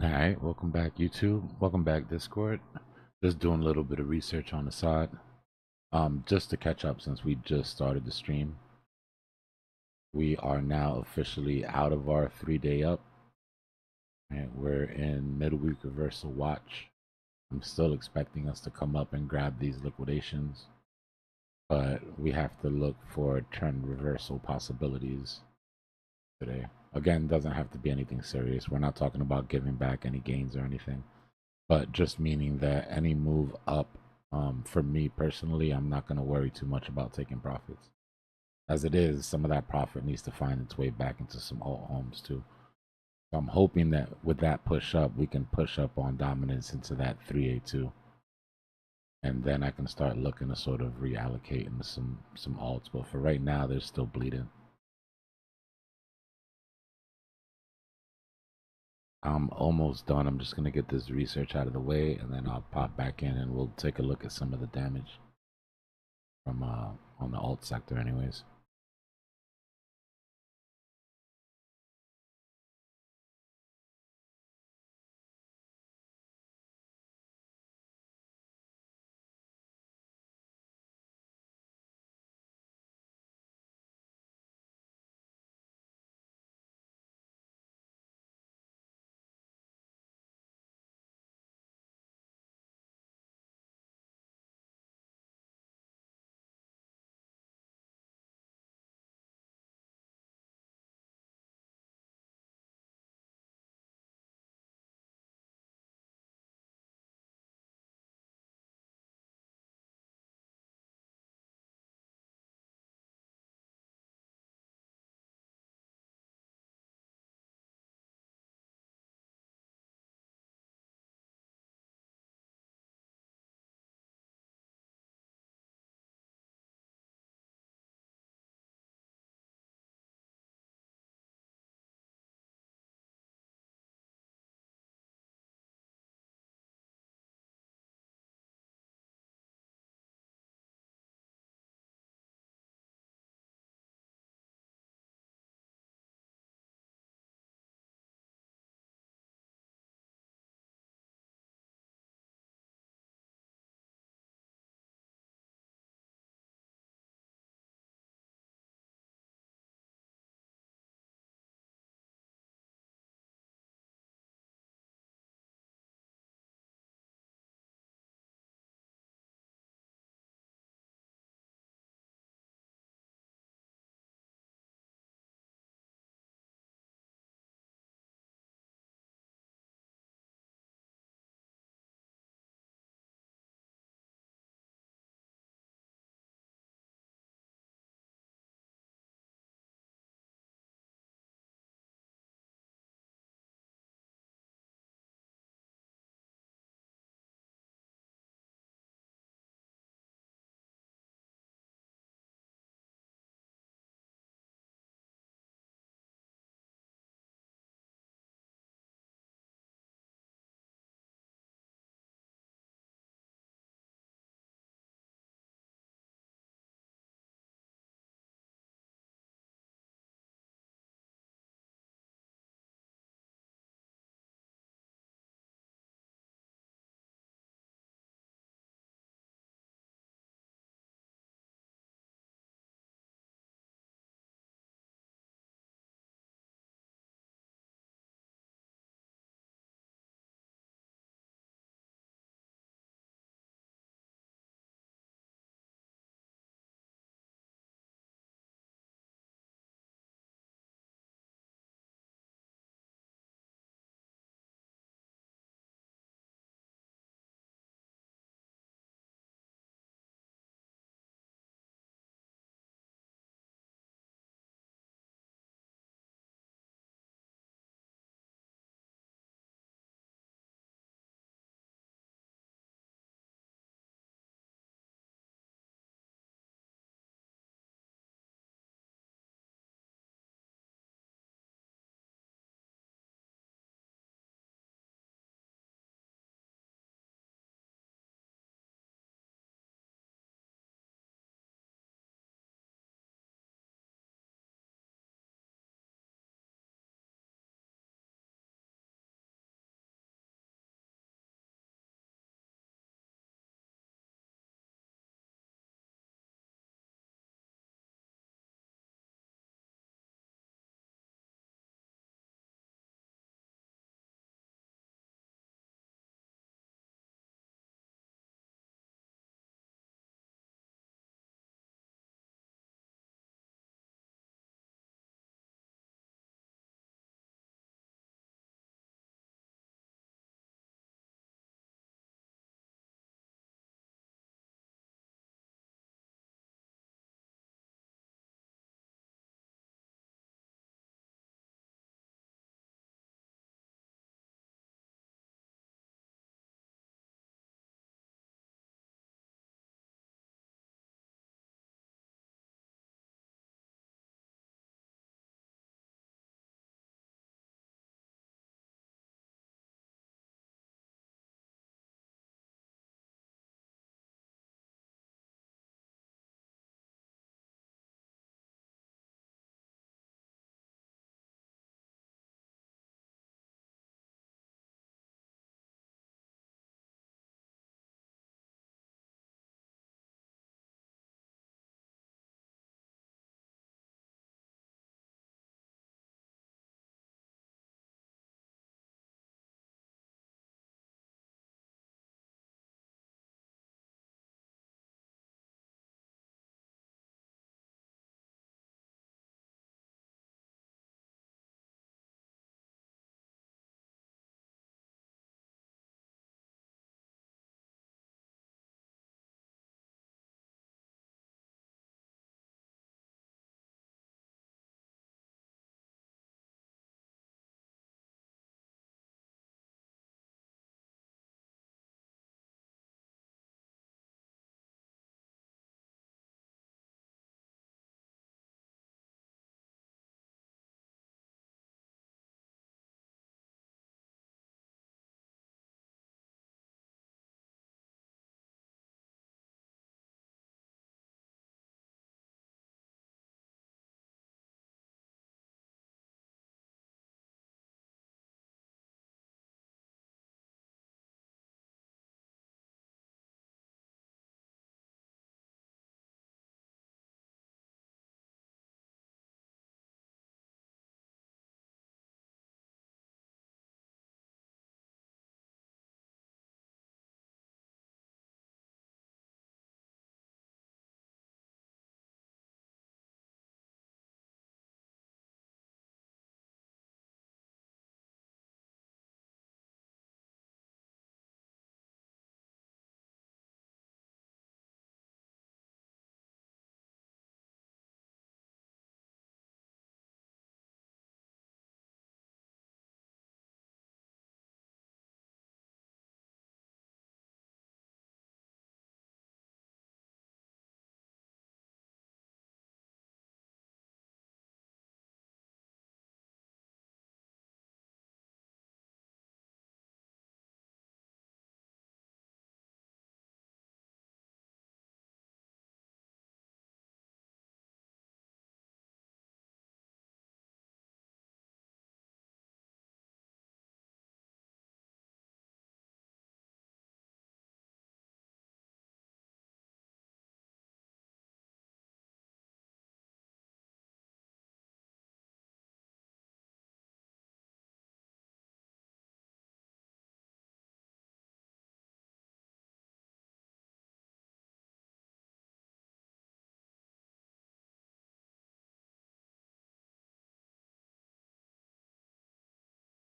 All right, welcome back, YouTube. Welcome back, Discord. Just doing a little bit of research on the side, just to catch up since we just started the stream. We are now officially out of our 3-day up, and we're in midweek reversal watch. I'm still expecting us to come up and grab these liquidations, but we have to look for trend reversal possibilities today. Again, doesn't have to be anything serious. We're not talking about giving back any gains or anything, but just meaning that any move up, for me personally, I'm not going to worry too much about taking profits. As it is, some of that profit needs to find its way back into some alt homes too. So I'm hoping that with that push up, we can push up on dominance into that 382, and then I can start looking to sort of reallocate into some alts. But for right now, they're still bleeding. I'm almost done. I'm just gonna get this research out of the way, and then I'll pop back in and we'll take a look at some of the damage from on the alt sector, anyways.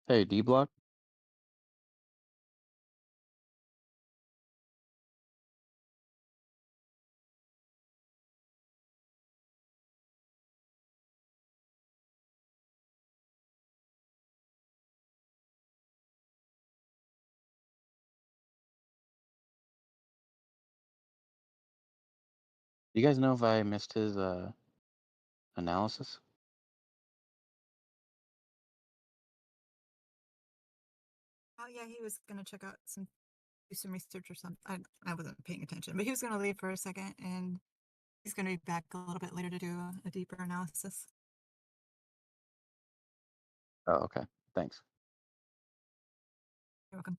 Hey, Dbloc. You guys know if I missed his analysis? Oh yeah, he was gonna check out do some research or something. I wasn't paying attention, but he was gonna leave for a second, and he's gonna be back a little bit later to do a deeper analysis. Oh, okay. Thanks. You're welcome.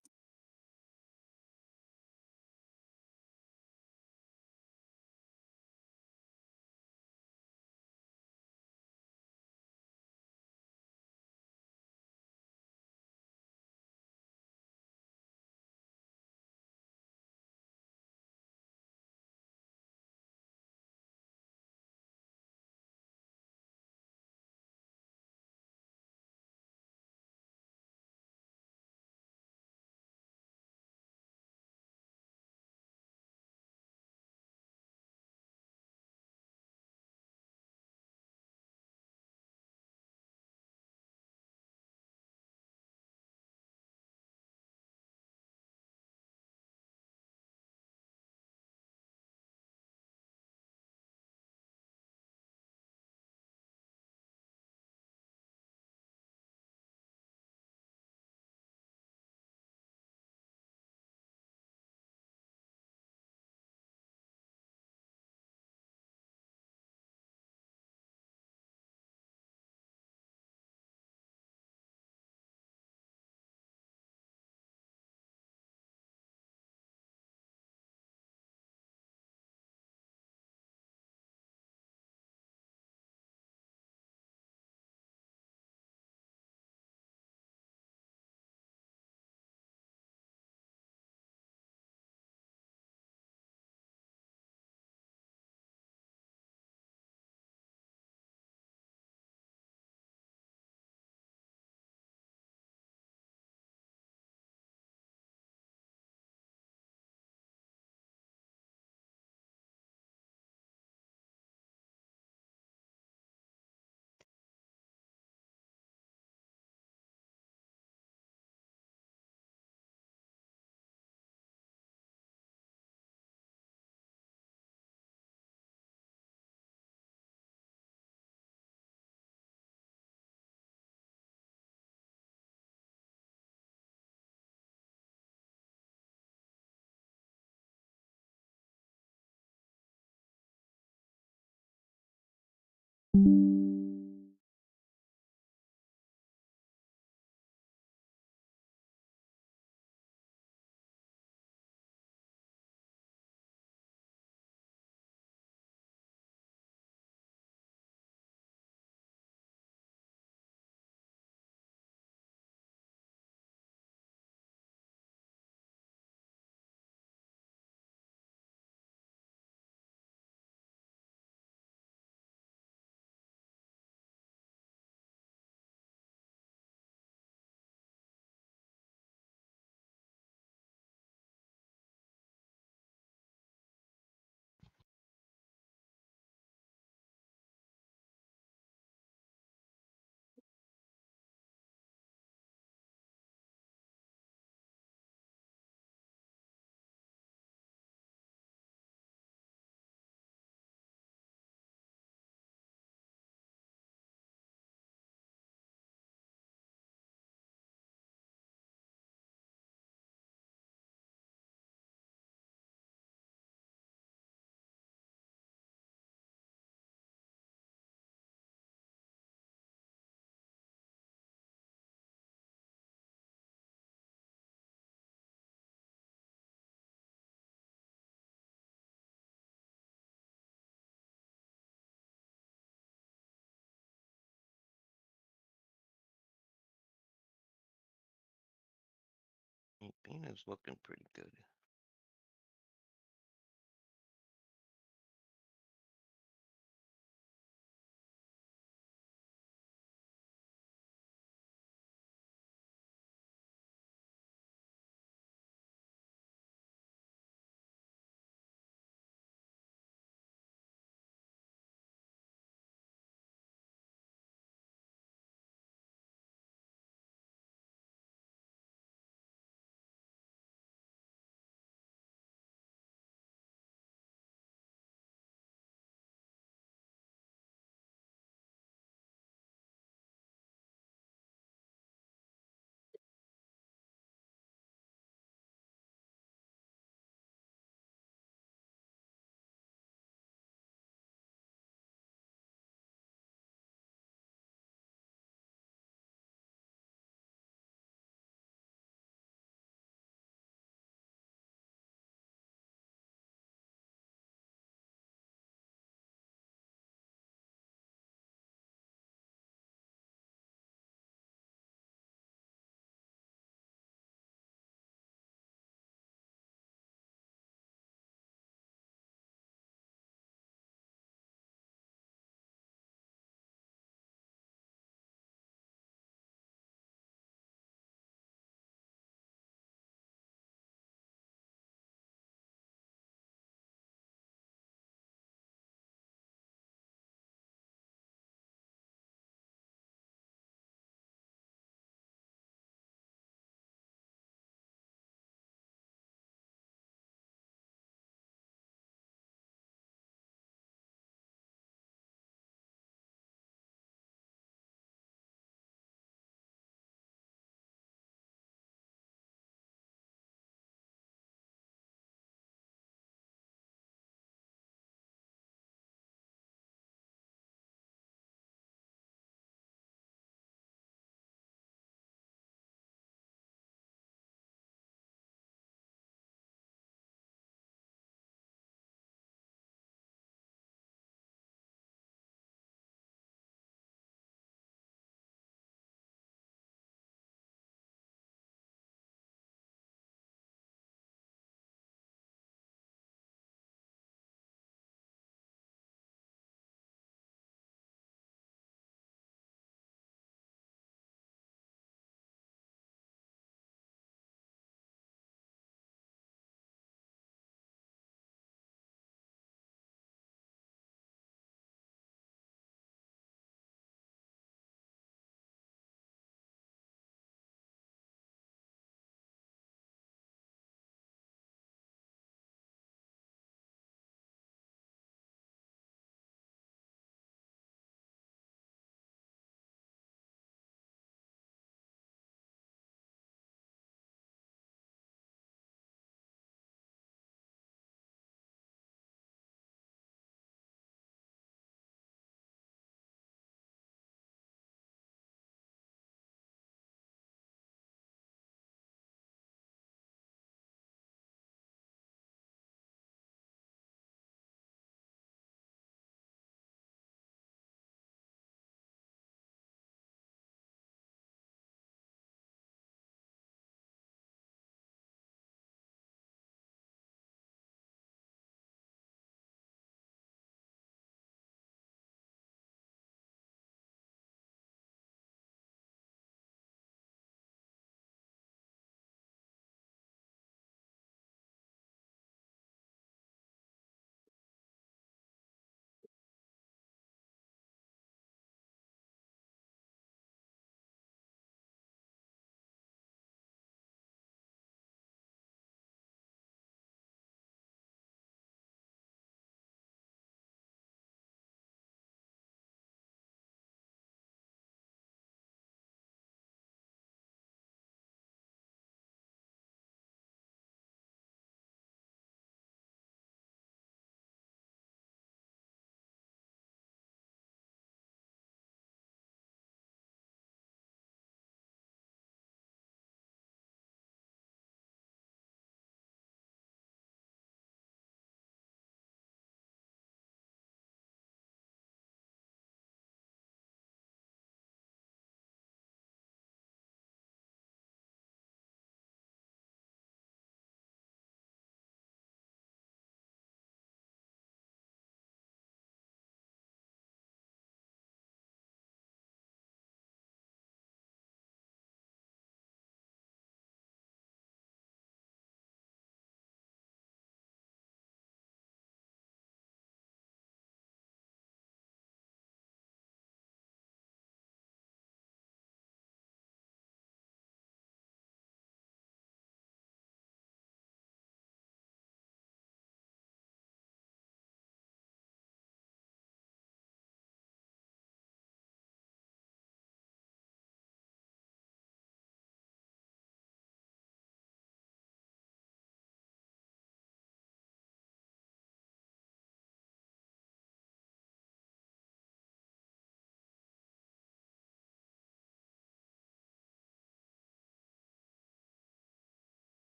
Bina's looking pretty good.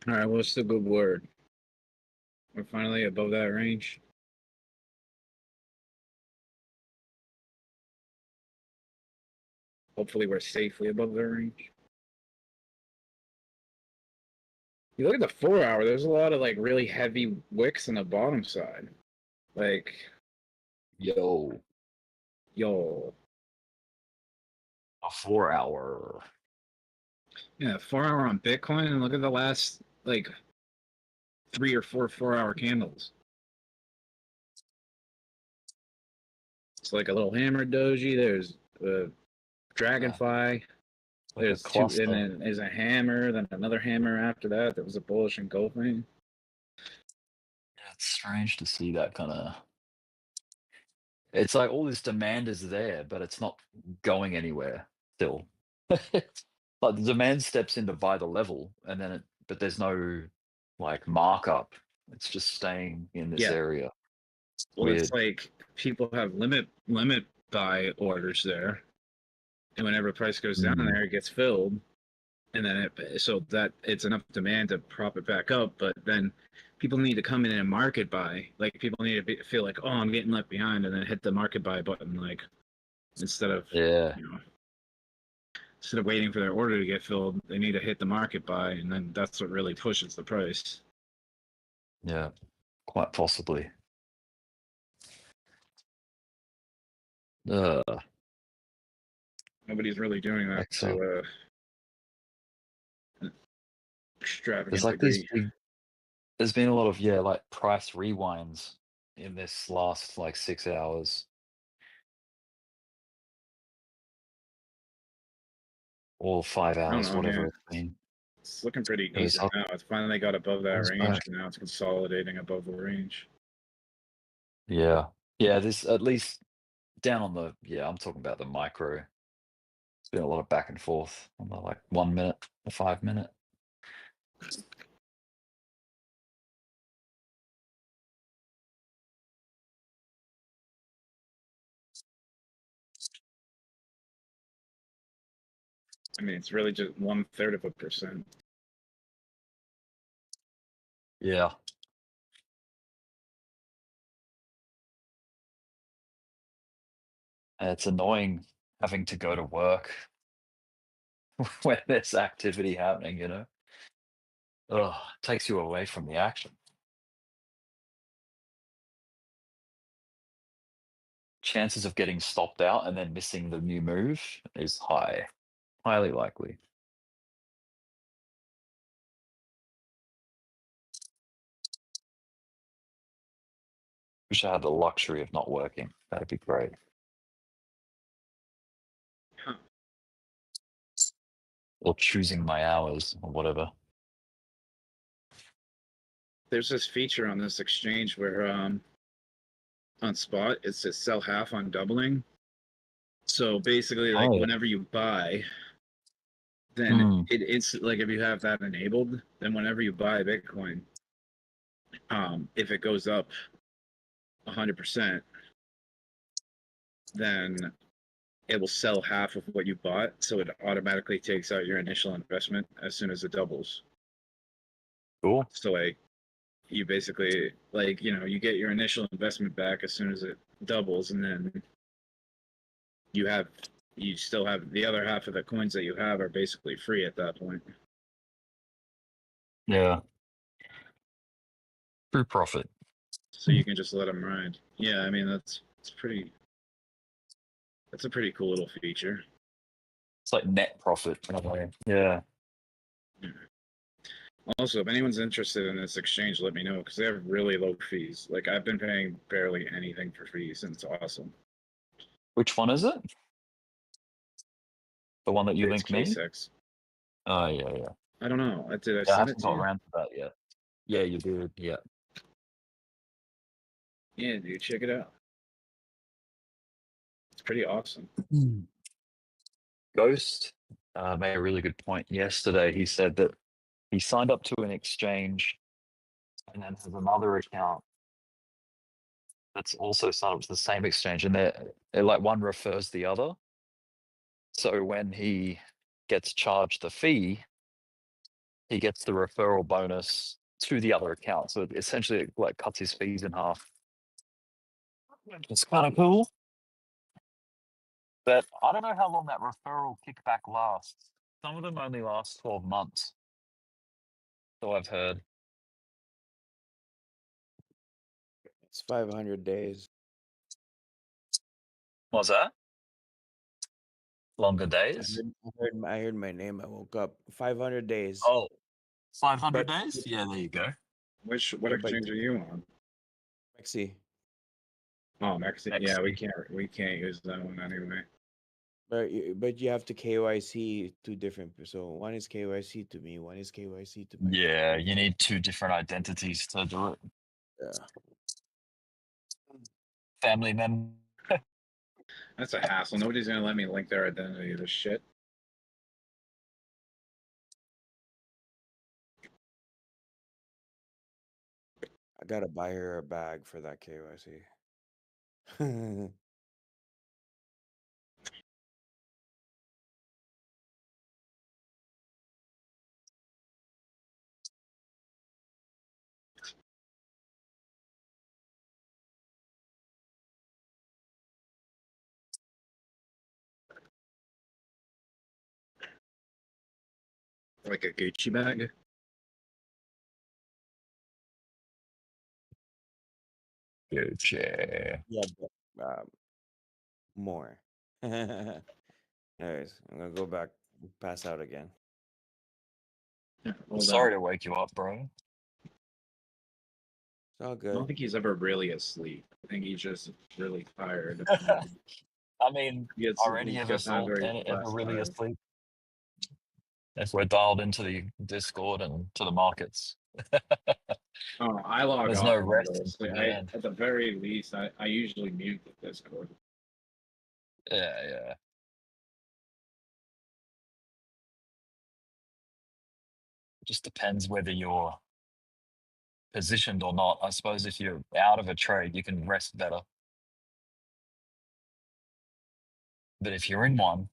All right, what's the good word? We're finally above that range. Hopefully, we're safely above the range. You look at the 4 hour, there's a lot of like really heavy wicks on the bottom side. Like, Yo, yo, a 4 hour. yeah, 4 hour on Bitcoin, and look at the last like 3 or 4 4 hour candles. It's like a little hammer doji. There's a dragonfly. Like There's a two, cluster. and then there's a hammer, then another hammer after that. That was a bullish engulfing. Yeah, it's strange to see that kind of. It's like all this demand is there, but it's not going anywhere still. Like the demand steps in to buy the level, and then but there's no like markup. It's just staying in this Yeah. area. Well, Weird. it's like people have limit buy orders there, and whenever price goes down there, it gets filled, and then so that it's enough demand to prop it back up. But then people need to come in and market buy. Like people need to feel like, oh, I'm getting left behind, and then hit the market buy button. Like instead of Yeah. instead of waiting for their order to get filled, they need to hit the market buy, and then that's what really pushes the price. Yeah. Quite possibly. Nobody's really doing that to extravagant There's like degree. there's been a lot of like price rewinds in this last like 6 hours. Or 5 hours, know, whatever man. it's been. It's looking pretty It was decent up, now. It's finally got above that it was range, back. and now it's consolidating above the range. Yeah. Yeah, this at least down on the I'm talking about the micro. It's been a lot of back and forth on the like 1 minute or 5 minute. I mean, it's really just 1/3%. Yeah. And it's annoying having to go to work when there's activity happening, you know? Ugh, takes you away from the action. Chances of getting stopped out and then missing the new move is high. Highly likely. Wish I had the luxury of not working. That'd be great. Huh. Or choosing my hours or whatever. There's this feature on this exchange where on spot it says sell half on doubling. So basically, like whenever you buy, then it's like if you have that enabled, then whenever you buy Bitcoin, if it goes up 100%, then it will sell half of what you bought, so it automatically takes out your initial investment as soon as it doubles. Cool. So like you basically like you get your initial investment back as soon as it doubles, and then you still have the other half of the coins that you have are basically free at that point. Yeah. True profit. So you can just let them ride. Yeah, I mean that's a pretty cool little feature. It's like net profit in a way. Yeah. Also, if anyone's interested in this exchange, let me know because they have really low fees. Like I've been paying barely anything for fees, and it's awesome. Which one is it? The one that you linked me? K6. Oh yeah. I don't know. Did I I send haven't it to got you? around to that yet. Yeah, you did. Yeah. Yeah, dude, check it out. It's pretty awesome. Ghost made a really good point yesterday. He said that he signed up to an exchange and then has another account that's also signed up to the same exchange, and they're like one refers the other. So when he gets charged the fee, he gets the referral bonus to the other account. So essentially, it like cuts his fees in half. It's kind of cool. But I don't know how long that referral kickback lasts. Some of them only last 12 months. So I've heard. It's 500 days. What's that? Longer I days? I heard my name. I woke up. 500 days. Oh, 500 But- days? Yeah, there you go. What Yeah, but- exchange are you on? Mexi. Oh, Mexico. Yeah, we Mexi. can't use that one anyway. But you have to KYC two different. So one is KYC to me. One is KYC to my. Yeah, you need 2 different identities to do it. Yeah. Family member. That's a hassle. Nobody's gonna let me link their identity to this shit. I gotta buy her a bag for that KYC. Like a Gucci bag. Gucci. Yeah, but more. Anyways, I'm gonna go back, pass out again. Yeah, I'm hold sorry on. to wake you up, bro. It's all I good. don't think he's ever really asleep. I think he's just really tired. I mean, He gets, already he ever gets not saw very ever last really tired. asleep? If we're dialed into the Discord and to the markets. Oh, I log There's off no when I rest go to until sleep. the end. At the very least, I usually mute the Discord. Yeah. It just depends whether you're positioned or not. I suppose if you're out of a trade, you can rest better. But if you're in one,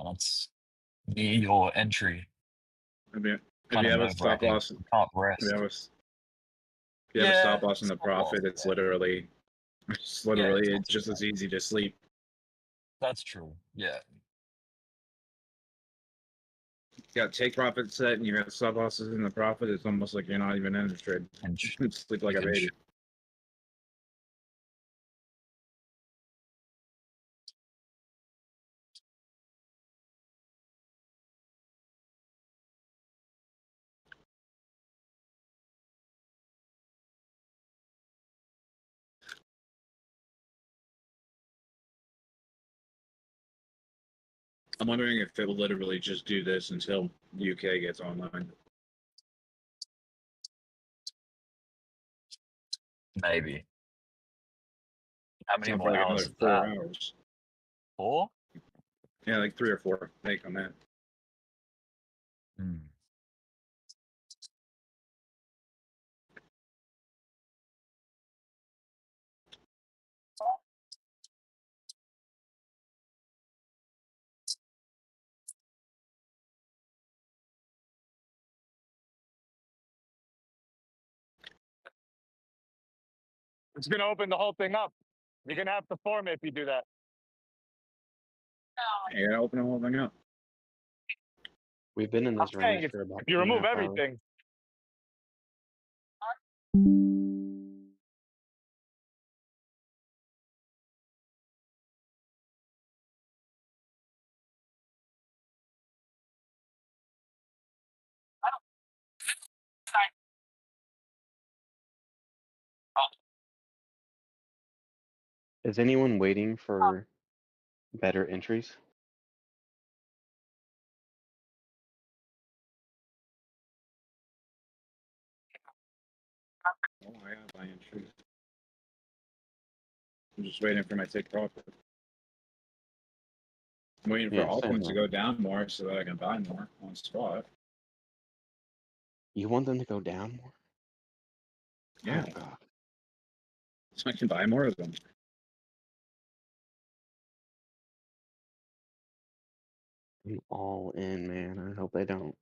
that's near your entry, If you kind of have a stop nerve-wracking. loss, You can't if you rest. have a, if you have a stop loss in the stop loss, profit, it's yeah. literally, It's not it's too just bad. as easy to sleep. That's true. Yeah. You got take profit set and you got stop losses in the profit. It's almost like you're not even in the trade. And You can sleep like a can baby. I'm wondering if it will literally just do this until UK gets online. maybe. How many Not more for like hours another is 4 that? hours. 4? Yeah, like 3 or 4. Take on that. Hmm. It's going to open the whole thing up. You're going to have to form it if you do that. You gotta open the whole thing up. We've been in I'm this saying range for about if you 2.5 remove hours. everything, Is anyone waiting for better entries? Oh, I gotta buy entries. I'm just waiting for my take profit. I'm waiting for Yeah, same altcoins to here. go down more so that I can buy more on spot. You want them to go down more? Yeah, Oh god. so I can buy more of them. I'm all in, man. I hope they don't.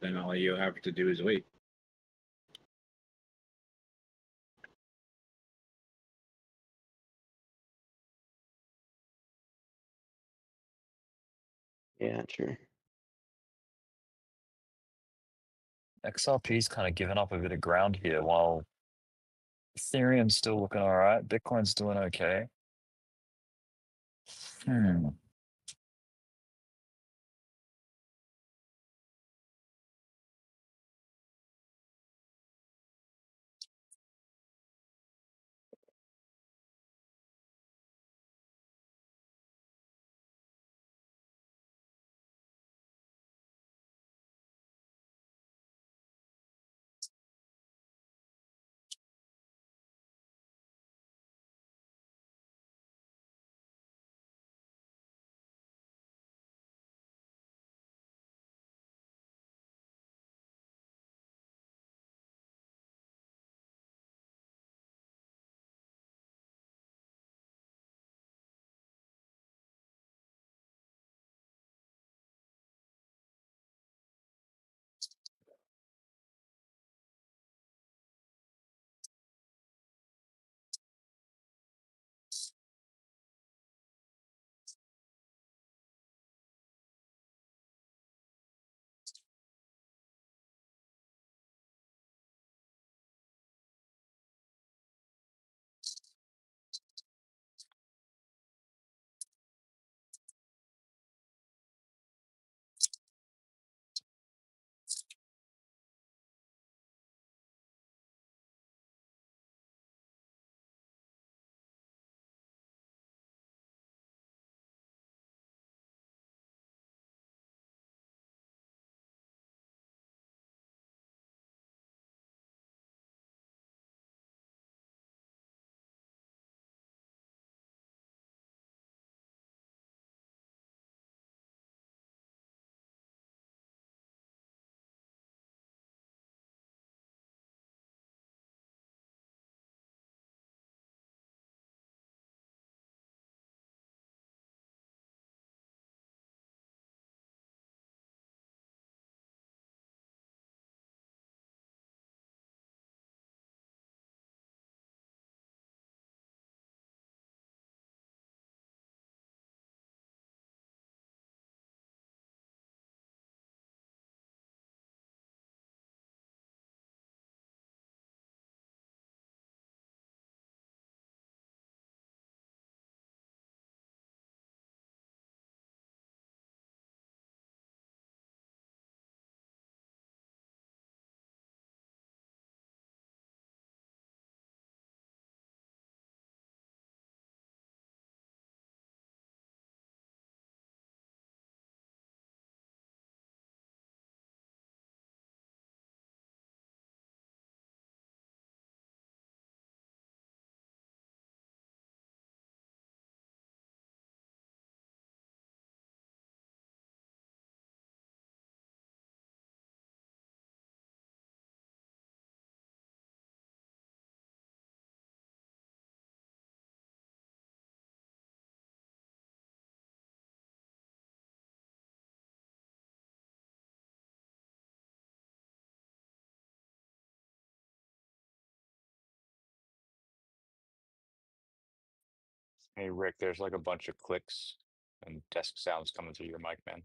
then all you have to do is wait. Yeah, true. XRP's kind of given up a bit of ground here while Ethereum's still looking all right. Bitcoin's doing okay. Hmm. Hey, Rick, there's like a bunch of clicks and desk sounds coming through your mic, man.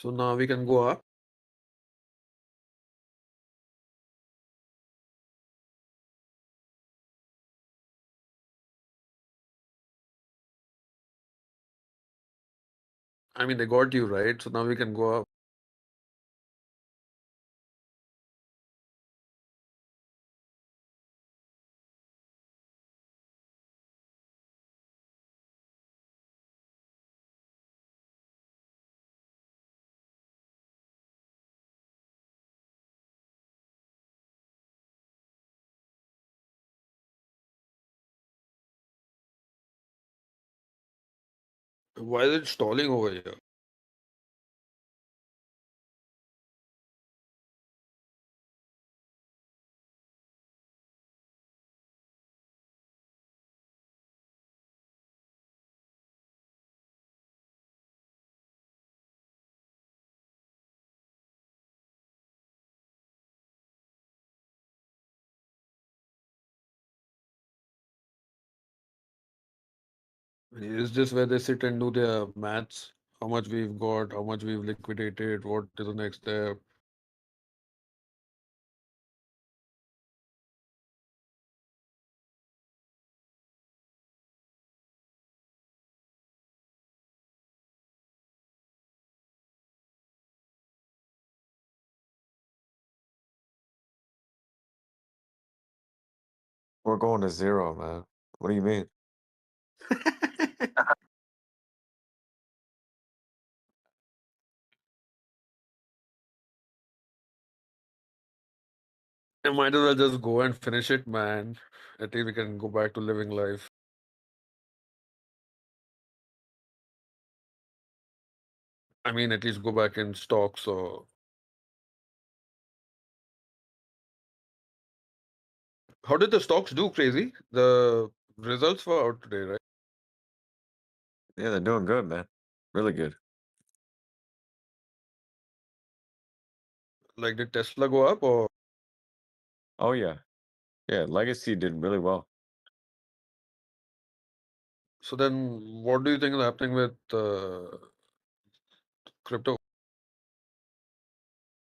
So now we can go up. I mean, they got you, right? So now we can go up. Why is it stalling over here? Is this where they sit and do their maths? How much we've got, how much we've liquidated, what is the next step? We're going to zero, man. What do you mean? I might as well just go and finish it, man. At least we can go back to living life. I mean, at least go back in stocks or. How did the stocks do, Crazy? The results were out today, right? Yeah, they're doing good, man. Really good. Like, did Tesla go up or? Oh yeah. Yeah, Legacy did really well. So then, what do you think is happening with crypto?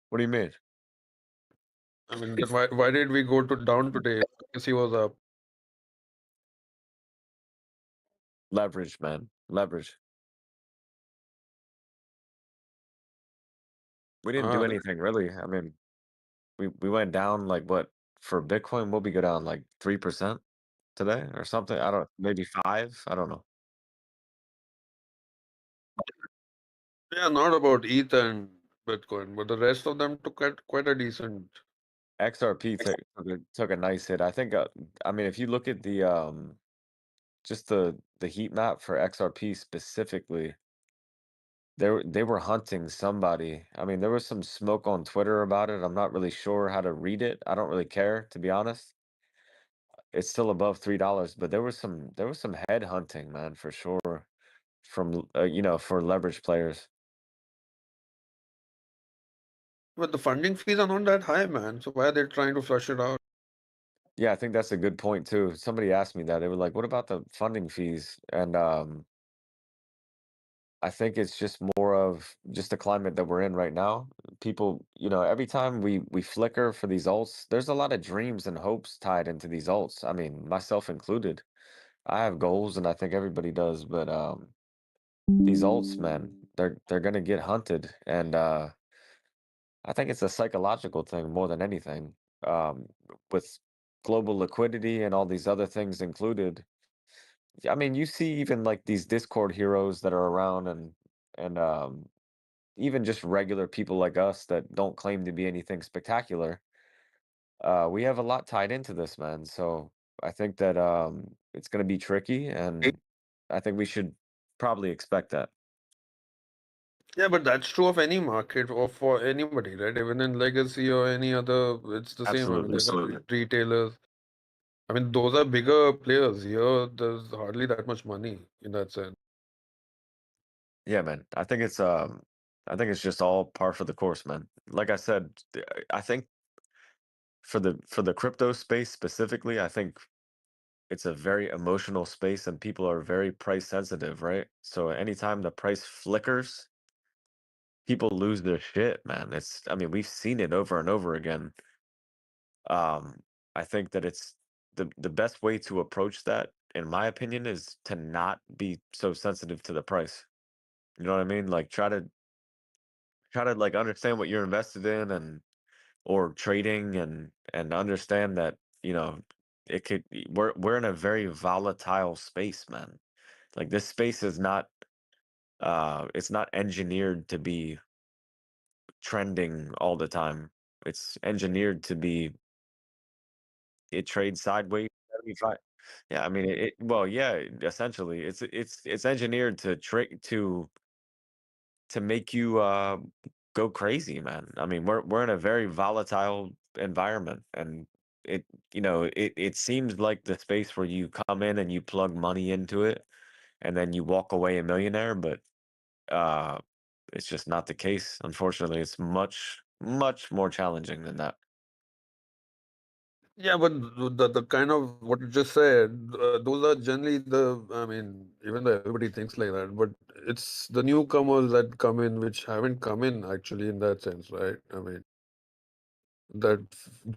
What do you mean? I mean, then why did we go to down today? Legacy was up. Leverage, man. Leverage. We didn't do Ah, anything really. I mean, we went down like what for Bitcoin, what we go down like 3% today or something. I don't maybe 5. I don't know. yeah, not about ETH and Bitcoin, but the rest of them took quite a decent. XRP took a nice hit. I think I mean if you look at the just the heat map for XRP specifically, they were hunting somebody. I mean, there was some smoke on Twitter about it. I'm not really sure how to read it. I don't really care, to be honest. It's still above $3, but there was some head hunting, man, for sure, from for leverage players. But the funding fees are not that high, man. So why are they trying to flush it out? Yeah, I think that's a good point too. Somebody asked me that. They were like, "What about the funding fees?" And I think it's just more of just the climate that we're in right now. People, every time we flicker for these alts, there's a lot of dreams and hopes tied into these alts. I mean, myself included. I have goals and I think everybody does, but these alts, man, they're gonna get hunted. And I think it's a psychological thing more than anything. Um, with global liquidity and all these other things included. I mean, you see even like these Discord heroes that are around and even just regular people like us that don't claim to be anything spectacular, we have a lot tied into this, man. So I think that it's going to be tricky, and I think we should probably expect that. Yeah, but that's true of any market or for anybody, right? Even in legacy or any other, it's the same. I mean, Absolutely. they got retailers. I mean, those are bigger players. Here, there's hardly that much money in that sense. Yeah, man. I think it's just all par for the course, man. Like I said, I think for the crypto space specifically, I think it's a very emotional space and people are very price sensitive, right? So anytime the price flickers, people lose their shit, man. I mean, we've seen it over and over again. I think that it's the best way to approach that, in my opinion, is to not be so sensitive to the price. You know what I mean? Like try to like understand what you're invested in and or trading and understand that, you know, it could we're in a very volatile space, man. Like this space is not it's not engineered to be trending all the time. It's engineered to be it trades sideways 75. Yeah, I mean well, yeah, essentially it's engineered to trick to make you go crazy, man. I mean, we're in a very volatile environment, and it it seems like the space where you come in and you plug money into it and then you walk away a millionaire, but uh it's just not the case. Unfortunately, it's much more challenging than that. Yeah, but the kind of what you just said, those are generally the, I mean, even though everybody thinks like that, but it's the newcomers that come in which haven't come in actually in that sense, right? I mean, that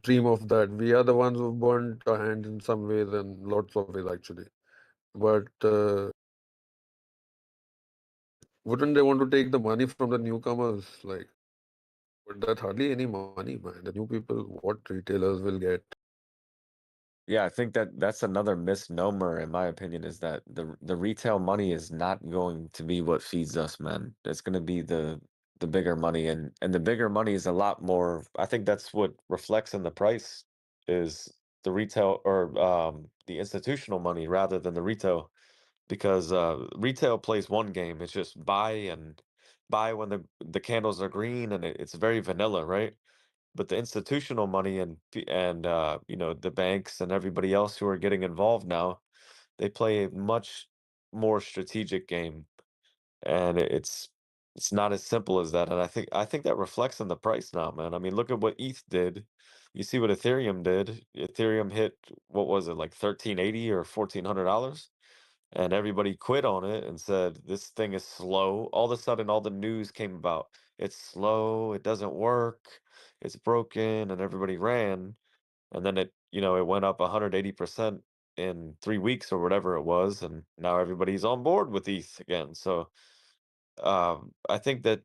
dream of that. We are the ones who burnt our hand in some ways and lots of ways actually. But wouldn't they want to take the money from the newcomers? Like, but that's hardly any money, man. The new people, what retailers will get. Yeah, I think that that's another misnomer, in my opinion, is that the retail money is not going to be what feeds us, man. It's going to be the bigger money, and the bigger money is a lot more. I think that's what reflects in the price is the retail or the institutional money rather than the retail, because retail plays one game. It's just buy when the candles are green, and it's very vanilla, right? But the institutional money and you know, the banks and everybody else who are getting involved now, they play a much more strategic game, and it's not as simple as that. And I think that reflects in the price now, man. I mean, look at what ETH did. You see what Ethereum did. Ethereum hit, what was it, like 1380 or $1,400, and everybody quit on it and said this thing is slow. All of a sudden, all the news came about. It's slow, it doesn't work, it's broken, and everybody ran. And then it went up 180% in 3 weeks or whatever it was, and now everybody's on board with ETH again. So I think that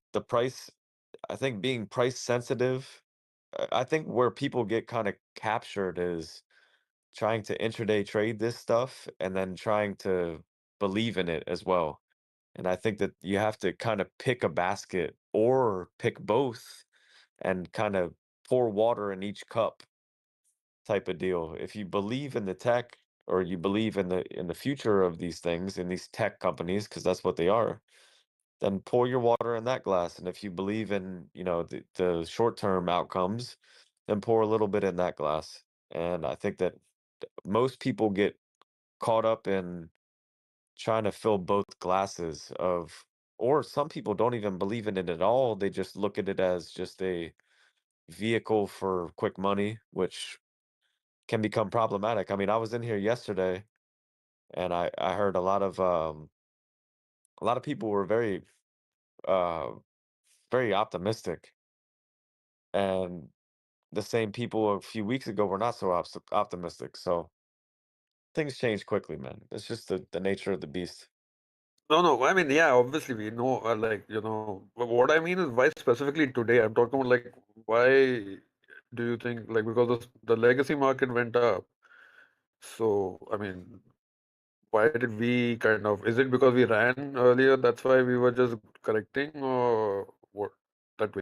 I think being price sensitive, I think where people get kind of captured is trying to intraday trade this stuff and then trying to believe in it as well. And I think that you have to kind of pick a basket or pick both and kind of pour water in each cup type of deal. If you believe in the tech or you believe in the future of these things, in these tech companies, because that's what they are, then pour your water in that glass. And if you believe in, the short-term outcomes, then pour a little bit in that glass. And I think that most people get caught up in trying to fill both glasses of, or some people don't even believe in it at all. They just look at it as just a vehicle for quick money, which can become problematic. I mean, I was in here yesterday and I heard a lot of people were uh very optimistic, and the same people a few weeks ago were not so optimistic. So things change quickly, man. It's just the nature of the beast. No, no. I mean, yeah, obviously we know, like, but what I mean is why specifically today. I'm talking about like why do you think like because the legacy market went up? So I mean, why did we kind of? Is it because we ran earlier? That's why we were just correcting, or what? That way.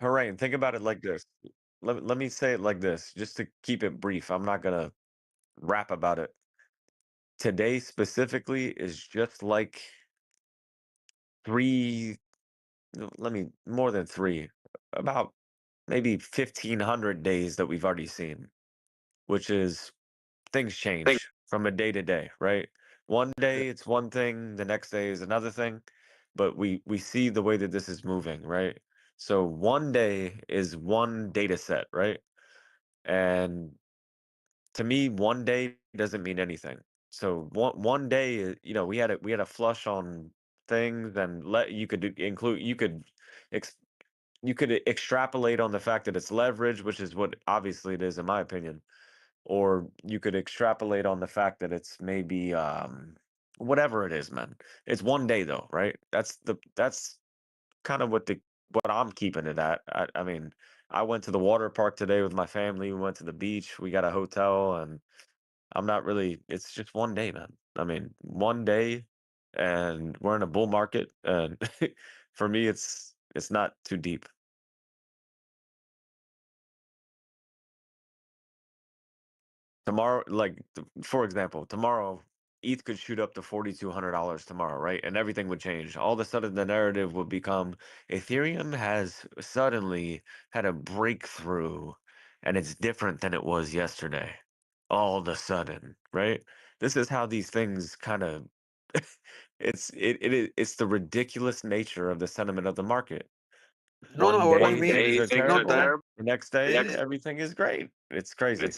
Hooray, and think about it like this. Let me say it like this, just to keep it brief. I'm not gonna rap about it. Today specifically is just like three, no, let me more than three, about maybe 1,500 days that we've already seen, which is things change from a day to day, right? One Yeah. day it's one thing, the next day is another thing, but we see the way that this is moving, right? So one day is one data set, right? And to me, one day doesn't mean anything. So one day, you know, we had a flush on things, and you could include you could extrapolate on the fact that it's leverage, which is what obviously it is in my opinion, or you could extrapolate on the fact that it's maybe whatever it is, man. It's one day though, right? That's kind of what I'm keeping it at. I mean, I went to the water park today with my family. We went to the beach. We got a hotel, and I'm not really. It's just one day, man. I mean, one day, and we're in a bull market, and for me, it's not too deep. Tomorrow, like for example, tomorrow ETH could shoot up to $4,200 tomorrow, right? And everything would change. All of a sudden, the narrative would become Ethereum has suddenly had a breakthrough, and it's different than it was yesterday. All of a sudden, right? This is how these things kind of it's the ridiculous nature of the sentiment of the market. No, One no, what I day mean, things are it's not terrible. that. The next day everything is great. It's crazy.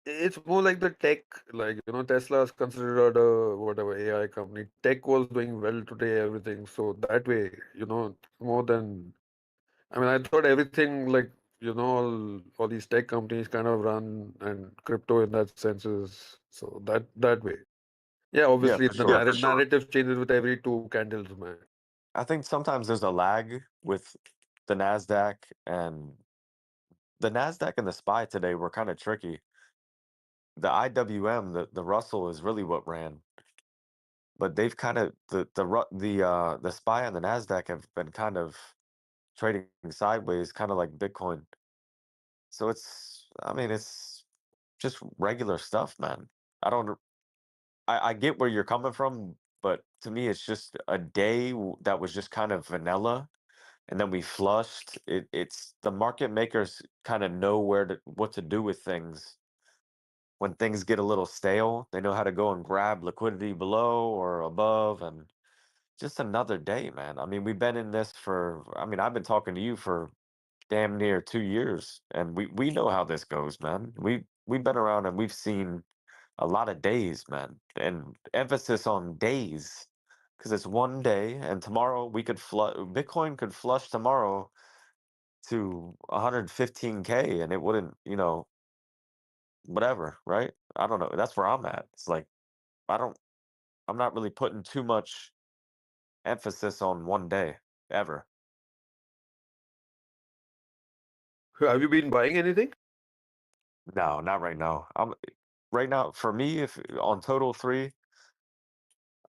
It's more like the tech, like, you know, Tesla is considered a whatever AI company. Tech was doing well today, everything. So that way, you know, more than, I mean, I thought everything like, you know, all these tech companies kind of run, and crypto in that sense is so that way. Yeah, obviously for the sure. narrative changes with every two candles, man. I think sometimes there's a lag with the Nasdaq, and the Nasdaq and the SPY today were kind of tricky. The IWM, the Russell is really what ran, but they've kind of the SPY and the Nasdaq have been kind of trading sideways, kind of like Bitcoin. So I mean, it's just regular stuff, man. I don't, I get where you're coming from, but to me, it's just a day that was just kind of vanilla, and then we flushed. It's the market makers kind of know what to do with things when things get a little stale. They know how to go and grab liquidity below or above, and just another day, man. I mean, we've been in this for. I mean, I've been talking to you for damn near 2 years, and we know how this goes, man. We've been around, and we've seen a lot of days, man, and emphasis on days, because it's one day, and tomorrow we could Bitcoin could flush tomorrow to 115K, and it wouldn't, you know, whatever, right? I don't know. That's where I'm at. It's like I don't, I'm not really putting too much emphasis on one day ever. Have you been buying anything? No, not right now. Right now for me, if on total 3,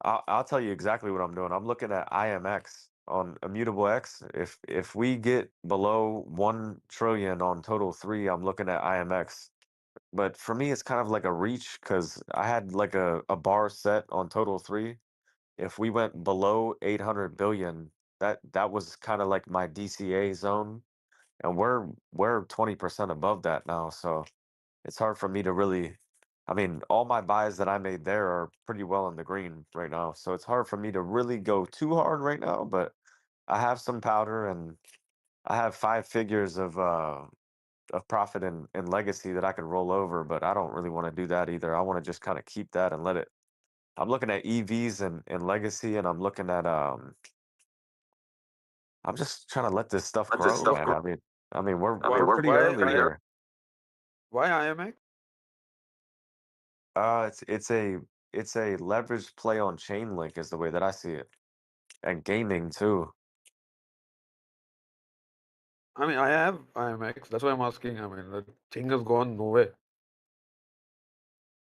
I'll tell you exactly what I'm doing. I'm looking at IMX on Immutable X. If we get below 1 trillion on total 3, I'm looking at IMX. But for me, it's kind of like a reach, because I had like a bar set on total 3. If we went below 800 billion, that was kind of like my DCA zone, and we're 20% above that now. So it's hard for me to really. I mean, all my buys that I made there are pretty well in the green right now. So it's hard for me to really go too hard right now, but I have some powder, and I have 5 figures of profit in legacy that I could roll over, but I don't really want to do that either. I want to just kind of keep that and let it. I'm looking at EVs and legacy, and I'm looking at I'm just trying to let this stuff grow, man. I mean we're pretty early here. Why IMX? It's a leveraged play on Chainlink is the way that I see it, and gaming too. I mean, I have IMX. That's why I'm asking. I mean, the thing has gone nowhere.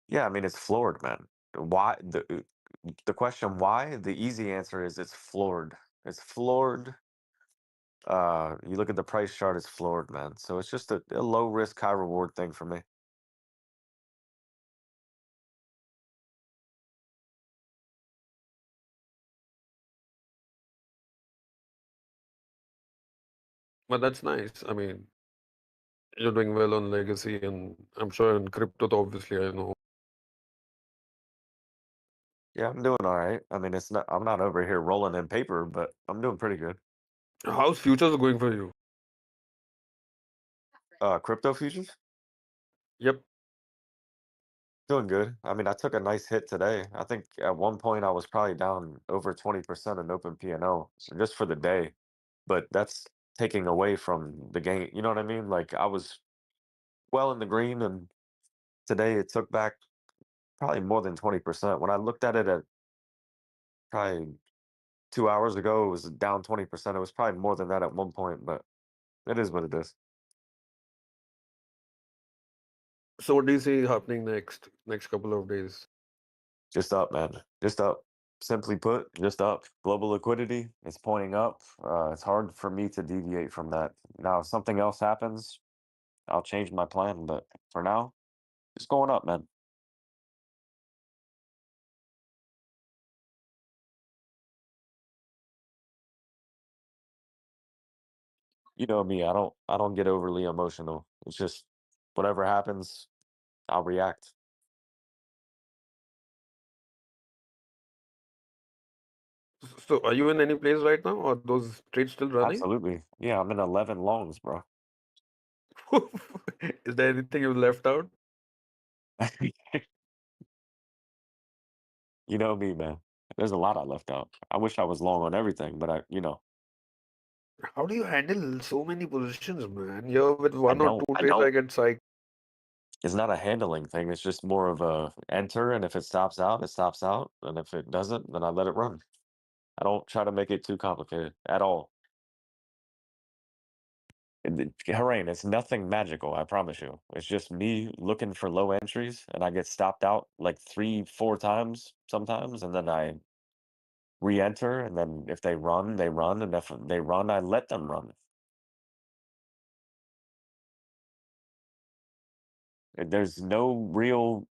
Yeah, I mean it's floored, man. Why the question why? The easy answer is it's floored. It's floored. You look at the price chart, it's floored, man. So it's just a low risk, high reward thing for me. But that's nice. I mean, you're doing well on legacy, and I'm sure in crypto, obviously, I know. Yeah, I'm doing all right. I mean, I'm not over here rolling in paper, but I'm doing pretty good. How's futures going for you? Crypto futures? Yep. Doing good. I mean, I took a nice hit today. I think at one point I was probably down over 20% in open P&O just for the day. But that's taking away from the game. You know what I mean? Like I was well in the green, and today it took back probably more than 20%. When I looked at it at probably 2 hours ago, it was down 20%. It was probably more than that at one point, but it is what it is. So what do you see happening next couple of days? Just up, man. Just up. Simply put, just up. Global liquidity is pointing up. It's hard for me to deviate from that. Now, if something else happens, I'll change my plan. But for now, just going up, man. You know me. I don't get overly emotional. It's just whatever happens, I'll react. So are you in any place right now, or those trades still running? Absolutely. Yeah, I'm in 11 longs, bro. Is there anything you left out? You know me, man. There's a lot I left out. I wish I was long on everything, but How do you handle so many positions, man? You're with I one or don't. two I trades, I don't. get psyched. It's not a handling thing. It's just more of a enter, and if it stops out, it stops out, and if it doesn't, then I let it run. I don't try to make it too complicated at all. Harain, it's nothing magical, I promise you. It's just me looking for low entries, and I get stopped out like 3, 4 times sometimes, and then I re-enter, and then if they run, they run, and if they run, I let them run. There's no real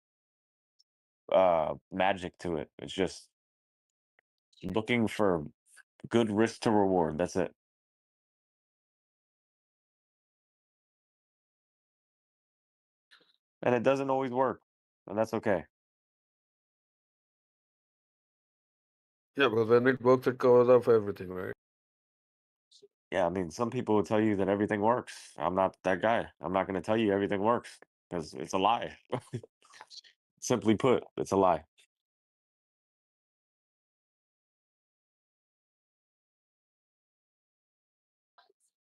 magic to it. It's just looking for good risk to reward. That's it. And it doesn't always work, and that's okay. Yeah, because when it works, it covers up for everything, right? Yeah, I mean, some people will tell you that everything works. I'm not that guy. I'm not going to tell you everything works because it's a lie. Simply put, it's a lie.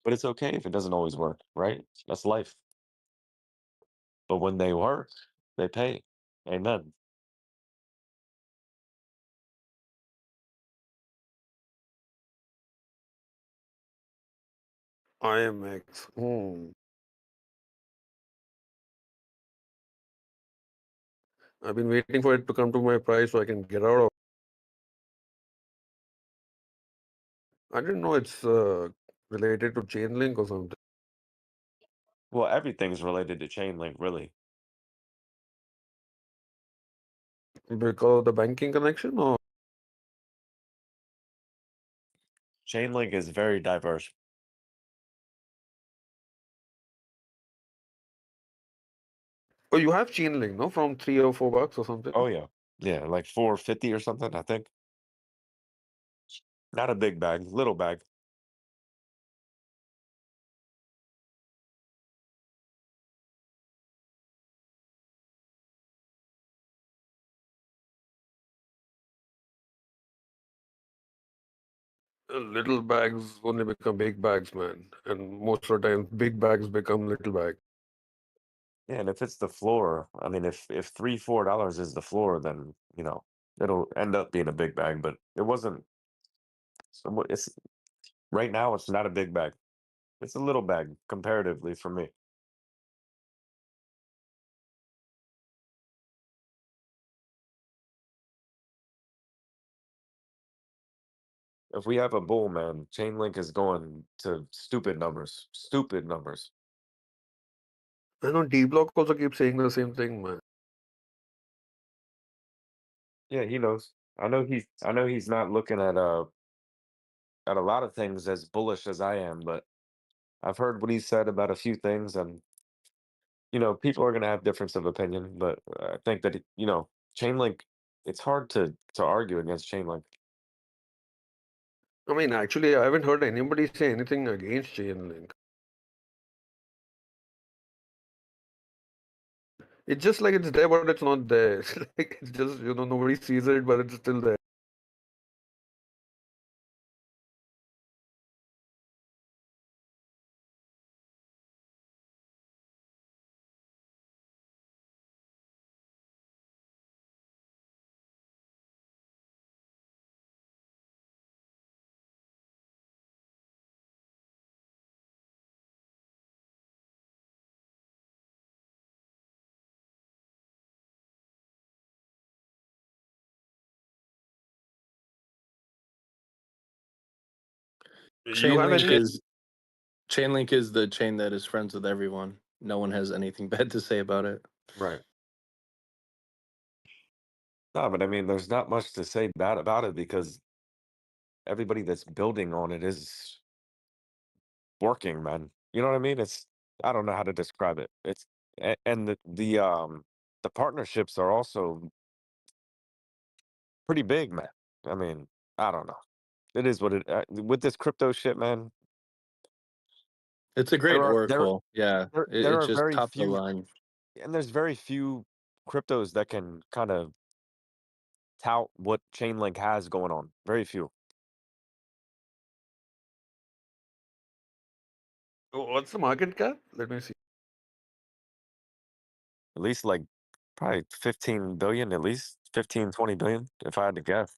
But it's okay if it doesn't always work, right? That's life. But when they work, they pay. Amen. IMX. I've been waiting for it to come to my price so I can get out of. I didn't know it's related to Chainlink or something. Well, everything's related to Chainlink, really. Because of the banking connection, or Chainlink is very diverse. oh, you have Chainlink, no, from $3 or $4 or something. Oh, yeah. Yeah, like 450 or something, I think. Not a big bag, little bag. Little bags only become big bags, man, and most of the time, big bags become little bags. Yeah, and if it's the floor, I mean, if $3, $4 is the floor, then it'll end up being a big bag. But it wasn't. So it's right now. It's not a big bag. It's a little bag comparatively for me. If we have a bull, man, Chainlink is going to stupid numbers. Stupid numbers. I know Dbloc also keeps saying the same thing, man. Yeah, he knows. I know he's not looking at a lot of things as bullish as I am, but I've heard what he said about a few things, and people are going to have difference of opinion, but I think that Chainlink, it's hard to argue against Chainlink. I mean, actually, I haven't heard anybody say anything against Chainlink. It's just like it's there, but it's not there. It's like it's just nobody sees it, but it's still there. You have any? Chainlink is the chain that is friends with everyone. No one has anything bad to say about it. Right. No, but I mean, there's not much to say bad about it because everybody that's building on it is working, man. You know what I mean? I don't know how to describe it. And the partnerships are also pretty big, man. I mean, I don't know. It is what it with this crypto shit, man. It's a great There are there oracle. Yeah, there it's are just very top of the few, line. and there's very few cryptos that can kind of tout what Chainlink has going on. Very few. What's the market cap? Let me see. At least like probably 15 billion, at least 15, 20 billion, if I had to guess.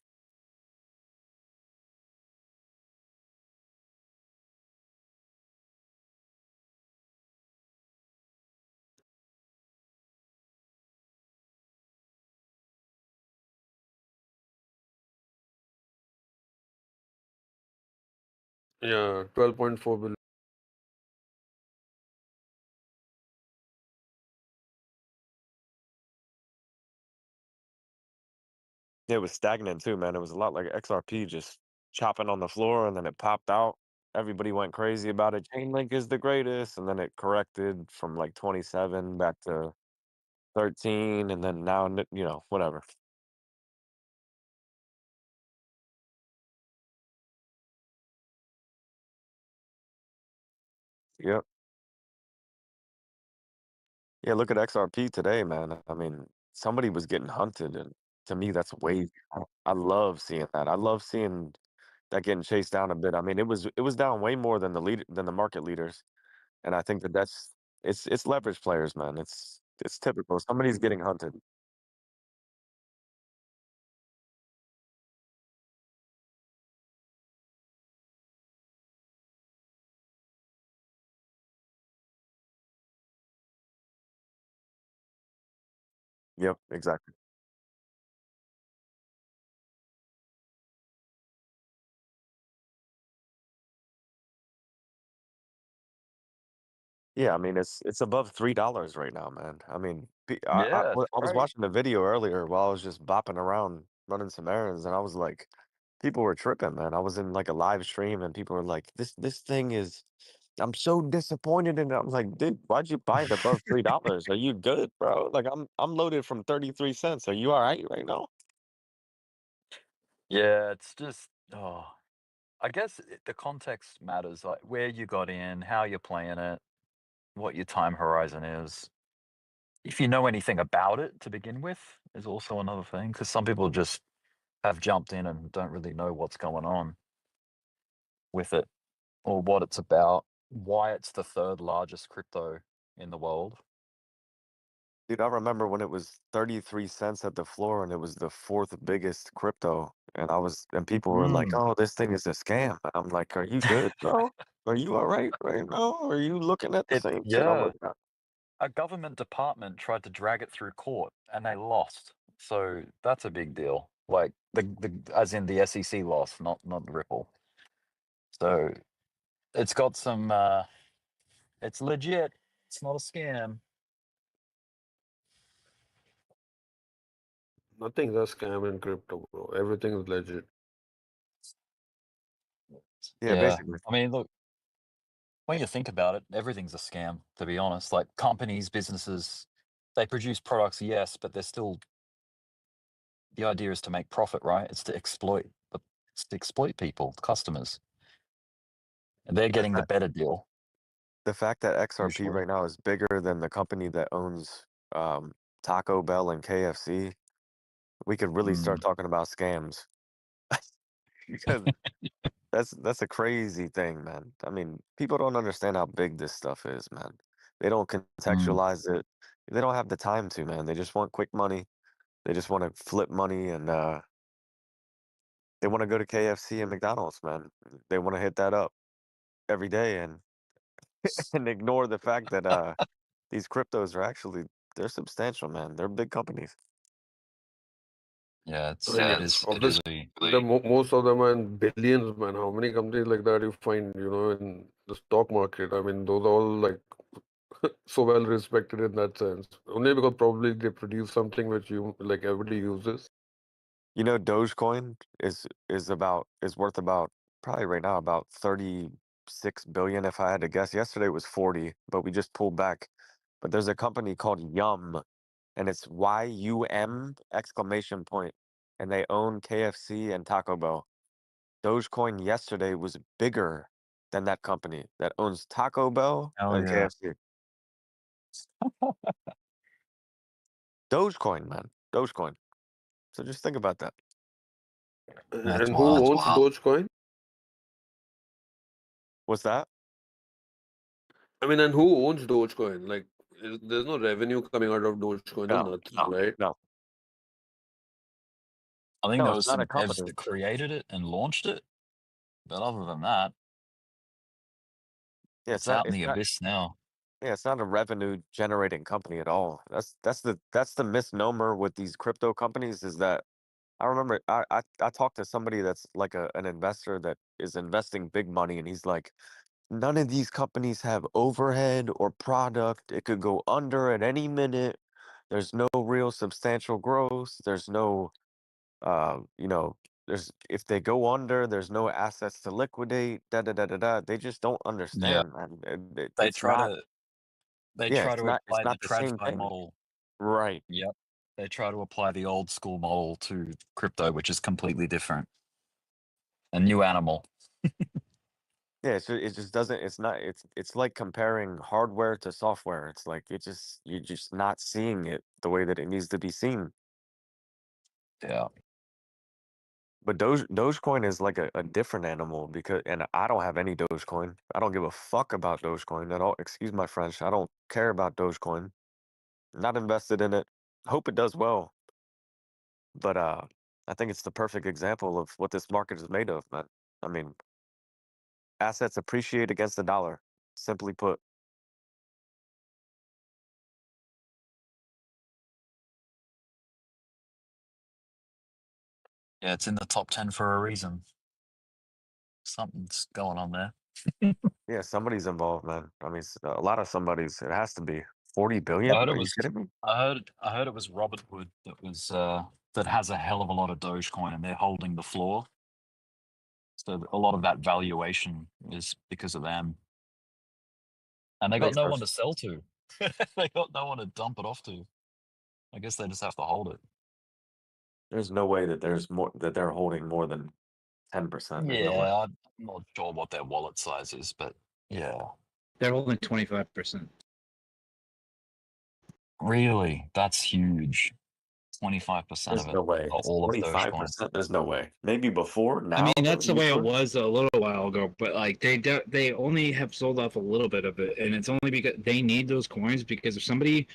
Yeah, 12.4 billion. It was stagnant too, man. It was a lot like XRP just chopping on the floor and then it popped out. Everybody went crazy about it. Chainlink is the greatest. And then it corrected from like 27 back to 13. And then now, whatever. Yep. Yeah, look at XRP today, man. I mean, somebody was getting hunted. And to me, that's I love seeing that. I love seeing that getting chased down a bit. I mean, it was down way more than the market leaders. And I think it's leverage players, man. It's typical. Somebody's getting hunted. Yep, exactly. Yeah, I mean it's above $3 right now, man. I mean, Yeah, it's I was great. watching the video earlier while I was just bopping around running some errands, and I was like, people were tripping, man. I was in like a live stream, and people were like, "This thing is, I'm so disappointed." And I'm like, "Dude, why'd you buy it above $3? Are you good, bro? Like I'm loaded from 33 cents. Are you all right right now?" Yeah, it's just I guess the context matters, like where you got in, how you're playing it, what your time horizon is. If you know anything about it to begin with, is also another thing because some people just have jumped in and don't really know what's going on with it or what it's about, why it's the third largest crypto in the world. Dude, I remember when it was 33 cents at the floor and it was the fourth biggest crypto. And people were like, Mm. "Oh, this thing is a scam." And I'm like, "Are you good, bro? Are you all right right now? Are you looking at the same shit I'm Yeah, looking at?" a government department tried to drag it through court and they lost. So that's a big deal. Like the as in the SEC lost, not Ripple. So it's got some it's legit. It's not a scam. Nothing's a scam in crypto, bro. Everything is legit. Yeah, Yeah. basically. I mean, look, when you think about it, everything's a scam, to be honest. Like companies, businesses, they produce products, yes, but they're still the idea is to make profit, right? It's to exploit people, customers. And they're The getting the fact, better deal, the fact that XRP usually. right now is bigger than the company that owns Taco Bell and KFC, we could really Mm. start talking about scams because that's a crazy thing, man. I mean, people don't understand how big this stuff is, man. They don't contextualize it. They don't have the time to, man. They just want quick money. They just want to flip money and they want to go to KFC and McDonald's, man. They want to hit that up every day and and ignore the fact that these cryptos are actually they're substantial, man. They're big companies. Yeah, I mean, it yeah, is obviously, most of them are in billions, man. How many companies like that you find, in the stock market? I mean, those are all like so well respected in that sense. Only because probably they produce something which like everybody uses. You know, Dogecoin is worth about probably right now about 36 billion if I had to guess. Yesterday it was 40, but we just pulled back. But there's a company called Yum, and it's YUM exclamation point, and they own KFC and Taco Bell. Dogecoin yesterday was bigger than that company that owns Taco Bell Oh and yeah. KFC. Dogecoin, man. Dogecoin. So just think about that. That's And wild. who owns Dogecoin? What's that? I mean, and who owns Dogecoin? Like, there's no revenue coming out of Dogecoin. There's No, nothing, right? no, I think no. there It's was not some a devs company. that created it and launched it, but other than that, Yeah, it's out in the abyss now. Yeah, it's not a revenue generating company at all. That's the misnomer with these crypto companies is that I remember I talked to somebody that's like an investor that is investing big money and he's like, none of these companies have overhead or product. It could go under at any minute. There's no real substantial growth. There's no you know, there's if they go under, there's no assets to liquidate, da da da da da. They just don't Yeah. understand, man. They It's try not to they yeah, try to it's apply the not the same TradFi thing. model. Right. Yep. They try to apply the old school model to crypto, which is completely different. A new animal. Yeah, it just doesn't it's not it's like comparing hardware to software. It's like you're just not seeing it the way that it needs to be seen. Yeah. But Dogecoin is like a different animal because and I don't have any Dogecoin. I don't give a fuck about Dogecoin at all. Excuse my French. I don't care about Dogecoin. Not invested in it. Hope it does well. But I think it's the perfect example of what this market is made of, man. I mean, assets appreciate against the dollar, simply put. Yeah, it's in the top 10 for a reason. Something's going on there. Yeah, somebody's involved, man. I mean, a lot of somebody's. It has to be 40 billion. I heard it Are you was kidding me? I heard it was Robinhood that was that has a hell of a lot of Dogecoin and they're holding the floor. So a lot of that valuation is because of them. And they got Makes no no, one to sell to. They got no one to dump it off to. I guess they just have to hold it. there's no way that there's more that they're holding more than 10%. There's no way. Yeah, I'm not sure what their wallet size is, but yeah. They're holding 25%. Really? That's huge. 25% There's of it, no way. or It's all of Dogecoin. 25%. There's no way. Maybe before. I Now, mean, though, that's the you way it sure? was a little while ago, but like they only have sold off a little bit of it, and it's only because they need those coins because if somebody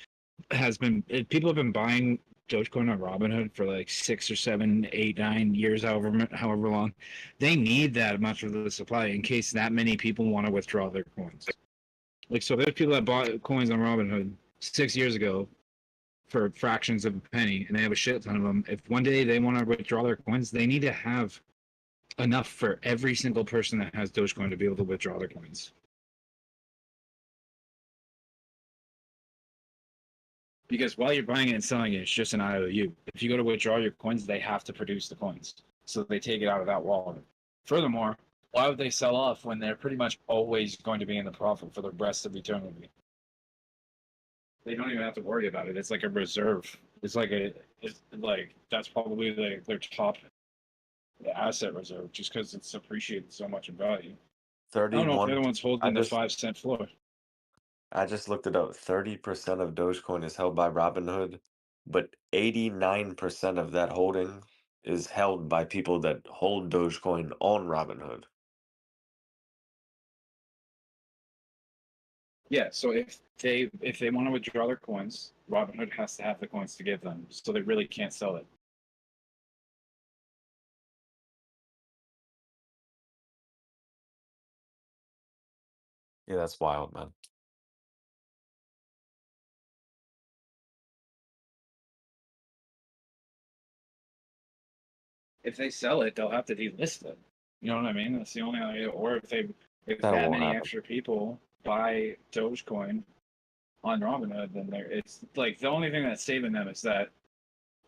people have been buying Dogecoin on Robinhood for like 6 or 7, 8, 9 years, however long. They need that much of the supply in case that many people want to withdraw their coins. Like, so there's people that bought coins on Robinhood 6 years ago for fractions of a penny, and they have a shit ton of them. If one day they want to withdraw their coins, they need to have enough for every single person that has Dogecoin to be able to withdraw their coins. Because while you're buying it and selling it, it's just an IOU. If you go to withdraw your coins, they have to produce the coins. So they take it out of that wallet. Furthermore, why would they sell off when they're pretty much always going to be in the profit for the rest of eternity? They don't even have to worry about it. It's like a reserve. It's like that's probably their top asset reserve just because it's appreciated so much in value. I don't know if 31. anyone's I holding the just 5 cent floor. I just looked it up. 30% of Dogecoin is held by Robinhood, but 89% of that holding is held by people that hold Dogecoin on Robinhood. Yeah, so if they want to withdraw their coins, Robinhood has to have the coins to give them, so they really can't sell it. Yeah, that's wild, man. If they sell it, they'll have to delist it. You know what I mean? That's the only idea. Or if That that won't many happen. extra people buy Dogecoin on Robinhood, then it's like the only thing that's saving them is that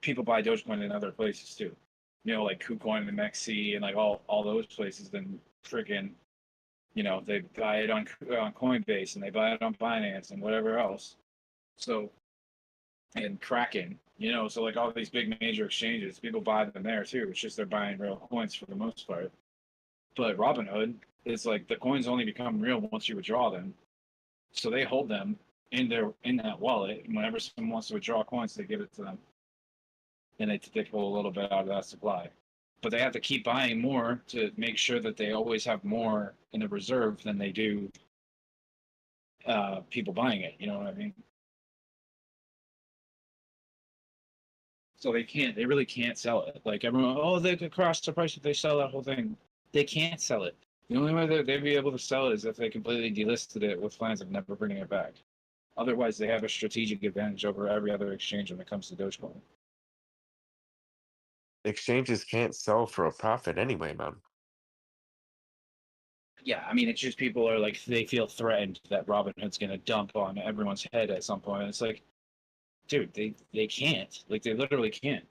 people buy Dogecoin in other places too. You know, like KuCoin and MEXC and like all those places. Then freaking, you know, they buy it on Coinbase and they buy it on Binance and whatever else. So, and Kraken, you know, so like all these big major exchanges, people buy them there too. It's just they're buying real coins for the most part. But Robinhood is like the coins only become real once you withdraw them. So they hold them in that wallet, and whenever someone wants to withdraw coins, they give it to them, and they pull a little bit out of that supply. But they have to keep buying more to make sure that they always have more in the reserve than they do people buying it. You know what I mean? So they really can't sell it. Like everyone, oh, they could cross the price if they sell that whole thing. They can't sell it. The only way that they'd be able to sell it is if they completely delisted it with plans of never bringing it back. Otherwise, they have a strategic advantage over every other exchange when it comes to Dogecoin. Exchanges can't sell for a profit anyway, man. Yeah, I mean, it's just people are like, they feel threatened that Robinhood's going to dump on everyone's head at some point. It's like, dude, they can't. Like, they literally can't.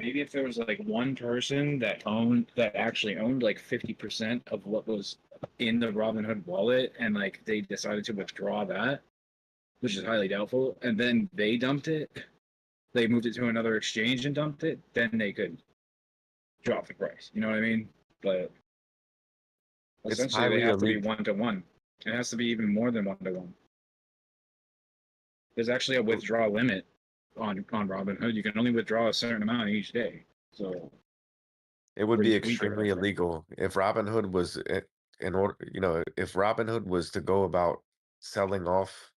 Maybe if there was like one person that actually owned like 50% of what was in the Robinhood wallet, and like they decided to withdraw that, which is highly doubtful, and then they dumped it, they moved it to another exchange and dumped it, then they could drop the price. You know what I mean? But It's essentially, they highly have to be illegal. 1-to-1. It has to be even more than 1-to-1. There's actually a withdrawal limit on Robinhood. You can only withdraw a certain amount each day. So It would for be each week or extremely whatever. illegal if Robinhood was in order, if Robinhood was to go about selling off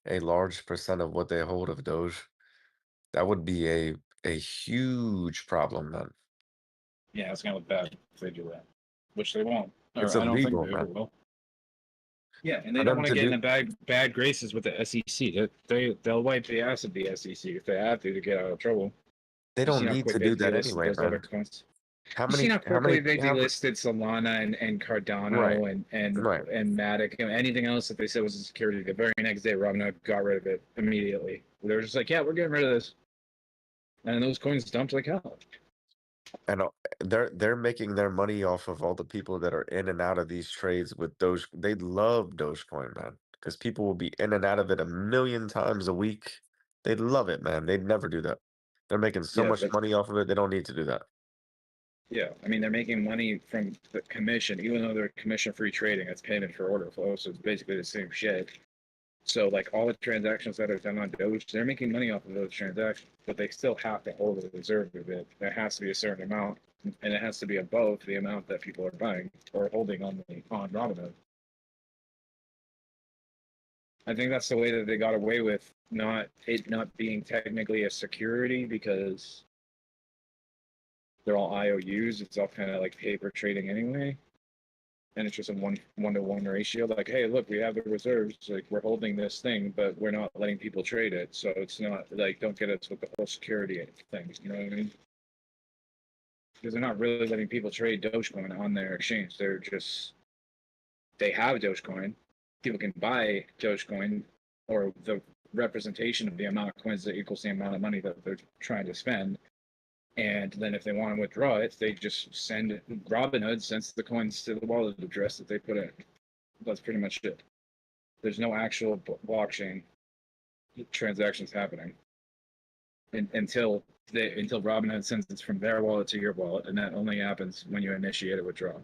a large percent of what they hold of Doge, that would be a huge problem, man. Yeah, it's gonna look bad if they do that, which they won't, It's or I don't think illegal, they man. will. Yeah, and they For don't them want to to get in do, the bad graces with the SEC. They'll wipe the ass of the SEC if they have to get out of trouble. they You seen don't how need quick to they do that delisted anyway, those other man. coins? How You seen many, how quickly they how, delisted Solana and right, Cardano right. and Matic and anything else that they said was a security? The very next day, Robinhood got rid of it immediately. They were just like, "Yeah, we're getting rid of this," and those coins dumped like hell. And they're making their money off of all the people that are in and out of these trades with Doge. They love Dogecoin, man, because people will be in and out of it a million times a week. They'd love it, man. They'd never do that. They're making so Yeah, much money off of it. They don't need to do that. yeah. I mean, they're making money from the commission, even though they're commission-free trading. It's payment for order flow, so it's basically the same shit. So, like all the transactions that are done on Doge, they're making money off of those transactions, but they still have to hold a reserve of it. There has to be a certain amount, and it has to be above the amount that people are buying or holding on Robinhood. I think that's the way that they got away with not being technically a security, because they're all IOUs. It's all kind of like paper trading anyway. And it's just a 1-to-1 ratio. Like, hey, look, we have the reserves. Like, we're holding this thing, but we're not letting people trade it. So it's not like, don't get us with the whole security thing. You know what I mean? Because they're not really letting people trade Dogecoin on their exchange. They have Dogecoin. People can buy Dogecoin, or the representation of the amount of coins that equals the amount of money that they're trying to spend. And then if they want to withdraw it, they just Robinhood sends the coins to the wallet address that they put in. That's pretty much it. There's no actual blockchain transactions happening. until Robinhood sends it from their wallet to your wallet, and that only happens when you initiate a withdrawal.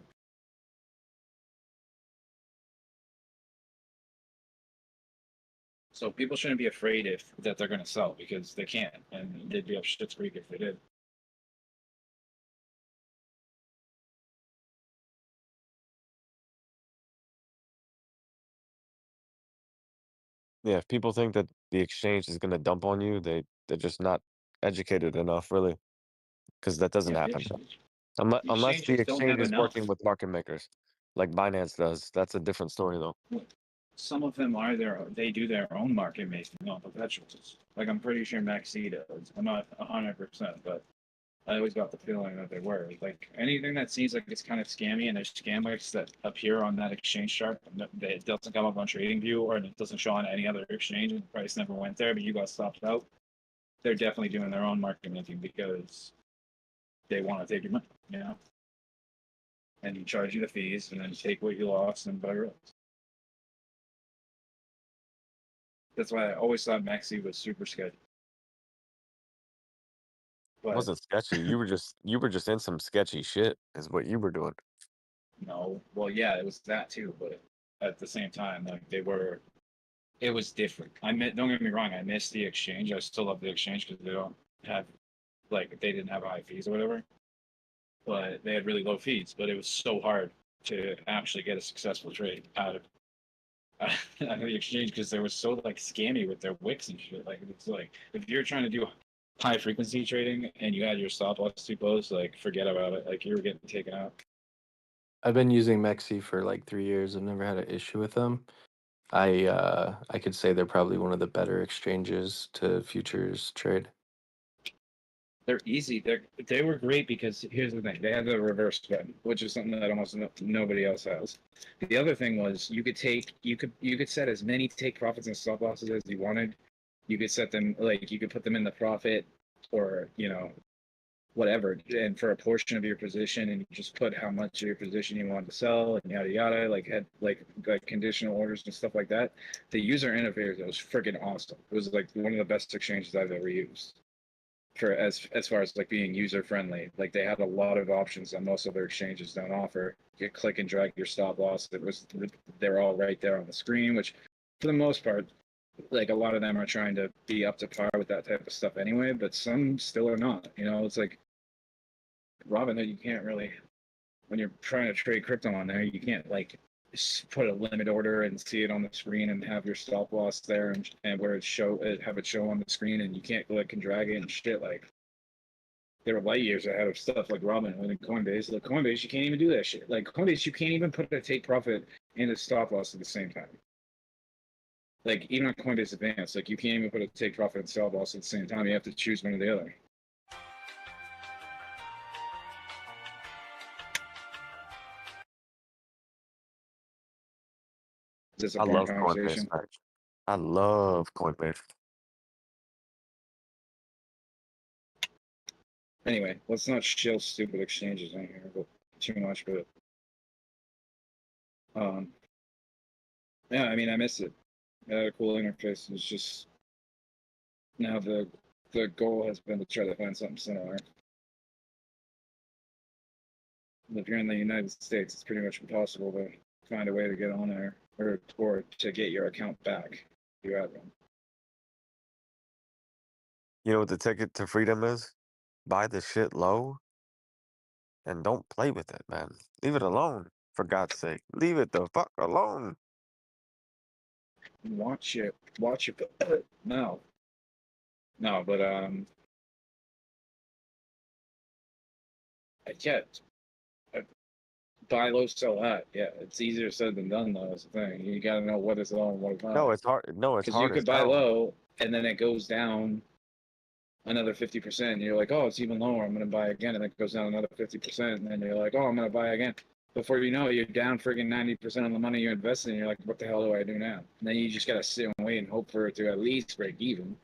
So people shouldn't be afraid that they're going to sell, because they can't, and they'd be up shit's creek if they did. Yeah, if people think that the exchange is going to dump on you, they're just not educated enough, really, because that doesn't Yeah, happen. Unless the exchanges don't exchange have is enough. working with market makers, like Binance does. That's a different story, though. Some of them they do their own market making on perpetuals. Like, I'm pretty sure Maxi does. I'm not 100%, but I always got the feeling that they were. Like, anything that seems like it's kind of scammy, and there's scam that appear on that exchange chart that it doesn't come up on TradingView, or it doesn't show on any other exchange, and the price never went there, but you got stopped out. They're definitely doing their own market making because they want to take your money, you know? And you charge you the fees, and then take what you lost and buy else. That's why I always thought Maxi was super sketchy. It wasn't sketchy. You were just in some sketchy shit, is what you were doing. No, well, yeah, it was that too, but at the same time, like it was different. Don't get me wrong, I missed the exchange. I still love the exchange because they didn't have high fees or whatever, but they had really low fees. But it was so hard to actually get a successful trade out of the exchange because they were so like scammy with their wicks and shit. Like, it's like if you're trying to do high frequency trading and you had your stop loss too close, like, forget about it. Like, you were getting taken out. I've been using Mexi for like 3 years. I've never had an issue with them. I could say they're probably one of the better exchanges to futures trade. They're easy. They were great because here's the thing: they had the reverse button, which is something that almost nobody else has. The other thing was you could set as many take profits and stop losses as you wanted. You could set them, like, you could put them in the profit, or whatever, and for a portion of your position, and you just put how much of your position you wanted to sell, and yada yada, like had like conditional orders and stuff like that. The user interface was freaking awesome. It was like one of the best exchanges I've ever used. For as far as like being user friendly, like they had a lot of options that most other exchanges don't offer. You could click and drag your stop loss. They're all right there on the screen, which for the most part, like, a lot of them are trying to be up to par with that type of stuff anyway, but some still are not. It's like Robinhood, you can't really, when you're trying to trade crypto on there, you can't like put a limit order and see it on the screen and have your stop loss there and where have it show on the screen, and you can't click and drag it and shit. Like, they were light years ahead of stuff like Robinhood and Coinbase. Like, Coinbase, you can't even do that shit. Like, Coinbase, you can't even put a take profit and a stop loss at the same time. Like, even on Coinbase Advanced, like, you can't even put a take profit and stop loss at the same time. You have to choose one or the other. Is this a I fun love conversation? Coinbase, man. I love Coinbase. Anyway, let's not shill stupid exchanges on here too much, but yeah, I mean, I miss it. It had a cool interface. It's just now the goal has been to try to find something similar. If you're in the United States, it's pretty much impossible to find a way to get on there or to get your account back if you have one. You know what the ticket to freedom is? Buy the shit low and don't play with it, man. Leave it alone, for God's sake. Leave it the fuck alone. Watch it. No, but yeah, buy low, sell high. Yeah, it's easier said than done, though. That's the thing. You got to know what is low and what is high. No, it's hard. No, it's Because hard you as could buy hell. low and then it goes down another 50%. You're like, oh, it's even lower. I'm going to buy again. And then it goes down another 50%. And then you're like, oh, I'm going to buy again. Before you know it, you're down friggin' 90% on the money you invested in. You're like, what the hell do I do now? And then you just got to sit and wait and hope for it to at least break even.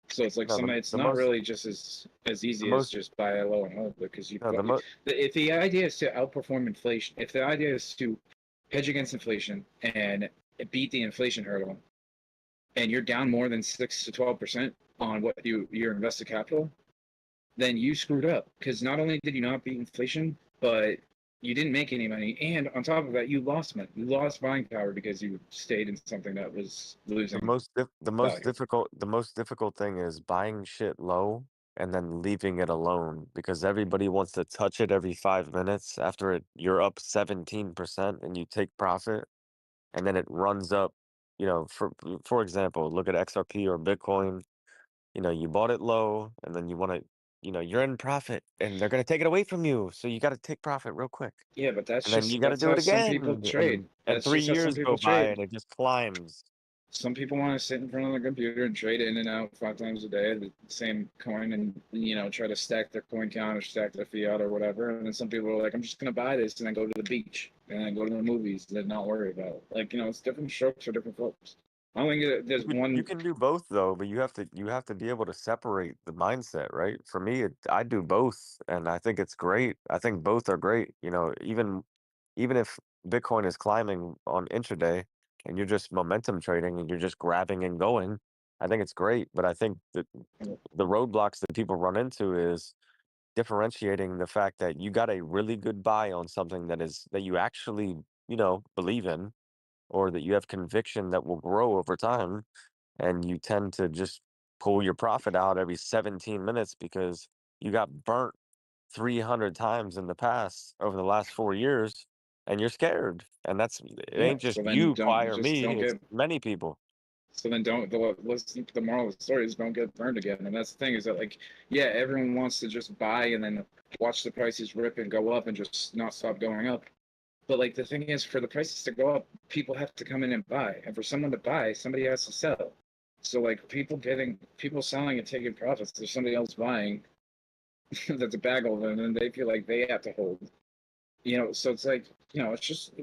So it's like it's not really just as easy as just buy a low and hope, because if the idea is to outperform inflation, if the idea is to hedge against inflation and beat the inflation hurdle, and you're down more than 6 to 12%, on what your invested capital, then you screwed up, because not only did you not beat inflation, but you didn't make any money, and on top of that, you lost money. You lost buying power because you stayed in something that was losing The most value. difficult thing is buying shit low and then leaving it alone because everybody wants to touch it every 5 minutes after you're up 17% and you take profit and then it runs up, you know, for example, look at XRP or Bitcoin. You know, you bought it low and then you want to, you know, you're in profit and they're going to take it away from you. So you got to take profit real quick. Yeah, but And then you got to that's do how it some people again. trade. And That's 3 just how some years people go by trade. and it just climbs. Some people want to sit in front of the computer and trade in and out 5 times a day, the same coin, and try to stack their coin count or stack their fiat or whatever. And then some people are like, I'm just gonna buy this and then go to the beach and then go to the movies and then not worry about it. Like, it's different strokes for different folks. I don't think there's You one. can do both though, but you have to be able to separate the mindset, right? For me, I do both, and I think it's great. I think both are great. You know, even if Bitcoin is climbing on intraday and you're just momentum trading and you're just grabbing and going, I think it's great. But I think that the roadblocks that people run into is differentiating the fact that you got a really good buy on something that you actually, believe in, or that you have conviction that will grow over time, and you tend to just pull your profit out every 17 minutes because you got burnt 300 times in the past over the last 4 years and you're scared. And it Yeah. ain't just So then you, Quai, or just me, don't it's get. many people. So then don't. The moral of the story is don't get burned again. And that's the thing, is that, like, yeah, everyone wants to just buy and then watch the prices rip and go up and just not stop going up. But, like, the thing is, for the prices to go up, people have to come in and buy, and for someone to buy, somebody has to sell. So, like, people selling and taking profits, there's somebody else buying that's a bag holder, and then they feel like they have to hold. So it's like, it's just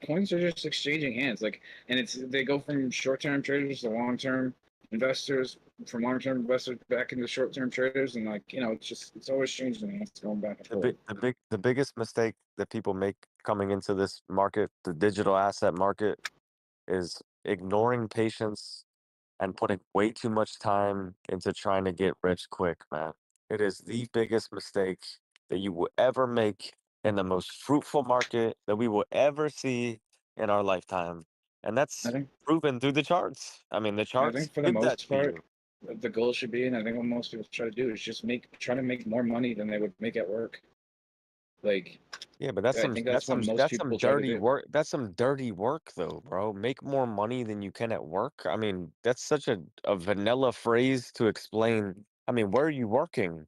coins are just exchanging hands, like, and they go from short-term traders to long-term investors, from long-term investors back into short-term traders, and, like, it's always changing, and it's going back and forth. The biggest mistake that people make coming into this market, the digital asset market, is ignoring patience and putting way too much time into trying to get rich quick, man. It is the biggest mistake that you will ever make in the most fruitful market that we will ever see in our lifetime. And I that's think proven through the charts. I mean, the I charts think for the did that most to part, you. the goal should be, and I think what most people try to do is just try to make more money than they would make at work. Like, Yeah, but I think that's what most that's some people try to dirty do. work. That's some dirty work though, bro. Make more money than you can at work. I mean, that's such a vanilla phrase to explain. I mean, where are you working?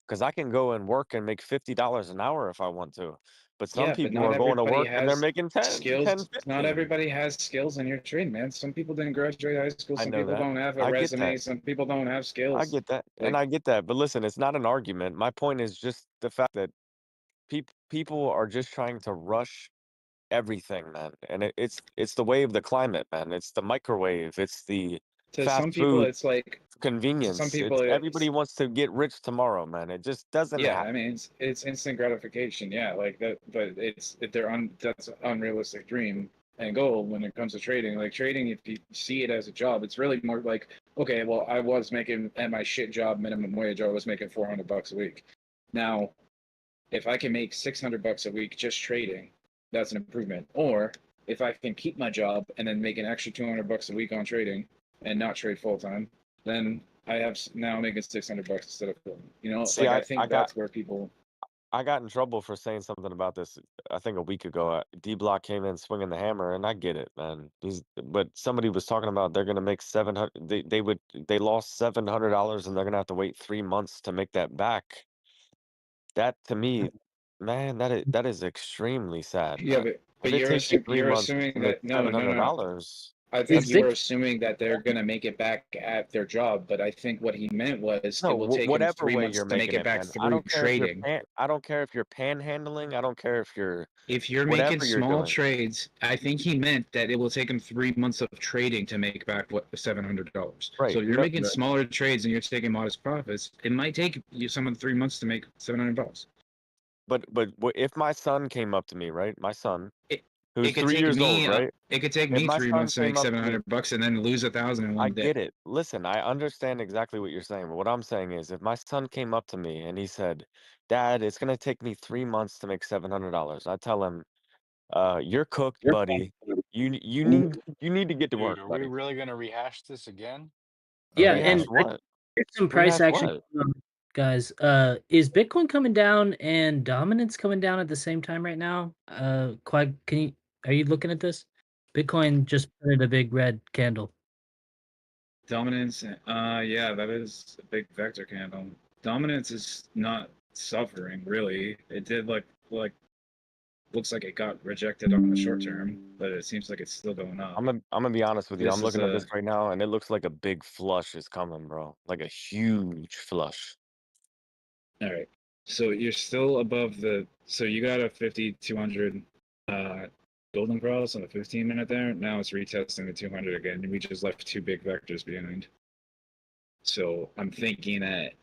Because I can go and work and make $50 an hour if I want to. But some Yeah, but people not are going to everybody work and they're has making 10, skills. 10, Not 15. everybody has skills in your trade, man. Some people didn't graduate high school. I Some know people that. don't have a I get resume. that. Some people don't have I skills. get that. And Like, I get that. But listen, it's not an argument. My point is just the fact that people are just trying to rush everything, man. And it's the way of the climate, man. It's the microwave. It's the to some fast people, food it's like, to some convenience. people, Everybody wants to get rich tomorrow, man. It just doesn't yeah. happen. I mean, it's instant gratification. Yeah, like that. But that's an unrealistic dream and goal when it comes to trading. Like, trading, if you see it as a job, it's really more like, okay, well, I was making at my shit job minimum wage. I was making $400 a week. Now, if I can make $600 a week just trading, that's an improvement. Or if I can keep my job and then make an extra $200 a week on trading and not trade full time, then I have now making $600 instead of See, like, I I think got that's where people. I got in trouble for saying something about this. I think a week ago. Dbloc came in swinging the hammer, and I get it, man. But somebody was talking about they're gonna make 700. They lost $700, and they're gonna have to wait 3 months to make that back. That to me, man, that is extremely sad, Yeah, man. but If it takes you three you're months assuming to make that no, seven no, hundred no. dollars, I think Is you this are assuming that they're gonna make it back at their job, but I think what he meant was no, it will take him whatever three way months you're to make making it it, back man. I through don't care if you're trading. I don't care if you're panhandling. I don't care if you're If you're making whatever you're small doing. trades, I think he meant that it will take him 3 months of trading to make back what $700. So Right. if you're No, making smaller trades and you're taking modest profits, it might take you some of the 3 months to make $700. but if my son came up to me, right? My son, who's it could 3 take years old, me right? it could take If me my 3 son months to came make up to me, $700 and then lose 1,000 in I one day. get it. Listen, I understand exactly what you're saying. But what I'm saying is, if my son came up to me and he said, "Dad, it's gonna take me 3 months to make $700," I tell him, "You're cooked, buddy. You need to get to Dude, work, are we buddy." really gonna rehash this again? Oh Yeah, Rehash and yeah. what? here's some price Rehash action, what? guys. Is Bitcoin coming down and dominance coming down at the same time right now? Quag, are you looking at this? Bitcoin just printed a big red candle. Dominance, yeah, that is a big vector candle. Dominance is not suffering really. It did like looks like it got rejected on the short term, but it seems like it's still going up. I'm gonna be honest with you. This I'm is looking at this a right now, and it looks like a big flush is coming, bro. Like a huge flush. all right. So you're still above the. So you got a 50-200 golden cross on the 15-minute there. Now it's retesting the 200 again. And we just left two big vectors behind. So I'm thinking that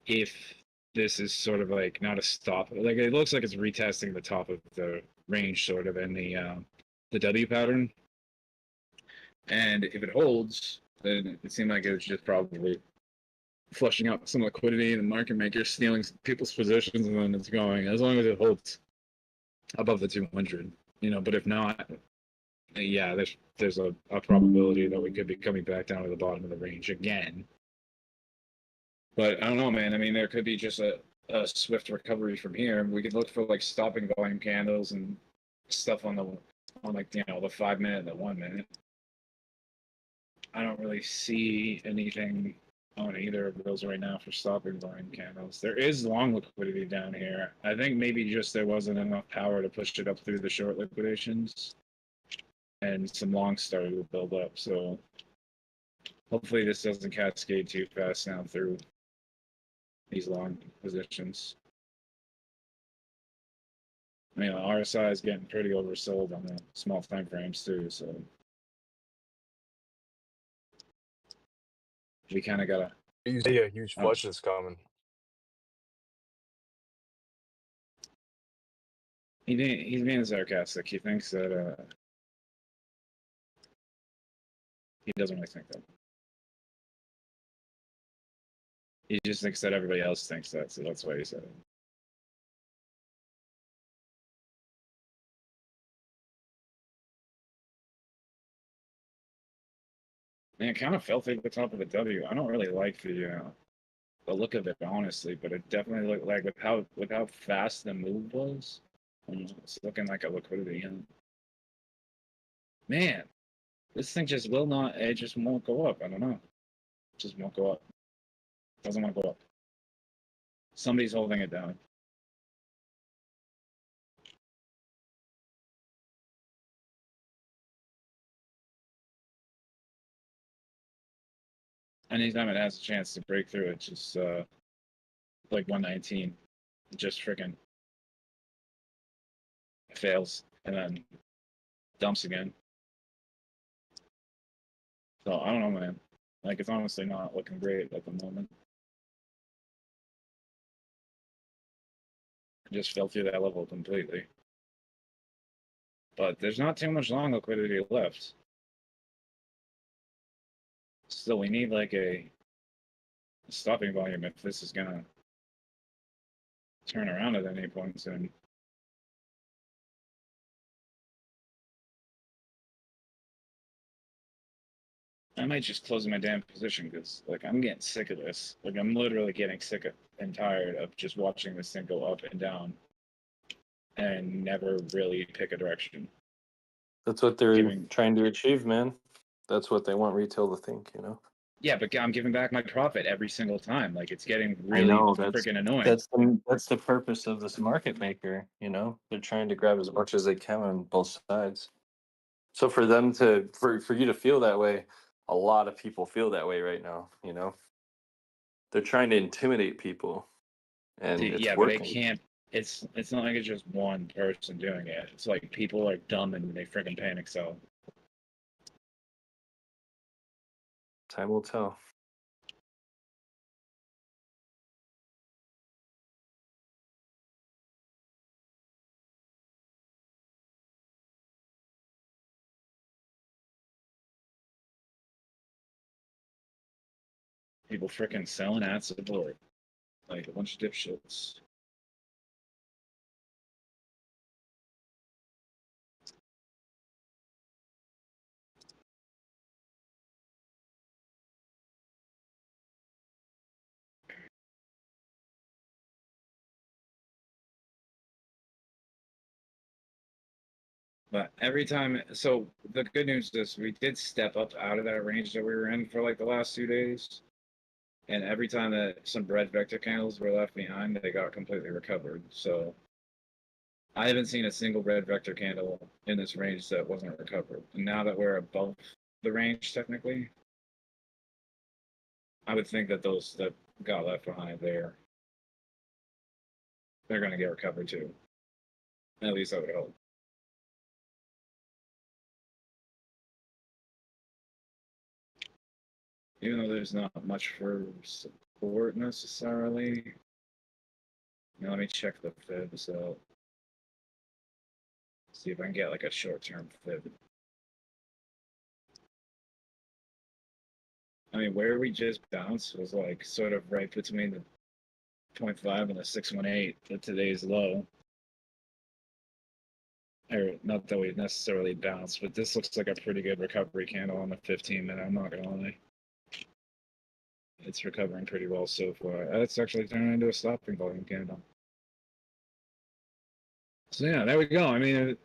if this is sort of like not a stop, like it looks like it's retesting the top of the range sort of in the W pattern. And if it holds, then it seemed like it was just probably flushing out some liquidity and the market maker stealing people's positions, and then it's going as long as it holds above the 200, but if not, yeah, there's a probability that we could be coming back down to the bottom of the range again. But I don't know, man. I mean, there could be just a swift recovery from here. We could look for like stopping volume candles and stuff on like the 5 minute and the 1 minute. I don't really see anything on either of those right now for stopping volume candles. There is long liquidity down here. I think maybe just there wasn't enough power to push it up through the short liquidations, and some longs started to build up. So hopefully this doesn't cascade too fast now through these long positions. I mean, the RSI is getting pretty oversold on the small time frames too, so we kind of gotta. You see a huge Oh, flush is coming. he's being sarcastic. He thinks that he doesn't really think that. He just thinks that everybody else thinks that, so that's why he said it. Man, it kind of fell through the top of the W. I don't really like the look of it, honestly, but it definitely looked like with how fast the move was, it's looking like a liquidity. And man, this thing just will not. It just won't go up. I don't know. It just won't go up. Doesn't want to go up. Somebody's holding it down. Anytime it has a chance to break through, it's just like 119, it just freaking fails and then dumps again. So I don't know, man. Like it's honestly not looking great at the moment. It just fell through that level completely. But there's not too much long liquidity left. Still, we need like a stopping volume if this is gonna turn around at any point soon. I might just close my damn position because like I'm getting sick of this. Like I'm literally getting sick of and tired of just watching this thing go up and down and never really pick a direction. That's what they're Giving trying to achieve, man. That's what they want retail to think, you know. Yeah, but I'm giving back my profit every single time. Like it's getting I really know freaking annoying. that's the purpose of this market maker, you know. They're trying to grab as much as they can on both sides. So for them to for you to feel that way, a lot of people feel that way right now, you know. They're trying to intimidate people and it's Yeah, but it working. can't. It's not like it's just one person doing it. It's like people are dumb and they freaking panic sell. Time will tell. People freaking selling at support. Like a bunch of dipshits. But every time, so the good news is we did step up out of that range that we were in for like the last 2 days. And every time that some red vector candles were left behind, they got completely recovered. So I haven't seen a single red vector candle in this range that wasn't recovered. And now that we're above the range, technically, I would think that those that got left behind there, they're going to get recovered too. At least I would hope. Even though there's not much for support necessarily. Now let me check the fibs out. See if I can get like a short-term fib. I mean, where we just bounced was like sort of right between the 0.5 and the 618 at today's low. Or not that we necessarily bounced, but this looks like a pretty good recovery candle on the 15-minute. I'm not gonna lie. It's recovering pretty well so far. It's actually turning into a stopping volume candle. So yeah, there we go. I mean,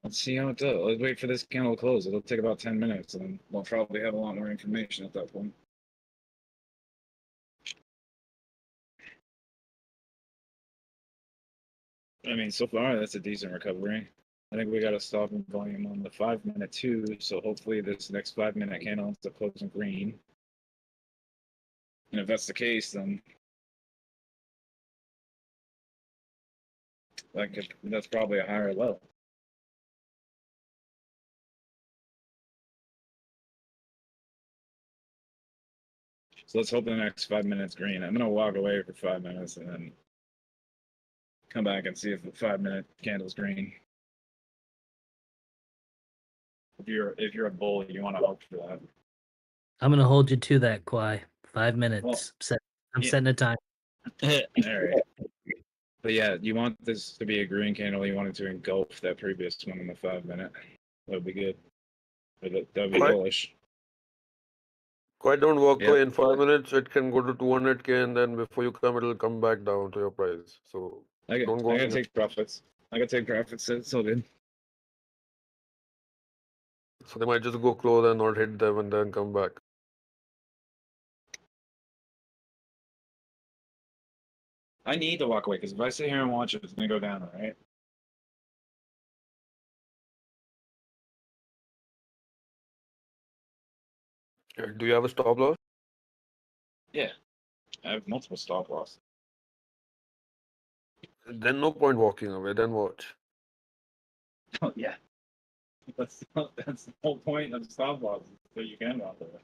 let's see how it does. Let's wait for this candle to close. It'll take about 10 minutes, and we'll probably have a lot more information at that point. I mean, so far, that's a decent recovery. I think we got a stopping volume on the 5-minute too, so hopefully this next 5-minute candle ends up closing green. And if that's the case, then that's probably a higher low. So let's hope the next 5 minutes green. I'm gonna walk away for 5 minutes and then come back and see if the 5-minute candle's green. If you're a bull, you want to hope for that. I'm gonna hold you to that, Kwai. 5 minutes. Well, I'm setting a time. All right. But yeah, you want this to be a green candle. You want it to engulf that previous one in the 5-minute. That would be good. That would be bullish. Quite don't walk Yep. away in 5 minutes. It can go to 200K, and then before you come, it'll come back down to your price. So I don't go. gotta take profits. I gotta take profits. It's all good. So they might just go close and not hit them, and then come back. I need to walk away because if I sit here and watch it, it's gonna go down, right? Do you have a stop loss? Yeah, I have multiple stop loss. Then no point walking away. Then watch. Oh yeah, that's the whole point of stop loss, so you can walk away.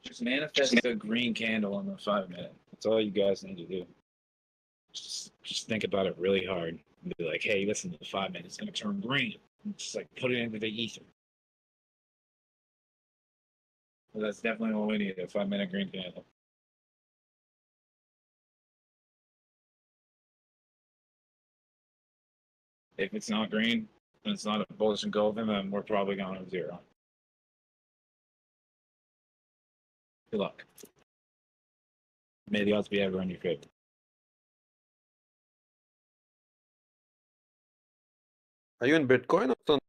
Just manifest a green candle on the 5-minute. That's all you guys need to do. Just think about it really hard and be like, hey, listen, the 5-minute is gonna turn green. And just like put it into the ether. Well, that's definitely what we need, a 5-minute green candle. If it's not green and it's not a bullish engulfing, then we're probably going to zero. Good luck. May the odds be ever in your favor. Are you in Bitcoin or something?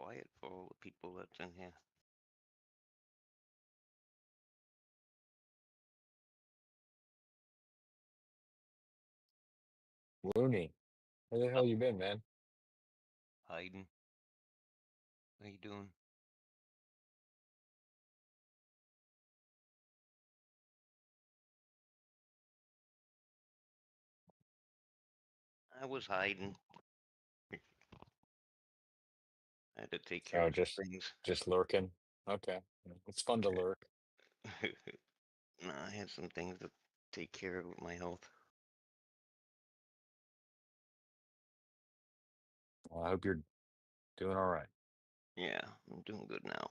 quiet for all the people that's in here. Looney, where the hell you been, man? Hiding. What are you doing? I was hiding. I had to take care Oh, of some things. just lurking. Okay, it's fun to lurk. No, I had some things to take care of with my health. Well, I hope you're doing all right. Yeah, I'm doing good now.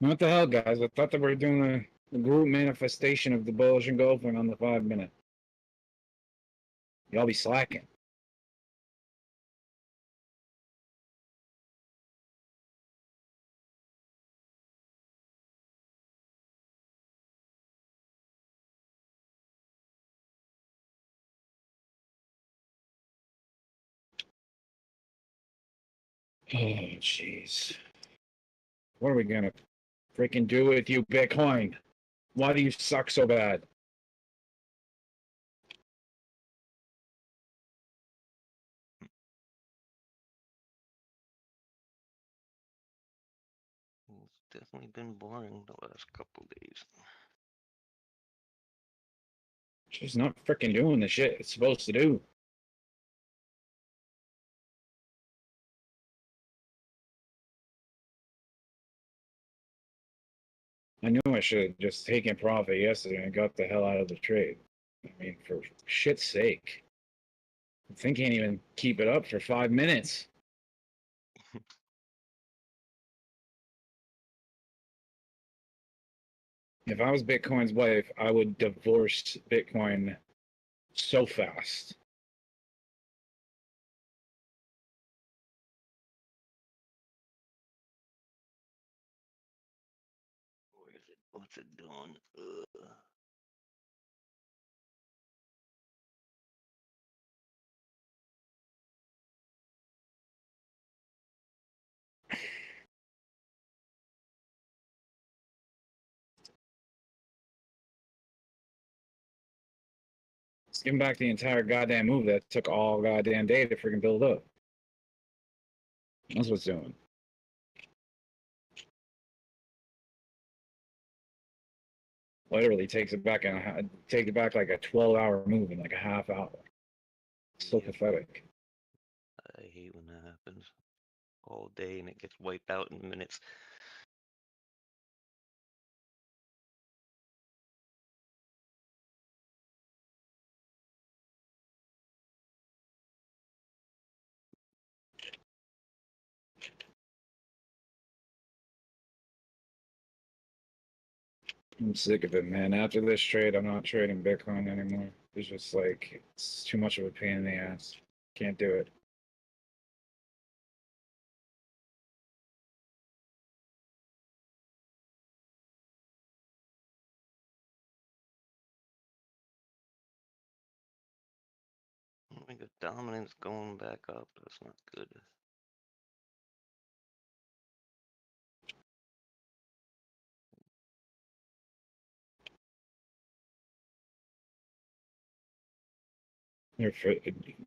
What the hell, guys? I thought that we were doing the group manifestation of the bullish engulfing on the 5-minute. Y'all be slacking. Oh, jeez. What are we gonna freaking do with you, Bitcoin? Why do you suck so bad? It's definitely been boring the last couple days. It's just not freaking doing the shit it's supposed to do. I knew I should have just taken profit yesterday and got the hell out of the trade. I mean, for shit's sake. The thing can't even keep it up for 5 minutes. If I was Bitcoin's wife, I would divorce Bitcoin so fast. Where is it? What's it doing? Ugh. Let's give him back the entire goddamn move that took all goddamn day to freaking build up. That's what's doing. Literally takes it back and take it back like a 12-hour move in like a half hour. So Yep. pathetic. I hate when that happens. All day and it gets wiped out in minutes. I'm sick of it, man. After this trade, I'm not trading Bitcoin anymore. It's just like, it's too much of a pain in the ass. Can't do it. We got dominance going back up. That's not good.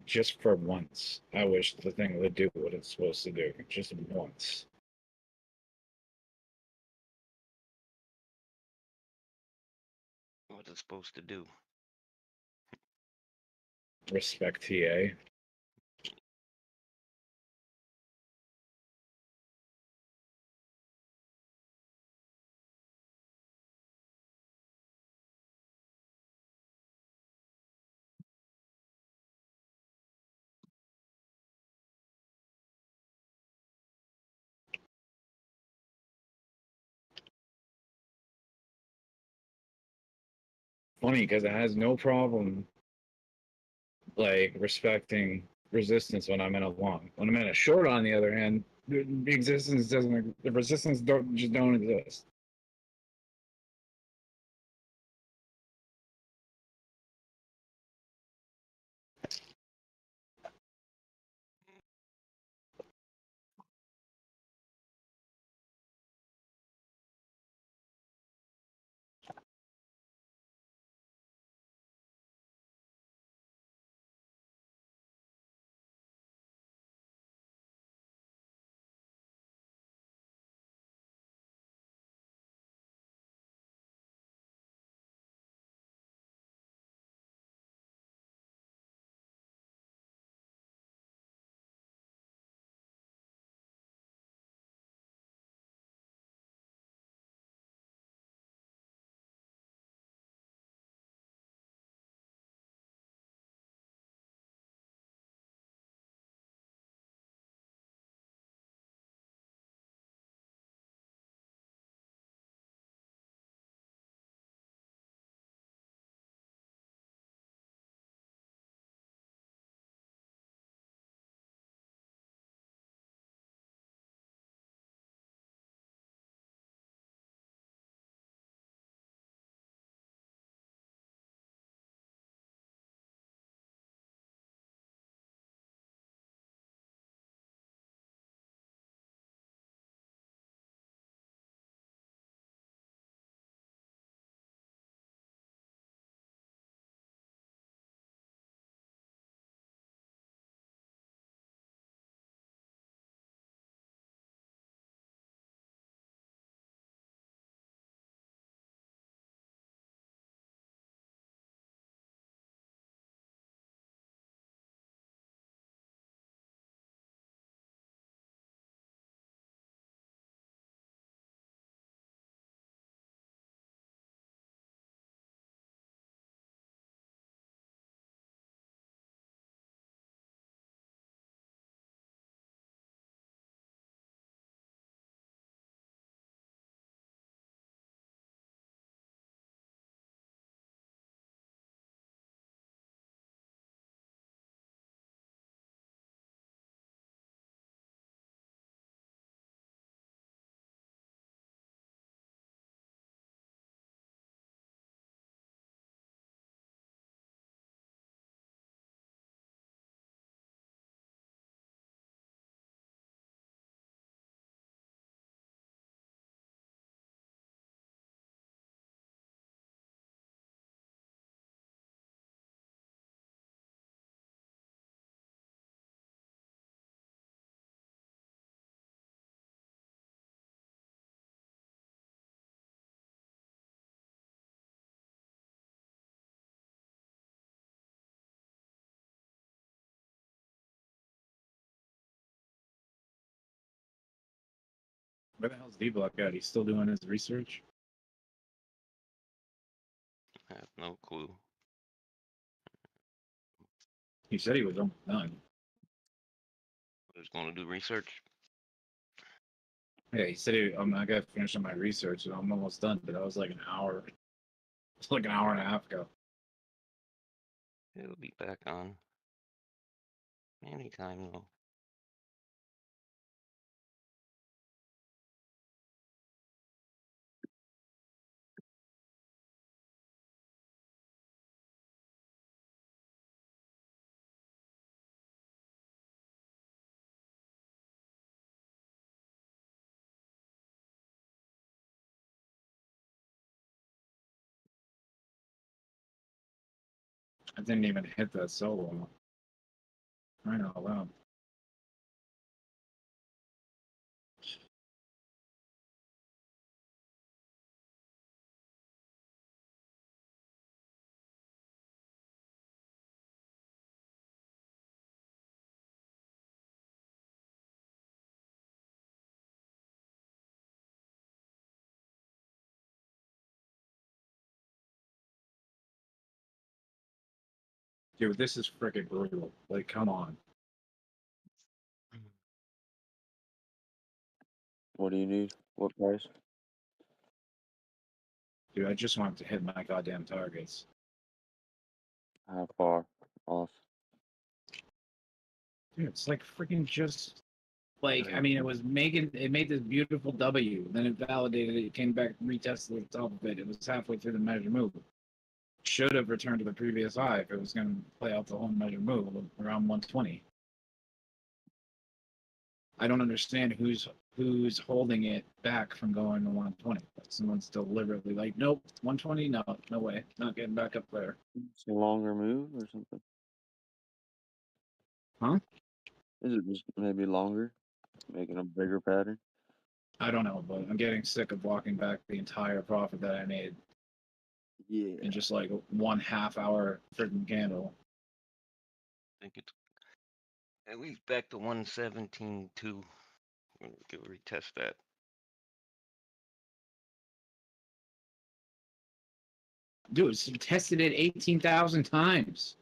Just for once, I wish the thing would do what it's supposed to do. Just once. What's it supposed to do? Respect TA. Funny because it has no problem like respecting resistance when I'm in a long. When I'm in a short, on the other hand, the resistance don't exist. Where the hell's Dbloc at? He's still doing his research. I have no clue. He said he was almost done. Who's going to do research? Yeah, he said I got to finish on my research, and I'm almost done. But that was like an hour. It's like an hour and a half ago. It'll be back on anytime though. I didn't even hit that solo. Right out loud. Dude, this is freaking brutal. Like, come on. What do you need? What price? Dude, I just wanted to hit my goddamn targets. How far off? Dude, it's like freaking just like I mean, it made this beautiful W, then it validated it, came back, retested the top of it. It was halfway through the measure move. Should have returned to the previous high if it was going to play out the whole measure move around 120. I don't understand who's holding it back from going to 120. Someone's deliberately like, nope, 120, no way, not getting back up there. It's a longer move or something? Huh? Is it just maybe longer? Making a bigger pattern? I don't know, but I'm getting sick of walking back the entire profit that I made Yeah. in just like 1/2 hour freaking candle. I think it's at least back to 117.2. We'll retest that. Dude, it's tested it 18,000 times.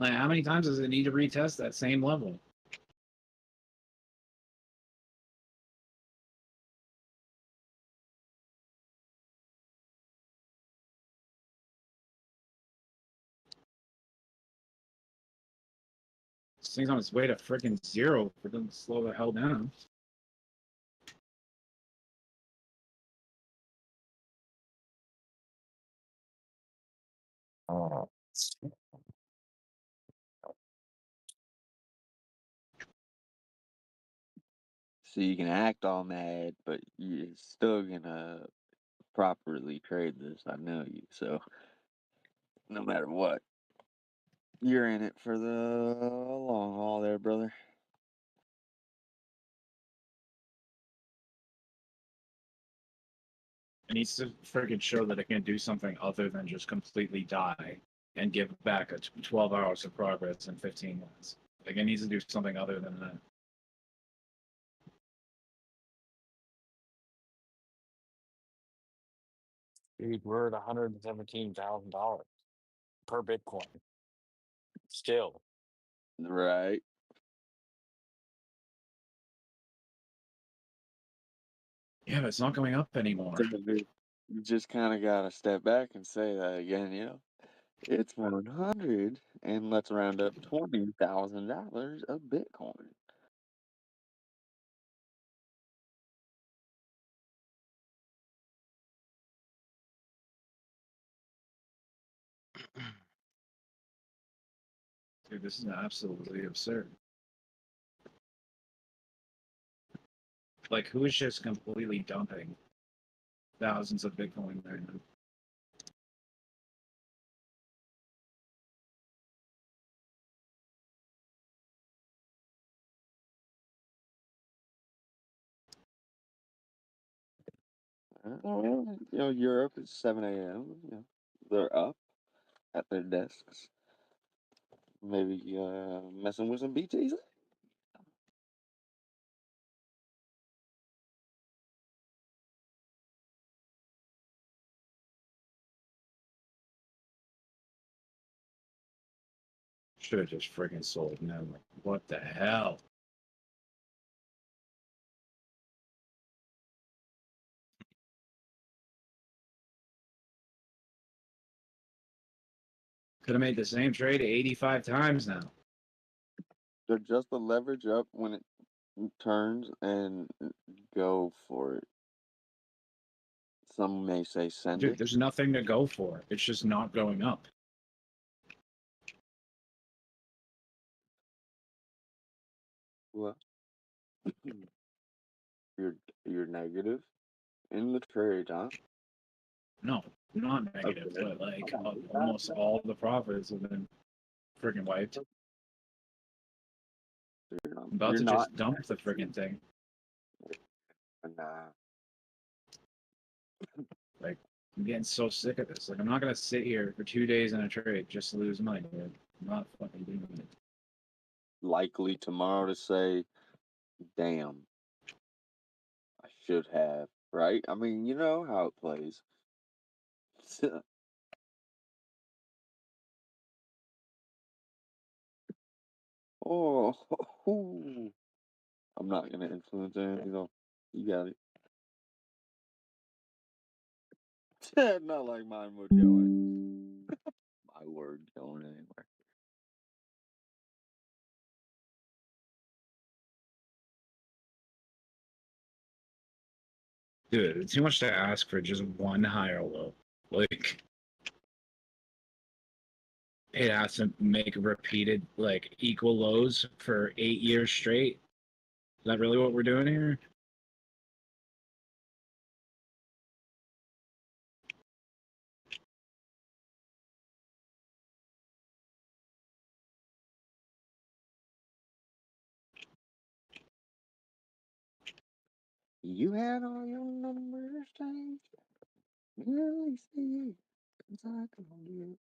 Like, how many times does it need to retest that same level? This thing's on its way to freaking zero for them to slow the hell down. Oh. So you can act all mad, but you're still gonna properly trade this. I know you, so no matter what, you're in it for the long haul there, brother. It needs to freaking show that it can do something other than just completely die and give back a 12 hours of progress in 15 minutes. Like, it needs to do something other than that. Dude, we're at $117,000 per Bitcoin. Still. Right. Yeah, but it's not going up anymore. So you just kind of gotta step back and say that again. It's 100, and let's round up $20,000 of Bitcoin. Dude, this is absolutely absurd. Like, who is just completely dumping thousands of Bitcoin right now? Well, Europe is 7 a.m. They're up at their desks. Maybe messing with some BTs. Should have just freaking sold, man. Like, what the hell? Could have made the same trade 85 times now. They're just the leverage up when it turns and go for it. Some may say send Dude, it. there's nothing to go for. It's just not going up. Well, you're negative in the trade, huh? No, not negative, but like almost all the profits have been freaking wiped. I'm about You're to not. just dump the freaking thing. Nah. Like, I'm getting so sick of this. Like, I'm not gonna sit here for 2 days in a trade just to lose money. Dude. I'm not fucking doing it. Likely tomorrow to say, damn, I should have, right? I mean, you know how it plays. Oh, I'm not gonna influence anything though. You got it. Not like mine would go in. My word going anywhere. Dude, it's too much to ask for just one higher low. Like, it has to make repeated, like, equal lows for 8 years straight. Is that really what we're doing here? You had all your numbers changed. Really see it. 'Cause I can do it.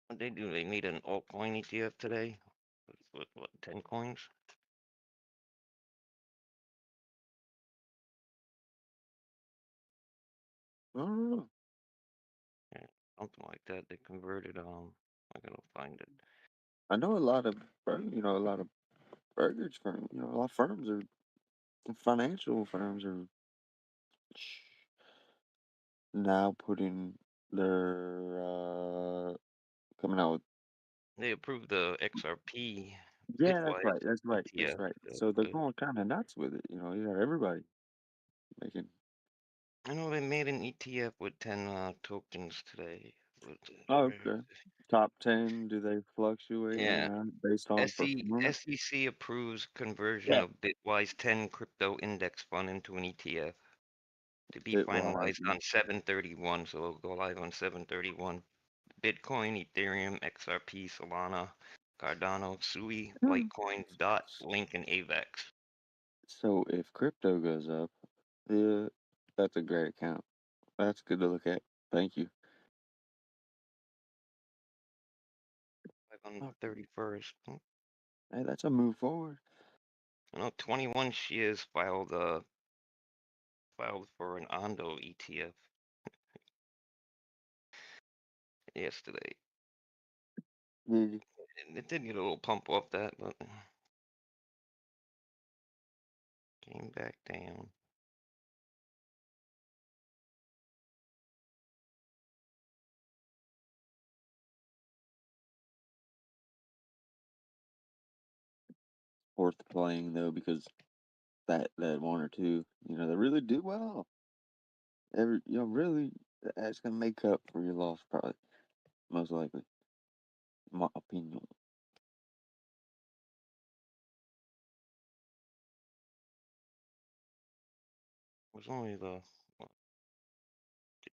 What they do? They made an altcoin ETF today with what 10 coins? Oh, Yeah, something like that. They converted. I'm gonna find it. I know a lot of, a lot of brokerage firms, a lot of firms are, financial firms are now putting their, coming out with. They approved the XRP Yeah, that's Bitwise right. That's right. That's ETF. right. So they're going kind of nuts with it. You got everybody making. I know they made an ETF with 10 tokens today. Oh, okay. Top 10, do they fluctuate in Yeah. that based on performance? SEC approves conversion Yeah. of Bitwise 10 crypto index fund into an ETF to be Bitwise. finalized on 7/31. So it'll go live on 7/31. Bitcoin, Ethereum, XRP, Solana, Cardano, Sui, Litecoin, DOT, Link, and AVAX. So if crypto goes up, yeah, that's a great account. That's good to look at. Thank you. On the 31st. Hey, that's a move forward. I know 21 shares filed for an Ondo ETF yesterday. It did get a little pump off that, but came back down. Worth playing though, because that one or two, they really do well. Really, that's gonna make up for your loss, probably, most likely, in my opinion. It was only the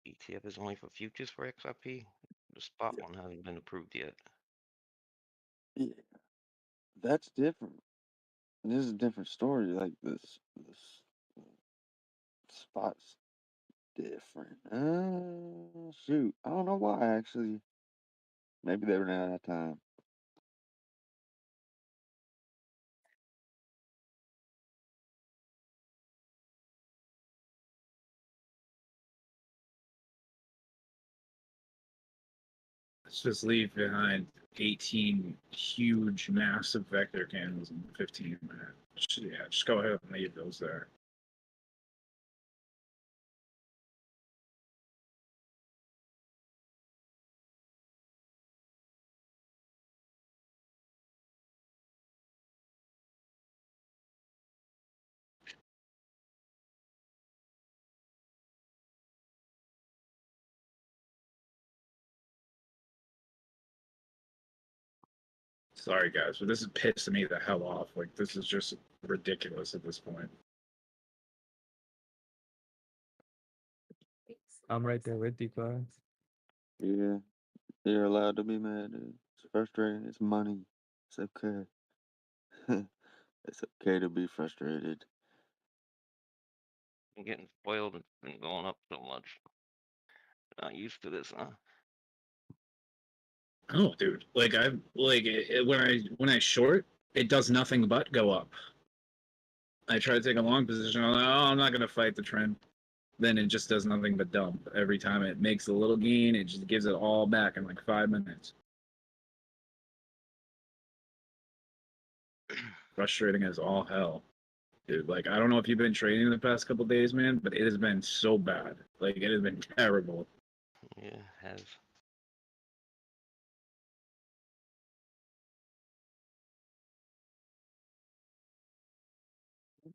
ETF is only for futures for XRP. The spot one hasn't been approved yet. Yeah, that's different. This is a different story. Like this spot's different. Shoot, I don't know why actually. Maybe they ran out of time. Let's just leave behind 18 huge, massive vector candles in 15 minutes. Yeah, just go ahead and leave those there. Sorry, guys, but this is pissing me the hell off. Like, this is just ridiculous at this point. I'm right there with you, guys. Yeah, you're allowed to be mad, dude. It's frustrating. It's money. It's okay. It's okay to be frustrated. I'm getting spoiled. It's been going up so much. Not used to this, huh? Oh, dude, like when I short, it does nothing but go up. I try to take a long position. I'm like, oh, I'm not gonna fight the trend. Then it just does nothing but dump. Every time it makes a little gain, it just gives it all back in like 5 minutes. Frustrating as all hell, dude. Like, I don't know if you've been trading the past couple days, man, but it has been so bad. Like, it has been terrible. Yeah, has.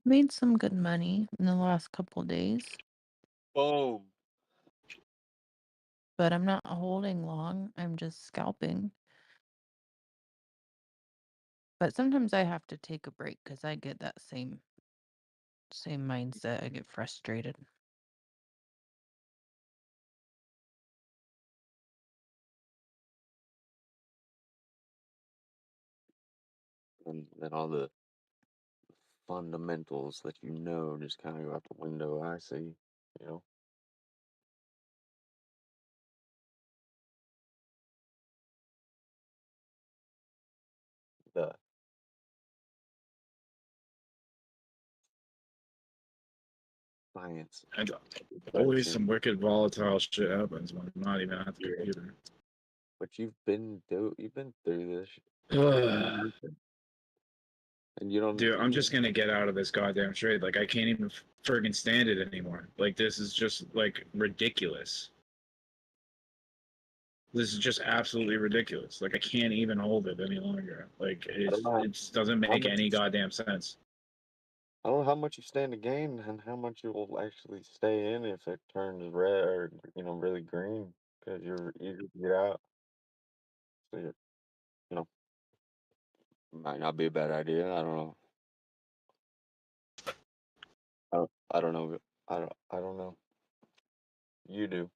Made some good money in the last couple days, Boom. but I'm not holding long. I'm just scalping. But sometimes I have to take a break because I get that same mindset. I get frustrated. And then all the fundamentals that you know just kind of go out the window. I see, you know. The science. I got always some wicked volatile shit happens when I'm not even at the Yeah. computer. But you've been through this, Ugh. and you don't. Dude, I'm just gonna get out of this goddamn trade. Like, I can't even friggin' stand it anymore. Like, this is just like ridiculous. This is just absolutely ridiculous. Like, I can't even hold it any longer. Like, I don't know. it just doesn't How make much any you, goddamn sense. I don't know how much you stand to gain and how much you will actually stay in if it turns red or really green because you're eager to get out. So you know, might not be a bad idea. I don't know. I don't know. I don't know. You do.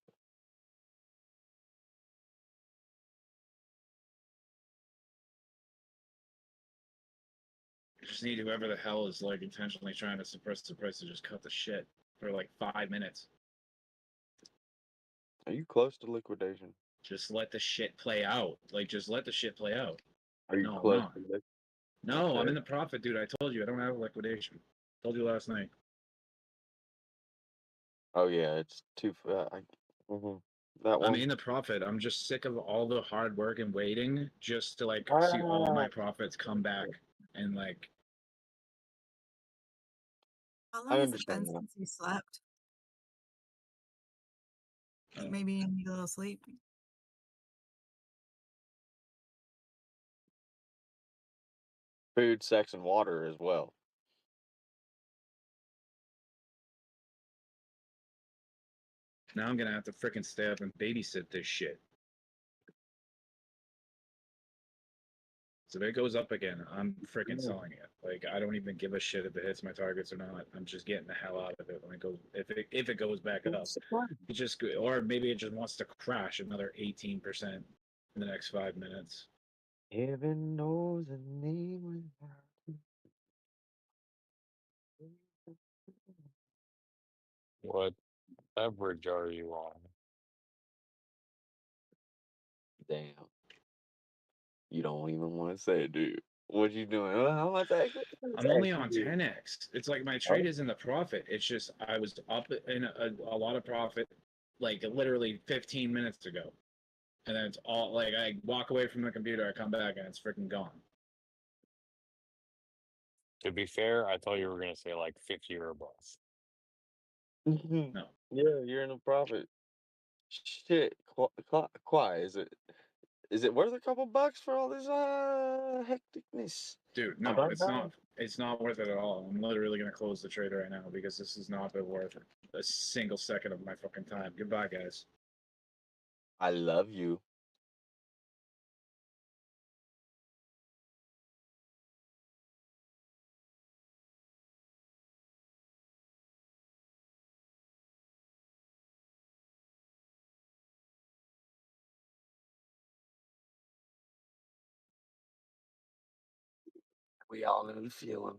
I just need whoever the hell is like intentionally trying to suppress the price to just cut the shit for like 5 minutes. Are you close to liquidation? Just let the shit play out. Like, just let the shit play out. Are you No, I'm close not. to liquidation? No, I'm Okay. in the profit, dude. I told you I don't have a liquidation. Told you last night. Oh yeah, it's too. That I'm one. in the profit. I'm just sick of all the hard work and waiting just to like see all Ah, my profits come back and like. How I long has it been understand that. since you slept? Like, maybe you need a little sleep. Food, sex, and water as well. Now I'm gonna have to frickin' stay up and babysit this shit. So if it goes up again, I'm frickin' selling it. Like, I don't even give a shit if it hits my targets or not. I'm just getting the hell out of it when it goes. If it goes back up, it just or maybe it just wants to crash another 18% in the next 5 minutes. Heaven knows a name without you. What leverage are you on? Damn. You don't even want to say it, do you? What you doing? Well, how much actually? I'm only on 10x. It's like my trade is in the profit. It's just I was up in a lot of profit, like literally 15 minutes ago, and then it's all like I walk away from the computer, I come back, and it's freaking gone. To be fair, I thought you were gonna say like 50 or above. No. Yeah, you're in a profit. Shit, Quai, is it worth a couple bucks for all this hecticness? Dude, no, it's not. It's not worth it at all. I'm literally gonna close the trade right now because this has not been worth a single second of my fucking time. Goodbye, guys. I love you. We all know the feeling.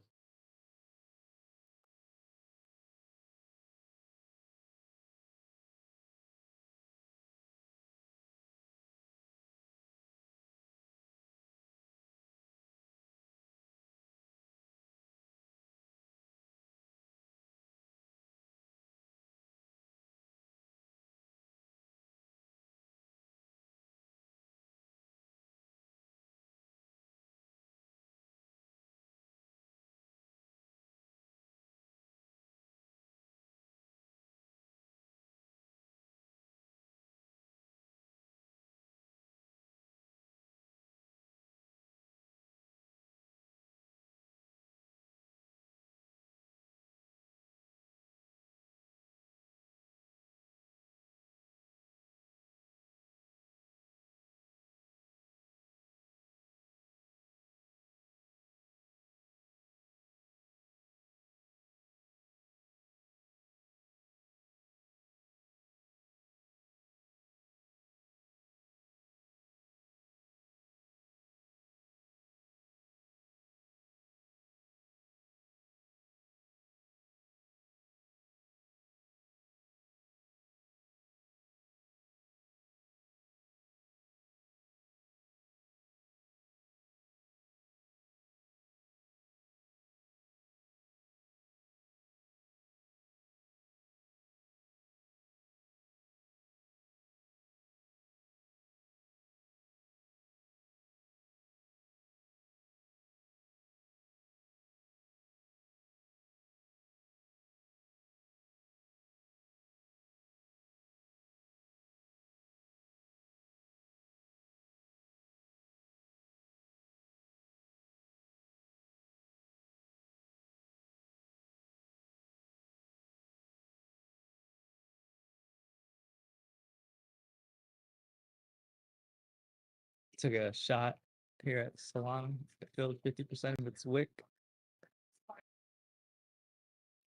Took a shot here at Solana. It filled 50% of its wick.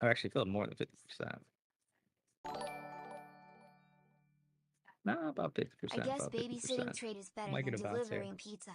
Or actually filled more than 50%. No, about 50%. I guess About babysitting 50%. trade is better Might than get a bounce here. delivering pizza.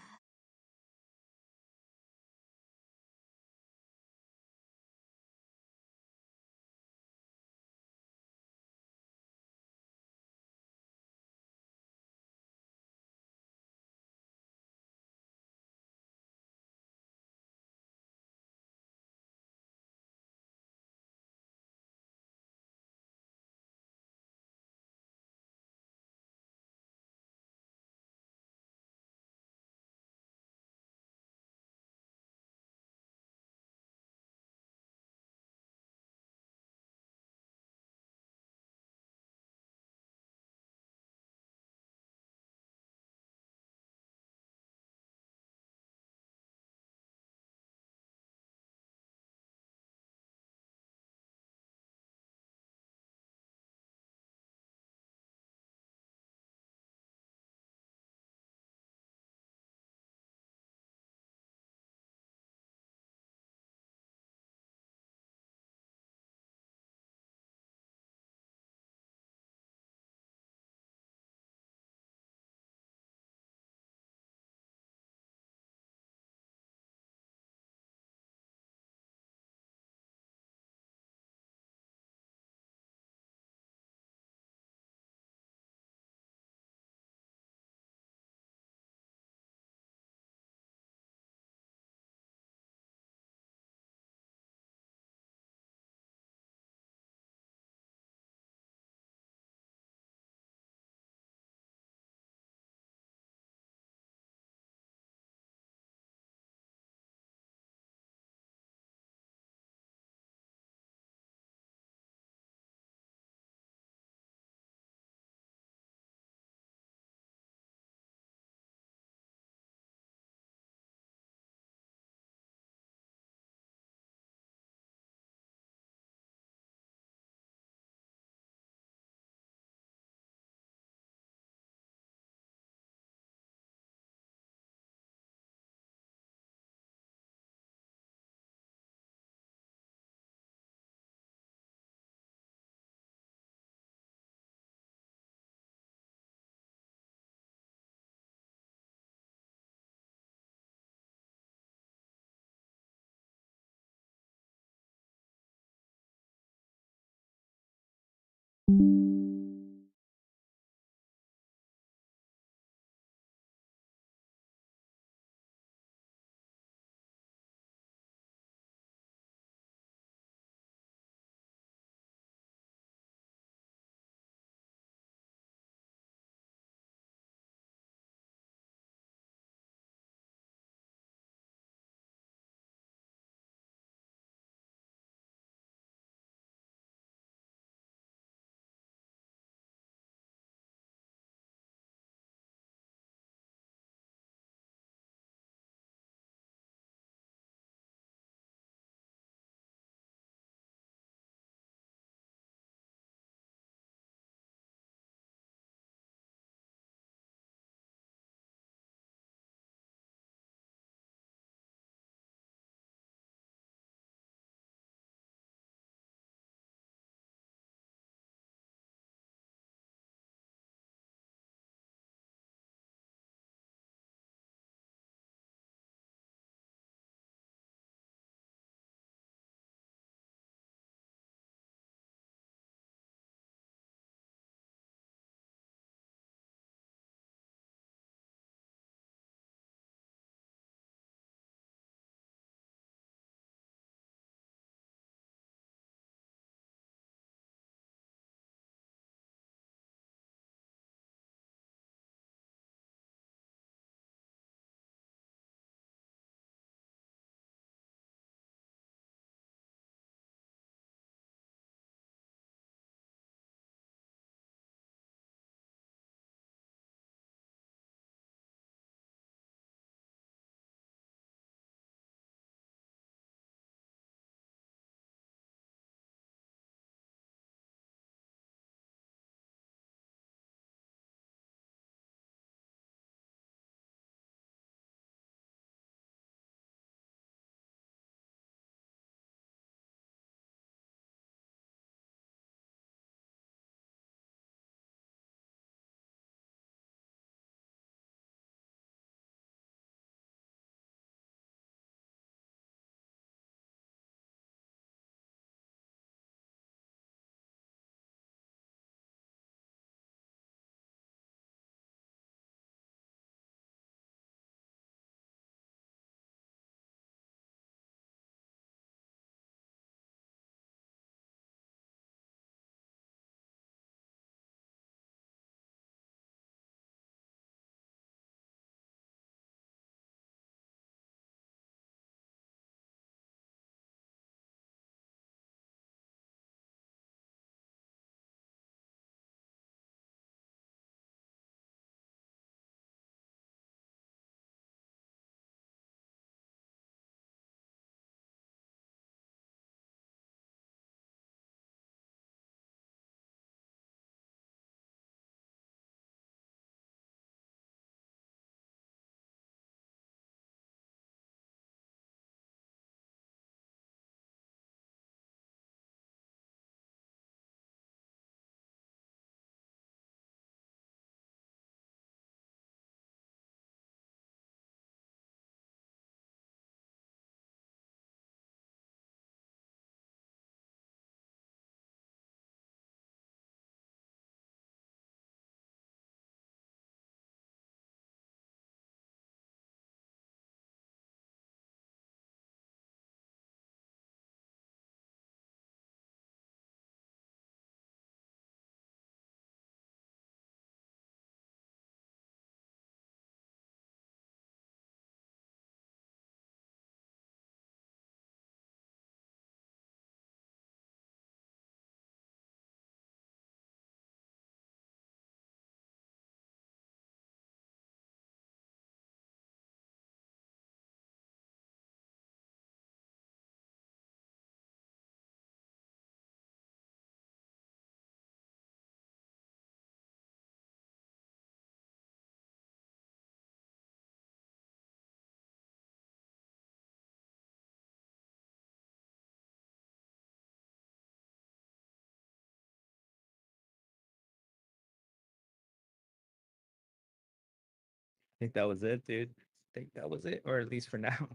think that was it, dude. I think that was it, or at least for now,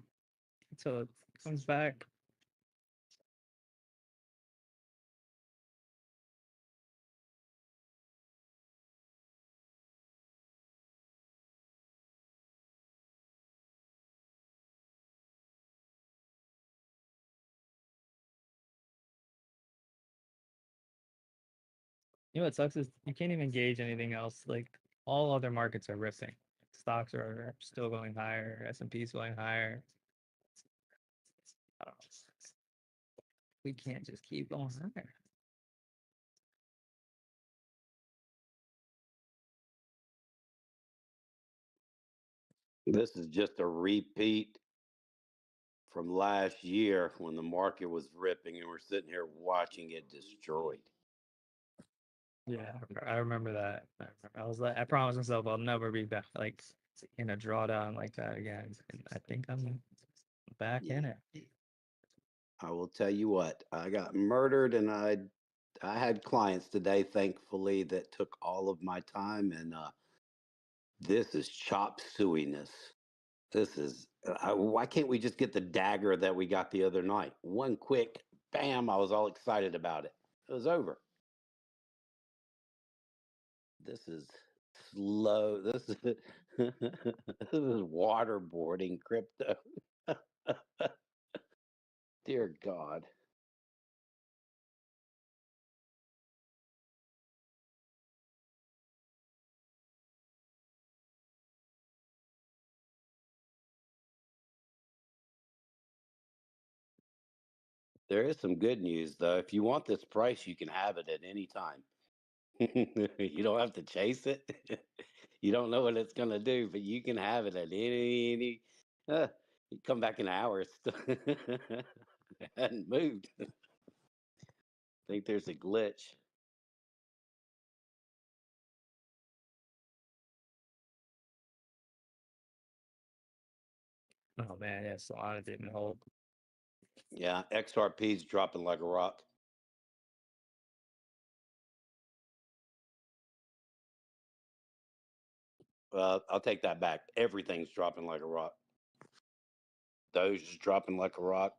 until it comes back. You know what sucks is you can't even gauge anything else. Like all other markets are ripping. Stocks are still going higher. S&P is going higher. I don't know. We can't just keep going higher. This is just a repeat from last year when the market was ripping and we're sitting here watching it destroyed. Yeah, I remember that. I was like, I promised myself I'll never be back like in a drawdown like that again. And I think I'm back in it. I will tell you what, I got murdered, and I had clients today, thankfully, that took all of my time, and this is chop suey-ness. This is why can't we just get the dagger that we got the other night? One quick bam, I was all excited about it. It was over. This is slow. This is this is waterboarding crypto. Dear God. There is some good news, though. If you want this price, you can have it at any time. You don't have to chase it. You don't know what it's going to do, but you can have it at any you come back in hours. It hadn't moved. I think there's a glitch. Oh man, yeah, Solana didn't hold. Yeah, XRP's dropping like a rock. I'll take that back. Everything's dropping like a rock. Doge is dropping like a rock.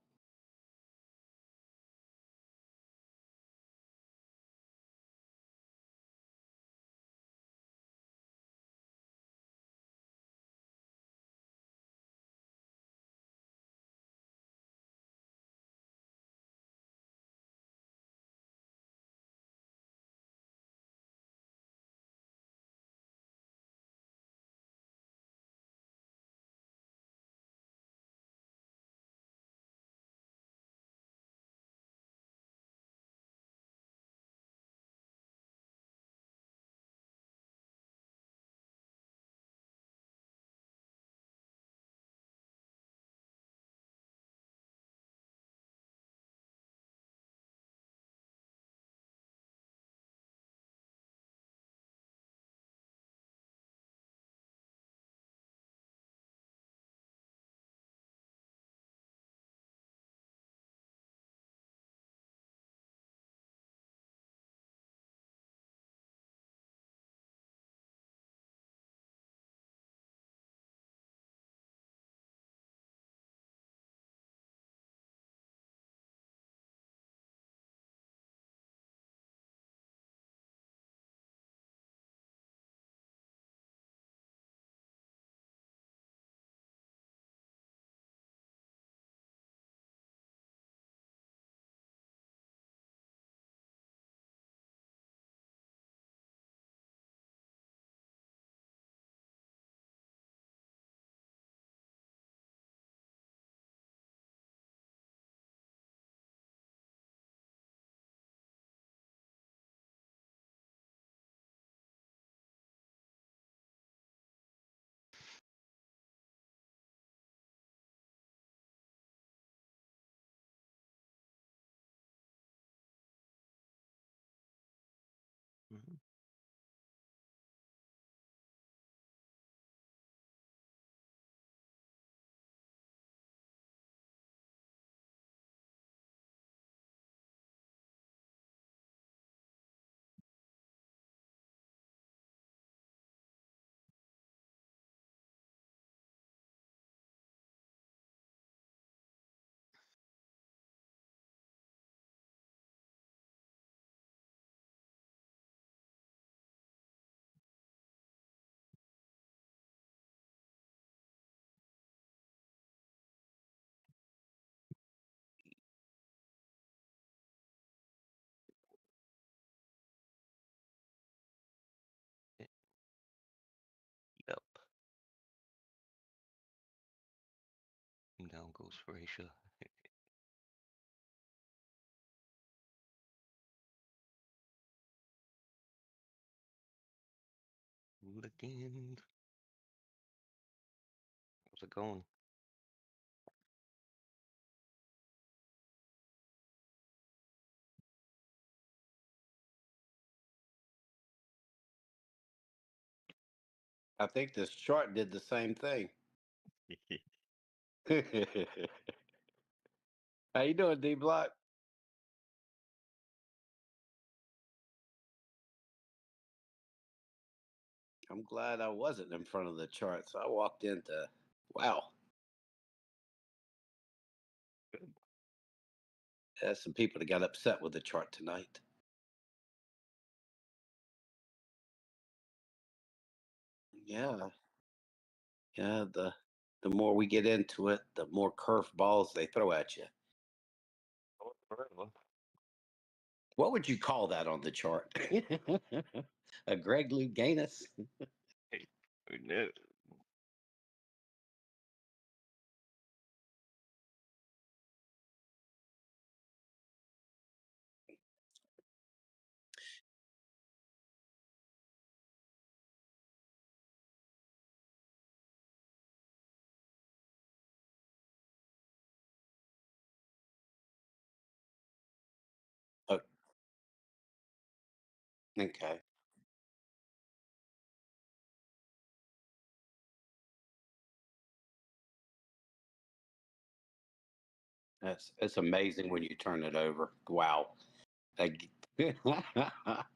Down goes Frazier. Hooligans. How's it going? I think this chart did the same thing. How you doing, Dbloc? I'm glad I wasn't in front of the chart. So I walked into, wow. There's some people that got upset with the chart tonight. Yeah. Yeah, the more we get into it, the more curve balls they throw at you. What would you call that on the chart? A Greg Louganis? Hey, no. Oh, okay. It's amazing when you turn it over. Wow.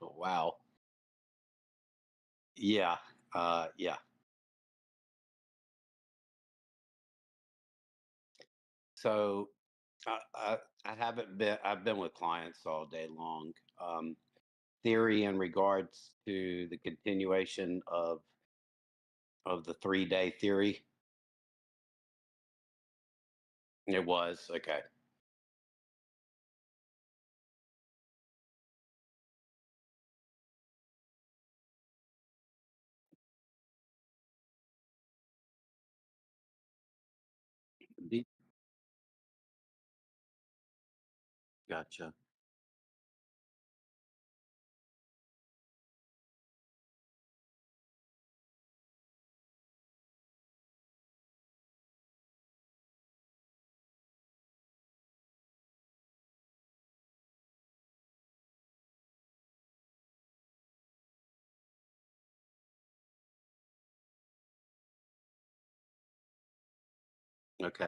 Wow. Yeah. Yeah. So I haven't been. I've been with clients all day long. Theory in regards to the continuation of the 3-day theory. It was okay. Gotcha. Okay.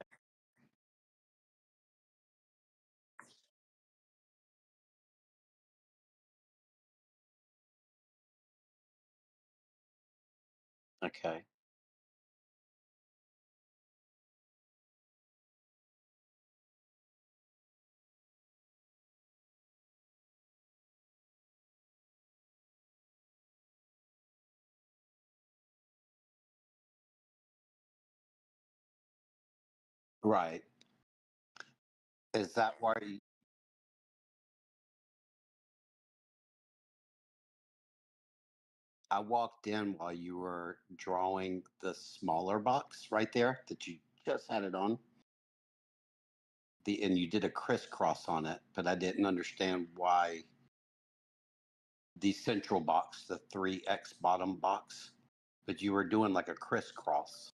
Okay. Right. Is that why I walked in while you were drawing the smaller box right there that you just had it on? And you did a crisscross on it, but I didn't understand why the central box, the 3x bottom box, but you were doing like a crisscross.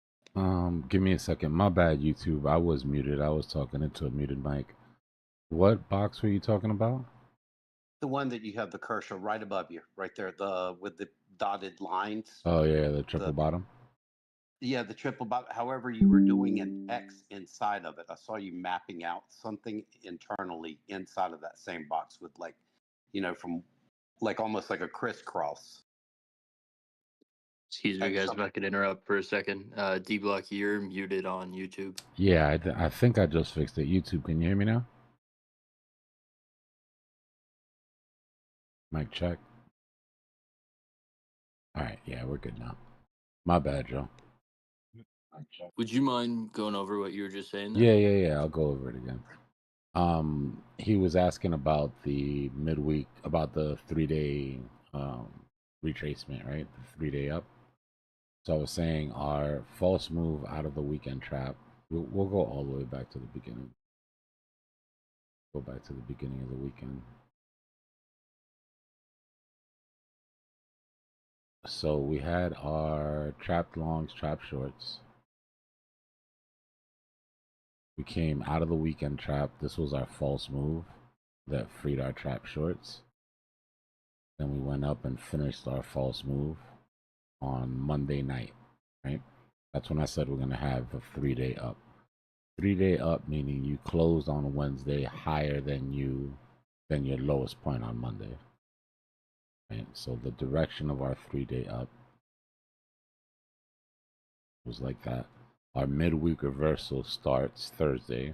Give me a second. My bad, YouTube. I was muted. I was talking into a muted mic. What box were you talking about? The one that you have the cursor right above you, right there, the with the dotted lines. Oh yeah, the triple bottom. Yeah, the triple bottom. However, you were doing an X inside of it. I saw you mapping out something internally inside of that same box with like, from like almost like a crisscross. Excuse me, guys, if I could interrupt for a second. Dbloc, you're muted on YouTube. Yeah, I think I just fixed it. YouTube, can you hear me now? Mic check. All right, yeah, we're good now. My bad, Joe. Would you mind going over what you were just saying there? Yeah. I'll go over it again. He was asking about the midweek, about the 3-day retracement, right? The 3-day up. So I was saying our false move out of the weekend trap We'll go all the way back to the beginning. Go back to the beginning of the weekend. So we had our trapped longs, trapped shorts. We came out of the weekend trap. This was our false move that freed our trap shorts. Then we went up and finished our false move on Monday night, right? That's when I said we're going to have a 3-day up. 3-day up meaning you closed on Wednesday higher than your lowest point on Monday. Right? So the direction of our 3-day up was like that. Our midweek reversal starts Thursday,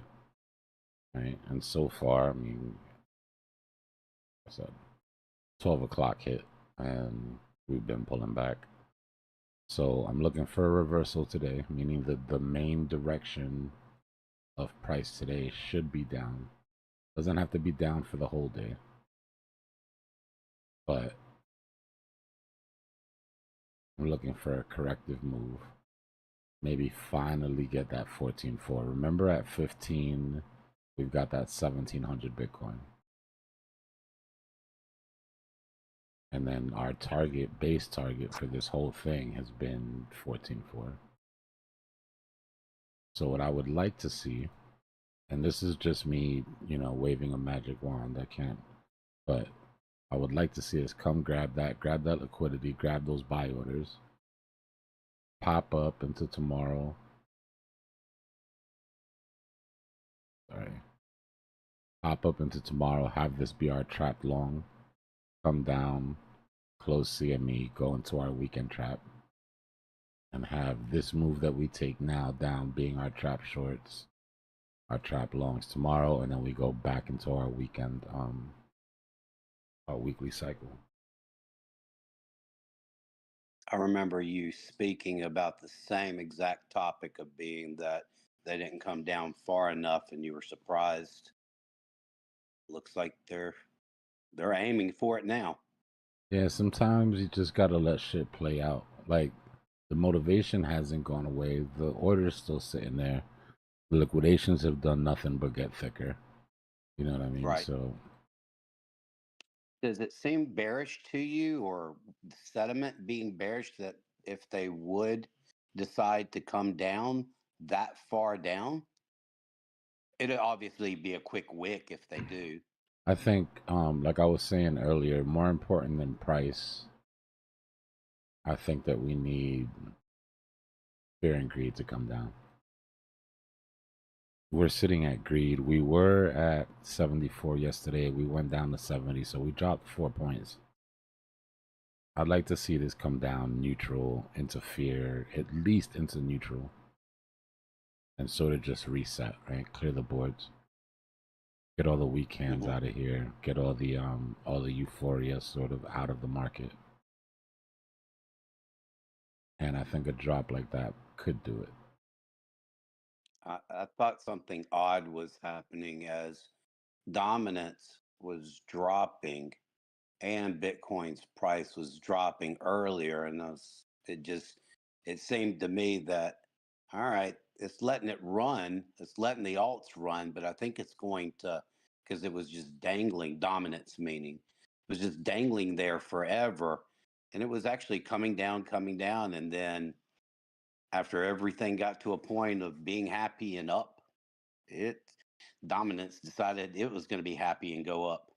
right? And so far, I mean, I said 12 o'clock hit and we've been pulling back. So I'm looking for a reversal today, meaning that the main direction of price today should be down. Doesn't have to be down for the whole day, but I'm looking for a corrective move. Maybe finally get that 14.4. Remember at 15, we've got that 1700 Bitcoin. And then our target, base target for this whole thing has been 14.4. So what I would like to see, and this is just me, you know, waving a magic wand, I can't, but I would like to see us come grab that liquidity, grab those buy orders, pop up into tomorrow. Sorry. Pop up into tomorrow, have this be our trap long, come down, close CME, go into our weekend trap, and have this move that we take now down being our trap shorts, our trap longs tomorrow, and then we go back into our weekend, our weekly cycle. I remember you speaking about the same exact topic of being that they didn't come down far enough and you were surprised. Looks like they're aiming for it now. Yeah, sometimes you just gotta let shit play out. Like, the motivation hasn't gone away. The order's still sitting there. The liquidations have done nothing but get thicker. You know what I mean? Right. So Does it seem bearish to you, or the sentiment being bearish, that if they would decide to come down that far down, it'd obviously be a quick wick if they do. I think, like I was saying earlier, more important than price, I think that we need fear and greed to come down. We're sitting at greed. We were at 74 yesterday. We went down to 70, so we dropped 4 points. I'd like to see this come down neutral into fear, at least into neutral, and sort of just reset, right? Clear the boards, get all the weak hands out of here, get all the euphoria sort of out of the market. And I think a drop like that could do it. I thought something odd was happening as dominance was dropping and Bitcoin's price was dropping earlier, and it seemed to me that, all right, it's letting it run, it's letting the alts run, but I think it's going to, because it was just dangling, dominance meaning, it was just dangling there forever, and it was actually coming down, and then after everything got to a point of being happy and up, dominance decided it was going to be happy and go up.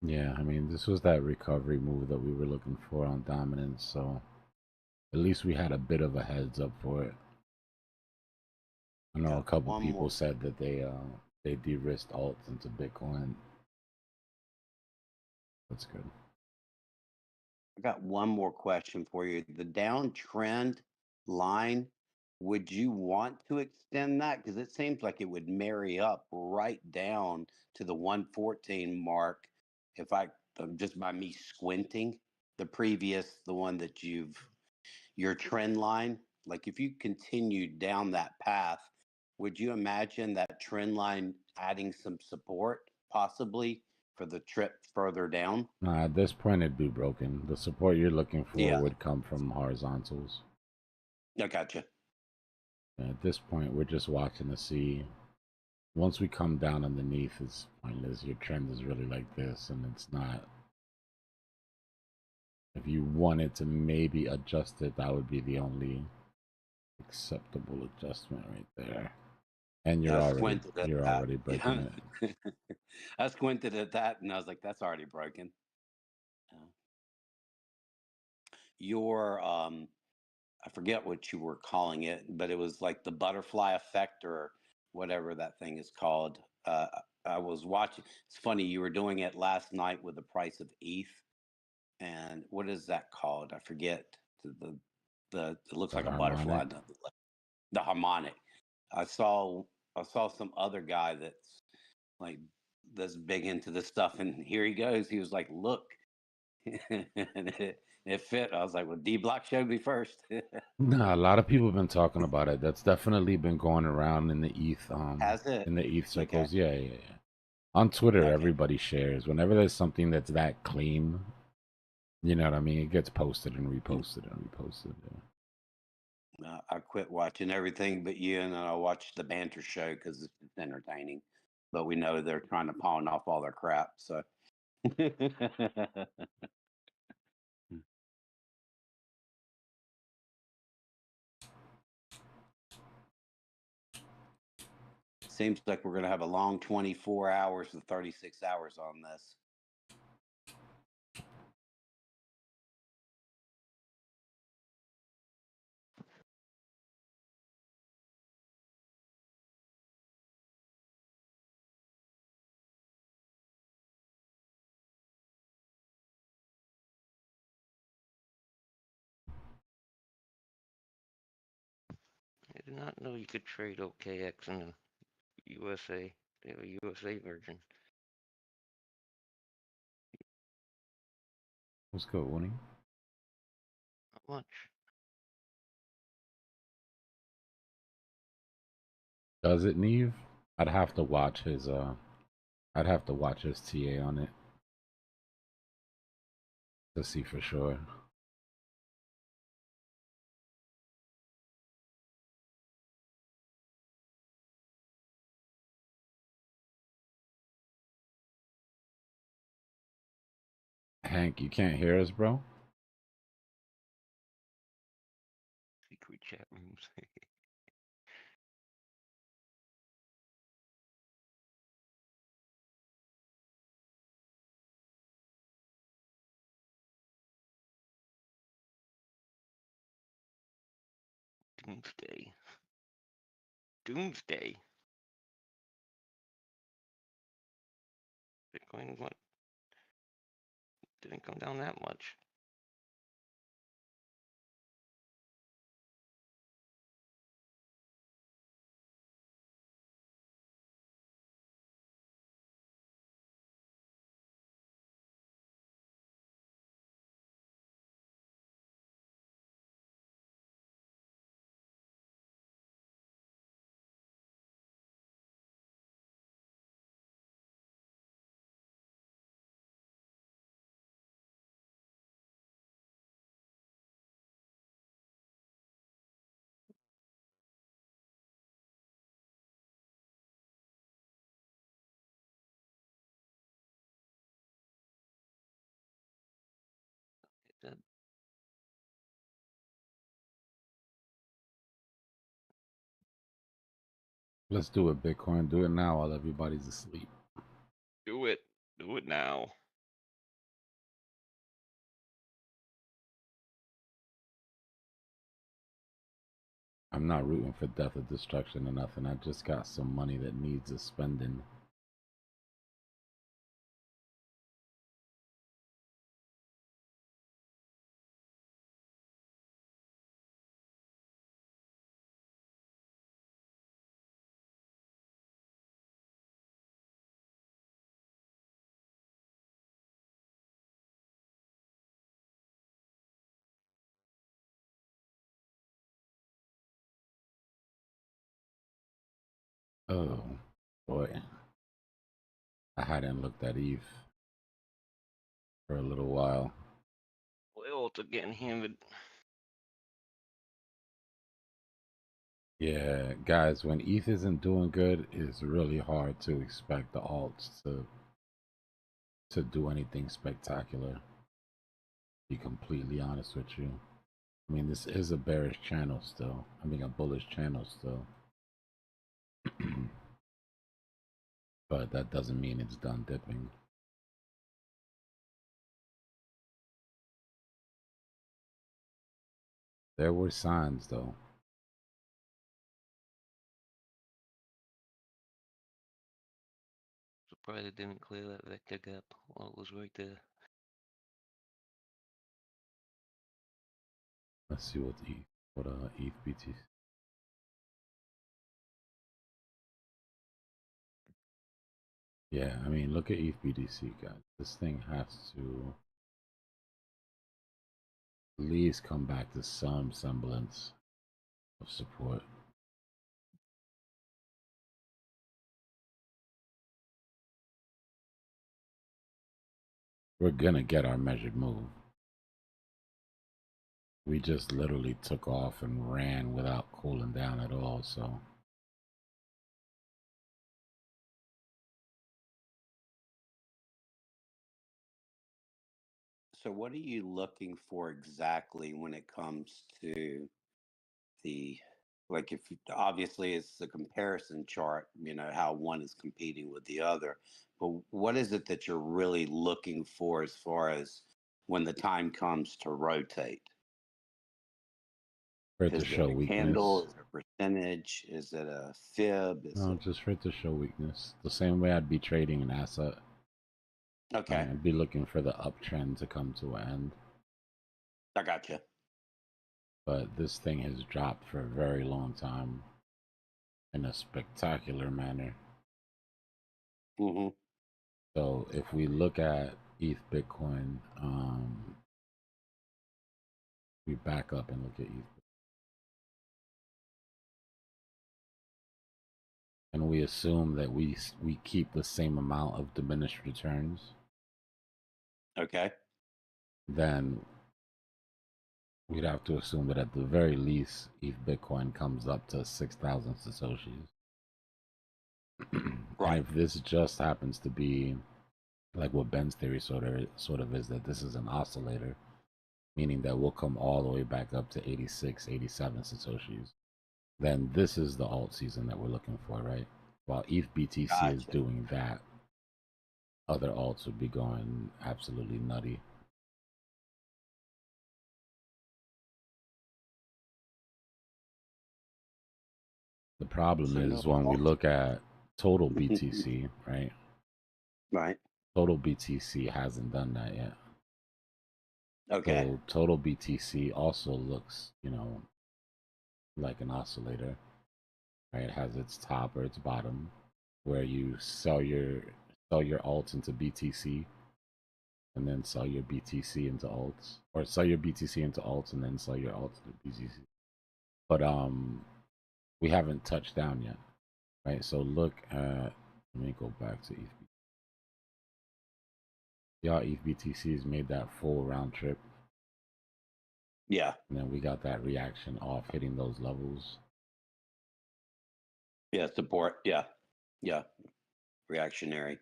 Yeah, I mean, this was that recovery move that we were looking for on dominance, so at least we had a bit of a heads up for it. I know a couple people said that they de-risked alts into Bitcoin. That's good. I got one more question for you. The downtrend line, would you want to extend that? Because it seems like it would marry up right down to the 114 mark. If I just by me squinting, the one that your trend line, like if you continued down that path, would you imagine that trend line adding some support possibly for the trip further down? Nah, at this point it'd be broken. The support you're looking for Yeah. would come from horizontals. I gotcha. At this point, we're just watching to see. Once we come down underneath, it's pointless. Your trend is really like this, and it's not. If you wanted to maybe adjust it, that would be the only acceptable adjustment right there. And I squinted at you're that. already breaking Yeah. it. I squinted at that, and I was like, "That's already broken." Your I forget what you were calling it, but it was like the butterfly effect or whatever that thing is called. I was watching. It's funny you were doing it last night with the price of ETH, and what is that called? I forget. The it looks The like a harmonic. butterfly. The harmonic. I saw some other guy that's like that's big into this stuff, and here he goes. He was like, "Look," and it fit. I was like, "Well, Dbloc showed me first." Nah, a lot of people have been talking about it. That's definitely been going around in the ETH, Has it? in the ETH Okay. circles. Yeah. On Twitter, Okay. everybody shares. Whenever there's something that's that clean, you know what I mean? It gets posted and reposted and reposted. Yeah. I quit watching everything but you, and then I watched the banter show because it's entertaining. But we know they're trying to pawn off all their crap. So seems like we're going to have a long 24 hours to 36 hours on this. I did not know you could trade OKX in the USA. They have a USA version. Let's go, winning. Not much. Does it, Neve? I'd have to watch his I'd have to watch his TA on it to see for sure. Hank, you can't hear us, bro? Secret chat rooms. Doomsday. Doomsday. Bitcoin what? Didn't come down that much. That Let's do it, Bitcoin. Do it now while everybody's asleep. do it. Do it now. I'm not rooting for death or destruction or nothing. I just got some money that needs a spending. Oh, boy. I hadn't looked at Eve for a little while. Oils are getting hammered. Yeah, guys, when ETH isn't doing good, it's really hard to expect the alts to do anything spectacular. To be completely honest with you. I mean, this is a bearish channel still. I mean, a bullish channel still. But that doesn't mean it's done dipping. There were signs, though. Surprised it didn't clear that vector gap while it was right there. Let's see what ETH BTC. Yeah, I mean, look at ETH BTC, guys. This thing has to at least come back to some semblance of support. We're gonna get our measured move. We just literally took off and ran without cooling down at all, so. So what are you looking for exactly when it comes to the, like, if obviously it's the comparison chart, you know, how one is competing with the other, but what is it that you're really looking for as far as when the time comes to rotate? For it to Is it show a weakness. candle? Is it a percentage? Is it a fib? Is No, it just for it to show weakness. The same way I'd be trading an asset. okay? Right? I'd be looking for the uptrend to come to an end. I got you. But this thing has dropped for a very long time in a spectacular manner. Mm-hmm. So if we look at ETH Bitcoin, we back up and look at ETH. And we assume that we keep the same amount of diminished returns. Okay. Then we'd have to assume that at the very least, ETH Bitcoin comes up to 6,000 Satoshis. Right. And if this just happens to be like what Ben's theory sort of is, that this is an oscillator, meaning that we'll come all the way back up to 86, 87 Satoshis, then this is the alt season that we're looking for, right? While ETH BTC is doing that, other alts would be going absolutely nutty. The problem is when we look at total BTC, right? Right. Total BTC hasn't done that yet. Okay. So total BTC also looks, you know, like an oscillator, right? It has its top or its bottom, where you sell your alts into BTC, and then sell your BTC into alts, or sell your BTC into alts and then sell your alts into BTC. But we haven't touched down yet, right? So look at, let me go back to ETH. Yeah, ETH BTC has made that full round trip. Yeah. And then we got that reaction off hitting those levels. Yeah. Support. Yeah. Yeah. Reactionary.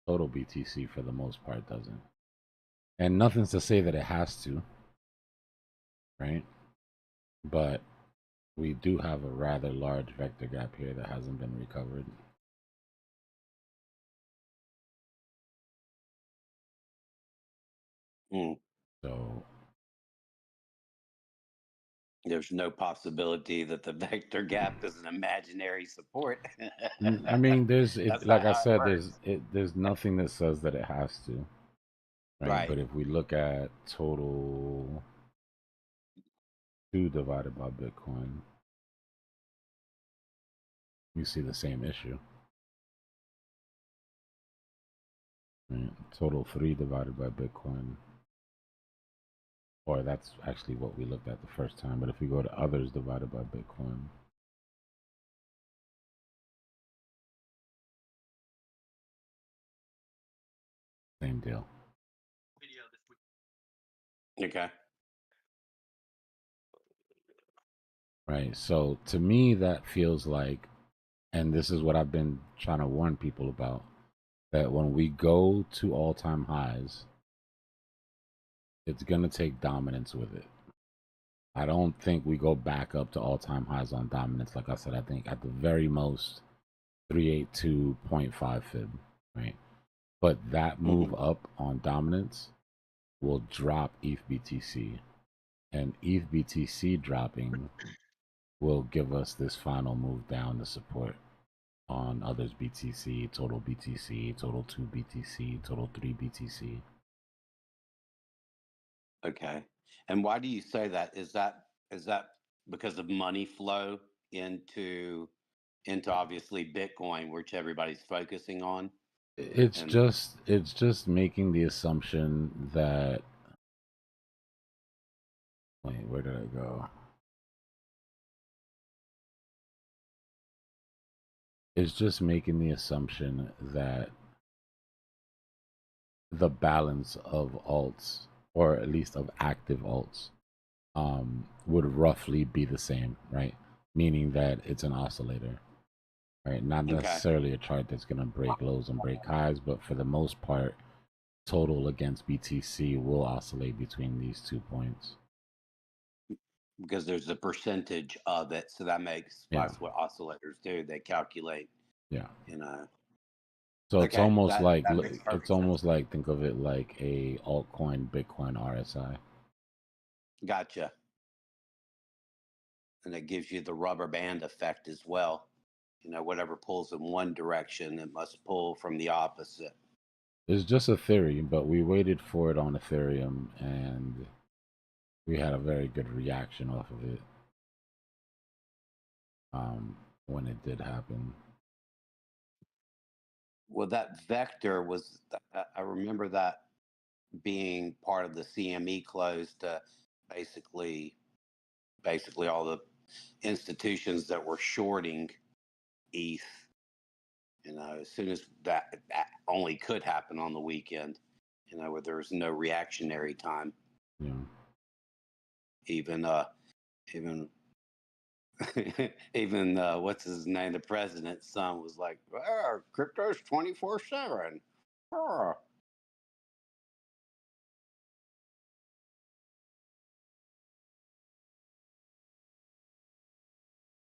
Total BTC for the most part doesn't. And nothing's to say that it has to, right? But we do have a rather large vector gap here that hasn't been recovered. So there's no possibility that the vector gap is an imaginary support. I mean, there's That's like not I how it said, works. there's nothing that says that it has to, right? Right. But if we look at total 2 divided by Bitcoin, you see the same issue. Right? Total 3 divided by Bitcoin, or that's actually what we looked at the first time. But if we go to others divided by Bitcoin, same deal. Okay. right? So to me, that feels like, and this is what I've been trying to warn people about, that when we go to all-time highs, it's going to take dominance with it. I don't think we go back up to all-time highs on dominance. Like I said, I think at the very most 382.5 fib, right? But that move up on dominance will drop ETH BTC, and ETH BTC dropping will give us this final move down to support on others BTC, total BTC, total 2 BTC, total 3 BTC. Okay. And why do you say that? Is that because of money flow into obviously Bitcoin, which everybody's focusing on? It's And just making the assumption that, wait, where did I go? It's just making the assumption that the balance of alts, or at least of active alts, would roughly be the same, right? Meaning that it's an oscillator, right? Not okay. necessarily a chart that's going to break lows and break highs, but for the most part, total against BTC will oscillate between these 2 points. Because there's a percentage of it, so that makes that's what oscillators do. They calculate. Yeah. Okay, So it's almost like that makes perfect it's almost like, think of it like a altcoin Bitcoin RSI. Gotcha. And it gives you the rubber band effect as well. Whatever pulls in one direction, it must pull from the opposite. It's just a theory, but we waited for it on Ethereum, and we had a very good reaction off of it when it did happen. Well, that vector was, I remember that being part of the CME close to basically all the institutions that were shorting ETH. As soon as that only could happen on the weekend, where there was no reactionary time. Yeah. Even even what's his name? The president's son was like, "Crypto's 24/7."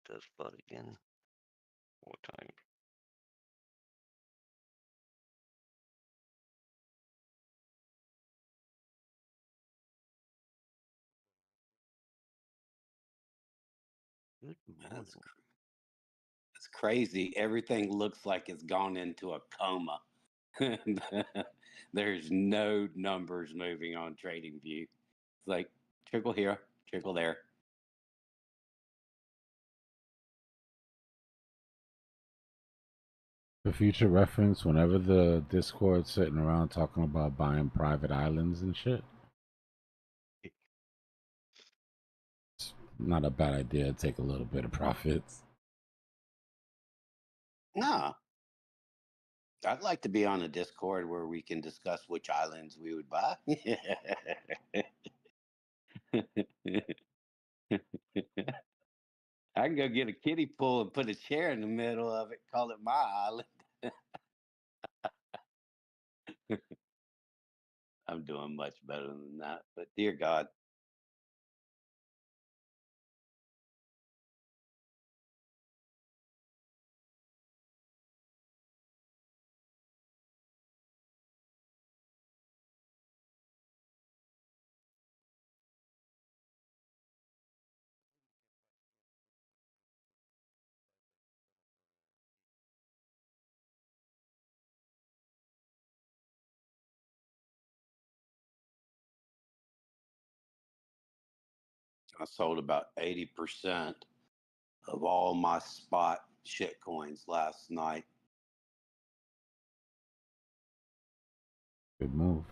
Does spot again. What time? Good morning. It's crazy. Everything looks like it's gone into a coma. There's no numbers moving on TradingView. It's like trickle here, trickle there. For future reference, whenever the Discord's sitting around talking about buying private islands and shit, it's not a bad idea to take a little bit of profits. No. I'd like to be on a Discord where we can discuss which islands we would buy. I can go get a kiddie pool and put a chair in the middle of it, call it my island. I'm doing much better than that, but dear God. I sold about 80% of all my spot shit coins last night. Good move.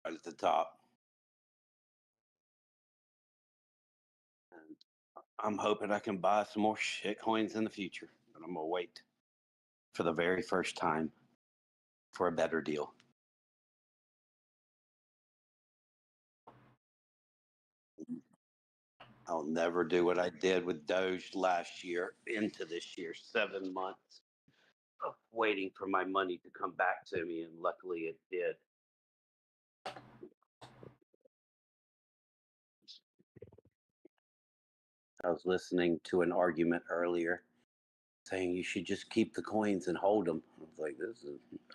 Right at the top. And I'm hoping I can buy some more shit coins in the future, but I'm going to wait for the very first time for a better deal. I'll never do what I did with Doge last year into this year. 7 months of waiting for my money to come back to me, and luckily it did. I was listening to an argument earlier saying you should just keep the coins and hold them. I was like,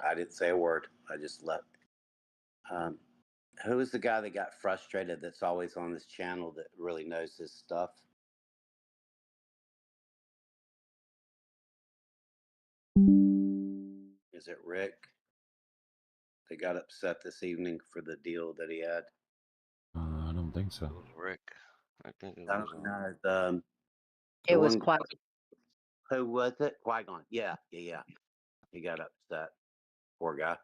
I didn't say a word. I just left. Who is the guy that got frustrated that's always on this channel that really knows his stuff? Is it Rick? They got upset this evening for the deal that he had. I don't think so. It was Rick. I think it I was. don't know. It was one- Qui. Who was it? Qui-Gon. Yeah. He got upset. Poor guy.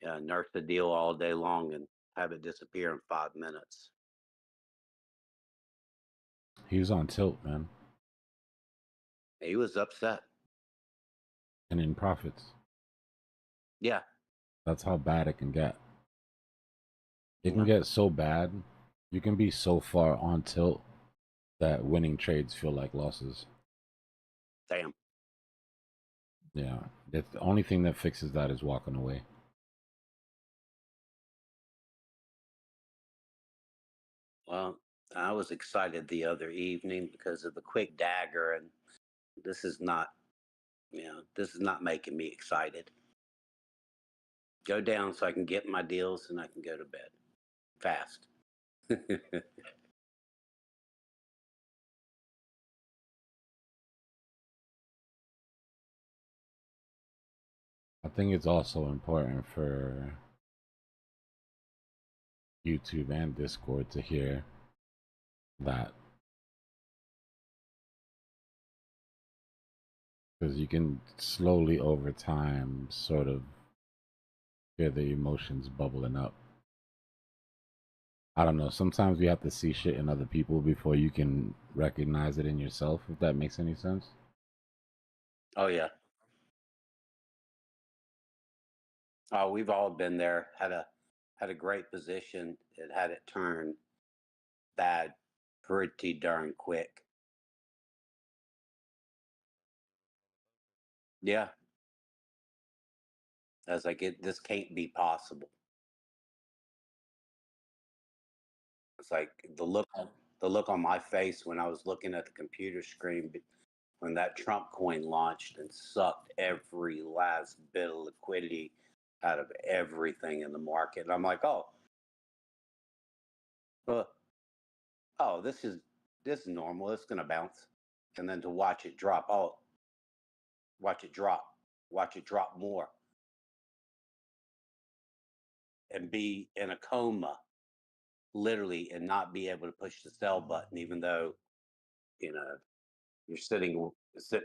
Yeah, nurse the deal all day long and have it disappear in 5 minutes. He was on tilt, man, He was upset. and in profits. Yeah. That's how bad it can get. It can Yeah. get so bad. You can be so far on tilt that winning trades feel like losses. Damn. Yeah. The only thing that fixes that is walking away. Well, I was excited the other evening because of the quick dagger, and this is not making me excited. Go down so I can get my deals and I can go to bed fast. I think it's also important for YouTube and Discord to hear that, because you can slowly over time sort of hear the emotions bubbling up. I don't know, sometimes you have to see shit in other people before you can recognize it in yourself, if that makes any sense. Oh yeah. Oh, we've all been there. Had a great position. It had it turn bad pretty darn quick. Yeah. I was like, this can't be possible. It's like the look on my face when I was looking at the computer screen when that Trump coin launched and sucked every last bit of liquidity out of everything in the market. And I'm like, oh, this is normal. It's gonna bounce, and then to watch it drop. Oh, watch it drop more, and be in a coma, literally, and not be able to push the sell button, even though you're sitting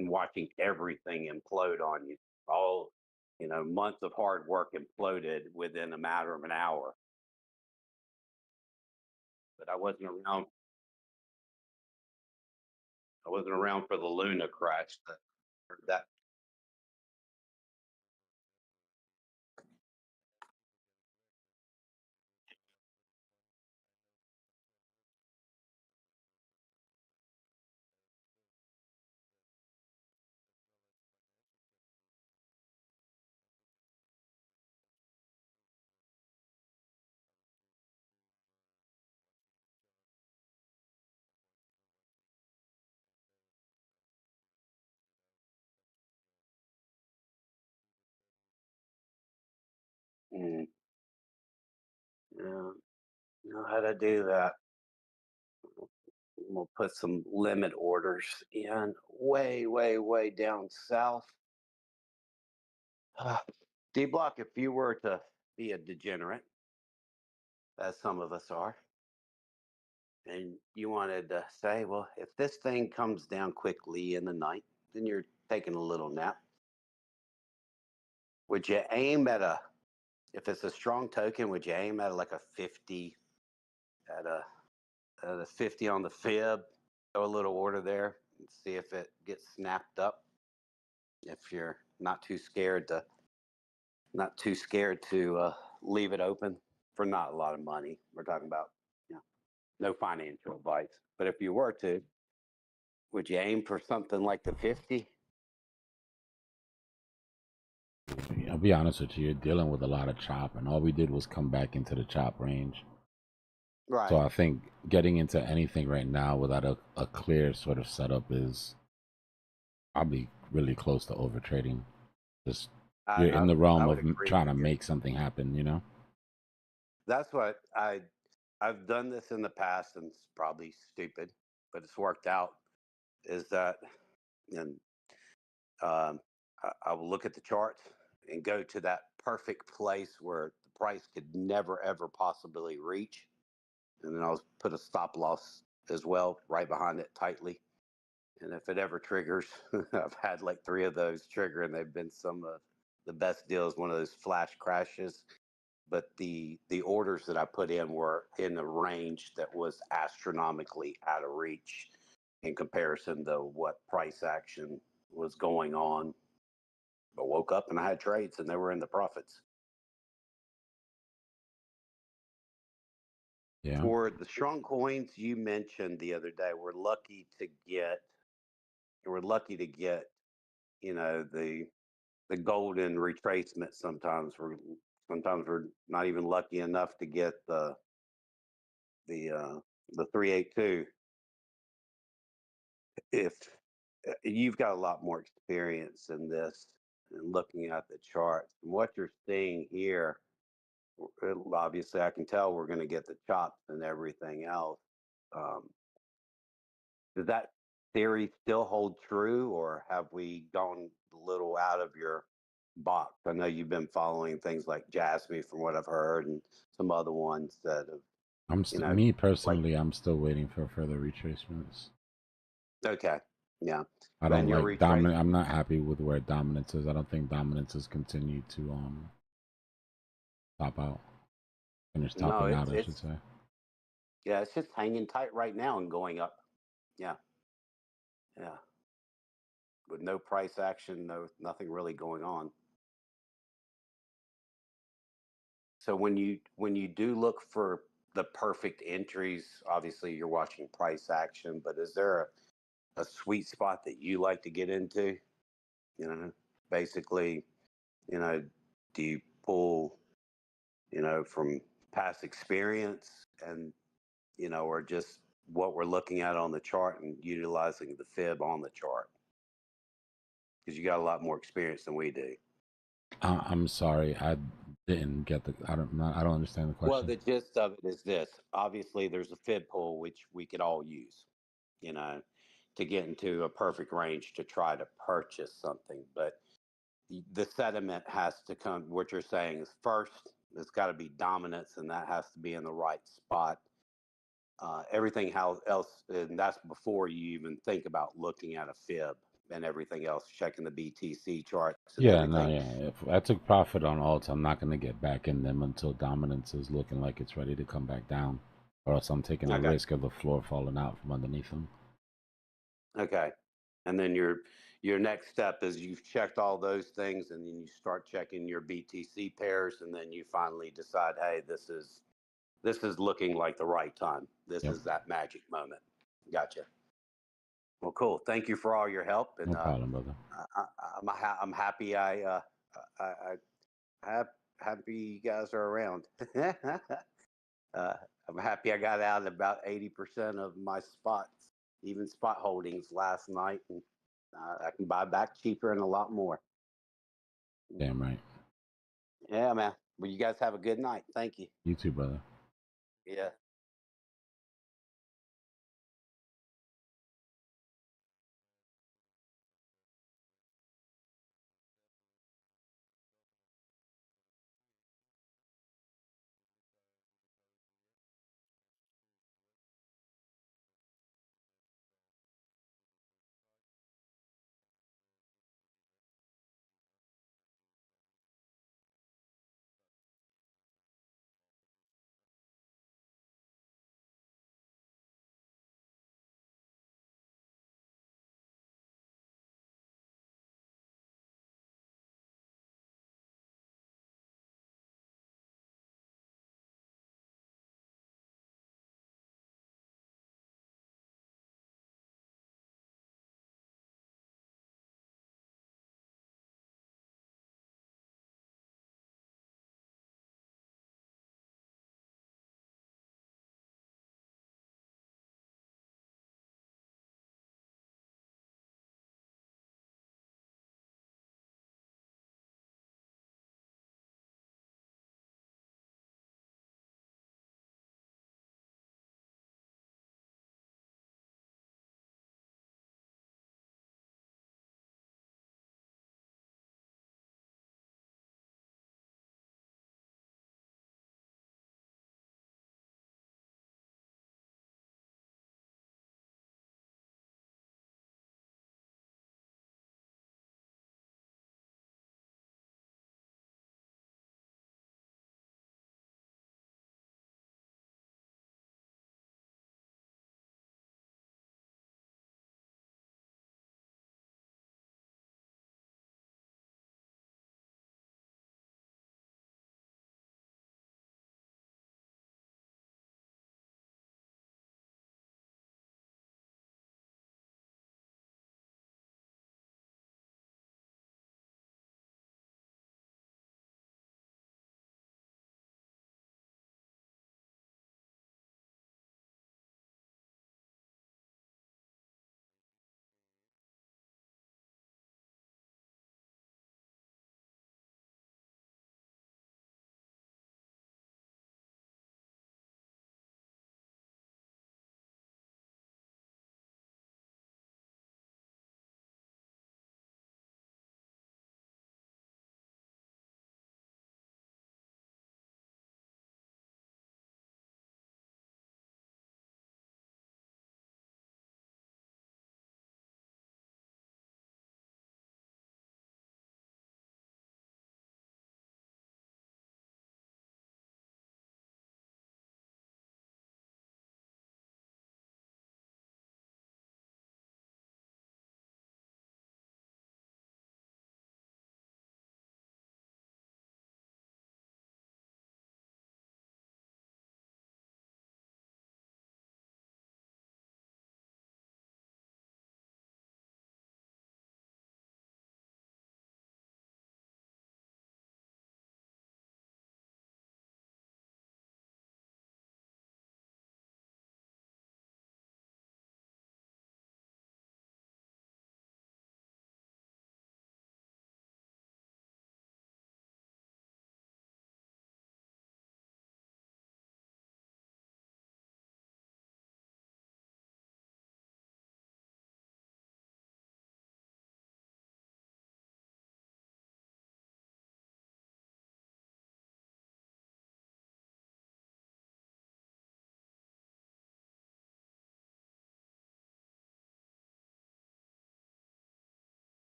watching everything implode on you. All months of hard work imploded within a matter of an hour. But I wasn't around. I wasn't around for the Luna crash. That yeah. Know how to do that. We'll put some limit orders in way, way, way down south. Dbloc, if you were to be a degenerate, as some of us are, and you wanted to say, well, if this thing comes down quickly in the night, then you're taking a little nap. Would you aim at if it's a strong token, would you aim at like a 50, at a 50 on the fib, throw a little order there and see if it gets snapped up? If you're not too scared to leave it open for not a lot of money. We're talking about No financial advice. But if you were to, would you aim for something like the 50? I'll be honest with you, you're dealing with a lot of chop, and all we did was come back into the chop range. Right. So I think getting into anything right now without a clear sort of setup is probably really close to over trading. Just you're in the realm would of agree trying with to you. make something happen, you know? That's what I've done this in the past, and it's probably stupid, but it's worked out. Is that, and I will look at the charts and go to that perfect place where the price could never ever possibly reach, and then I'll put a stop loss as well right behind it tightly. And if it ever triggers, I've had like 3 of those trigger, and they've been some of the best deals. One of those flash crashes, but the orders that I put in were in a range that was astronomically out of reach in comparison to what price action was going on. I woke up and I had trades, and they were in the profits. Yeah. For the strong coins you mentioned the other day, we're lucky to get, the golden retracement. Sometimes we're not even lucky enough to get the 382. If you've got a lot more experience in this and looking at the charts and what you're seeing here, obviously I can tell we're going to get the chops and everything else. Does that theory still hold true, or have we gone a little out of your box? I know you've been following things like Jasmine, from what I've heard, and some other ones that have, Me like, personally, I'm still waiting for further retracements. okay, yeah. I When don't you're like dominant. I'm not happy with where dominance is. I don't think dominance has continued to top out, finish No, topping out, I should it's say. yeah, it's just hanging tight right now and going up. Yeah, yeah. With no price action, nothing really going on. So when you do look for the perfect entries, obviously you're watching price action, but is there a sweet spot that you like to get into? Basically, do you pull, from past experience, and, or just what we're looking at on the chart and utilizing the fib on the chart? Because you got a lot more experience than we do. I'm sorry, I didn't get the. I don't understand the Well, question. the gist of it is this. Obviously, there's a fib pull, which we could all use, you know, to get into a perfect range to try to purchase something. But the sediment has to come. What you're saying is, first, it's got to be dominance, and that has to be in the right spot. Everything else, and that's before you even think about looking at a fib and everything else, checking the BTC charts and Yeah, no, everything. yeah. If I took profit on alts, I'm not going to get back in them until dominance is looking like it's ready to come back down, or else I'm taking a Okay. risk of the floor falling out from underneath them. Okay. And then your next step is you've checked all those things, and then you start checking your BTC pairs, and then you finally decide, hey, this is looking like the right time. This Yep. is that magic moment. Gotcha. Well, cool. Thank you for all your help, and No problem, brother. I'm happy happy you guys are around. I'm happy I got out about 80% of my spots, even spot holdings last night, and I can buy back cheaper and a lot more. Damn right. Yeah, man. Well, you guys have a good night. Thank you. You too, brother. Yeah.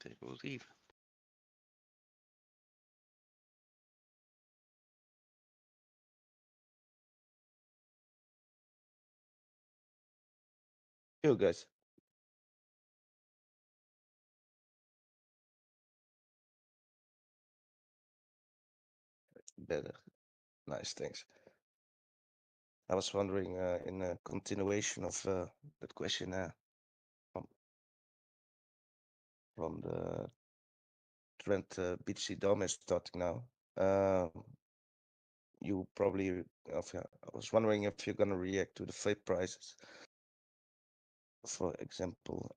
There goes Eve. Yo, guys. Better. Nice, thanks. I was wondering, in a continuation of that question from the trend BTC Dom is starting now. You probably, I was wondering if you're gonna react to the fake prices. For example,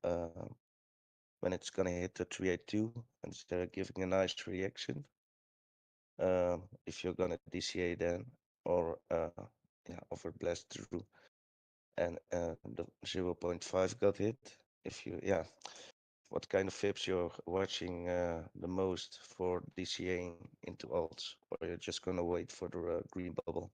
when it's gonna hit the 382 and they're giving a nice reaction. If you're gonna DCA then, or offer blast through, and the 0.5 got hit. If you, what kind of fips you're watching the most for DCAing into alts, or you're just gonna wait for the green bubble?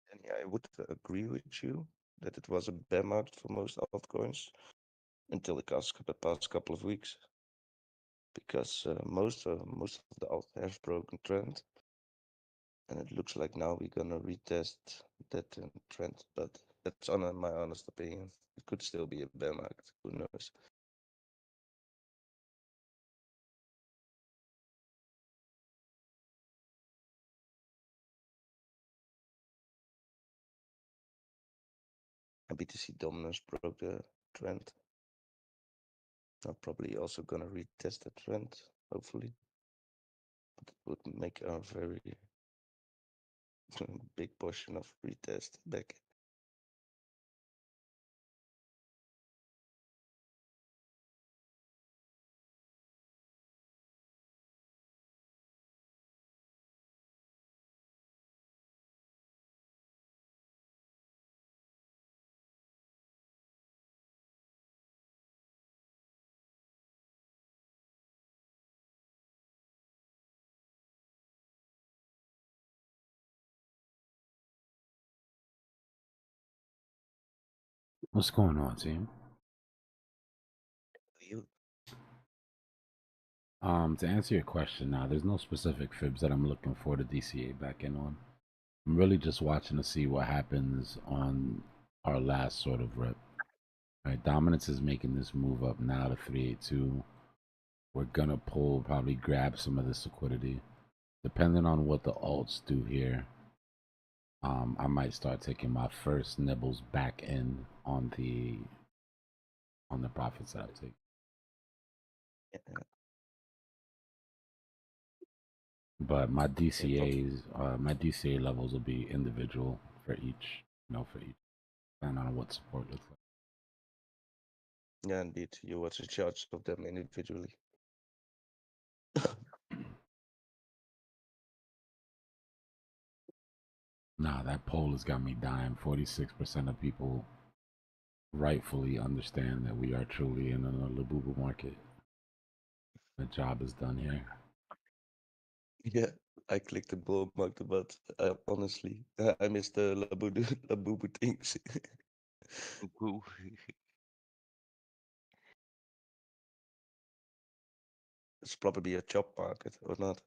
And yeah, I would agree with you that it was a bear market for most altcoins until the past couple of weeks, because most of the alt have broken trend, and it looks like now we're gonna retest that trend. But that's on my honest opinion. It could still be a bear market. Who knows? And BTC dominance broke the trend. I'm probably also gonna retest the trend, hopefully. But it would make a very big portion of retest back. What's going on, team? To answer your question now, there's no specific fibs that I'm looking for to DCA back in on. I'm really just watching to see what happens on our last sort of rip. Right, dominance is making this move up now to 382. We're gonna pull, probably grab some of this liquidity. Depending on what the alts do here, I might start taking my first nibbles back in on the profits that I've taken. Yeah, But my DCAs, my DCA levels will be individual for each, for each, depending on what support looks like. yeah, indeed. You watch the charts of them individually. Nah, that poll has got me dying. 46% of people rightfully understand that we are truly in a Labubu market. The job is done here. Yeah, I clicked the bull market, but honestly, I missed the Labubu things. Woo. It's probably a chop market or not.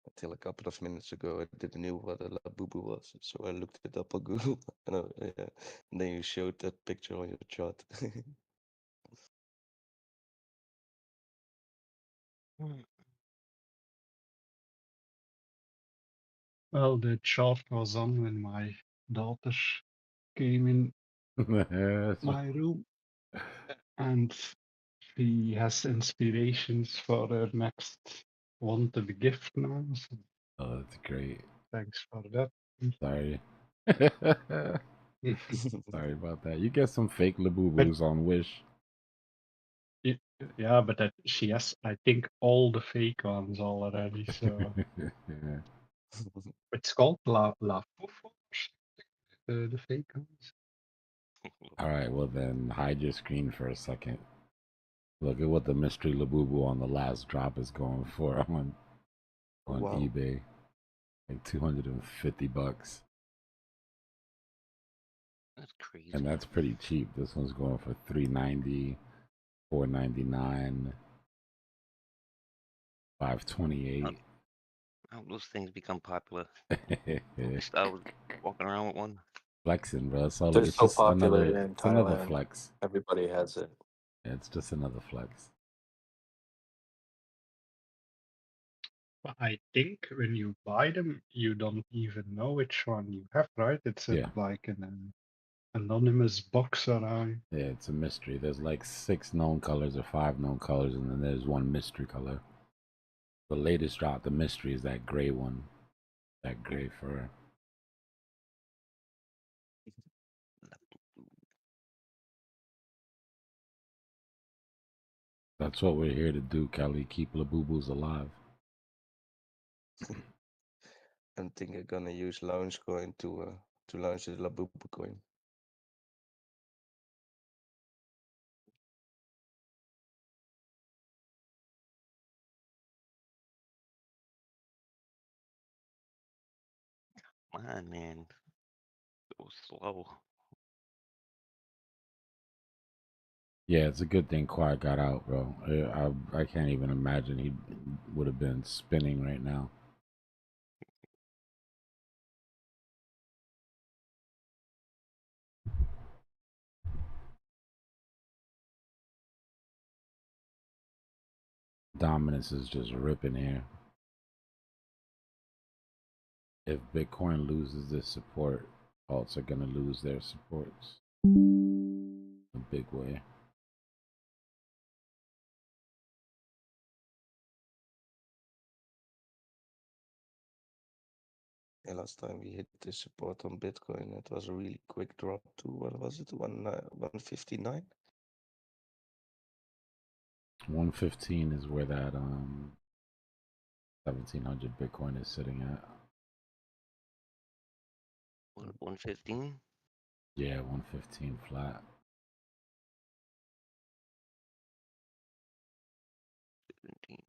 Until a couple of minutes ago, I didn't know what a Labubu was, so I looked it up on Google. And then you showed that picture on your chart. Well, the chart was on when my daughter came in my room, and she has inspirations for her next wanted gift now. So Oh, that's great. thanks for that. Sorry. Sorry about that. You get some fake But Labubus on Wish. yeah, but she has, I think, all the fake ones already. So Yeah. it's called La Fufo, the fake ones. All right, well then, hide your screen for a second. Look at what the mystery Labubu on the last drop is going for on Wow. eBay, like $250, That's crazy. and that's pretty cheap. This one's going for $390, $499, $528. How those things become popular? I wish I was walking around with one. Flexing, bro. So They're it's so just popular another. in It's another Thailand. flex. Everybody has it. Yeah, it's just another flex. But I think when you buy them, you don't even know which one you have, right? It's Yeah. like an anonymous box around. Yeah, it's a mystery. There's like 6 known colors or 5 known colors, and then there's one mystery color. The latest drop, the mystery, is that gray one, that gray fur. That's what we're here to do, Kelly. Keep Labubus alive. I think I'm gonna use launch coin to launch the Labubu coin. Man, so slow. Yeah, it's a good thing Quiet got out, bro. I can't even imagine he would have been spinning right now. Dominance is just ripping here. If Bitcoin loses this support, alts are going to lose their supports a big way. Yeah, last time we hit the support on Bitcoin, it was a really quick drop to, what was it, 159? 115 is where that 1700 Bitcoin is sitting at. 115? Yeah, 115 flat. 17.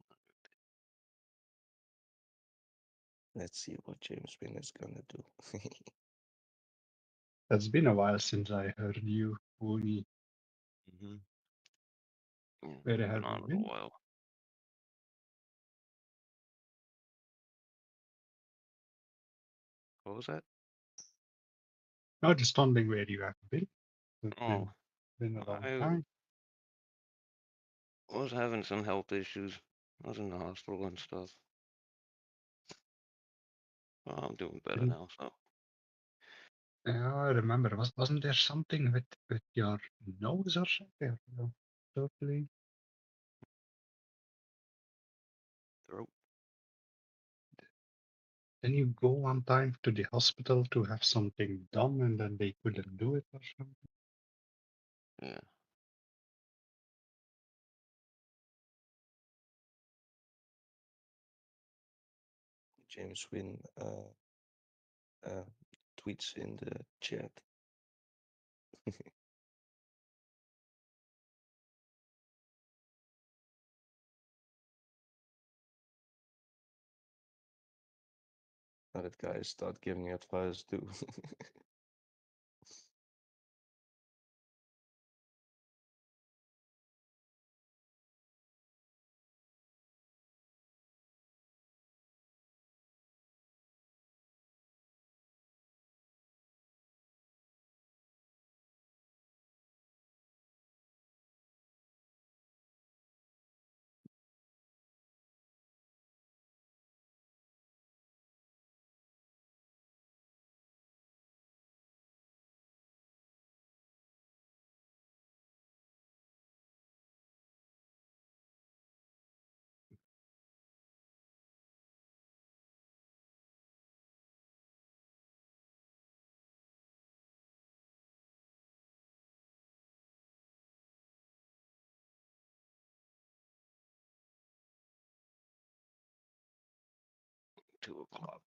Let's see what James Wynn is gonna do. It's been a while since I heard you, Woody. Where have Been you on for a been? while. What was that? No, just wondering where you have been. Oh, Been a long I time. was having some health issues. I was in the hospital and stuff. Well, I'm doing better Didn't- now, so Yeah, I remember. Wasn't there something with your nose or something? No, totally. throat. Then you go one time to the hospital to have something done, and then they couldn't do it or something. Yeah. James Wynn tweets in the chat. Now that guys start giving advice too. Two o'clock.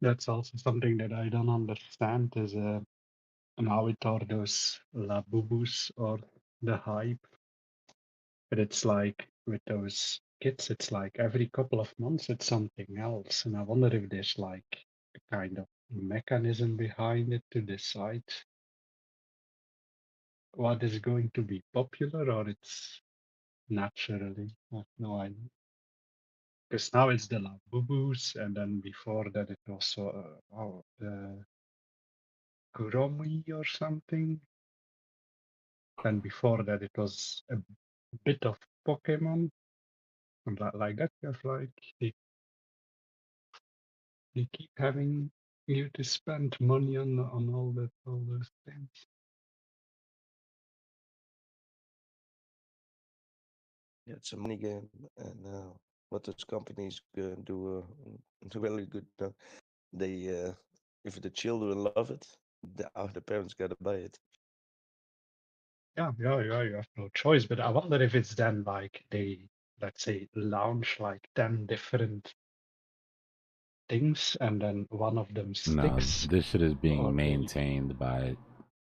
That's also something that I don't understand is now it are those labubus or the hype, but it's like with those kids, it's like every couple of months it's something else, and I wonder if there's like a kind of mechanism behind it to decide what is going to be popular or it's naturally. I have no idea. Because now it's the labubus, and then before that it was the Kuromi or something. And before that, it was a bit of Pokemon. And like that, you have like they keep having you to spend money on all those things. Yeah, it's a money game, and what those companies do really good. They if the children love it, the parents gotta buy it. Yeah, you have no choice. But I wonder if it's then like they, let's say, launch like 10 different things and then one of them No, sticks, this shit is being or they maintained by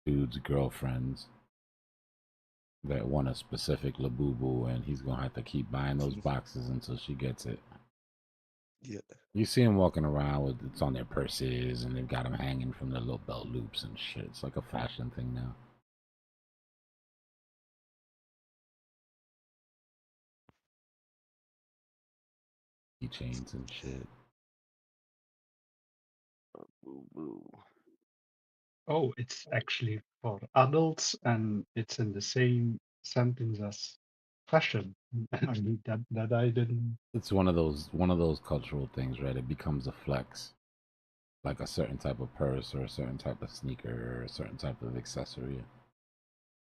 dude's girlfriends that want a specific Labubu, and he's gonna have to keep buying those boxes until she gets it. Yeah. You see them walking around with it's on their purses, and they've got them hanging from their little belt loops and shit. It's like a fashion thing now. Keychains and shit. Boo boo. Oh, it's actually for adults and it's in the same sentence as fashion. I mean that I didn't. It's one of those cultural things, right? It becomes a flex, like a certain type of purse or a certain type of sneaker or a certain type of accessory.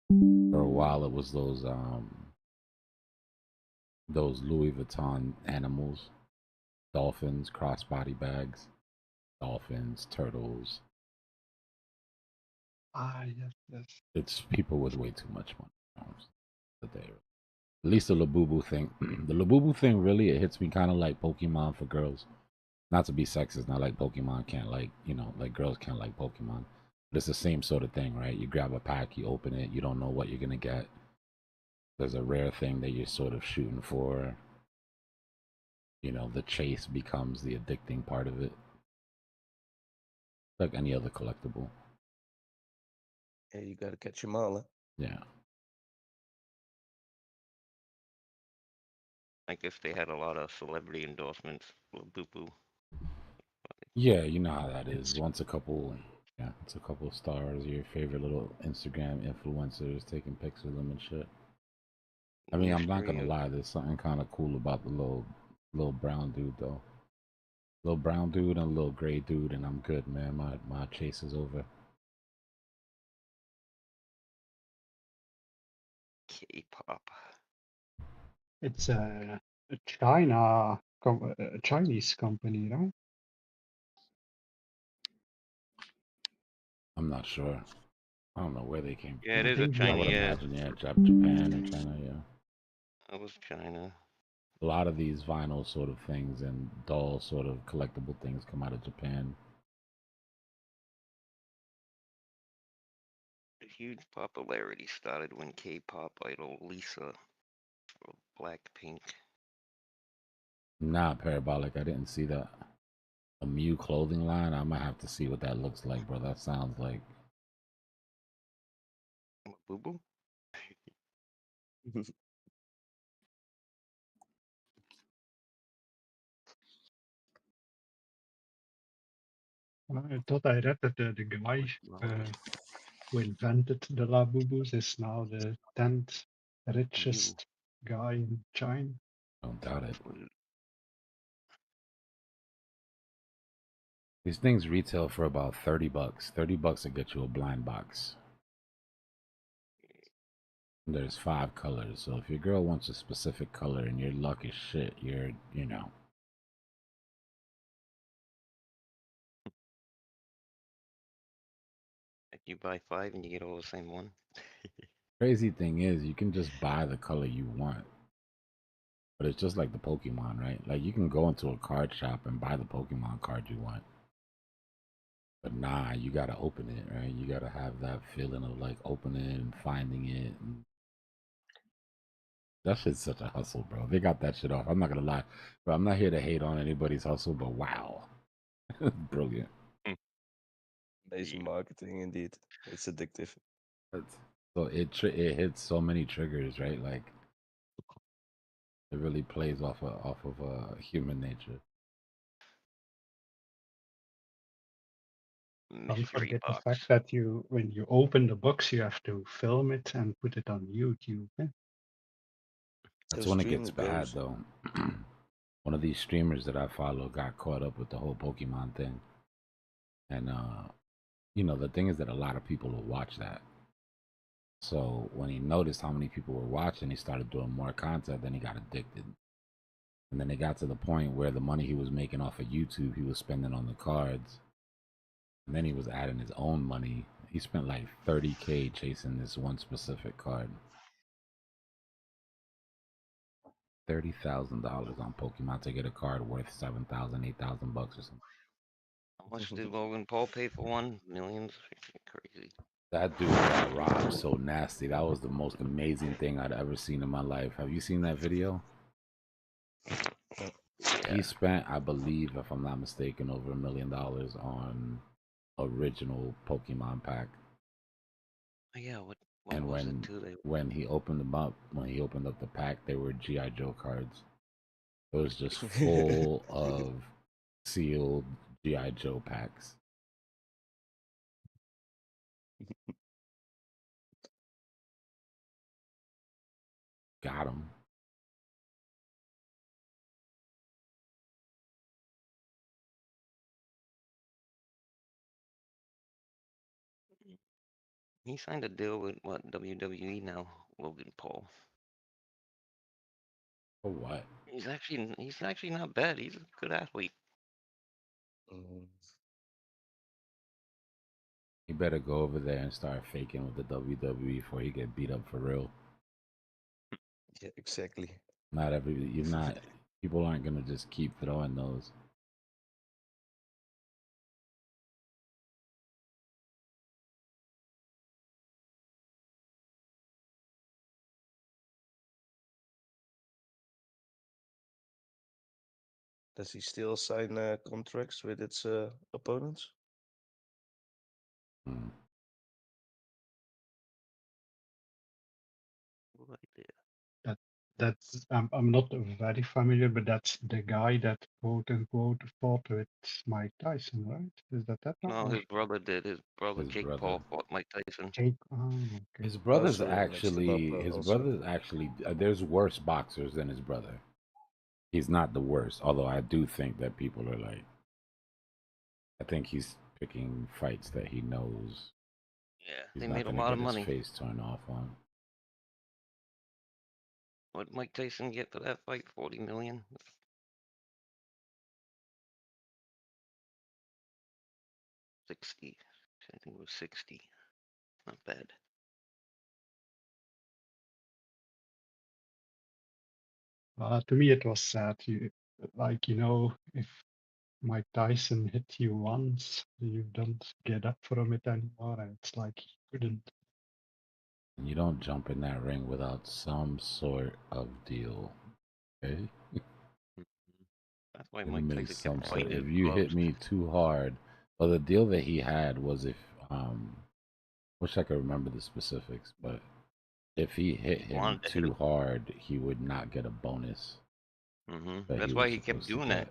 For a while, it was those Louis Vuitton animals, dolphins, crossbody bags, dolphins, turtles. Ah, yes. It's people with way too much money. That they, at least the Labubu thing. The Labubu thing really it hits me kind of like Pokemon for girls. Not to be sexist, not like Pokemon can't like like girls can't like Pokemon. But it's the same sort of thing, right? You grab a pack, you open it, you don't know what you're gonna get. There's a rare thing that you're sort of shooting for. The chase becomes the addicting part of it. Like any other collectible. Yeah, you gotta catch 'em all. Huh? Yeah. I guess they had a lot of celebrity endorsements. Little boo boo. Yeah, you know how that is. Once a couple, yeah, it's a couple of stars, your favorite little Instagram influencers taking pics of them and shit. I mean, I'm not gonna lie, there's something kind of cool about the little brown dude though. Little brown dude and a little gray dude, and I'm good, man. My chase is over. K-pop. It's a a Chinese company, right? I'm not sure. I don't know where they came Yeah, it I is a think from. I the would Chinese. Yeah, imagine, yeah, Japan or China, yeah. that was China. A lot of these vinyl sort of things and doll sort of collectible things come out of Japan. The huge popularity started when K-pop idol Lisa from Blackpink. Nah, Parabolic, I didn't see that. A Mew clothing line? I might have to see what that looks like, bro. That sounds like... Boo boo? I thought I read that the guy who invented the Labubus is now the 10th richest guy in China. Don't doubt it. These things retail for about 30 bucks. 30 bucks to get you a blind box. There's 5 colors, so if your girl wants a specific color and your luck is shit, you're, you know. If you buy 5 and you get all the same one. Crazy thing is, you can just buy the color you want. But it's just like the Pokemon, right? Like, you can go into a card shop and buy the Pokemon card you want. But nah, you gotta open it, right? You gotta have that feeling of like opening it and finding it. And that shit's such a hustle, bro. They got that shit off. I'm not gonna lie, but I'm not here to hate on anybody's hustle. But wow, brilliant. Amazing marketing, indeed. It's addictive. So it hits so many triggers, right? Like it really plays off of human nature. Don't Mystery forget the box. fact that when you open the box, you have to film it and put it on YouTube. That's So when it stream gets it, bad, bros. though. One of these streamers that I follow got caught up with the whole Pokemon thing, and you know, the thing is that a lot of people will watch that. So when he noticed how many people were watching, he started doing more content. Then he got addicted, and then it got to the point where the money he was making off of YouTube, he was spending on the cards, and then he was adding his own money. He spent like 30K chasing this one specific card. $30,000 on Pokemon to get a card worth 7,000, 8,000 bucks or something. How much did Logan Paul pay for one? Millions? Crazy. That dude got robbed so nasty. That was the most amazing thing I'd ever seen in my life. Have you seen that video? Yeah. He spent, I believe, if I'm not mistaken, over $1 million on original Pokemon pack. Oh, yeah, what And was it too? when he opened them up, when he opened up the pack, they were G.I. Joe cards. It was just full of sealed G.I. Joe packs. Got him. He signed a deal with what, WWE now, Logan Paul. For what? He's actually not bad. He's a good athlete. He better go over there and start faking with the WWE before he get beat up for real. Yeah, exactly. People aren't gonna just keep throwing those. Does he still sign contracts with its opponents? Hmm. Right there. That that's I'm not very familiar, but that's the guy that quote unquote fought with Mike Tyson, right? Is that one? No, Or his brother did. His brother His Jake brother. Paul fought Mike Tyson. Jake? Oh, okay. His brother's Also mixed it up. actually. His Also, brother's actually. There's worse boxers than his brother. He's not the worst. Although I do think that people are like. I think he's picking fights that he knows Yeah, he's they not made a going to lot get of his money. face turned off on. What Mike Tyson get for that fight? 40 million. 60. I think it was 60. Not bad. To me, it was sad. If Mike Tyson hit you once, you don't get up from it anymore, and it's like he couldn't. And you don't jump in that ring without some sort of deal. Okay? That's why It Mike makes Tyson some kept sort. fighting his If you gloves. hit me too hard, well, the deal that he had was if wish I could remember the specifics, but if he hit him Wanted to hit too him. hard, he would not get a bonus that That's he why was he kept supposed to doing get. that.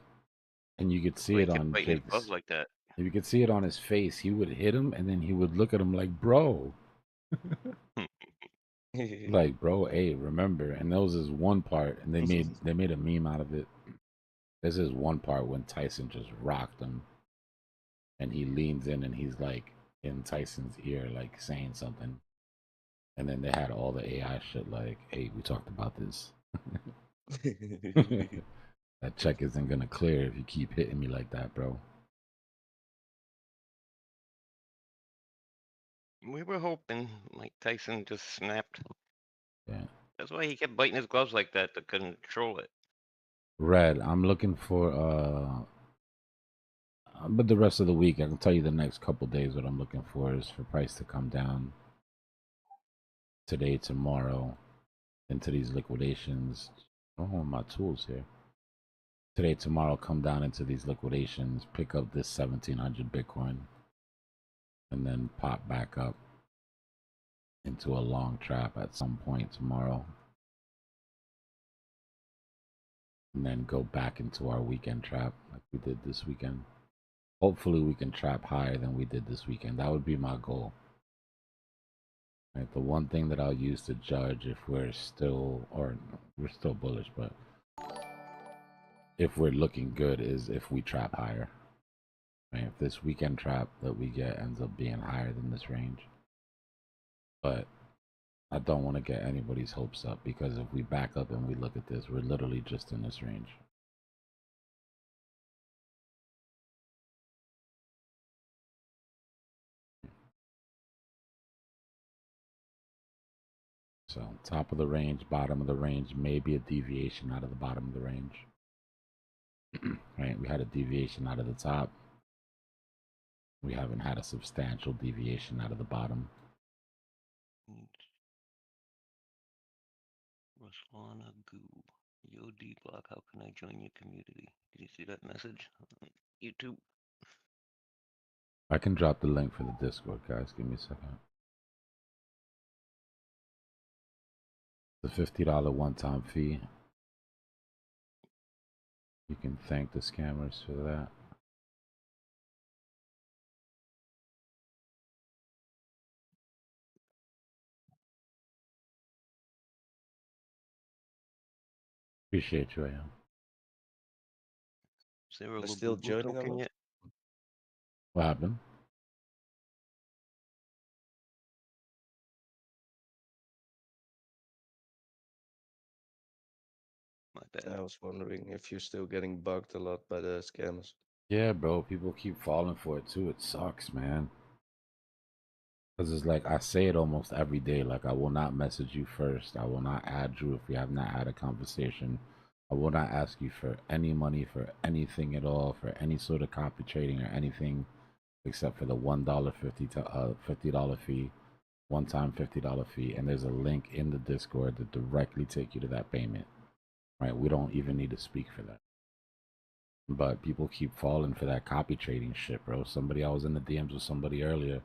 And you could That's see why he it kept on fighting his gloves Jake's. like that. If you could see it on his face, he would hit him, and then he would look at him like, "Bro, like, bro, hey, remember?" And there was this one part, and they made a meme out of it. There's this one part when Tyson just rocked him, and he leans in and he's like in Tyson's ear, like saying something. And then they had all the AI shit like, "Hey, we talked about this. That check isn't gonna clear if you keep hitting me like that, bro." We were hoping Mike Tyson just snapped. Yeah. That's why he kept biting his gloves like that to control it. Red, I'm looking for but the rest of the week, I can tell you the next couple days what I'm looking for is for price to come down today, tomorrow, into these liquidations. I don't have my tools here. Today, tomorrow, come down into these liquidations, pick up this 1700 Bitcoin, and then pop back up into a long trap at some point tomorrow. And then go back into our weekend trap like we did this weekend. Hopefully we can trap higher than we did this weekend. That would be my goal. Right? The one thing that I'll use to judge if we're still bullish, but if we're looking good is if we trap higher. Right? If this weekend trap that we get ends up being higher than this range. But I don't want to get anybody's hopes up, because if we back up and we look at this, we're literally just in this range. So top of the range, bottom of the range, maybe a deviation out of the bottom of the range. Right? We had a deviation out of the top. We haven't had a substantial deviation out of the bottom. Ruslana Goo. Yo, Dbloc, how can I join your community? Did you see that message on YouTube? I can drop the link for the Discord, guys. Give me a second. The $50 one-time fee. You can thank the scammers for that. Appreciate you, AM. Is there a still Labubu joining a token lot? yet? What happened? My bad. I was wondering if you're still getting bugged a lot by the scammers. Yeah, bro. People keep falling for it too. It sucks, man. Because it's like I say it almost every day. Like, I will not message you first. I will not add you if we have not had a conversation. I will not ask you for any money for anything at all, for any sort of copy trading or anything, except for the $50 fee, one-time $50 fee. And there's a link in the Discord that directly take you to that payment. Right? We don't even need to speak for that. But people keep falling for that copy trading shit, bro. I was in the DMs with somebody earlier.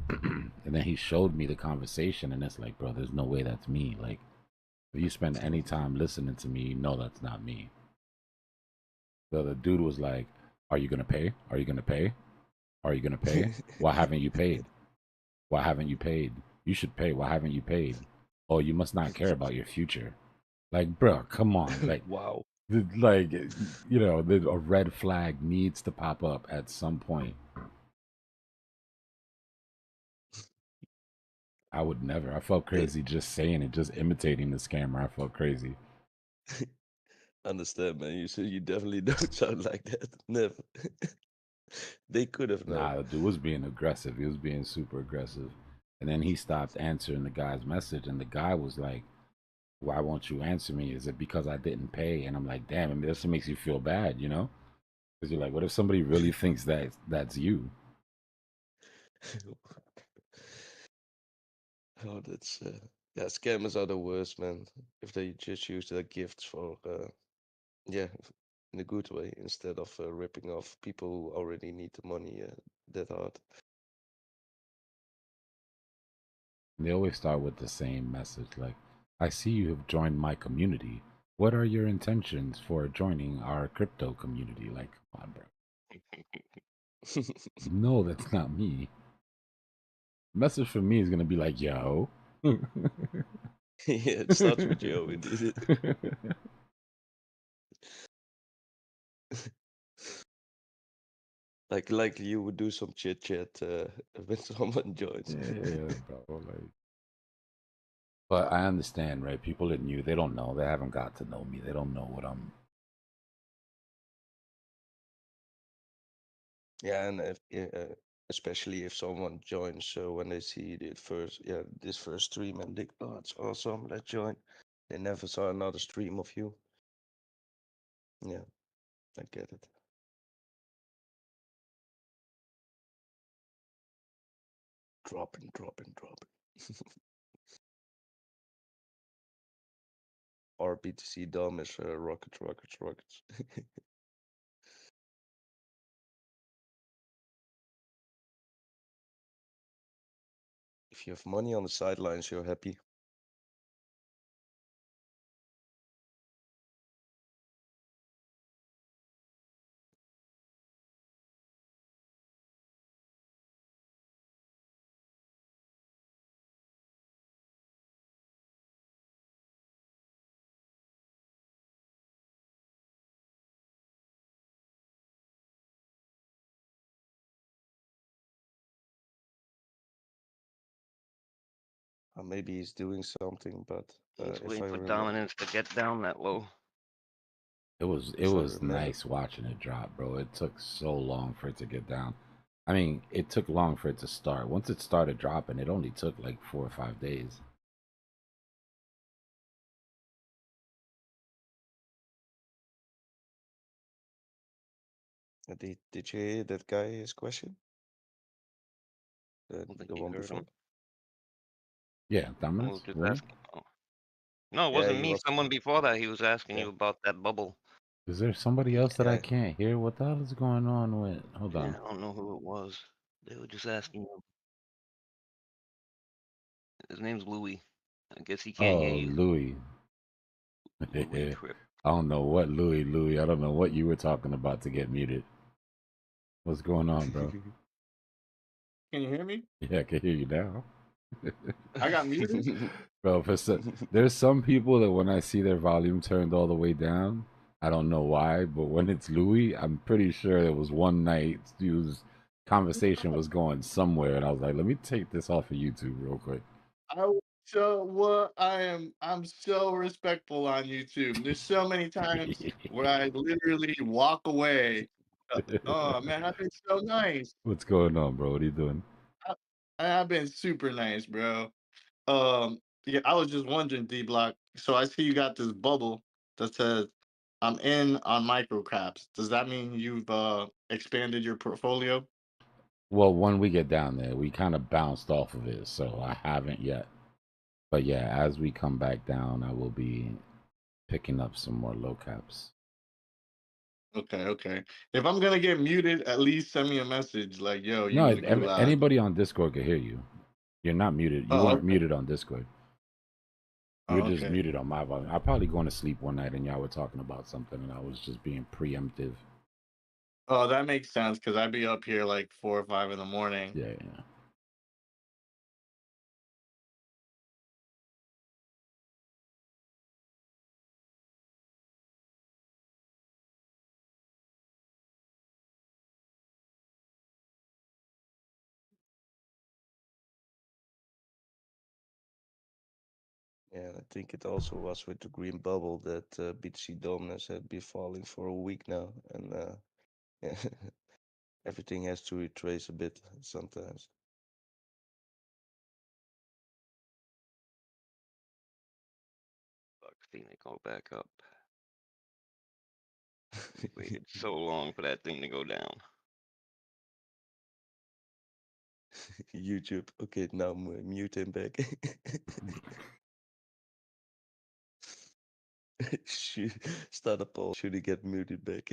And then he showed me the conversation, and it's like, bro, there's no way that's me. Like, If you spend any time listening to me, you know that's not me. So the dude was like, "Are you gonna pay? Are you gonna pay? Are you gonna pay? Why haven't you paid? Why haven't you paid? You should pay. Why haven't you paid? Oh, you must not care about your future." Like, bro, come on. Like, Wow. like, you know, a red flag needs to pop up at some point. I would never. I felt crazy just saying it, just imitating the scammer. I felt crazy. Understand, man. You definitely don't sound like that. Never. They could have known. Nah, the dude was being aggressive. He was being super aggressive. And then he stopped answering the guy's message. And the guy was like, "Why won't you answer me? Is it because I didn't pay?" And I'm like, damn, I mean, this makes you feel bad, you know? Because you're like, what if somebody really thinks that that's you? Oh, that's yeah. Scammers are the worst, man. If they just use their gifts for yeah, in a good way instead of ripping off people who already need the money that hard. They always start with the same message like, "I see you have joined my community. What are your intentions for joining our crypto community?" Like, come on, bro. No, that's not me. Message for me is gonna be like, "Yo." Yeah, it starts with yo, indeed. Like you would do some chit chat when someone joins. Yeah, bro. Like, but I understand, right? People are new. They don't know. They haven't got to know me. They don't know what I'm. Yeah, and especially if someone joins, so when they see this first stream and they, oh, it's awesome, let's join. They never saw another stream of you. Yeah, I get it. Dropping. Our BTC DOM is rockets. If you have money on the sidelines, you're happy. Maybe he's doing something, but He's if I waiting for remember, dominance to get down that low. It was nice watching it drop, bro. It took so long for it to get down. I mean, it took long for it to start. Once it started dropping, it only took like 4 or 5 days. did you hear that guy his question? I don't think The you one heard before. him. Yeah, I was dominance. just Really? asking. Oh. No, it Yeah, wasn't he me. was. Someone before that, he was asking Yeah. you about that bubble. Is there somebody else that I Yeah. can't hear? What the hell is going on with? Hold Yeah, on. I don't know who it was. They were just asking him. His name's Louis. I guess he can't hear Oh, you. Louis. Louis Trip. I don't know what Louis. I don't know what you were talking about to get muted. What's going on, bro? Can you hear me? Yeah, I can hear you now. I got muted. Bro, there's some people that when I see their volume turned all the way down, I don't know why, but when it's Louis, I'm pretty sure there was one night whose conversation was going somewhere, and I was like, let me take this off of YouTube real quick. I'm so respectful on YouTube. There's so many times where I literally walk away. Oh man, I've been so nice. What's going on, bro? What are you doing? I've been super nice, bro. Yeah, I was just wondering, Dbloc. So I see you got this bubble that says I'm in on microcaps. Does that mean you've expanded your portfolio? Well, when we get down there, we kind of bounced off of it, so I haven't yet. But yeah, as we come back down, I will be picking up some more low caps. Okay. If I'm gonna get muted, at least send me a message like, "Yo, you No, in the gulag." anybody on Discord can hear you. You're not muted. You Oh, weren't okay. muted on Discord. You were Oh, just okay. muted on my volume. I probably going to sleep one night and y'all were talking about something and I was just being preemptive. Oh, that makes sense because I'd be up here like 4 or 5 in the morning. Yeah, yeah. Yeah, I think it also was with the green bubble that BTC dominance had been falling for a week now, and yeah, everything has to retrace a bit sometimes. Fuck, thing to go back up. Waited so long for that thing to go down. YouTube. Okay, now mute him back. Start a poll. Should he get muted back?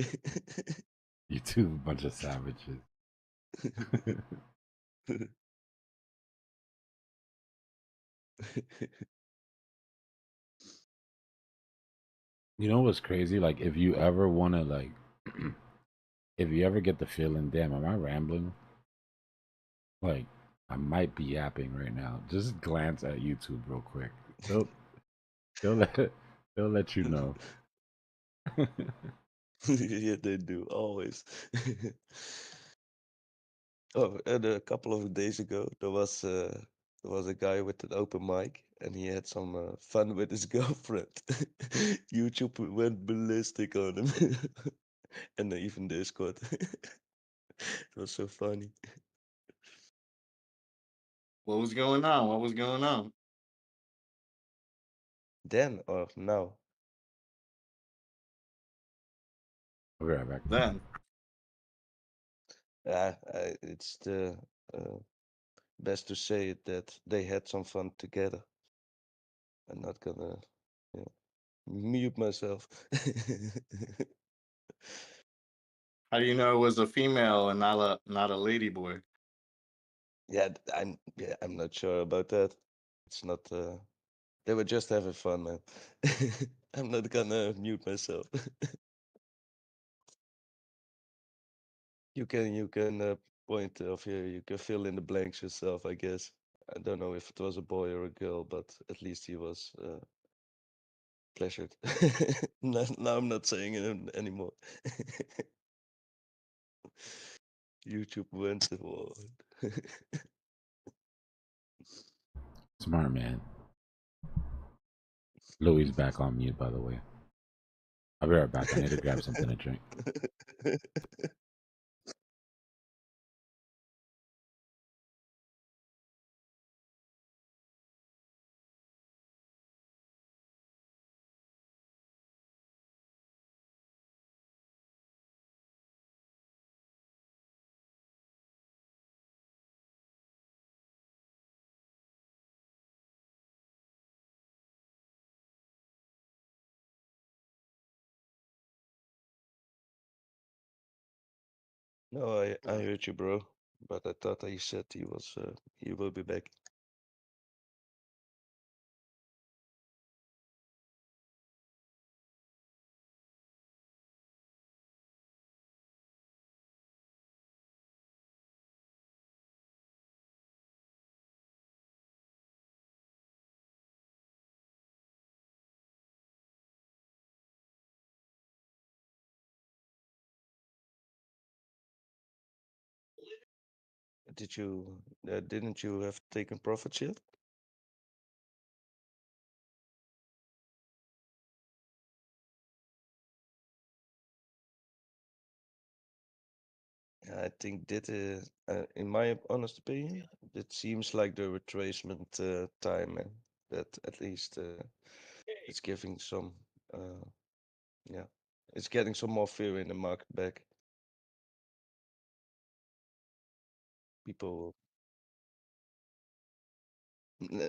You two a bunch of savages. You know what's crazy? Like, if you ever want to, like, if you ever get the feeling, damn, am I rambling? Like, I might be yapping right now. Just glance at YouTube real quick. They'll let you know. Yeah, they do always. Oh, and a couple of days ago, there was a guy with an open mic, and he had some fun with his girlfriend. YouTube went ballistic on him, and even Discord. It was so funny. What was going on? What was going on? Then or now? I'll be right back. Then. It's the best to say it that they had some fun together. I'm not gonna mute myself. How do you know it was a female and not a lady boy? Yeah, I'm not sure about that. It's not. They were just having fun, man. I'm not gonna mute myself. You can point of here. You can fill in the blanks yourself, I guess. I don't know if it was a boy or a girl, but at least he was pleasured. Now I'm not saying it anymore. YouTube went to war. Smart man. Louis back on mute, by the way. I'll be right back. I need to grab something to drink. No, I heard you, bro. But I thought that you said he will be back. Didn't you have taken profits yet? I think that, in my honest opinion, it seems like the retracement time, man. That at least it's giving some, yeah, it's getting some more fear in the market back. People,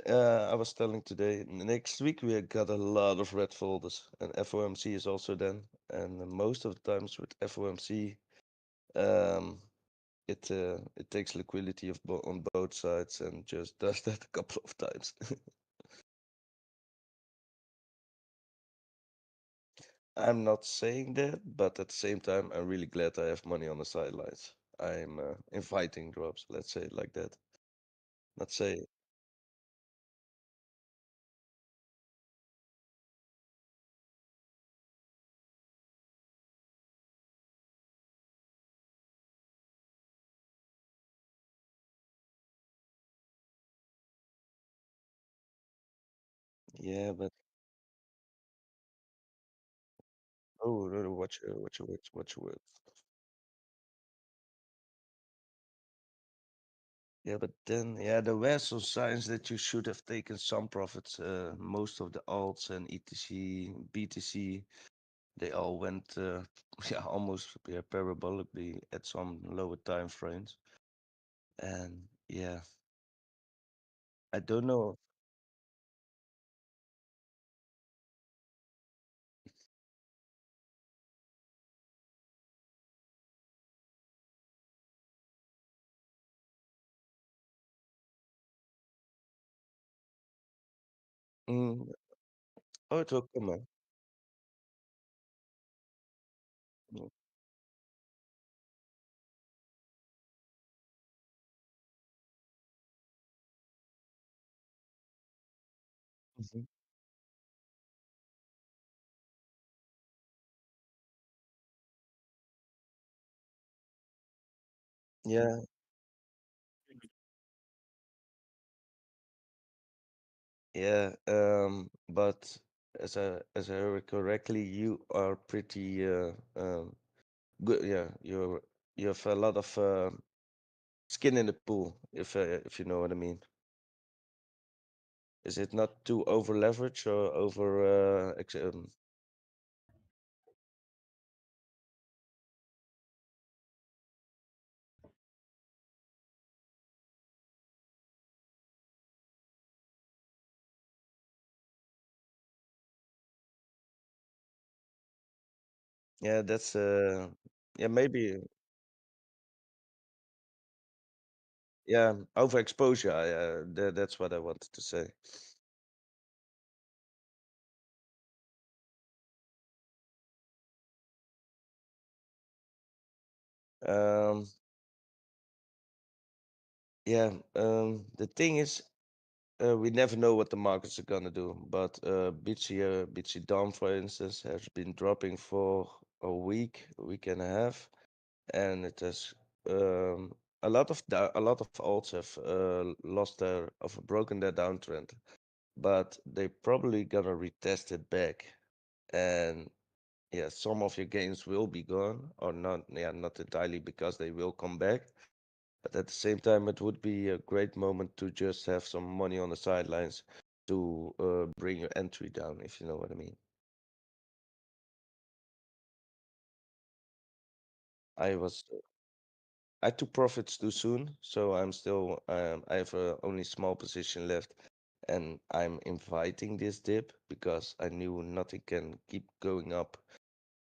I was telling today, next week we got a lot of red folders, and FOMC is also then, and most of the times with FOMC, um, it takes liquidity on both sides and just does that a couple of times. I'm not saying that, but at the same time, I'm really glad I have money on the sidelines. I'm inviting drops, let's say it like that. Not say, yeah, but oh, no, no, watch your words. Yeah, but then, yeah, there were some signs that you should have taken some profits. Most of the alts and ETC, BTC, they all went, yeah, almost parabolically at some lower time frames. And yeah, I don't know. Mm, oh, it will come, man. Mm, mhm. Yeah, yeah. But as I heard correctly, you are pretty good. Yeah, you have a lot of skin in the pool, if you know what I mean. Is it not too over leverage or over yeah, that's yeah, maybe yeah, overexposure. That's what I wanted to say. Um, yeah, the thing is, we never know what the markets are gonna do, but BTC Dom, for instance, has been dropping for a week and a half, and it has a lot of alts have lost their of broken their downtrend, but they probably gonna retest it back, and yeah, some of your gains will be gone or not. Yeah, not entirely because they will come back. But at the same time, it would be a great moment to just have some money on the sidelines to bring your entry down, if you know what I mean. I was I took profits too soon, so I'm still I have only small position left, and I'm inviting this dip because I knew nothing can keep going up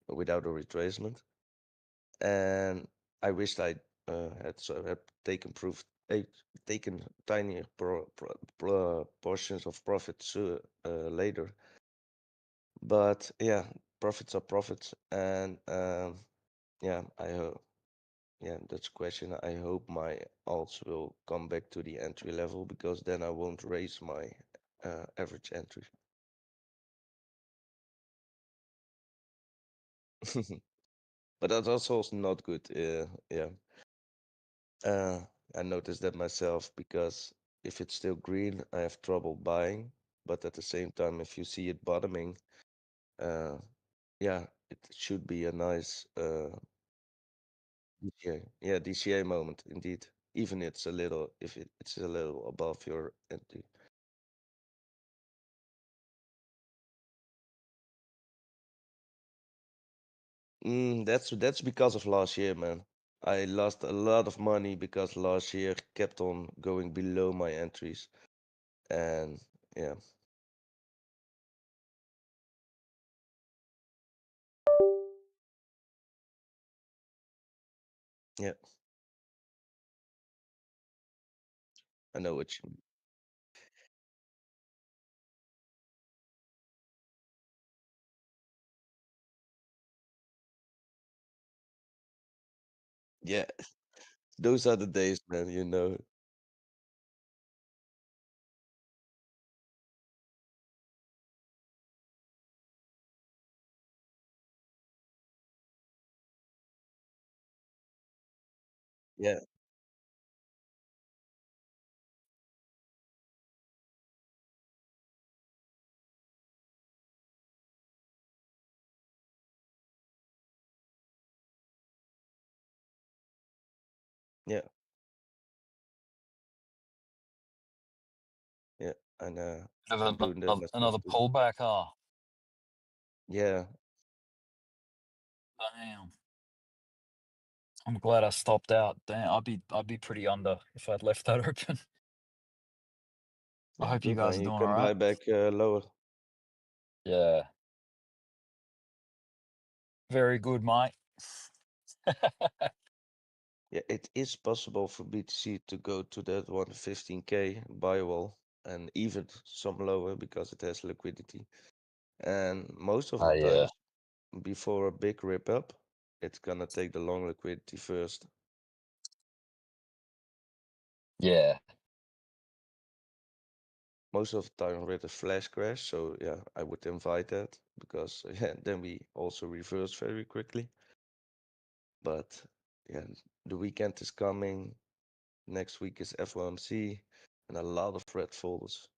without a retracement, and I wished I had taken taken tiny portions of profits later. But yeah, profits are profits, and yeah, I hope. Yeah, that's a question. I hope my alts will come back to the entry level because then I won't raise my average entry. But that's also not good. Yeah. Uh, I noticed that myself because if it's still green, I have trouble buying. But at the same time, if you see it bottoming, uh, yeah, it should be a nice DCA. Yeah, DCA moment indeed. Even if it's a little above your entry. That's because of last year, man. I lost a lot of money because last year kept on going below my entries, and yeah, yeah, I know what you mean. Yeah, those are the days, man. You know. Yeah, yeah, yeah. And I'm doing that myself Another too. pullback. Oh, Yeah, damn. I'm glad I stopped out. Damn, I'd be pretty under if I'd left that open. I yeah, hope you good guys man. are You doing all can right. buy back lower. Yeah. Very good, mate. Yeah, it is possible for BTC to go to that 115K buy wall and even some lower because it has liquidity. And most of the Yeah. times, before a big rip up, it's gonna take the long liquidity first. Yeah. Most of the time with a flash crash, so yeah, I would invite that because yeah, then we also reverse very quickly. But yeah, the weekend is coming. Next week is FOMC and a lot of red folders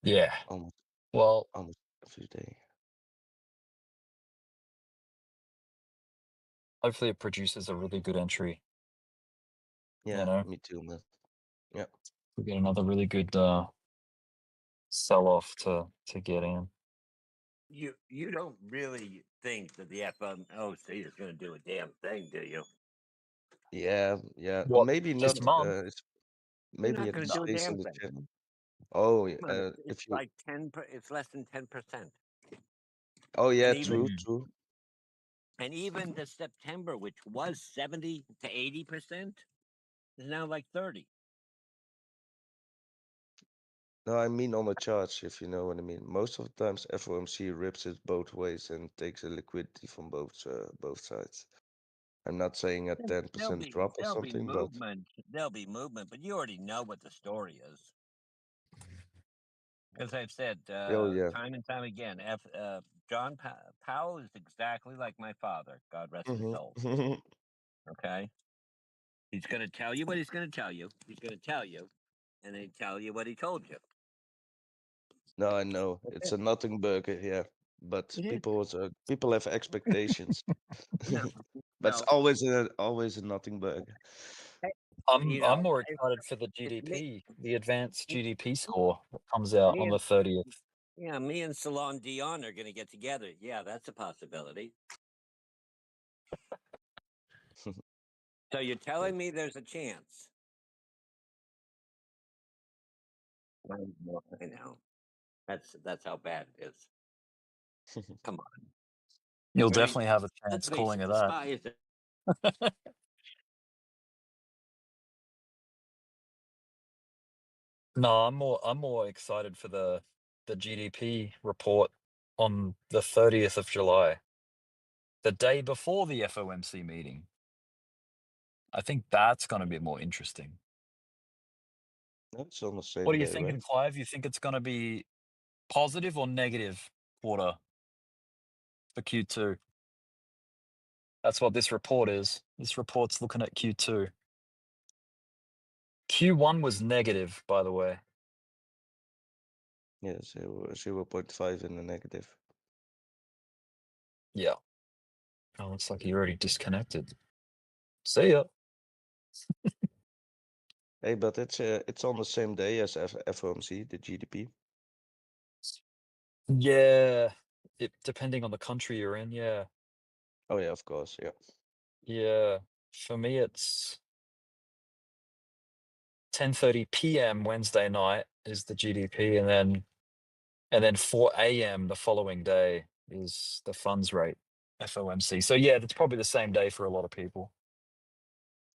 Yeah. almost Well, almost every day. hopefully it produces a really good entry. Yeah, You know, me too, man. Yeah. we get another really good sell off to get in. You don't really think that the FOMC is going to do a damn thing, do you? Yeah, yeah. What, Maybe this not. month? It's They're maybe not it going to do a stays damn in the thing. channel. Oh, Come on, if it's you. like 10. It's less than 10%. Oh yeah, And even true. and even the September, which was 70 to 80%, is now like 30. No, I mean on the charts, if you know what I mean. Most of the times, FOMC rips it both ways and takes a liquidity from both sides. I'm not saying a 10% drop or There'll be something, but movement. There'll be movement, but you already know what the story is. Because I've said oh yeah. time and time again, John Powell is exactly like my father. God rest his soul. Okay, he's going to tell you what he's going to tell you. He's going to tell you, and then tell you what he told you. No, I know it's a nothing burger, yeah. But It is. people have expectations. No, But it's no. always a nothing burger. You I'm know, more excited for the it's me. GDP, the advanced GDP score that comes out Me on and the 30th. yeah, me and Salon Dion are going to get together. Yeah, that's a possibility. So you're telling me there's a chance? I know. That's how bad it is. Come on. You'll I mean, definitely have a let's chance face calling it, it the that. sky is the No, I'm more excited for the GDP report on the 30th of July, the day before the FOMC meeting. I think that's going to be more interesting. That's on the What same are you day, thinking, right? Clive? You think it's going to be positive or negative quarter for Q2? That's what this report is. This report's looking at Q2. Q1 was negative, by the way. Yeah, 0.5 in the negative. Yeah. Oh, looks like he already disconnected. See ya. Hey, but it's on the same day as FOMC, the GDP. Yeah. Depending on the country you're in, yeah. Oh yeah, of course, yeah. Yeah. For me, it's 10:30 p.m. Wednesday night is the GDP, and then 4 a.m. the following day is the funds rate, FOMC. So yeah, that's probably the same day for a lot of people.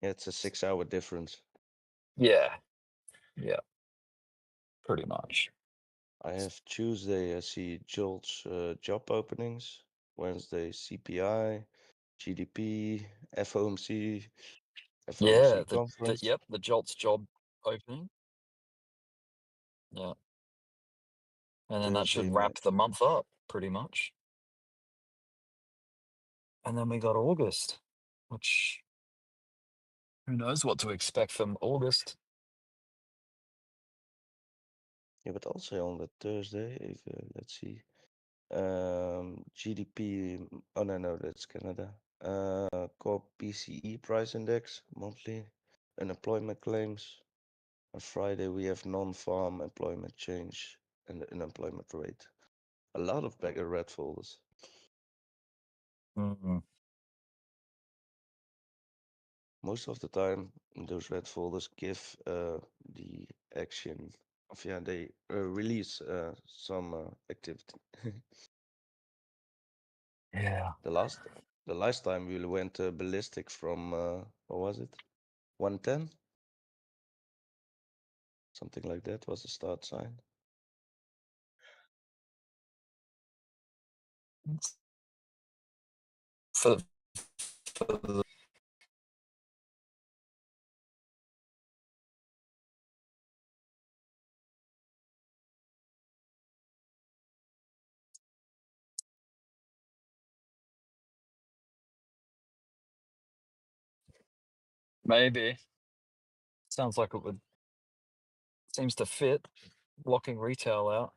Yeah, it's a 6-hour difference. Yeah. Yeah. Pretty much. I have Tuesday, I see Jolt's job openings. Wednesday, CPI. GDP, FOMC, Yeah, FOMC conference. yep, the JOLTS job opening. Yeah. And then that should Thursday wrap night. the month up pretty much. And then we got August, which who knows what to expect from August. Yeah, but also on the Thursday, if, let's see. GDP, oh no, that's Canada. Core PCE price index, monthly. Unemployment claims. On Friday, we have non-farm employment change and the unemployment rate. A lot of bigger red folders. Mm-hmm. Most of the time, those red folders give the action of, yeah, they release some activity. Yeah. The last time we went ballistic from what was it? 110? Something like that was the start sign. For the maybe. Sounds like it would seems to fit. Blocking retail out.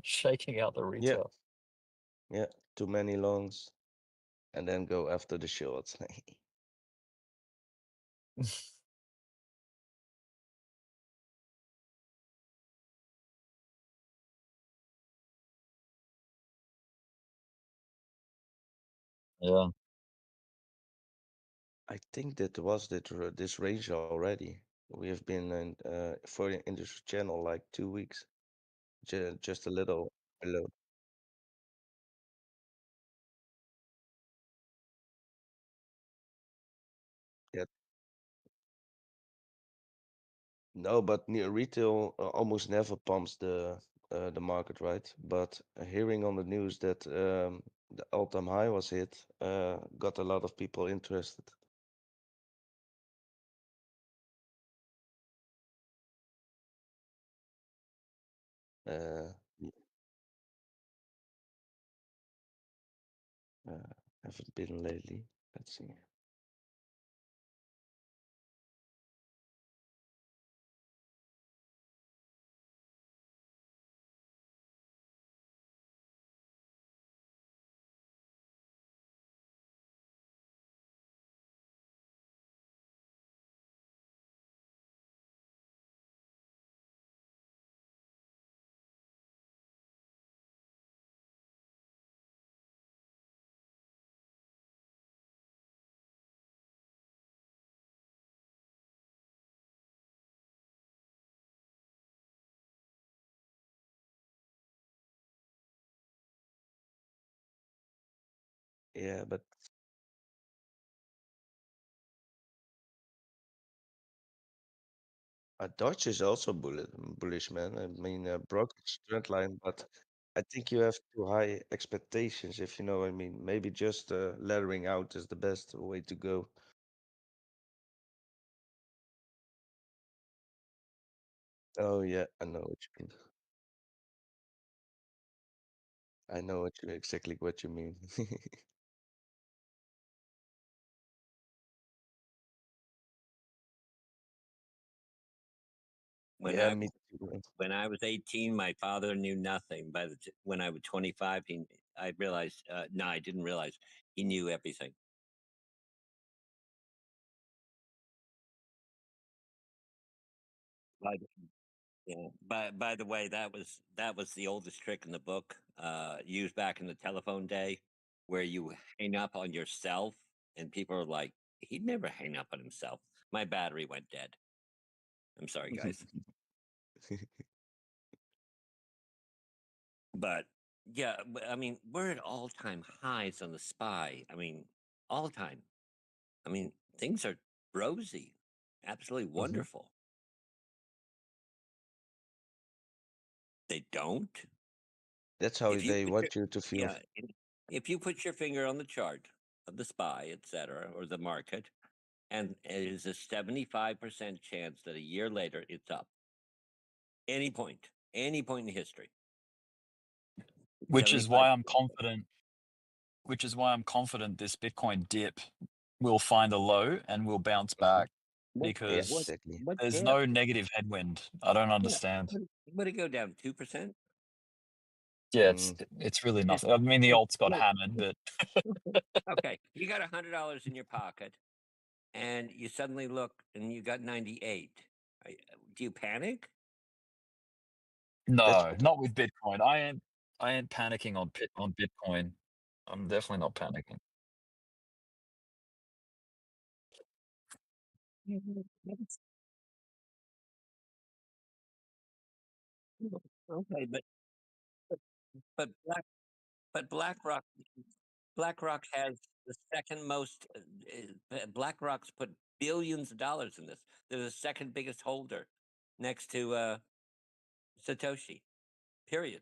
Shaking out the Yeah, retail. yeah, too many longs, and then go after the shorts. Yeah. I think that was this range already. We have been in this channel like 2 weeks, just a little below. Yeah, no, but near retail almost never pumps the market, right? But hearing on the news that the all-time high was hit, got a lot of people interested. Y- haven't been lately. Let's see. Yeah, but Dodge is also bullish, man. I mean, broke its trend line, but I think you have too high expectations, if you know what I mean. Maybe just laddering out is the best way to go. Oh yeah, I know what you mean. I know exactly what you mean. When Yeah, I me too. when I was 18, my father knew nothing. When I was 25, I realized. No, I didn't realize he knew everything. By the, yeah. By the way, that was the oldest trick in the book, used back in the telephone day, where you hang up on yourself, and people are like, "He'd never hang up on himself." My battery went dead. I'm sorry, guys. But yeah, I mean, we're at all-time highs on the SPY. I mean, all time. I mean, things are rosy, absolutely wonderful. They don't. That's how If you they put your want you to feel. yeah, if you put your finger on the chart of the SPY, etc., or the market, and it is a 75% chance that a year later it's up. Any point in history. Which is why 75%. I'm confident. Which is why I'm confident this Bitcoin dip will find a low and will bounce back What, because Exactly. what there's dip? no negative headwind. I don't Yeah. understand. Would it go down 2%? Yeah, Mm. it's really nothing. I mean, the alts got Look, hammered, but okay, you got $100 in your pocket, and you suddenly look and you got 98. Do you panic? no, not with Bitcoin. I ain't panicking on Bitcoin. I'm definitely not panicking. Okay, but BlackRock has the second most. BlackRock's put billions of dollars in this. They're the second biggest holder, next to Satoshi. Period.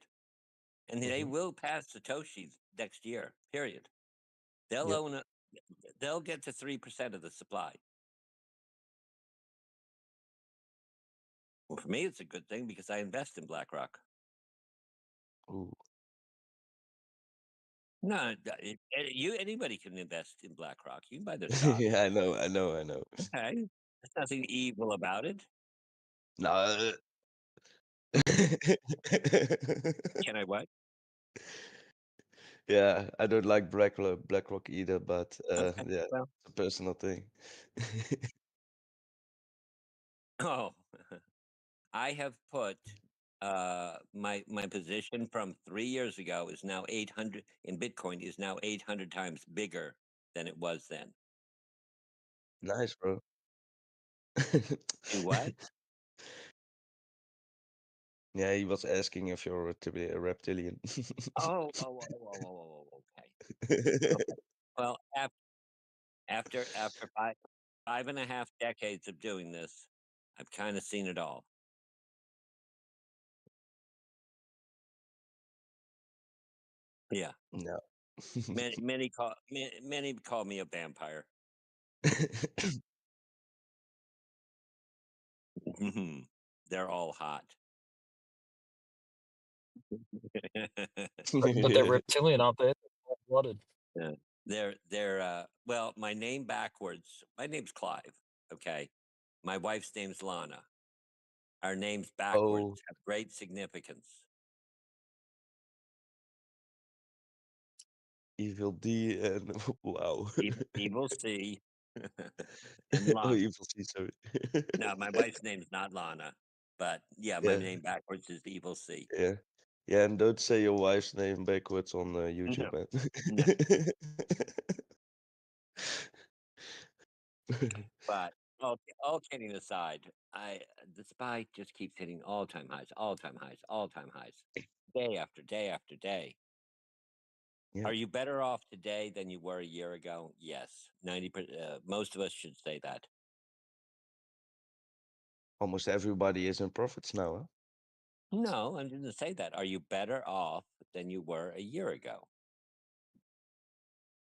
And they will pass Satoshi next year. Period. They'll Yep. own it. They'll get to 3% of the supply. Well, for me, it's a good thing because I invest in BlackRock. Ooh. No, anybody can invest in BlackRock. You can buy their stock. Yeah, I know. Okay, there's nothing evil about it. No. Can I what? Yeah, I don't like BlackRock either, but Okay, yeah, well, it's a personal thing. oh, I have put my position from 3 years ago is now 800 in Bitcoin is now 800 times bigger than it was then. Nice, bro. Do what? Yeah, he was asking if you're a reptilian. Oh, okay. Well, after 5.5 decades of doing this, I've kind of seen it all. Yeah. No. Many call me a vampire. They're all hot. But they're reptilian, aren't they? Blooded. Yeah. They're well, my name backwards. My name's Clive. Okay. My wife's name's Lana. Our names backwards Oh, have great significance. Evil D and wow. Evil C and Oh, Lana. Evil C, sorry. No, my wife's name's not Lana, but yeah, my Yeah, name backwards is Evil C. yeah. Yeah, and don't say your wife's name backwards on YouTube, No, man. but all kidding aside, the SPY just keeps hitting all-time highs, all-time highs, all-time highs, day after day after day. Yeah, Are you better off today than you were a year ago? Yes, 90%. Most of us should say that. almost everybody is in profits now, huh? No, I'm going to say that. Are you better off than you were a year ago?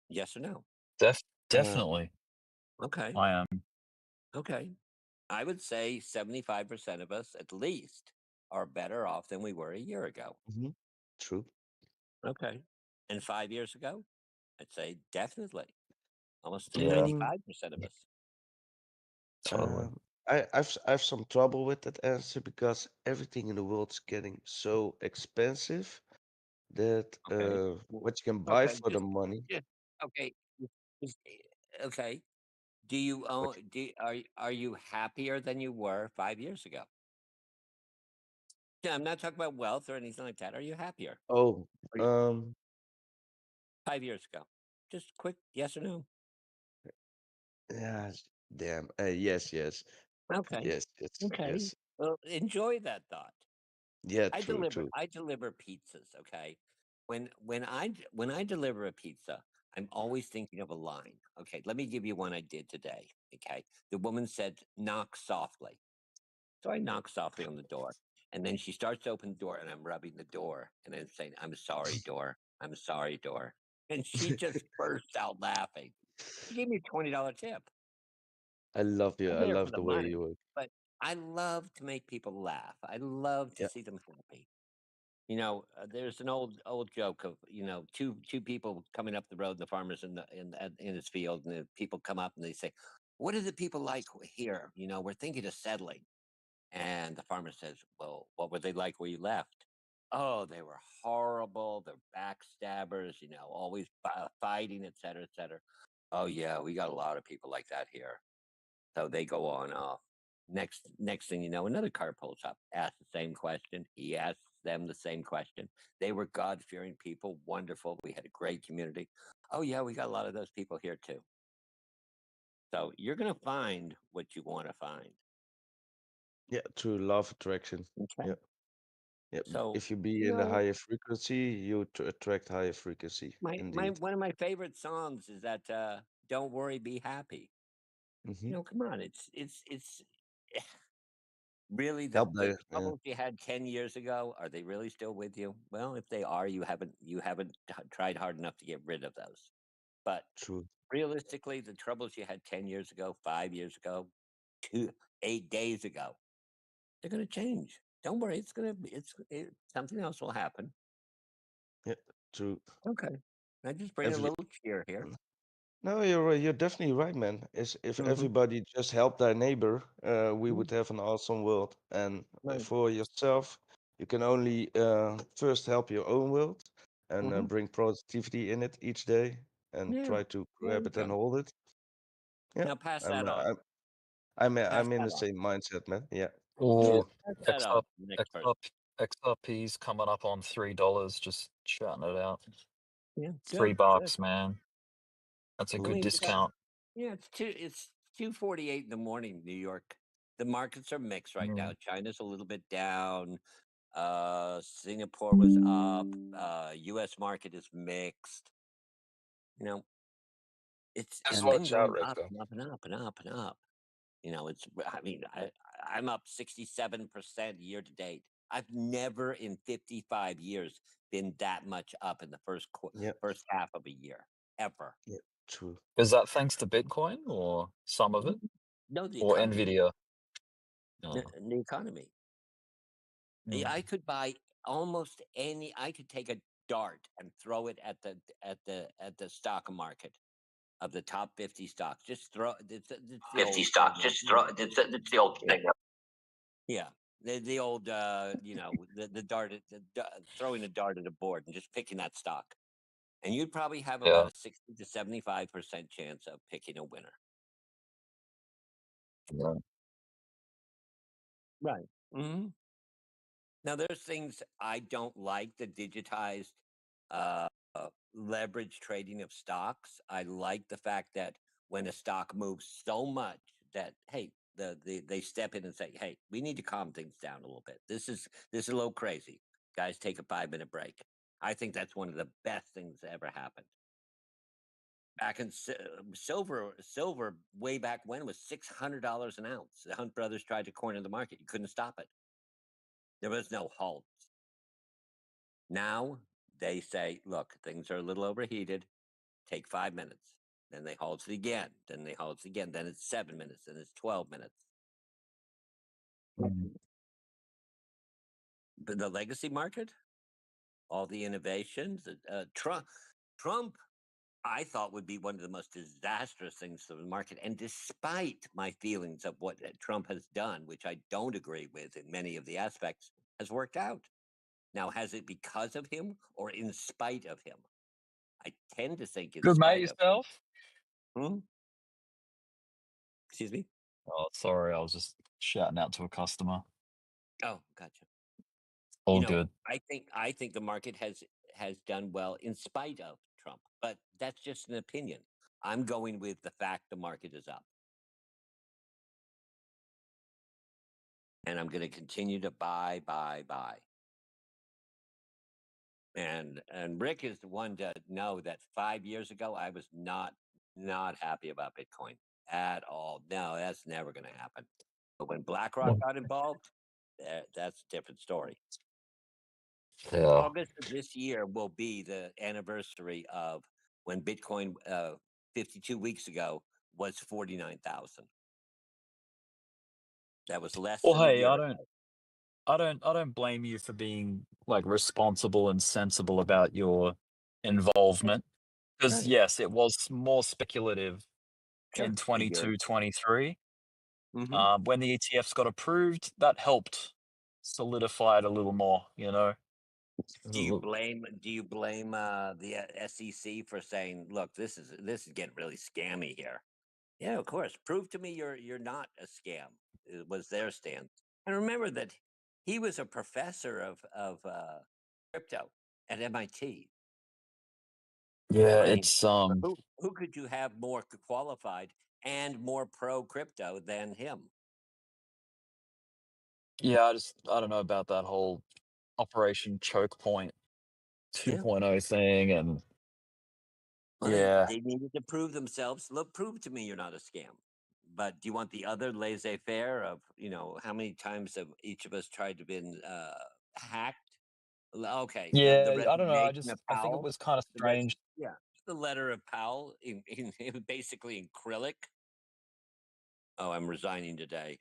Yes or no? Definitely, Okay. I am. Okay. I would say 75% of us, at least, are better off than we were a year ago. True. Okay. And 5 years ago, I'd say definitely. Almost Yeah, 95% of us. totally. Um, I've some trouble with that answer because everything in the world's getting so expensive that Okay. what you can buy Okay. for the money, Just okay. just- Okay. Do you what own? Are you happier than you were 5 years ago? Yeah, I'm not talking about wealth or anything like that. Are you happier? oh, Are you um, 5 years ago? Just quick yes or no. yeah, damn, yes, yes, Okay. yes, yes, Okay. yes, Well, enjoy that thought. yeah, I true, deliver true. I deliver pizzas, okay? When I deliver a pizza, I'm always thinking of a line. Okay, let me give you one I did today. Okay. The woman said, knock softly. So I knock softly on the door. And then she starts to open the door and I'm rubbing the door and I'm saying, I'm sorry, door. I'm sorry, door. And she just burst out laughing. She gave me a $20 tip. I love you. I'm I there for love the the way money, you work. but I love to make people laugh. I love to Yeah. see them happy. There's an old joke of two people coming up the road, the farmers in his field, and the people come up and they say, "What do the people like here? We're thinking of settling." And the farmer says, "Well, what were they like where you left?" "Oh, they were horrible. They're backstabbers. Always fighting, et cetera, et cetera." "Oh yeah, we got a lot of people like that here." So they go on off. Next thing you know, another car pulls up, asks the same question. He asks them the same question. They were God-fearing people, wonderful. We had a great community. "Oh yeah, we got a lot of those people here too." So you're gonna find what you want to find. Yeah, true love attraction. Okay. Yeah. Yeah. So If you be in a higher frequency, you attract higher frequency. my Indeed. one of my favorite songs is that "Don't Worry, Be Happy." Mm-hmm. Come on, it's really Help the there. Yeah. troubles you had 10 years ago, are they really still with you? Well, if they are, you haven't tried hard enough to get rid of those. But True. realistically, the troubles you had 10 years ago, 5 years ago, 8 days ago, they're going to change. Don't worry, something else will happen. Yeah. True. Okay. I just bring a Every little cheer here. No, you're right. You're definitely right, man. If Mhm. everybody just helped their neighbor, we Mhm. would have an awesome world. And Right. for yourself, you can only first help your own world and Mhm. bring positivity in it each day and Yeah. try to There grab you it and go. hold it. Yeah, Now pass I'm that uh, off. I'm Pass in that the off. same mindset, man. Yeah. Yeah. Or Pass that off to the next person. XRP's coming up on $3. Just shouting it out. Yeah. $3, Good. man. That's a I good mean, discount. yeah, it's 2:48 in the morning, New York. The markets are mixed right now. China's a little bit down. Singapore was up. U.S. market is mixed. It's Just been watch out, going up Richter. and up and up and up and up. I'm up 67% year to date. I've never in 55 years been that much up in the first Yeah. first half of a year ever. Yeah. True. Is that thanks to Bitcoin or some of it? No, the Or economy. Nvidia? The economy. I could buy almost any. I could take a dart and throw it at the stock market of the top 50 stocks. Just throw it's the 50 old stocks. Just throw it's the old thing. yeah the old the dart throwing a dart at a board and just picking that stock, and you'd probably have about Yeah. a 60 to 75% chance of picking a winner. Yeah. Right. Hmm. Now, there's things I don't like, the digitized leverage trading of stocks. I like the fact that when a stock moves so much that, hey, they step in and say, hey, we need to calm things down a little bit. This is a little crazy. Guys, take a 5-minute break. I think that's one of the best things that ever happened. Back in silver way back when was $600 an ounce. The Hunt brothers tried to corner the market. You couldn't stop it. There was no halt. Now they say, look, things are a little overheated. Take 5 minutes. Then they halt it again. Then they halt it again. Then it's 7 minutes. Then it's 12 minutes. But the legacy market, all the innovations, Trump, I thought would be one of the most disastrous things to the market. And despite my feelings of what Trump has done, which I don't agree with in many of the aspects, has worked out. Now, has it because of him or in spite of him? I tend to think in Good mate spite of him. yourself? Excuse me? Oh, sorry, I was just shouting out to a customer. Oh, gotcha. All good. I think the market has done well in spite of Trump, but that's just an opinion. I'm going with the fact the market is up. And I'm going to continue to buy. And Rick is the one to know that 5 years ago I was not happy about Bitcoin at all. No, that's never going to happen. But when BlackRock got involved, that's a different story. Yeah. August of this year will be the anniversary of when Bitcoin 52 weeks ago was 49,000. That was less Well, than a hey, year I ago. don't blame you for being like responsible and sensible about your involvement. Because Right. yes, it was more speculative Sure. in A 22, year. 23. Mhm. When the ETFs got approved, that helped solidify it a little more, you know? Do you blame the SEC for saying, "Look, this is getting really scammy here"? Yeah, of course. Prove to me you're not a scam. It was their stance. And remember that he was a professor of crypto at MIT. Yeah, I mean, it's who could you have more qualified and more pro crypto than him? yeah, I don't know about that whole Operation Choke Point Yeah. 2.0 thing, and Well, yeah. they needed to prove themselves. Look, prove to me you're not a scam. But do you want the other laissez-faire of, how many times have each of us tried to been hacked? Okay, the Yeah, I don't know, resignation of I think it Powell, was kinda strange. yeah, the letter of Powell in basically in Cyrillic. Oh, I'm resigning today.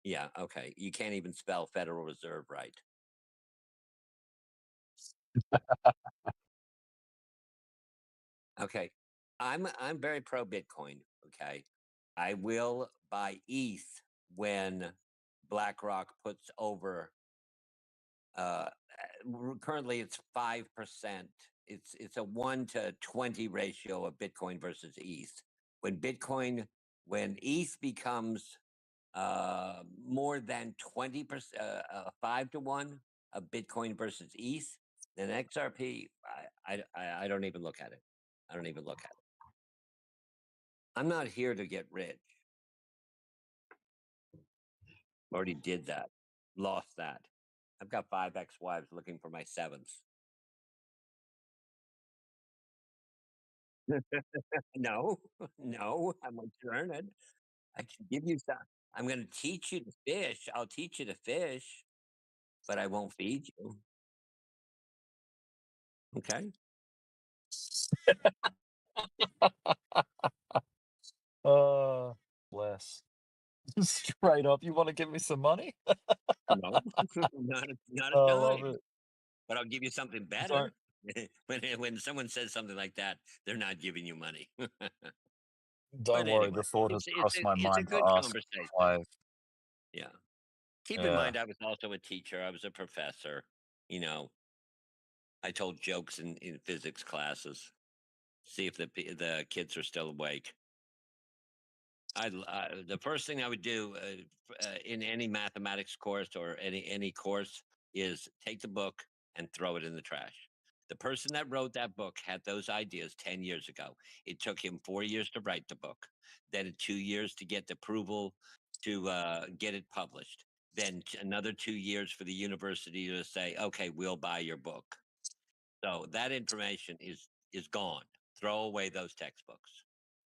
Yeah, okay. You can't even spell Federal Reserve right. Okay. I'm very pro Bitcoin, okay? I will buy ETH when BlackRock puts over currently it's 5%. It's a 1 to 20 ratio of Bitcoin versus ETH. When ETH becomes more than 20%, 5 to 1 of Bitcoin versus ETH, then XRP, I don't even look at it. I don't even look at it. I'm not here to get rich. Already did that. Lost that. I've got 5 ex-wives looking for my 7th. No, no, I'm a learned. I can give you some. I'm going to teach you to fish. I'll teach you to fish, but I won't feed you. Okay. Oh, bless. Straight up, you wanna give me some money? No, not a I love dime. it. But I'll give you something Don't better. When someone says something like that, they're not giving you money. don't But worry, anyway, the thought has crossed my it's a mind to good ask conversation. 5. Yeah. Keep in Yeah. mind, I was also a teacher. I was a professor. I told jokes in physics classes. See if the kids are still awake. The first thing I would do in any mathematics course or any course is take the book and throw it in the trash. The person that wrote that book had those ideas 10 years ago. It took him 4 years to write the book, then 2 years to get the approval to get it published, then another 2 years for the university to say, okay, we'll buy your book. So that information is gone. Throw away those textbooks.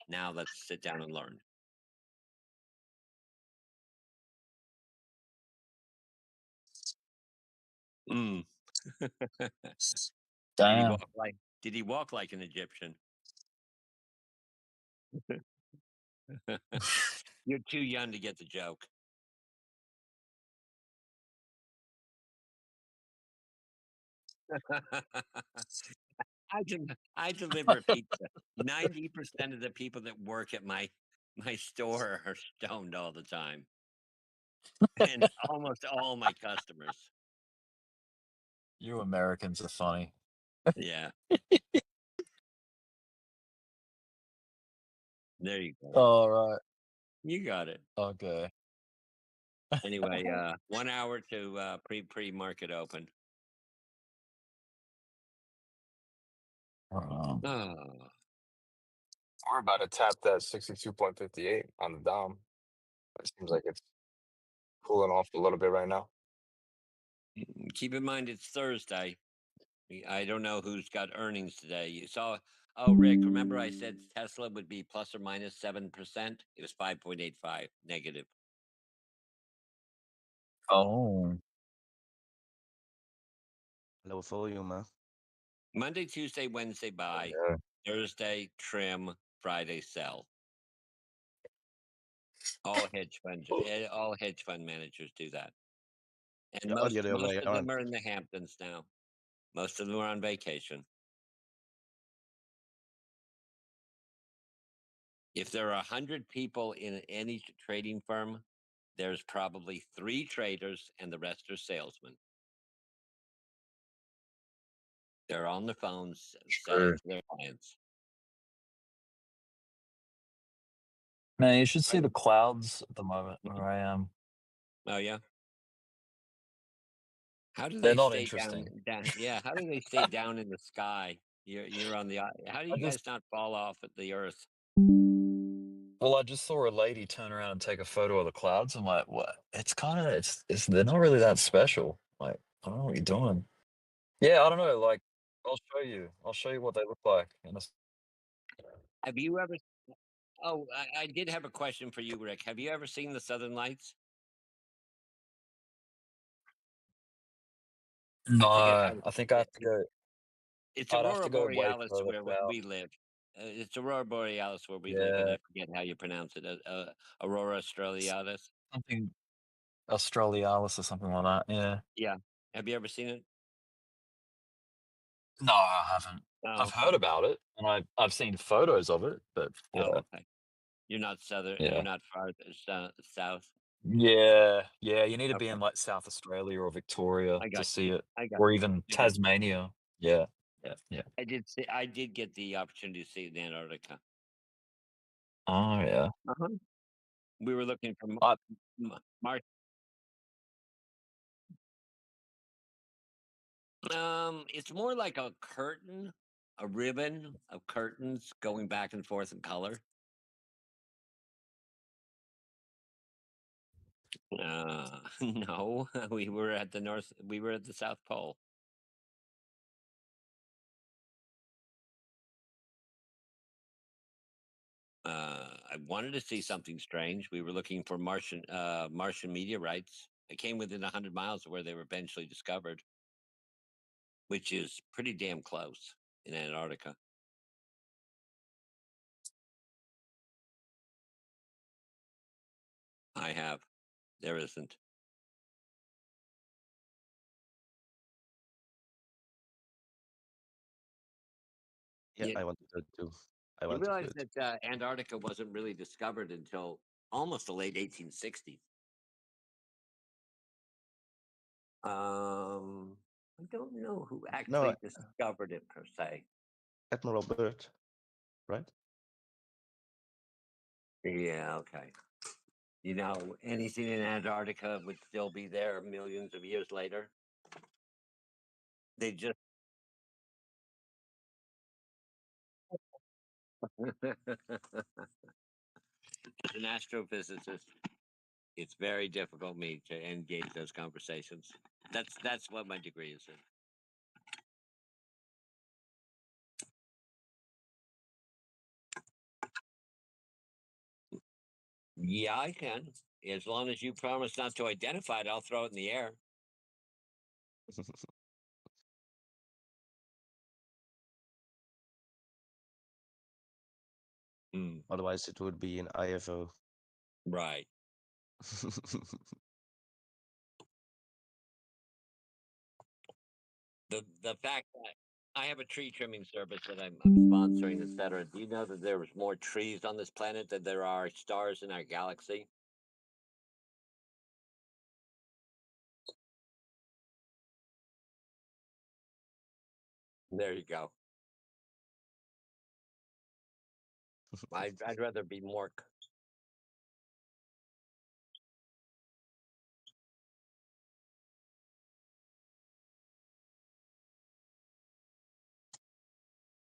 Now let's sit down and learn. Mm. Did he Damn. walk like an Egyptian? You're too young to get the joke. I deliver pizza. 90% of the people that work at my store are stoned all the time. And almost all my customers. You Americans are funny. Yeah. There you go. Alright. You got it. Okay. Anyway, 1 hour to pre-market open. Oh. Oh. We're about to tap that 62.58 on the Dom. It seems like it's cooling off a little bit right now. Keep in mind it's Thursday. I don't know who's got earnings today. You saw, oh, Rick, remember I said Tesla would be plus or minus 7%? It was 5.85 negative. Oh. Low volume, huh? Monday, Tuesday, Wednesday buy. Yeah. Thursday trim, Friday sell. All hedge fund managers do that, and Yeah, or the other most way of them around. are in the Hamptons now. Most of them are on vacation. If there are 100 people in any trading firm, there's probably 3 traders and the rest are salesmen. They're on the phones selling to their clients. Man, you should see the clouds at the moment where I am. Oh yeah. How do They're they not stay interesting. down? Yeah, how do they stay down in the sky? You're on the. How do I you guys just not fall off at the earth? Well, I just saw a lady turn around and take a photo of the clouds. I'm like, what? It's kind of it's they're not really that special. Like, I don't know what you're doing. Yeah, I don't know. Like, I'll show you. I'll show you what they look like. Have you ever? Oh, I did have a question for you, Rick. Have you ever seen the Southern Lights? No, I forget. I think I have to go. It's I'd have Aurora to go way Borealis further where south. we live. It's Aurora Borealis where we live, and Yeah, I forget how you pronounce it. Aurora Australis. something Australialis or something like that. Yeah. Yeah. Have you ever seen it? No, I haven't. Oh, I've heard okay. about it, and I've seen photos of it, but yeah, Oh, okay. You're not southern. You're yeah. not far south. Yeah, yeah, you need to be Okay. in, like, South Australia or Victoria I to got see it, I got or even I got Tasmania. Yeah, yeah, yeah. I did get the opportunity to see it in Antarctica. Oh, yeah. Uh-huh. We were looking for I March. It's more like a curtain, a ribbon of curtains going back and forth in color. No, we were at the north. We were at the South Pole. I wanted to see something strange. We were looking for Martian meteorites. It came within 100 miles of where they were eventually discovered, which is pretty damn close in Antarctica. I have. There isn't. Yeah, I want to go too. I You want to realize go too. that Antarctica wasn't really discovered until almost the late 1860s. I don't know who No, actually discovered it per se. Admiral Byrd, right? Yeah, okay. You know, anything in Antarctica would still be there millions of years later. They just as an astrophysicist, it's very difficult for me to engage those conversations. That's what my degree is in. Yeah, I can. As long as you promise not to identify it, I'll throw it in the air. Otherwise, it would be an IFO. Right. The fact that I have a tree trimming service that I'm sponsoring, etc. Do you know that there was more trees on this planet than there are stars in our galaxy? There you go. I'd rather be Mork.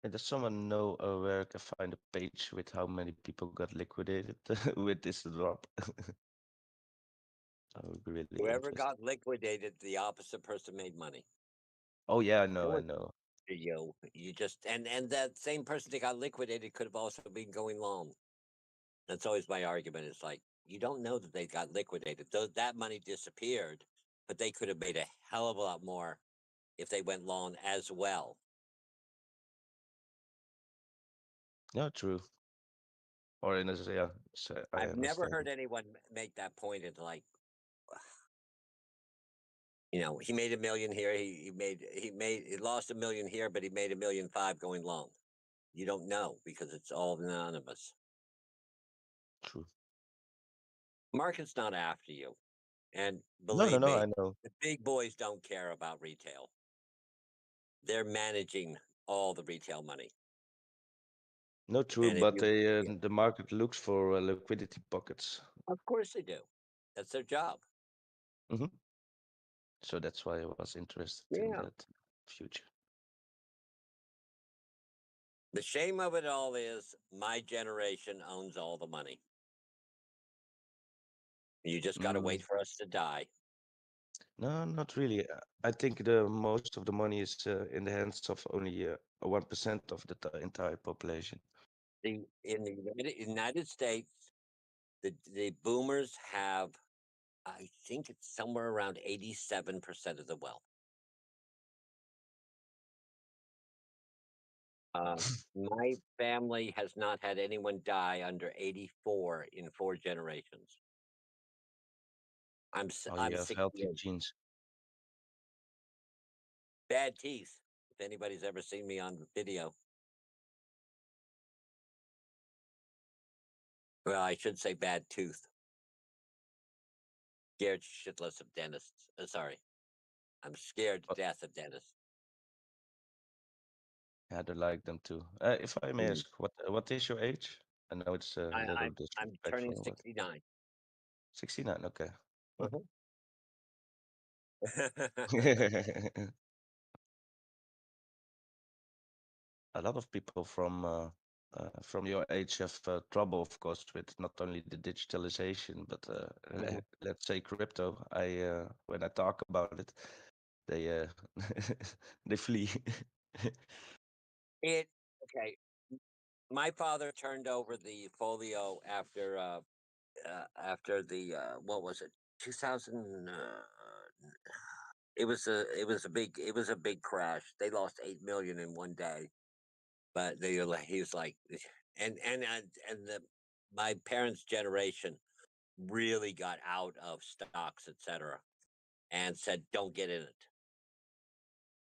And does someone know where I can find a page with how many people got liquidated with this drop? I would be really Whoever interested. got liquidated, the opposite person made money. Oh yeah, I It know, I was know. you just and that same person that got liquidated could have also been going long. That's always my argument. It's like you don't know that they got liquidated. That money disappeared, but they could have made a hell of a lot more if they went long as well. Yeah, true. Or in a yeah, I I've never understand. heard anyone make that point into like, you know, he made $1 million here. He lost $1 million here, but he made $1.5 million going long. You don't know because it's all anonymous. True. Market's not after you, and No, believe me, I know. the big boys don't care about retail. They're managing all the retail money. No, true, And if but you, the market looks for liquidity pockets. of course they do. That's their job. Hmm. So that's why I was interested in Yeah. that future. The shame of it all is my generation owns all the money. You just got to wait for us to die. No, not really. I think the most of the money is in the hands of only 1% of the entire population. In the United States, the boomers have, I think it's somewhere around 87% of the wealth. My family has not had anyone die under 84 in 4 generations. I'm Oh, I'm you have healthy 68. genes. Bad teeth. If anybody's ever seen me on video. Well, I should say bad tooth. Scared shitless of dentists. Sorry. I'm scared to death of dentists. Yeah, I like them too. If I may ask, what is your age? I know it's a little I'm turning disrespectful. 69. 69, okay. A lot of people from your age have trouble, of course, with not only the digitalization, but let's say crypto. When I talk about it, they they flee. Okay. My father turned over the folio after the what was it? 2000. It was a big crash. They lost 8 million in one day. But he was like, and my parents' generation really got out of stocks, etc., and said, "Don't get in it."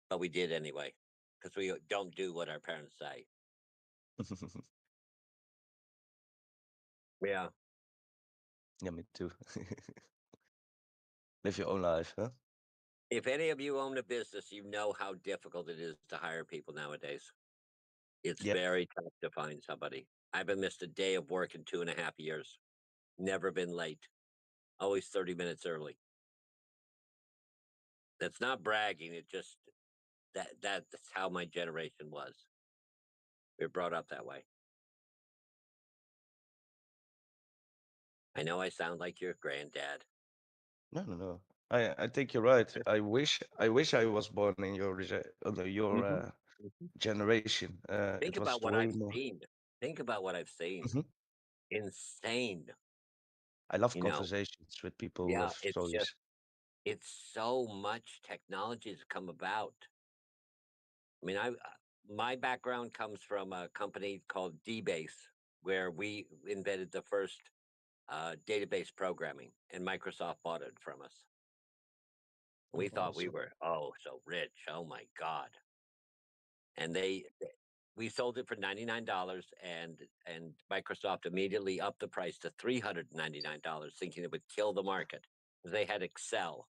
But we did anyway, because we don't do what our parents say. Yeah. Yeah, me too. Live your own life, huh? If any of you own a business, you know how difficult it is to hire people nowadays. It's Yep. very tough to find somebody. I haven't missed a day of work in 2.5 years. Never been late. Always 30 minutes early. That's not bragging. It just that's how my generation was. We were brought up that way. I know I sound like your granddad. No. I think you're right. I wish I was born in your generation. Think It was about what way I've more. seen. Think about what I've seen. Insane. I love You know, conversations with people who yeah, have stories. it's so much technology has come about. I mean, my background comes from a company called DBase, where we invented the first database programming, and Microsoft bought it from us. We thought we Awesome. were so rich. Oh my God! And we sold it for $99, and Microsoft immediately upped the price to $399, thinking it would kill the market. They had Excel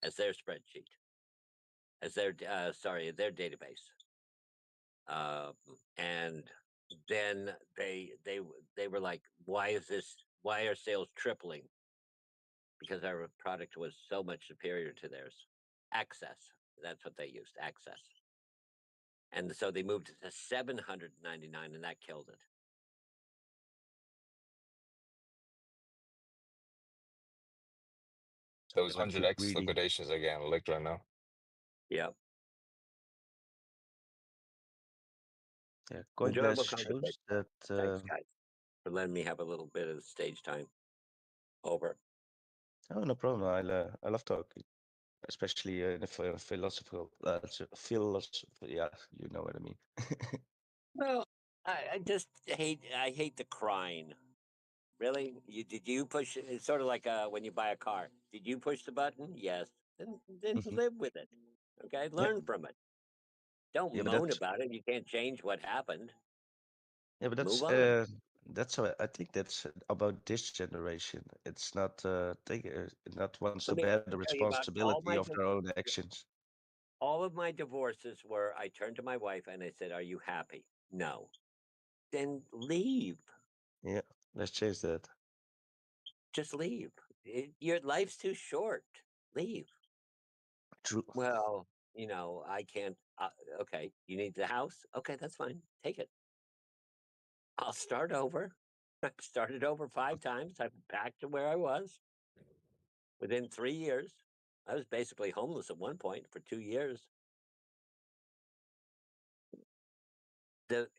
as their spreadsheet, as their their database, and then they were like, "Why are sales tripling?" Because our product was so much superior to theirs. Access. That's what they used. Access. And so they moved it to $799, and that killed it. Those Went too 100x greedy. liquidations are getting licked right now. Yep. Yeah, Enjoyable CoinDesk shows conversation. that. Thanks, guys, for letting me have a little bit of stage time. Over. Oh, no problem. I love talking, especially in a philosophical. Yeah, you know what I mean. Well, I just hate the crying. Really? Did you push? It's sort of like when you buy a car. Did you push the button? Yes. Then live with it. Okay. Yeah. Learn from it. Don't Yeah, but moan about it. You can't change what happened. yeah, but Move on. that's how I think that's about this generation. It's not not wants to Let me bear the tell you about responsibility of their own actions. all of my divorces were I turned to my wife and I said, "Are you happy?" No. Then leave. Yeah, let's change that. Just leave. Your life's too short. Leave. True. Well, I can't. Okay, you need the house. Okay, that's fine. Take it. I'll start over. I've started over 5 times. I'm back to where I was within 3 years. I was basically homeless at one point for 2 years.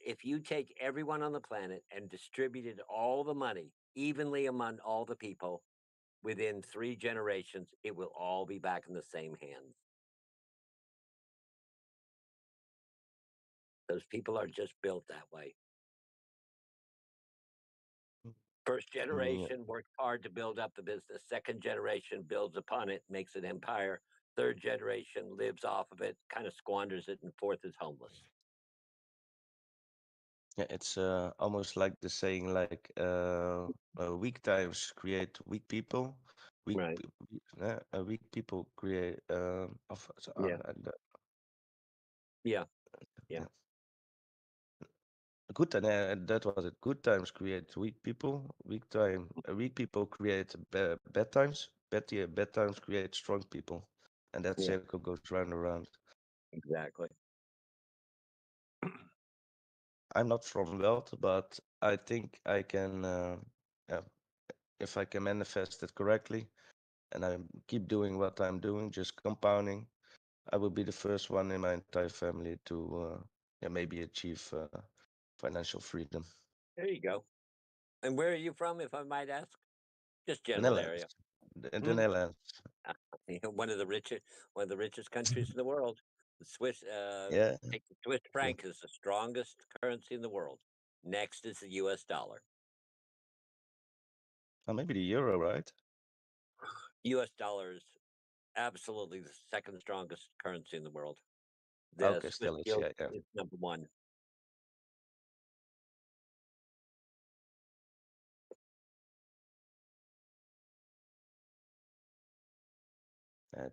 If you take everyone on the planet and distributed all the money evenly among all the people within 3 generations, it will all be back in the same hands. Those people are just built that way. First Yeah. generation worked hard to build up the business. Second generation builds upon it, makes an empire. Third generation lives off of it, kind of squanders it, and fourth is homeless. Yeah, it's almost like the saying like weak times create weak people. Right. Weak people create Yeah. Yeah. yeah. Good that was it. Good times create weak people. Weak people create bad times. Bad times create strong people, and that Yeah. circle goes round and round. Exactly. I'm not from wealth, but I think I can, if I can manifest it correctly, and I keep doing what I'm doing, just compounding, I will be the first one in my entire family to, maybe achieve financial freedom. There you go. And where are you from, if I might ask? Just The general area. Netherlands, the Netherlands. One of the richest countries in the world. The Swiss, Yeah, take the Swiss yeah. franc is the strongest currency in the world. Next is the U.S. dollar. Maybe the euro, right? U.S. dollar is absolutely the second strongest currency in the world. The Okay, Swiss still is, gilt yeah. is number one.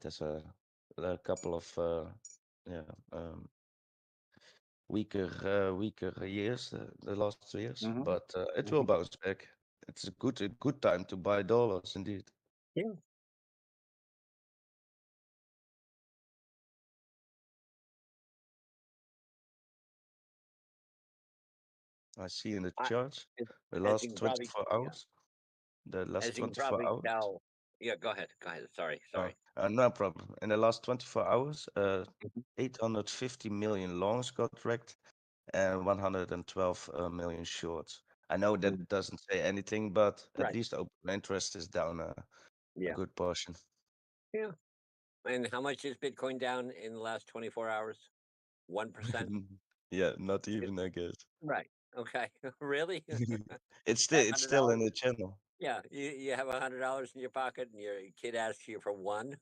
There's a couple of yeah weaker years, the last 2 years, but it will bounce back. It's a good time to buy dollars, indeed. Yeah. I see in the charts the As you last can probably, 24 yeah, hours. The last as you can 24 probably hours. tell. Yeah, go ahead. Go ahead. Sorry. No problem. In the last 24 hours, 850 million longs got wrecked and 112 million shorts. I know that doesn't say anything, but at Right. least open interest is down a Yeah. good portion. Yeah. And how much is Bitcoin down in the last 24 hours? 1%? Yeah, not even, I guess. Right. Okay. Really? It's That still in $100? the channel. Yeah. You have $100 in your pocket and your kid asks you for one.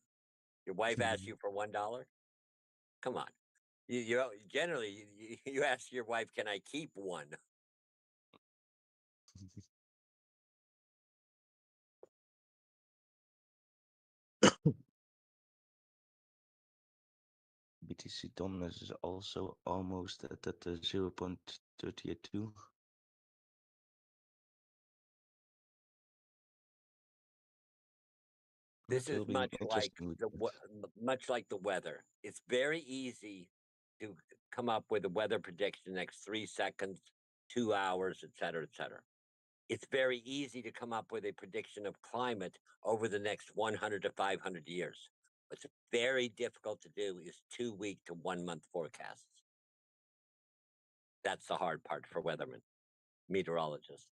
Your wife asks you for $1. Come on. You generally you ask your wife, "Can I keep one?" BTC dominance is also almost at that 0.382. This It will is be an much like interesting weekend. the weather. It's very easy to come up with a weather prediction next 3 seconds, 2 hours, et cetera, et cetera. It's very easy to come up with a prediction of climate over the next 100 to 500 years. What's very difficult to do is 2-week to 1-month forecasts. That's the hard part for weathermen, meteorologists.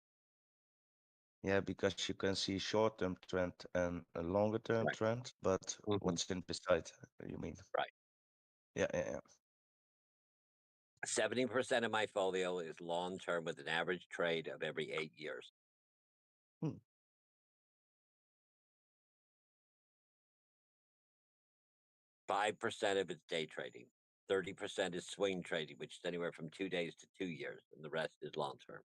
Yeah, because you can see short-term trend and a longer-term Right. trend, but what's in beside, you mean? Right. Yeah. 70% of my folio is long term with an average trade of every 8 years. 5% of it's day trading. 30% is swing trading, which is anywhere from 2 days to 2 years, and the rest is long term.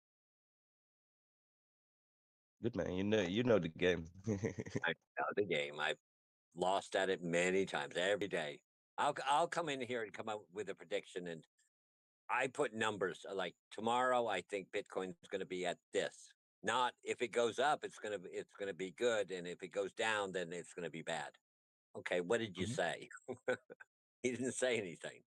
Good man. You know the game. I know the game. I've lost at it many times, every day. I'll come in here and come up with a prediction, and I put numbers like tomorrow. I think Bitcoin's going to be at this. Not if it goes up, it's gonna be good, and if it goes down, then it's gonna be bad. Okay, what did you say? He didn't say anything.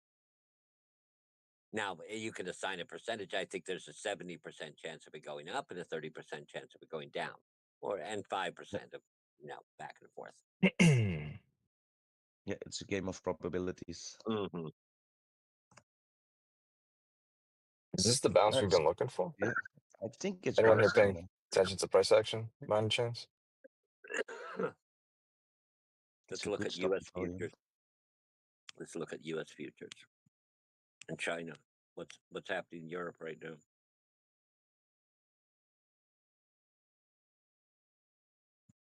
Now you can assign a percentage. I think there's a 70% chance of it going up and a 30% chance of it going down, and 5% of back and forth. Yeah, it's a game of probabilities. Mm-hmm. Is this the bounce we've That's been looking for? yeah. I think it's Anyone here bouncing. paying attention to price action by any chance? Let's a look good at stock U.S. volume. futures. Let's look at U.S. futures and China. What's happening in Europe right now?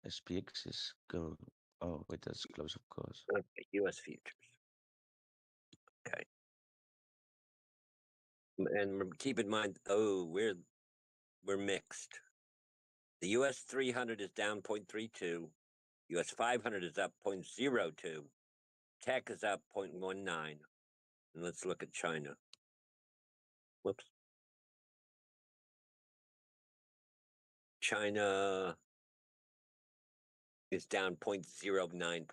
SPX is going. Oh wait, that's close, of course. Okay, U.S. futures. Okay. And keep in mind, we're mixed. The U.S. 300 is down 0.32. U.S. 500 is up 0.02. Tech is up 0.19. And let's look at China. Whoops. China is down 0.09%.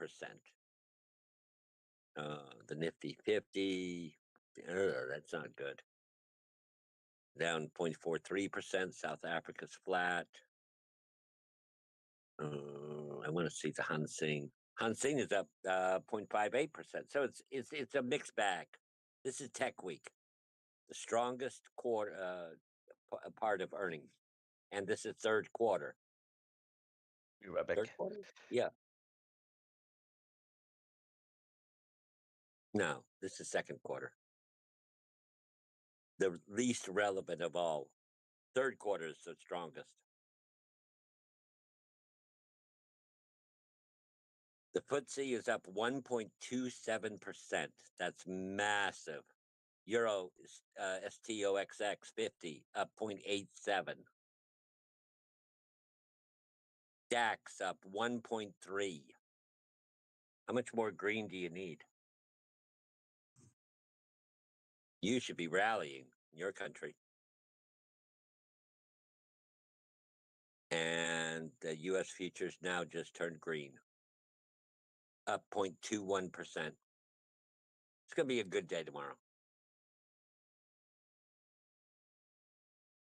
The Nifty 50, that's not good. Down 0.43%. South Africa's flat. I want to see the Hang Seng. Hang Seng is up 0.58%. So it's a mixed bag. This is Tech Week, the strongest quarter part of earnings, and this is third quarter. Be right back. Third quarter? Yeah. No, this is second quarter. The least relevant of all. Third quarter is the strongest. The FTSE is up 1.27%. That's massive. Euro STOXX 50 up 0.87. DAX up 1.3. How much more green do you need? You should be rallying in your country. And the U.S. futures now just turned green, up 0.21%. It's going to be a good day tomorrow.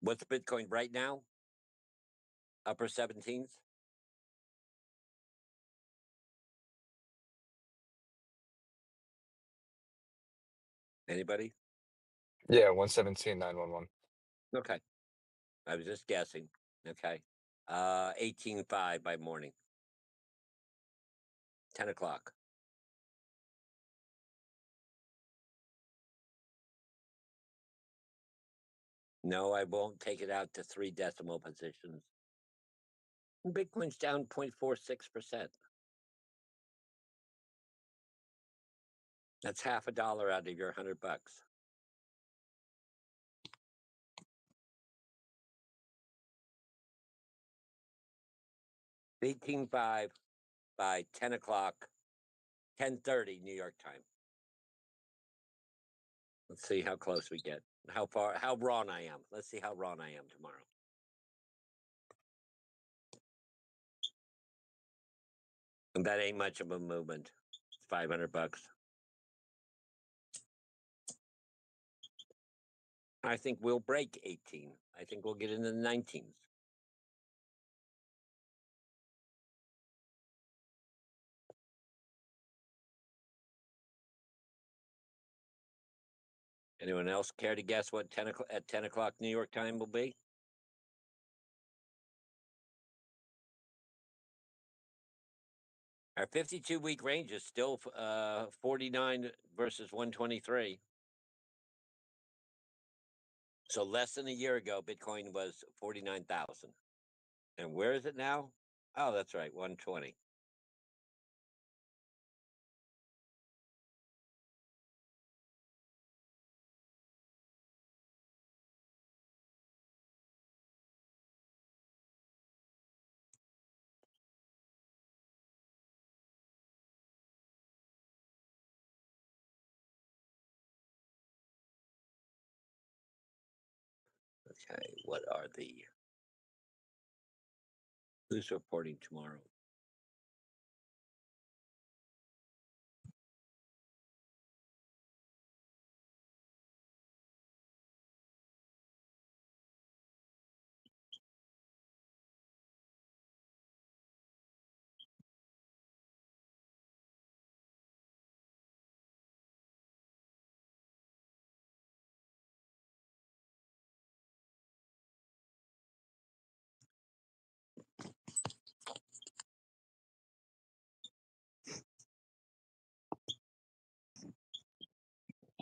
What's Bitcoin right now? Upper 17s? Anybody? Yeah, 117,911. Okay. I was just guessing. Okay. 18.5 by morning. 10 o'clock. No, I won't take it out to 3 decimal positions. Bitcoin's down 0.46%. That's $50 out of your $100. 18.5 by 10 o'clock, 10:30 New York time. Let's see how close we get. How wrong I am. Let's see how wrong I am tomorrow. And that ain't much of a movement. It's $500. I think we'll break 18. I think we'll get into the 19s. Anyone else care to guess what 10 o'clock New York time will be? Our 52-week range is still 49 versus 123. So less than a year ago, Bitcoin was 49,000. And where is it now? Oh, that's right, 120. Okay, what are the... Who's reporting tomorrow?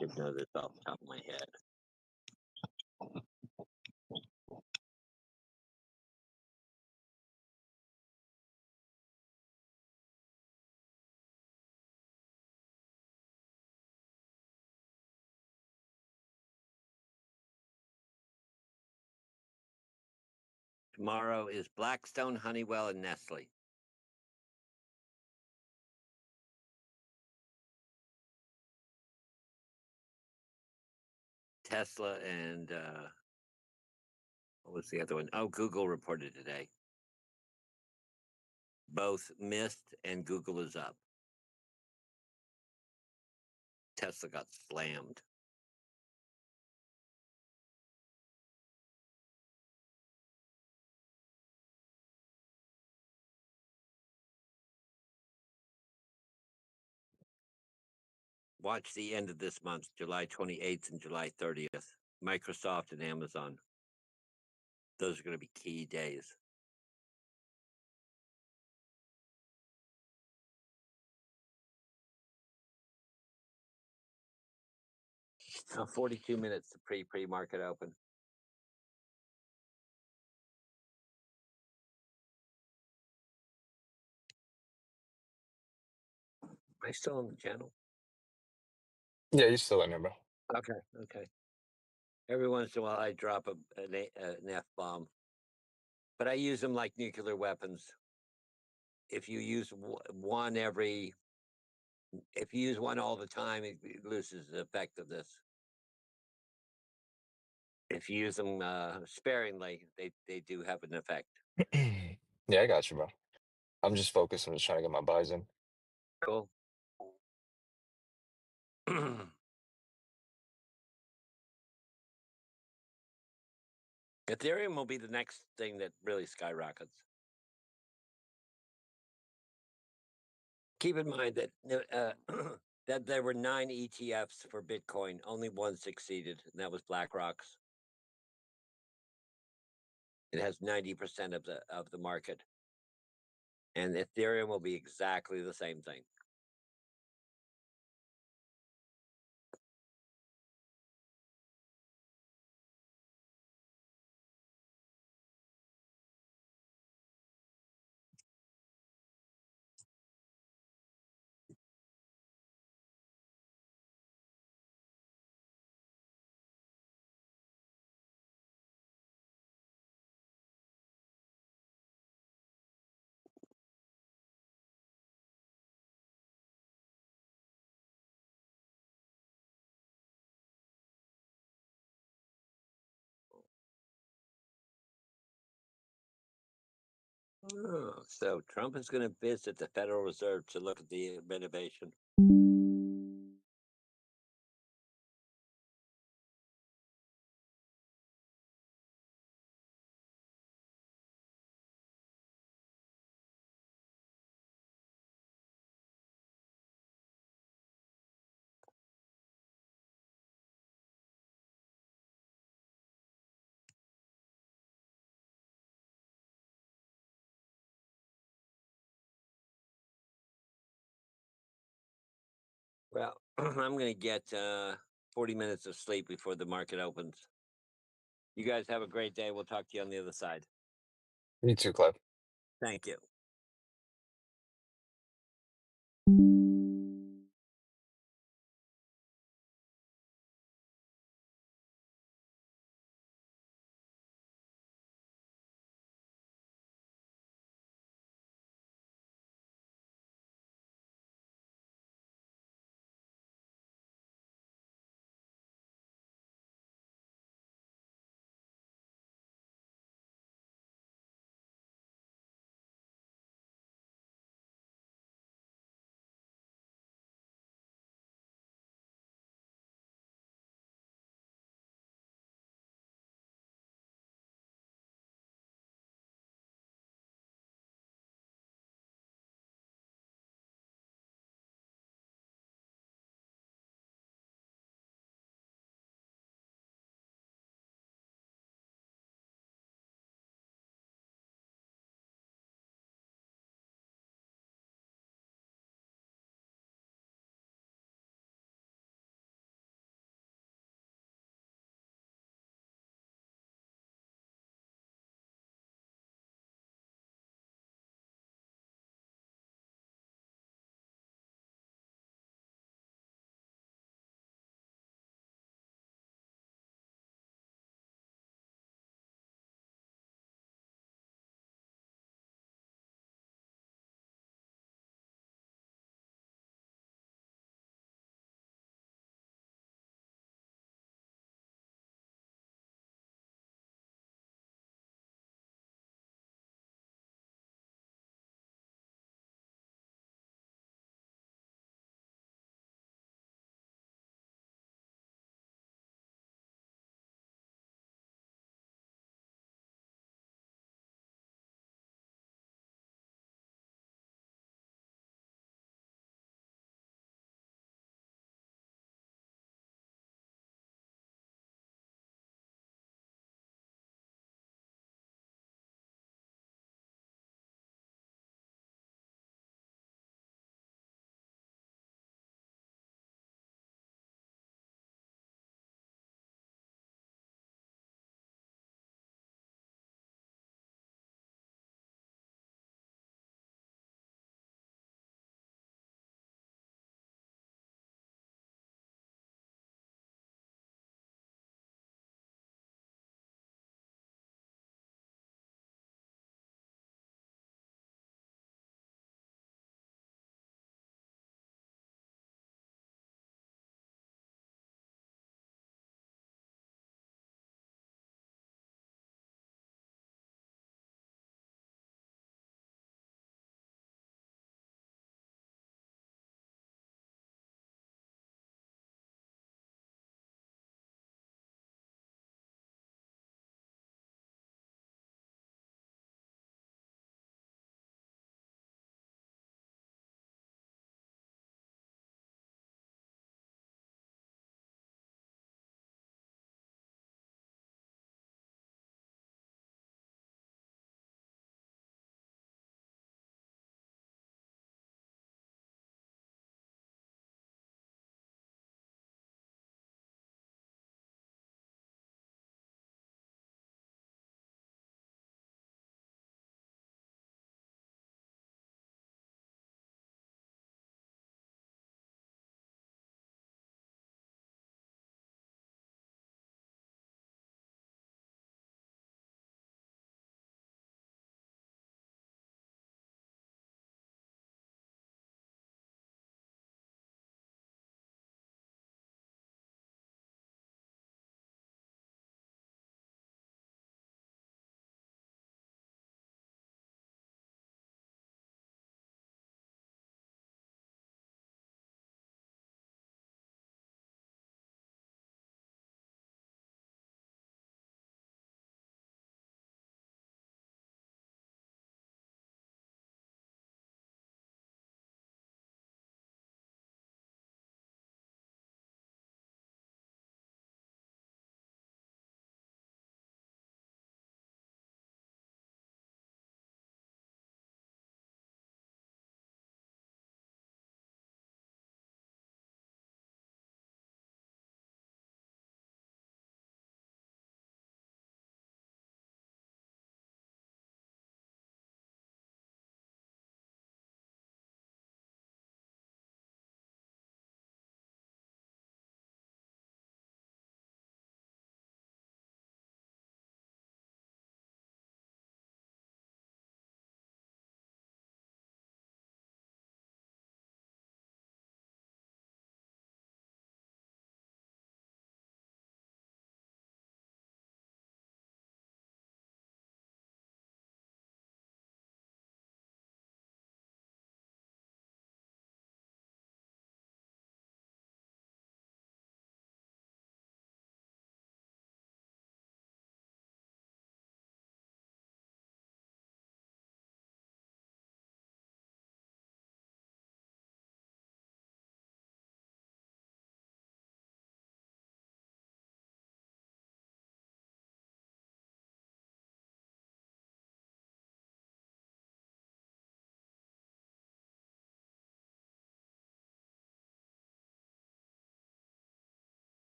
Should know this off the top of my head. Tomorrow is Blackstone, Honeywell, and Nestle. Tesla and what was the other one? Oh, Google reported today. Both missed, and Google is up. Tesla got slammed. Watch the end of this month, July 28th and July 30th. Microsoft and Amazon. Those are going to be key days. Now 42 minutes to pre-market open. Am I still on the channel? Yeah, you're still in there, bro. Okay. Every once in a while, I drop an F-bomb. But I use them like nuclear weapons. If you use one if you use one all the time, it loses the effect of this. If you use them sparingly, they do have an effect. Yeah, I got you, bro. I'm just focused. I'm just trying to get my buys in. Cool. Ethereum will be the next thing that really skyrockets. Keep in mind that that there were 9 ETFs for Bitcoin. Only one succeeded, and that was BlackRock's. It has 90% of the market, and Ethereum will be exactly the same thing. Oh, so Trump is going to visit the Federal Reserve to look at the renovation. Well, I'm going to get 40 minutes of sleep before the market opens. You guys have a great day. We'll talk to you on the other side. You too, Clive. Thank you.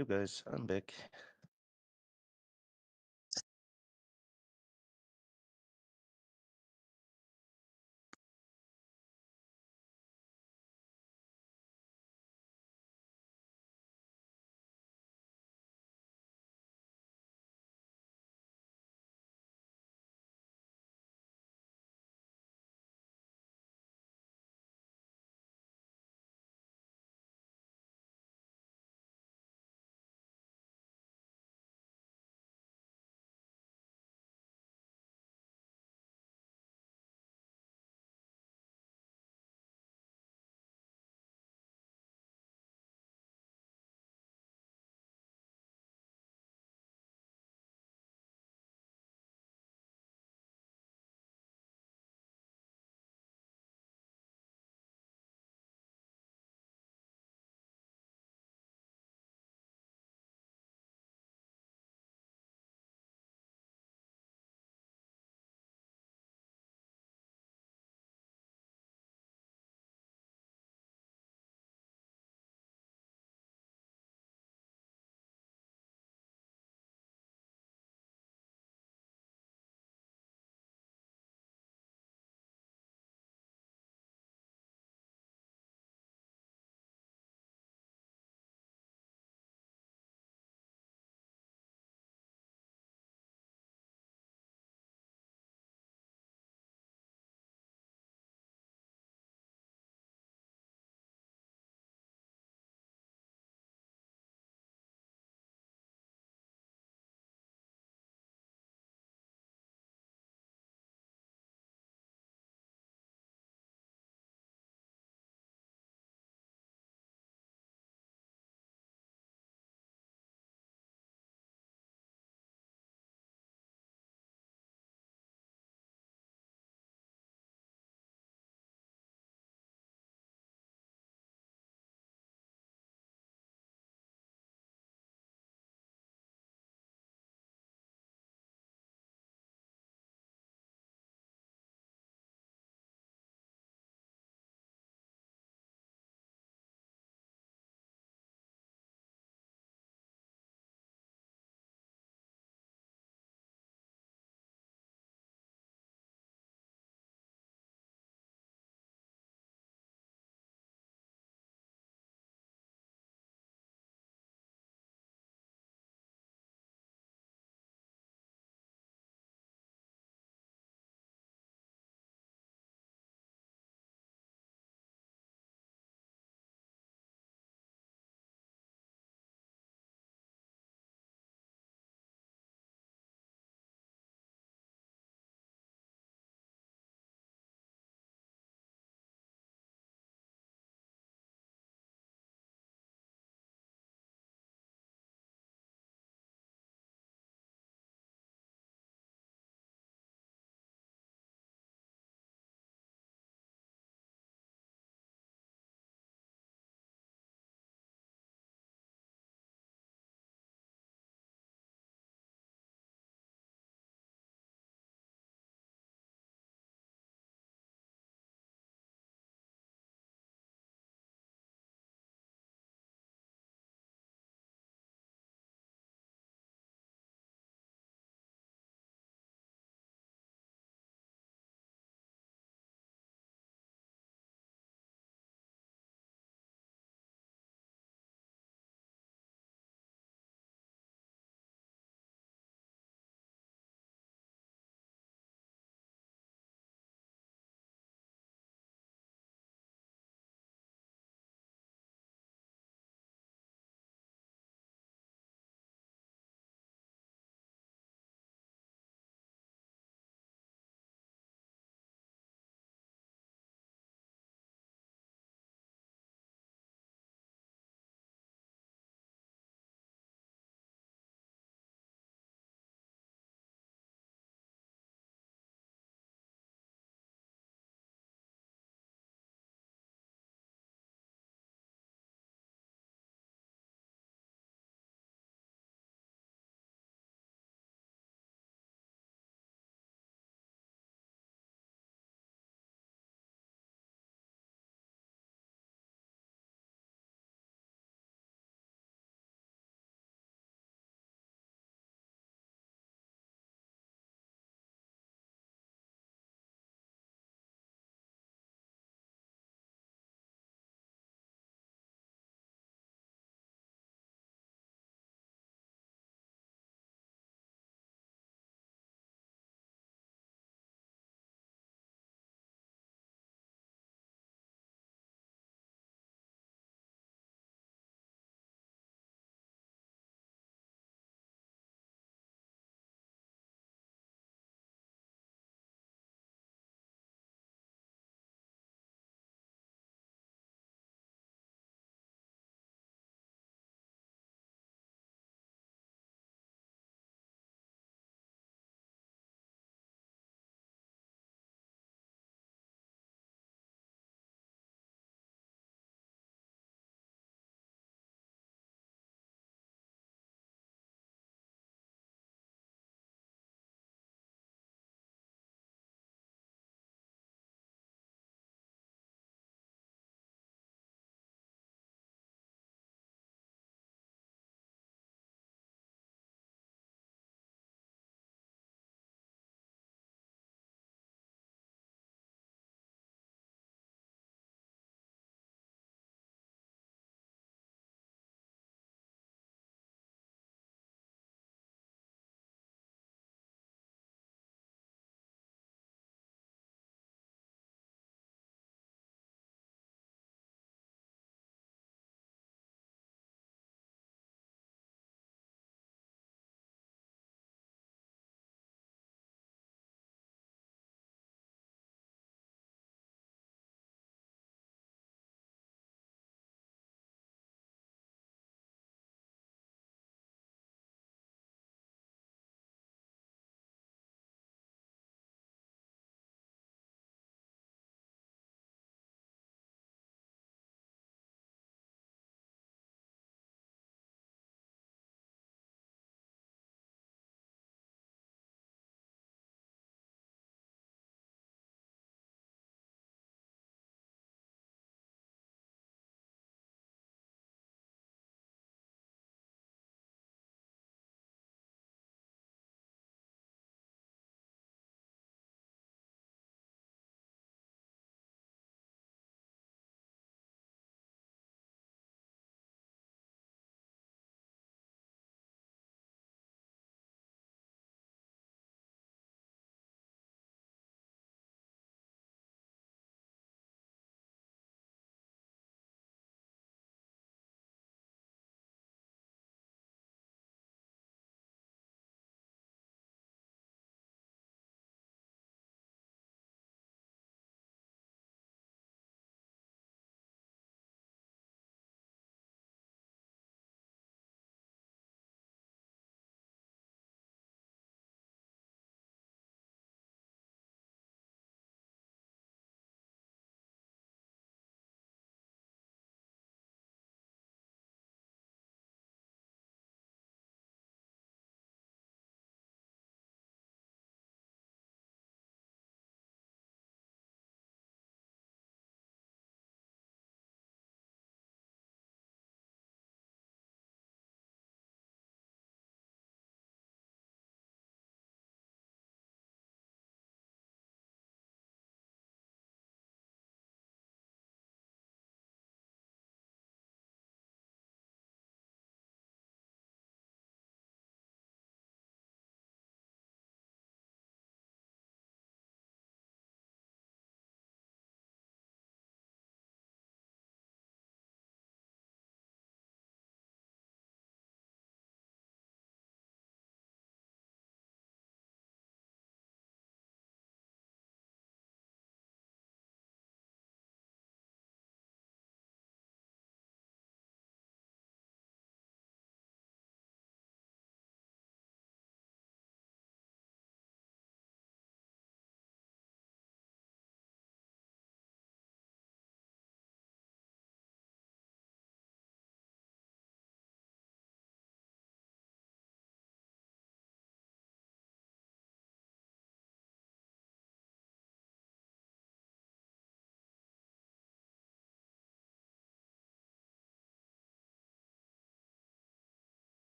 you guys. I'm back.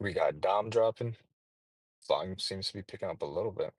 We got Dom dropping. Volume seems to be picking up a little bit.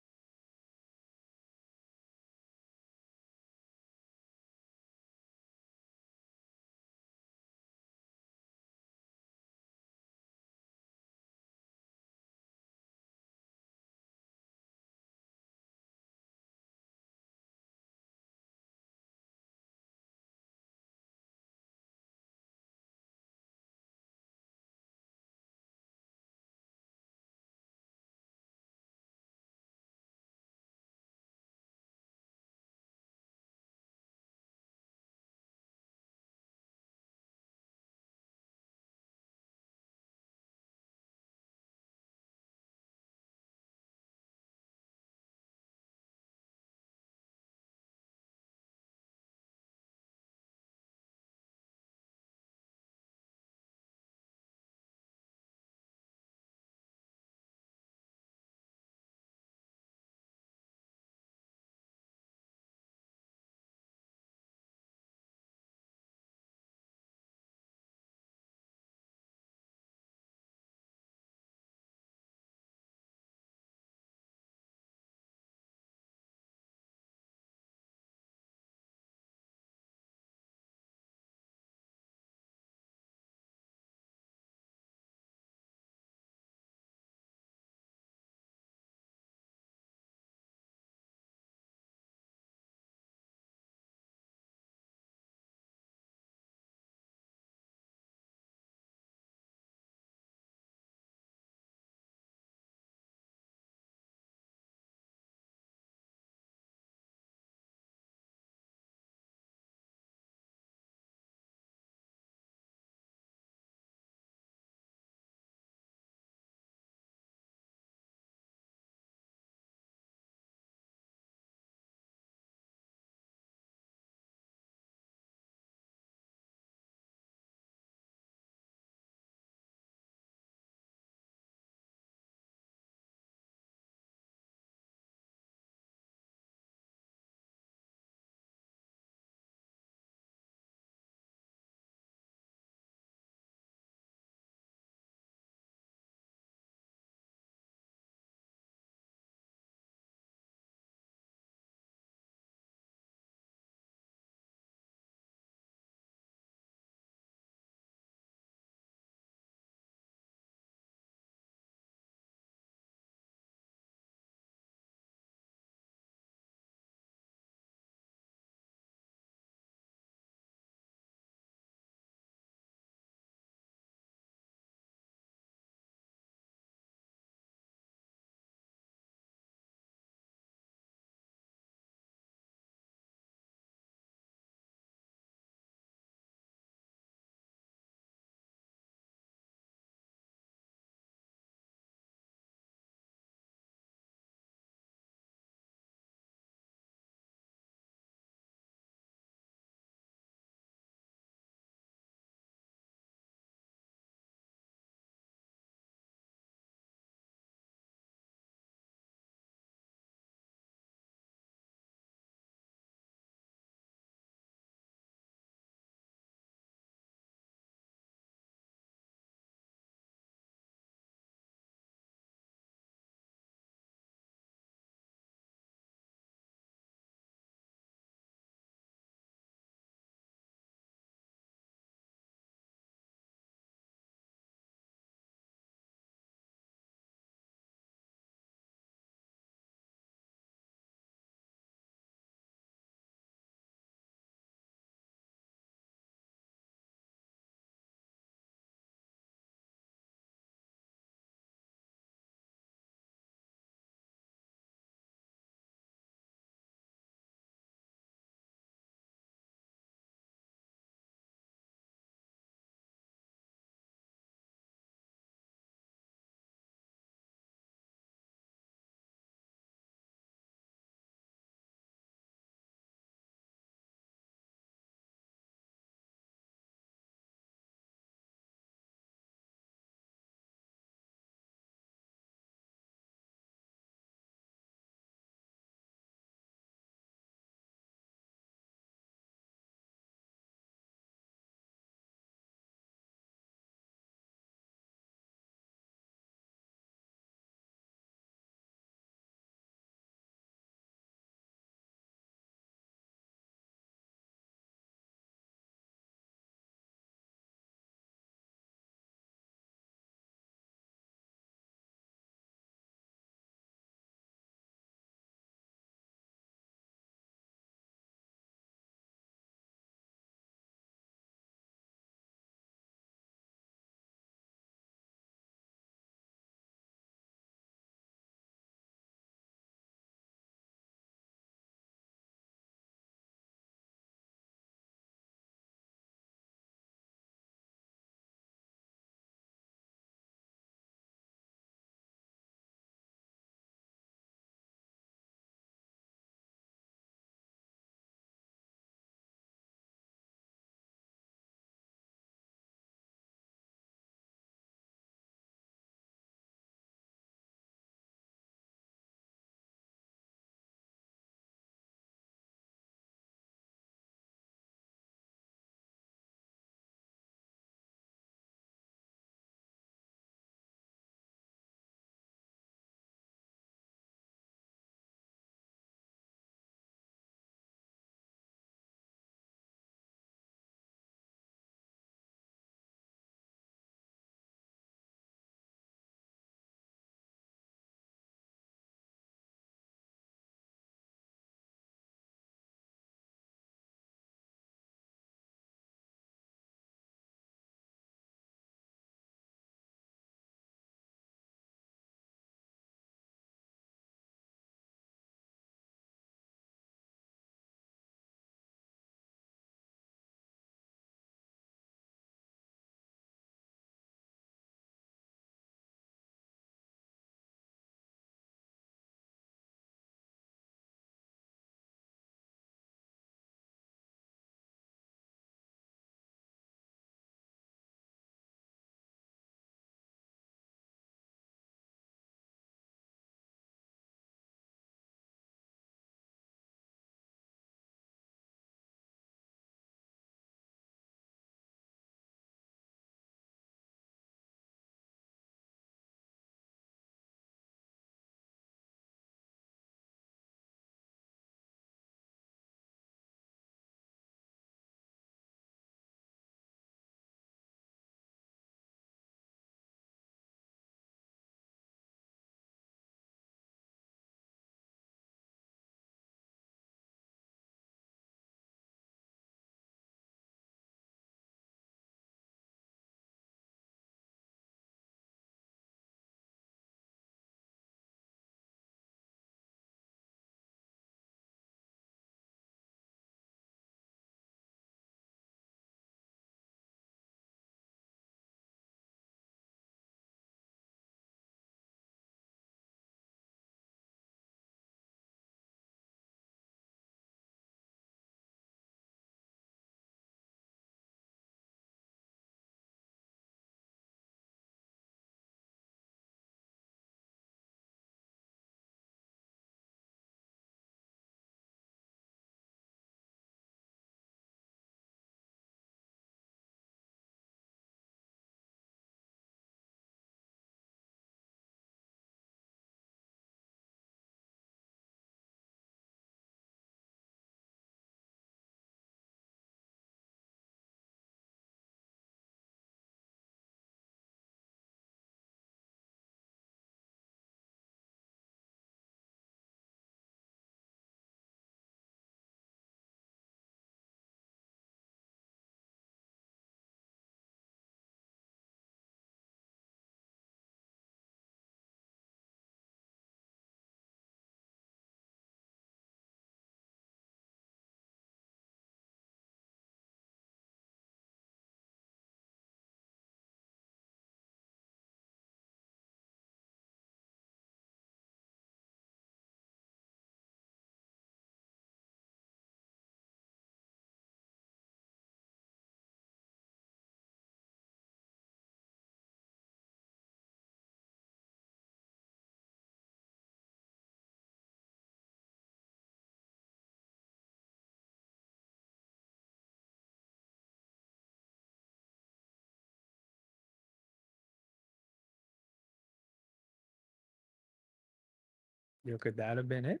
Yo, could that have been it?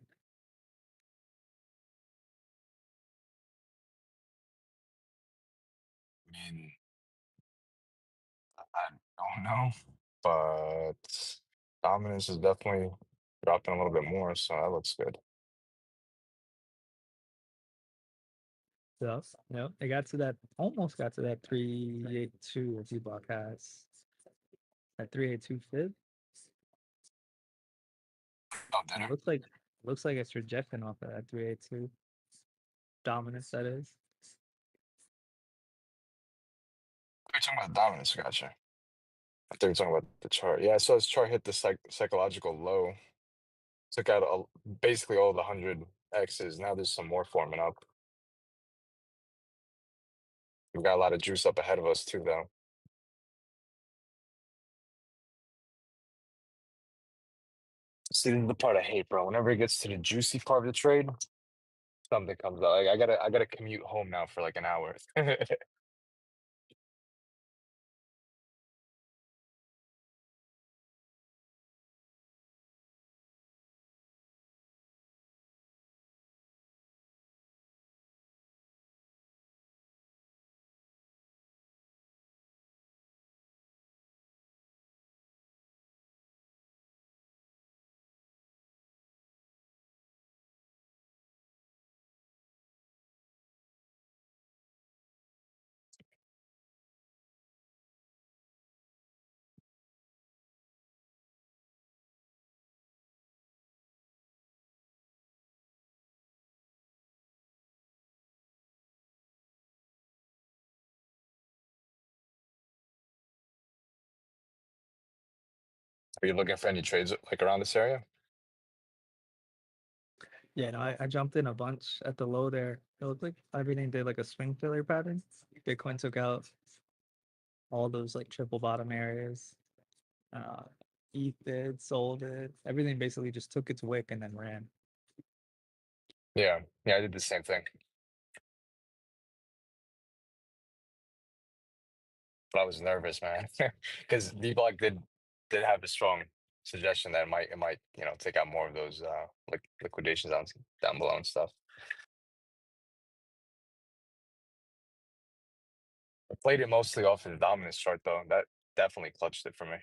I mean, I don't know, but dominance is definitely dropping a little bit more, so that looks good. So, they got to that, almost got to that 382 if Dbloc has. That 382 fib. Oh, did it? Looks like it's rejecting off of that 382 dominance, that is. We're talking about dominance, gotcha. I think we're talking about the chart. Yeah, so this chart hit the psychological low. Took out basically all the 100 X's. Now there's some more forming up. We've got a lot of juice up ahead of us too, though. See, this is the part I hate, bro. Whenever it gets to the juicy part of the trade, something comes out. Like I gotta commute home now for like an hour. Are you looking for any trades like around this area? Yeah, no, I jumped in a bunch at the low there. It looked like everything did like a swing filler pattern. Bitcoin took out all those like triple bottom areas. ETH did, sold it. Everything basically just took its wick and then ran. Yeah, I did the same thing. But I was nervous, man, because Dbloc did have a strong suggestion that it might take out more of those like liquidations down below and stuff. I played it mostly off of the dominance chart though. That definitely clutched it for me.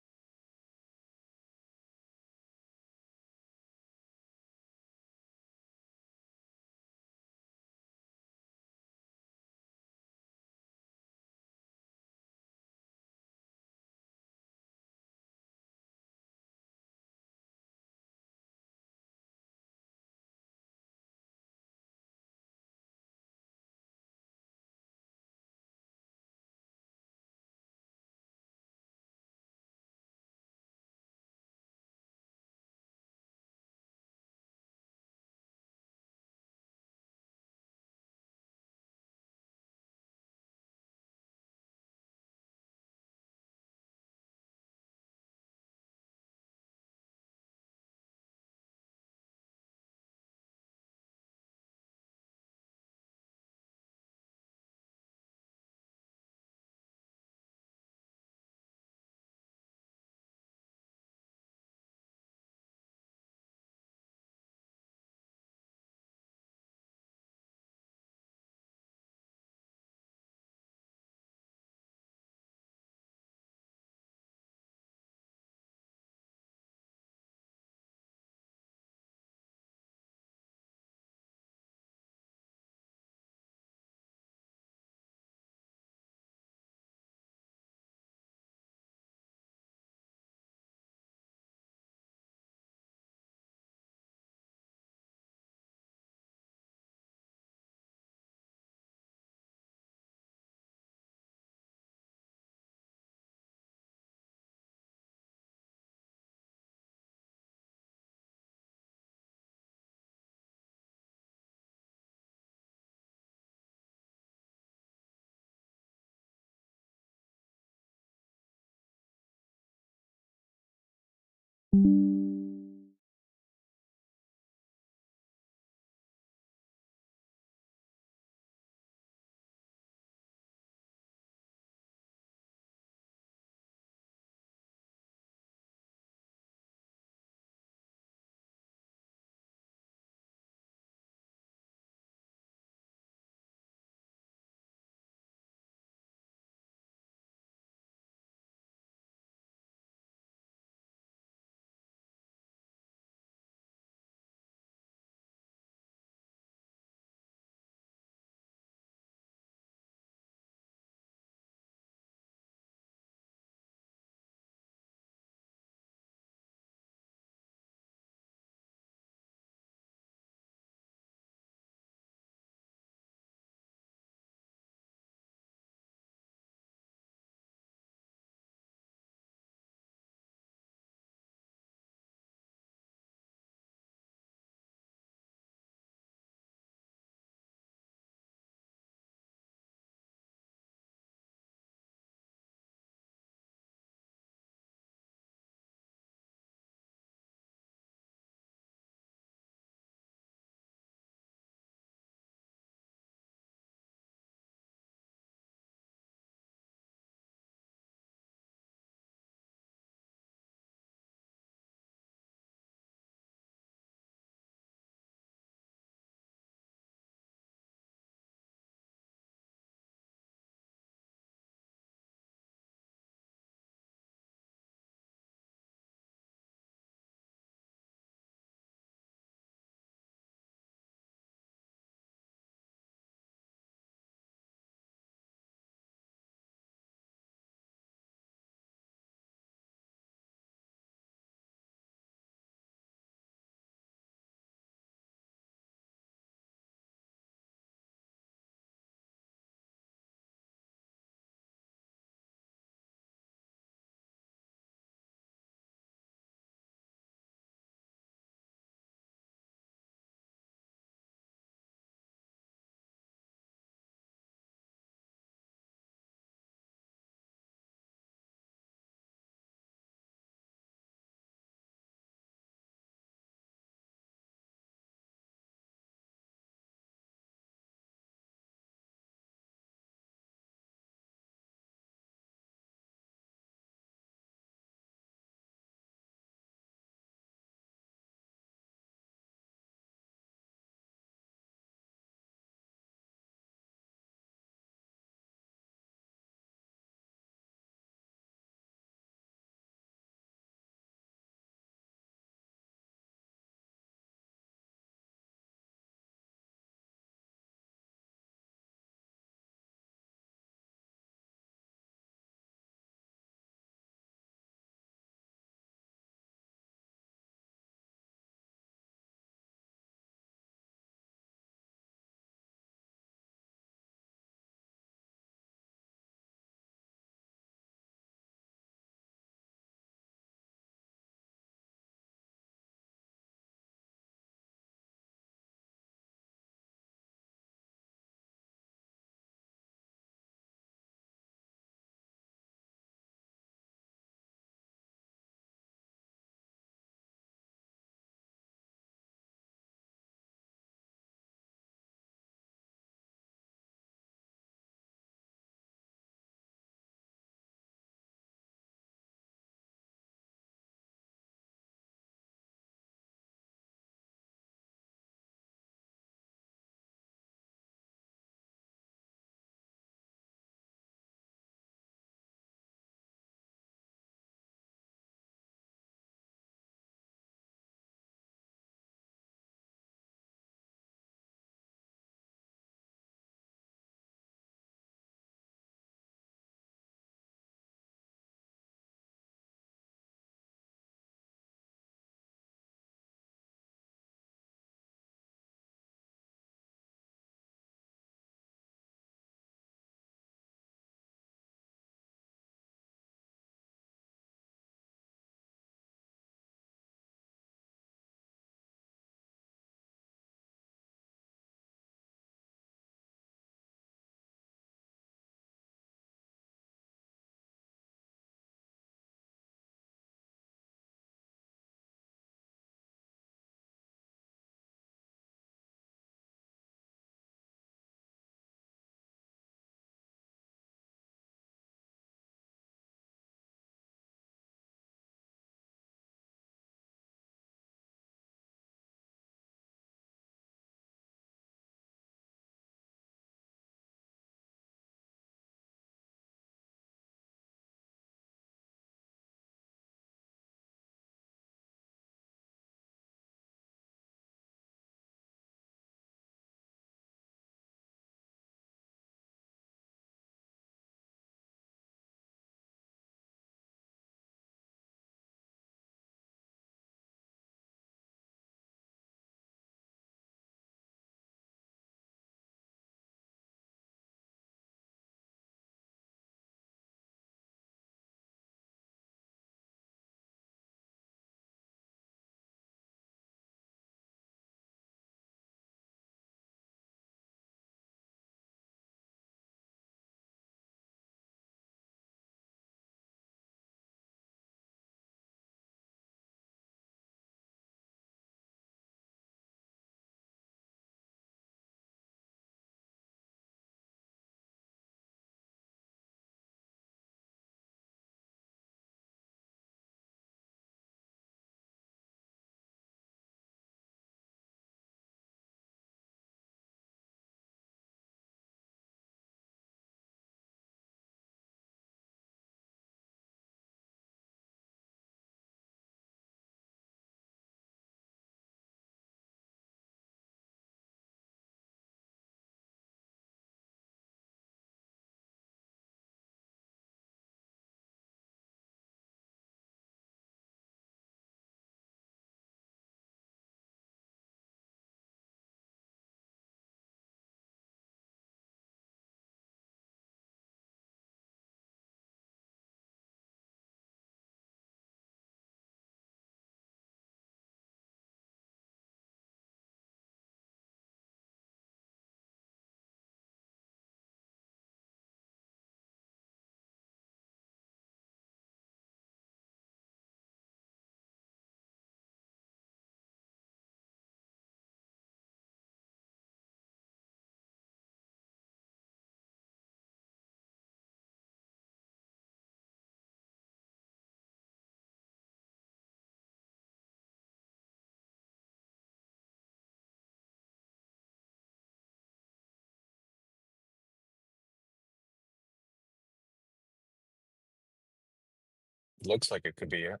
Looks like it could be it.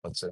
Let's see.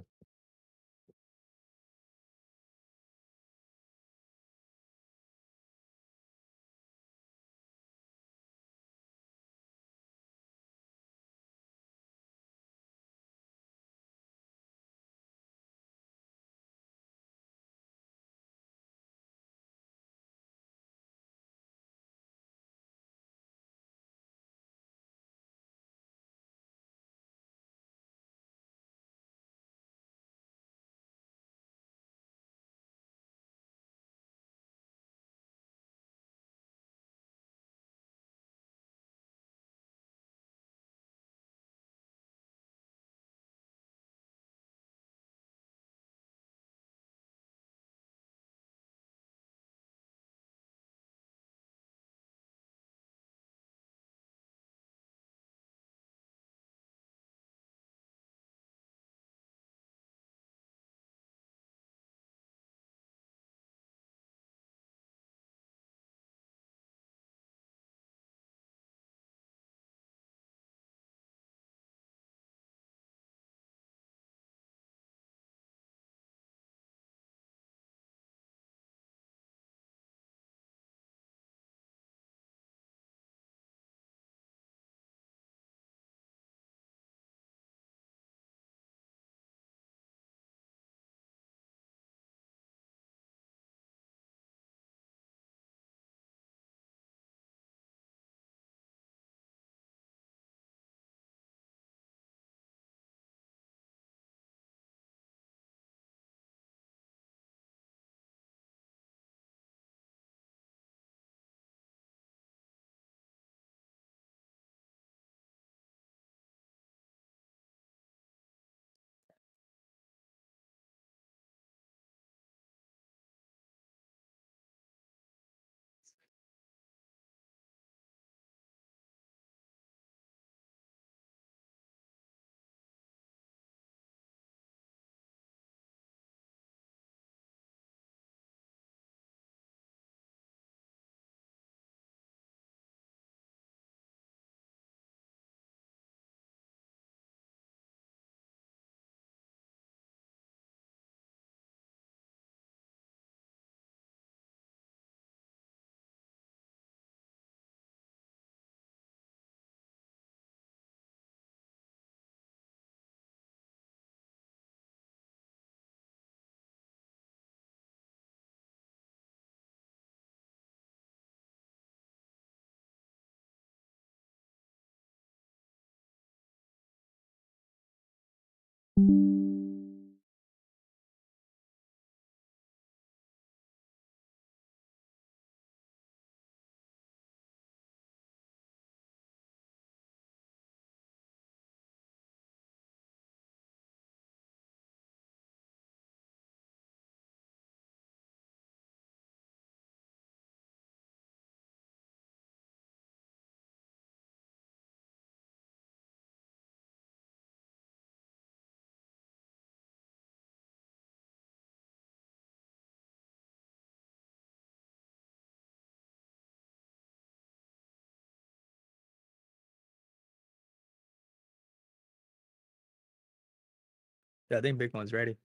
Yeah, I think Bitcoin's ready.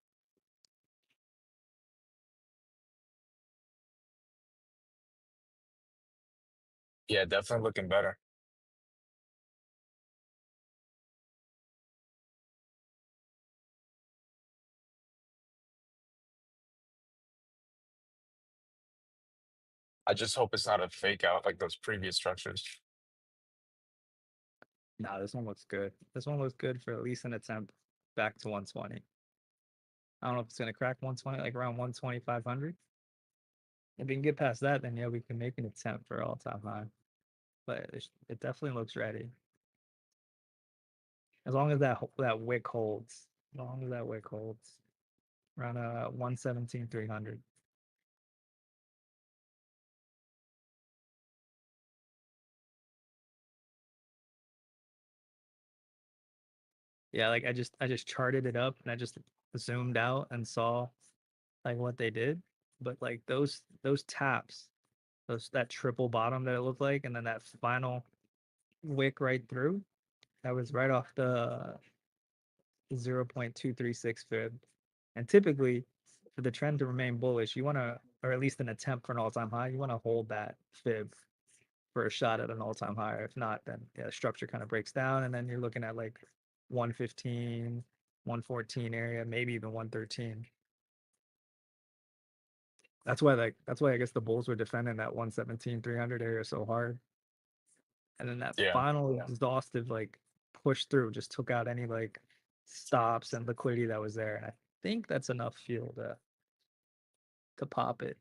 Yeah, definitely looking better. I just hope it's not a fake out like those previous structures. Nah, this one looks good. This one looks good for at least an attempt back to 120. I don't know if it's gonna crack 120, like around 120,500. If we can get past that, then yeah, we can make an attempt for all-time high. But it definitely looks ready. As long as that wick holds. As long as that wick holds. Around 117,300. Yeah, like I just charted it up and I just zoomed out and saw like what they did. But like those taps, that triple bottom that it looked like, and then that final wick right through, That was right off the 0.236 fib. And typically, for the trend to remain bullish, you want to, or at least an attempt for an all-time high, you want to hold that fib for a shot at an all-time high. If not, then yeah, structure kind of breaks down, and then you're looking at like 115, 114 area, maybe even 113. That's why I guess the bulls were defending that 117, 300 area so hard. And then that final exhaustive like push through just took out any like stops and liquidity that was there. And I think that's enough fuel to pop it.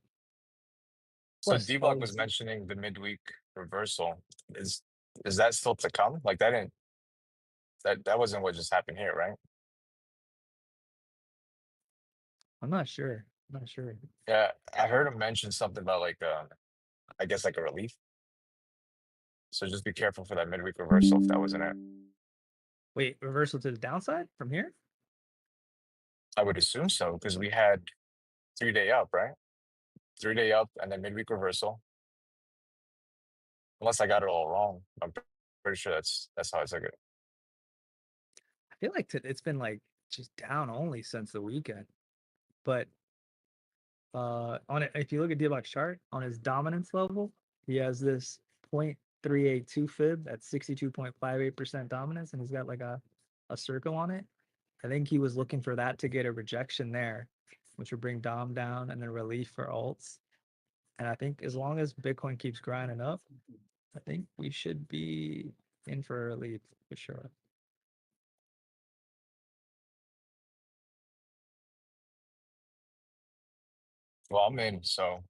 So Plus, Dbloc was mentioning the midweek reversal. Is that still to come? Like that wasn't what just happened here, right? I'm not sure. I'm not sure. Yeah, I heard him mention something about like I guess like a relief. So just be careful for that midweek reversal if that wasn't it. Wait, reversal to the downside from here? I would assume so because we had 3-day up, right? 3-day up and then midweek reversal. Unless I got it all wrong, I'm pretty sure that's how I took it. I feel like it's been like just down only since the weekend. But on it, if you look at Dbloc's chart on his dominance level, he has this 0.382 fib at 62.58% dominance, and he's got like a circle on it. I think he was looking for that to get a rejection there, which would bring Dom down and then relief for alts. And I think as long as Bitcoin keeps grinding up, I think we should be in for a relief for sure. Well, I'm in, so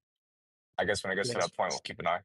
I guess when it gets to Yes. that point, we'll keep an eye.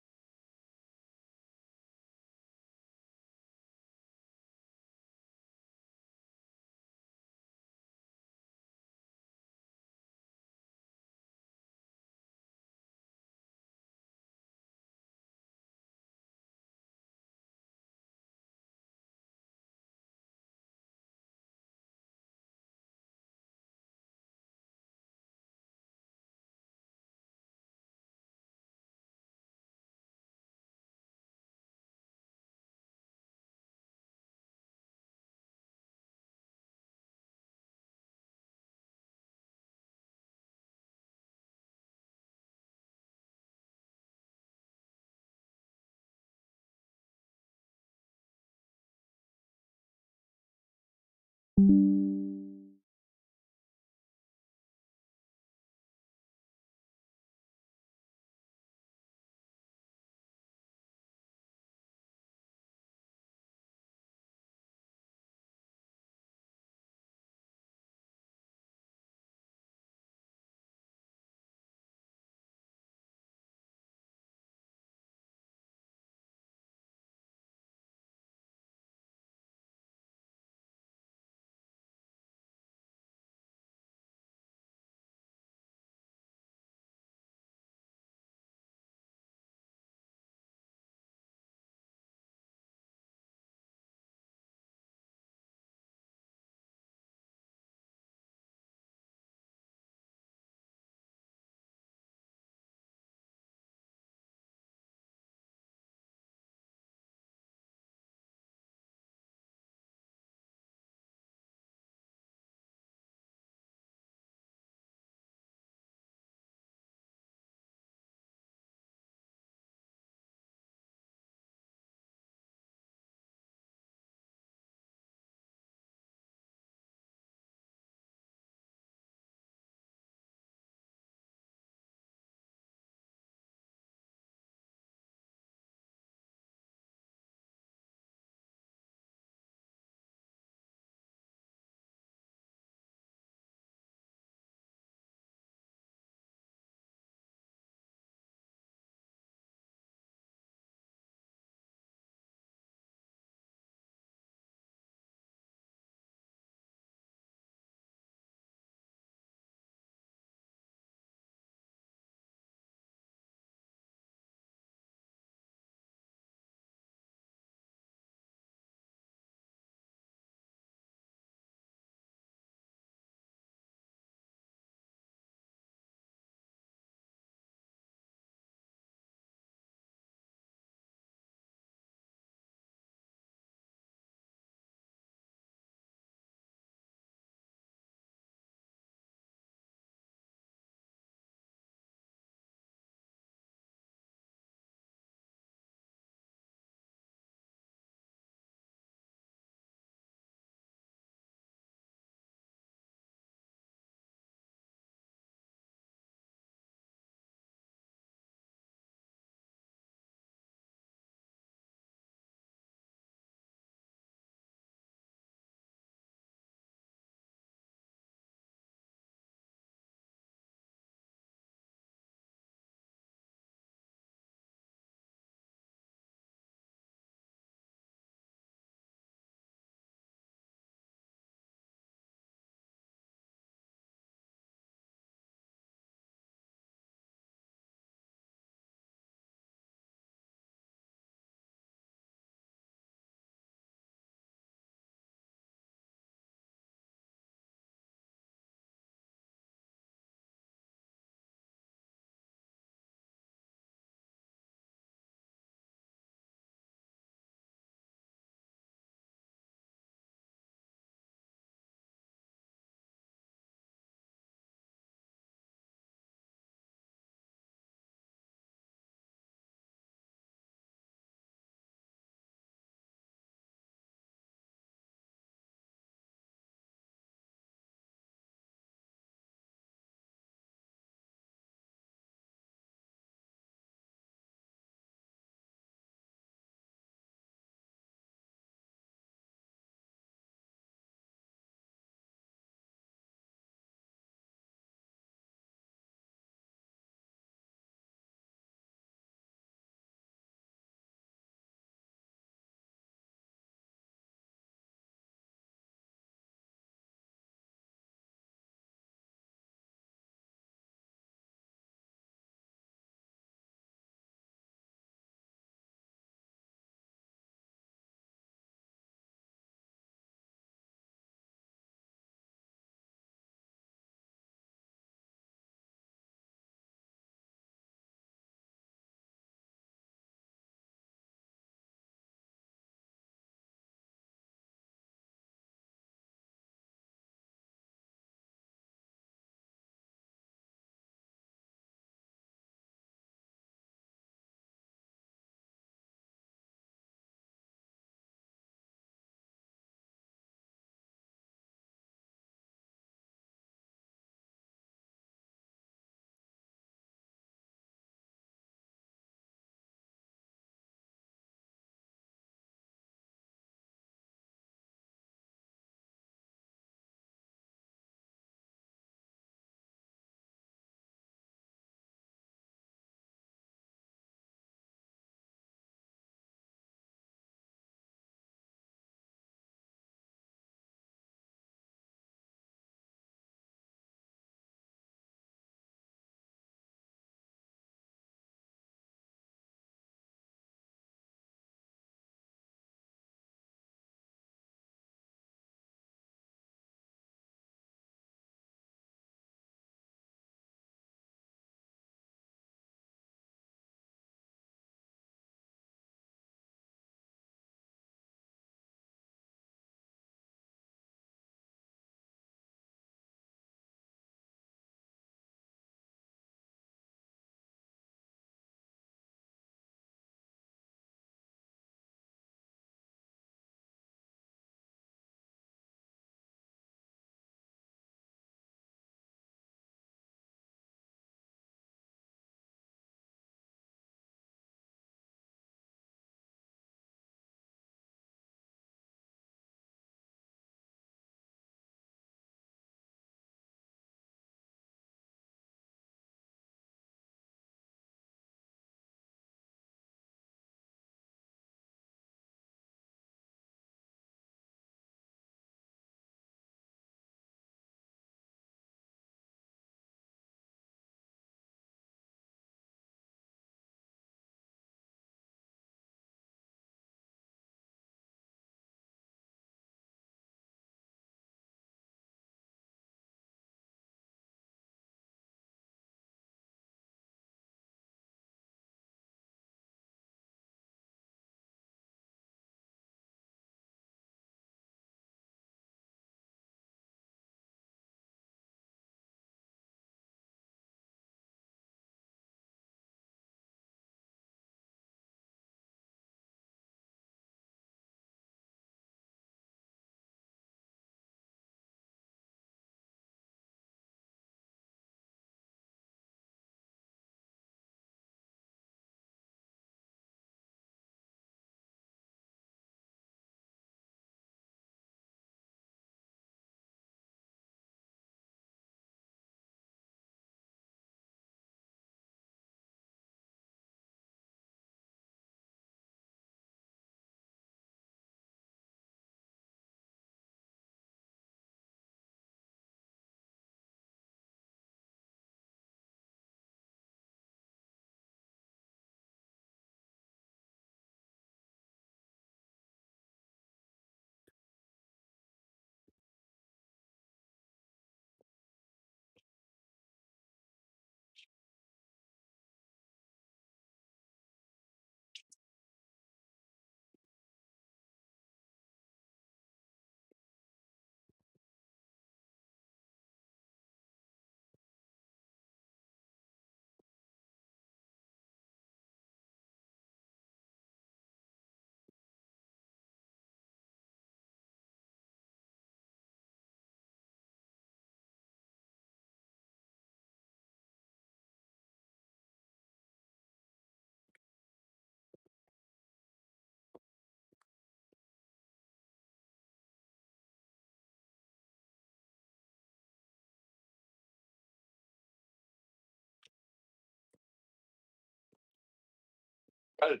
Right.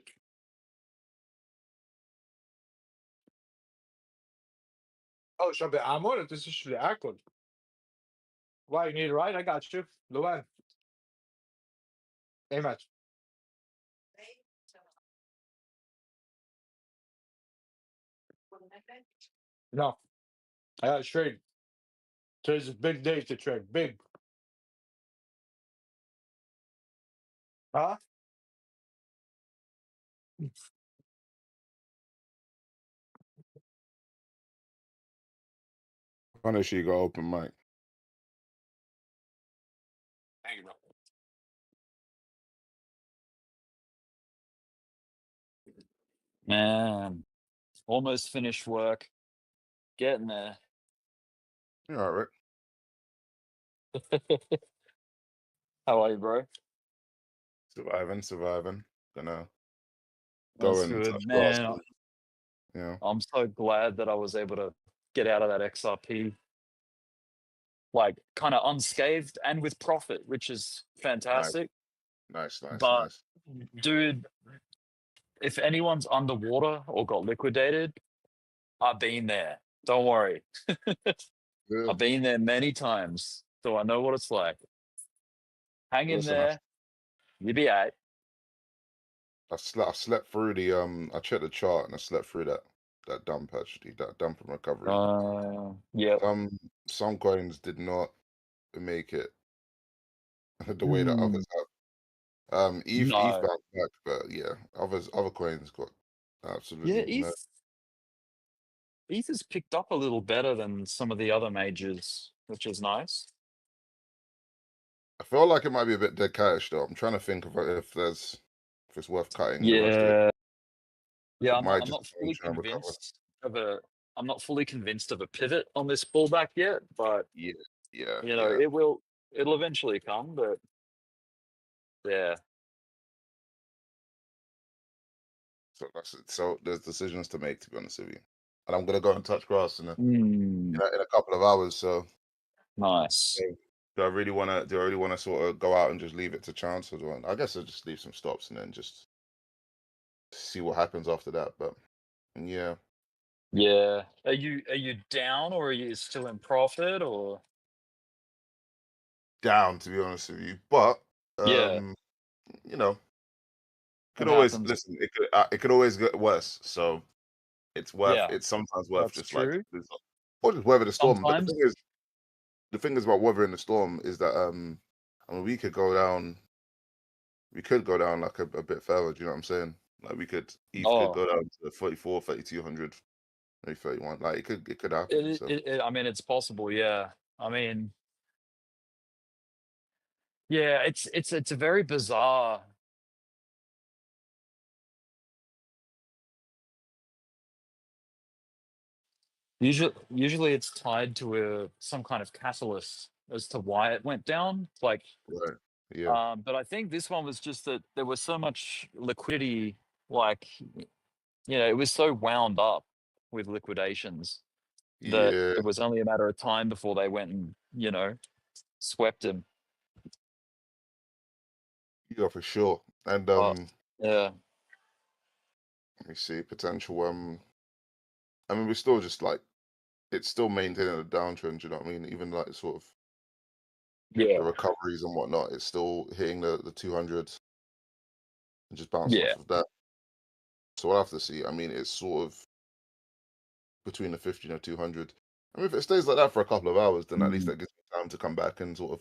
Oh, sobre amor, this is the accord. Why you need a ride? I got you. Luan. Hey, much. No, I got a trade. Today's a big day to trade. Big. Huh? Punish, you go open mic. Thank you, bro. Man, almost finished work. Getting there. You all right? How are you, bro? Surviving. Gonna go That's and touch good, grass. man. You know, I'm so glad that I was able to get out of that XRP, like kind of unscathed and with profit, which is nice, fantastic. nice. But, dude, if anyone's underwater or got liquidated, I've been there. Don't worry. Good. I've been there many times, so I know what it's like. Hang in Listen, there. You'll be all right. I slept through the I checked the chart and I slept through that dump actually, that dump and recovery. Yeah. Some coins did not make it the way that others have. ETH No. bounced back, but yeah, other coins got Yeah, absolutely no. ETH has picked up a little better than some of the other majors, which is nice. I feel like it might be a bit dead catish though. I'm trying to think of if it's worth cutting the rest of it. Yeah, It I'm might not just fully try and recover. convinced of a I'm not fully convinced of a pivot on this pullback yet, but Yeah. it'll eventually come, but yeah. So that's it. So there's decisions to make, to be honest with you. And I'm gonna go and touch grass in Mm, in a couple of hours. So nice. do I really wanna sort of go out and just leave it to chance, or I guess I'll just leave some stops and then just see what happens after that. But yeah, Yeah. Are you down or are you still in profit or? down, to be honest with you. But Yeah, you know, it could always happens. listen. It could always get worse. So Yeah, it's sometimes worth that's just like true. or just weather the storm. But Sometimes. the thing is about weathering the storm is that I mean we could go down like a bit further. Do you know what I'm saying? Like ETH could Oh, go down to 34, 3200, maybe 31. Like it could happen. So I mean, it's possible. Yeah. I mean, yeah, it's a very bizarre. Usually it's tied to some kind of catalyst as to why it went down. Like, right, yeah, but I think this one was just that there was so much liquidity, like, it was so wound up with liquidations that yeah, it was only a matter of time before they went and, swept him. yeah, for sure. And But yeah, let me see potential. I mean we're still just like it's still maintaining a downtrend. You know what I mean? Even like sort of yeah, the recoveries and whatnot, it's still hitting the 200s and just bouncing yeah. off of that. So we'll have to see. I mean, it's sort of between the 50 and the 200. I mean, if it stays like that for a couple of hours, then at least Mm, that gives me time to come back and sort of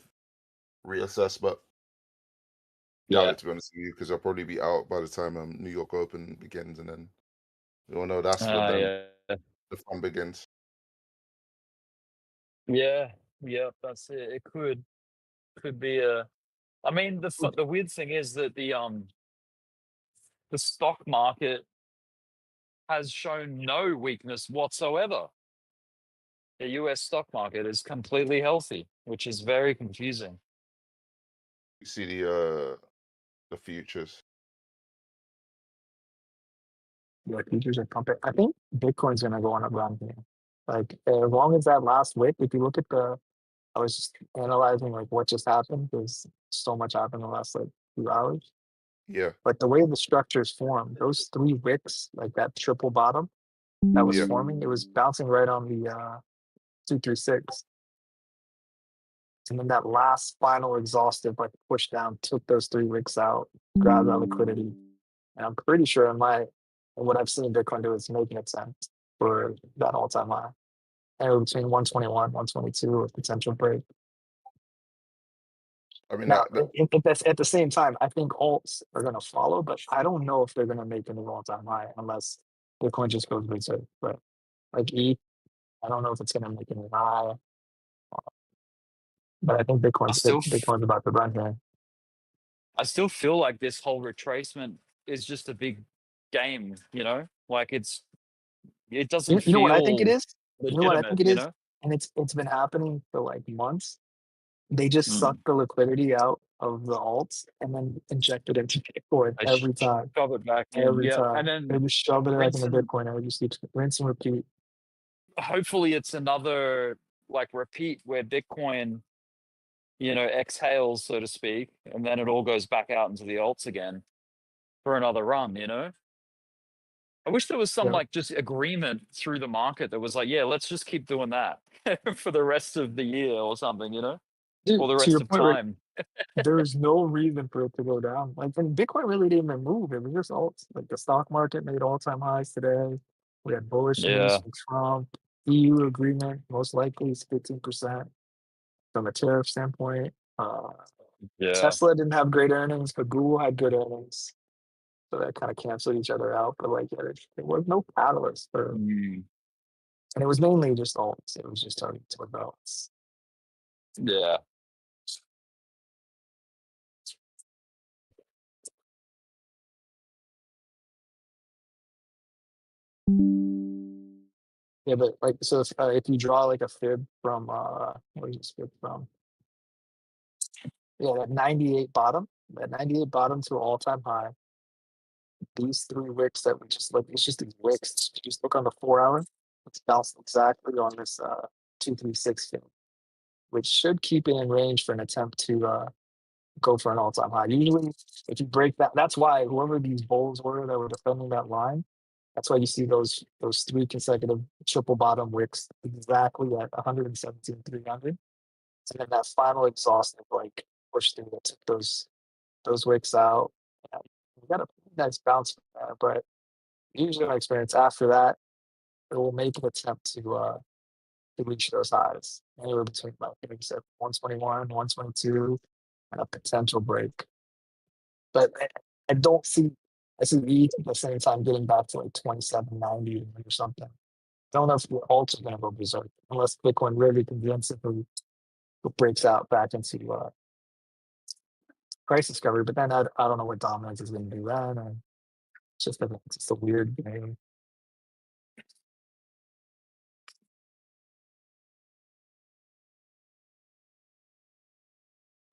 reassess. But doubt yeah. it, to be honest with you, because I'll probably be out by the time New York Open begins, and then you all know that's when Yeah. the fun begins. Yeah. Yeah. That's it. It could be a. I mean, the weird thing is that the stock market has shown no weakness whatsoever. The US stock market is completely healthy, which is very confusing. You see the futures. Yeah, futures are pumping. I think Bitcoin's gonna go on a run here. Like as long as that last wick, if you look at I was just analyzing like what just happened because so much happened in the last like few hours. Yeah. But the way the structure is formed, those 3 wicks, like that triple bottom that was Yeah. forming, it was bouncing right on the 236. And then that last final exhaustive like push down took those 3 wicks out, grabbed that liquidity. And I'm pretty sure in what I've seen Bitcoin do is making a sense for that all-time high. Anywhere between 121, 122 with potential break. I mean, Now, at the same time, I think alts are going to follow, but I don't know if they're going to make a new all-time high unless Bitcoin just goes berserk. But like ETH, I don't know if it's going to make a new high. But I think Bitcoin's about to run here. I still feel like this whole retracement is just a big game, you know? Like it doesn't You know what I think it feel is? You know what I think legitimate, it you is? know? And it's been happening for like months. They just suck Mm. the liquidity out of the alts and then inject it into Bitcoin They every time. shove it back in, Every yeah. time. And They then just shove it back rinse into and Bitcoin and it just keeps rinse and repeat. hopefully it's another like repeat where Bitcoin, you know, exhales, so to speak, and then it all goes back out into the alts again for another run, you know? I wish there was some Yeah. like just agreement through the market that was like, yeah, let's just keep doing that for the rest of the year or something, you know, or Dude, the to rest your of point, Rick, time. there's no reason for it to go down. Like, and Bitcoin really didn't even move. It was just alts. Like the stock market made all-time highs today. We had bullish news Yeah, from Trump. EU agreement most likely is 15% from a tariff standpoint. yeah. Tesla didn't have great earnings, but Google had good earnings. So that kind of canceled each other out. But like, yeah, there was no catalyst for, Mm, and it was mainly just alts. It was just starting to alts. yeah. Yeah, but like, so if you draw like a fib from, where is this fib from? Yeah, that 98 bottom, to all-time high. These 3 wicks that we just look, it's just these wicks. Just look on the 4-hour. It's bounced exactly on this 236 fib, which should keep it in range for an attempt to go for an all-time high. Usually, if you break that, that's why whoever these bulls were that were defending that line, that's why you see those 3 consecutive triple bottom wicks exactly at 117,300. And then that final exhaustive like push through that took those wicks out. You got a nice bounce, but usually my experience after that, it will make an attempt to reach those highs anywhere between like you said 121, 122, and a potential break. But I don't see I see ETH at the same time getting back to like 2790 or something. Don't know if the alts are going to go berserk unless Bitcoin really convincingly breaks out back into price discovery. But then I don't know what dominance is going to do then. And it's just a weird game.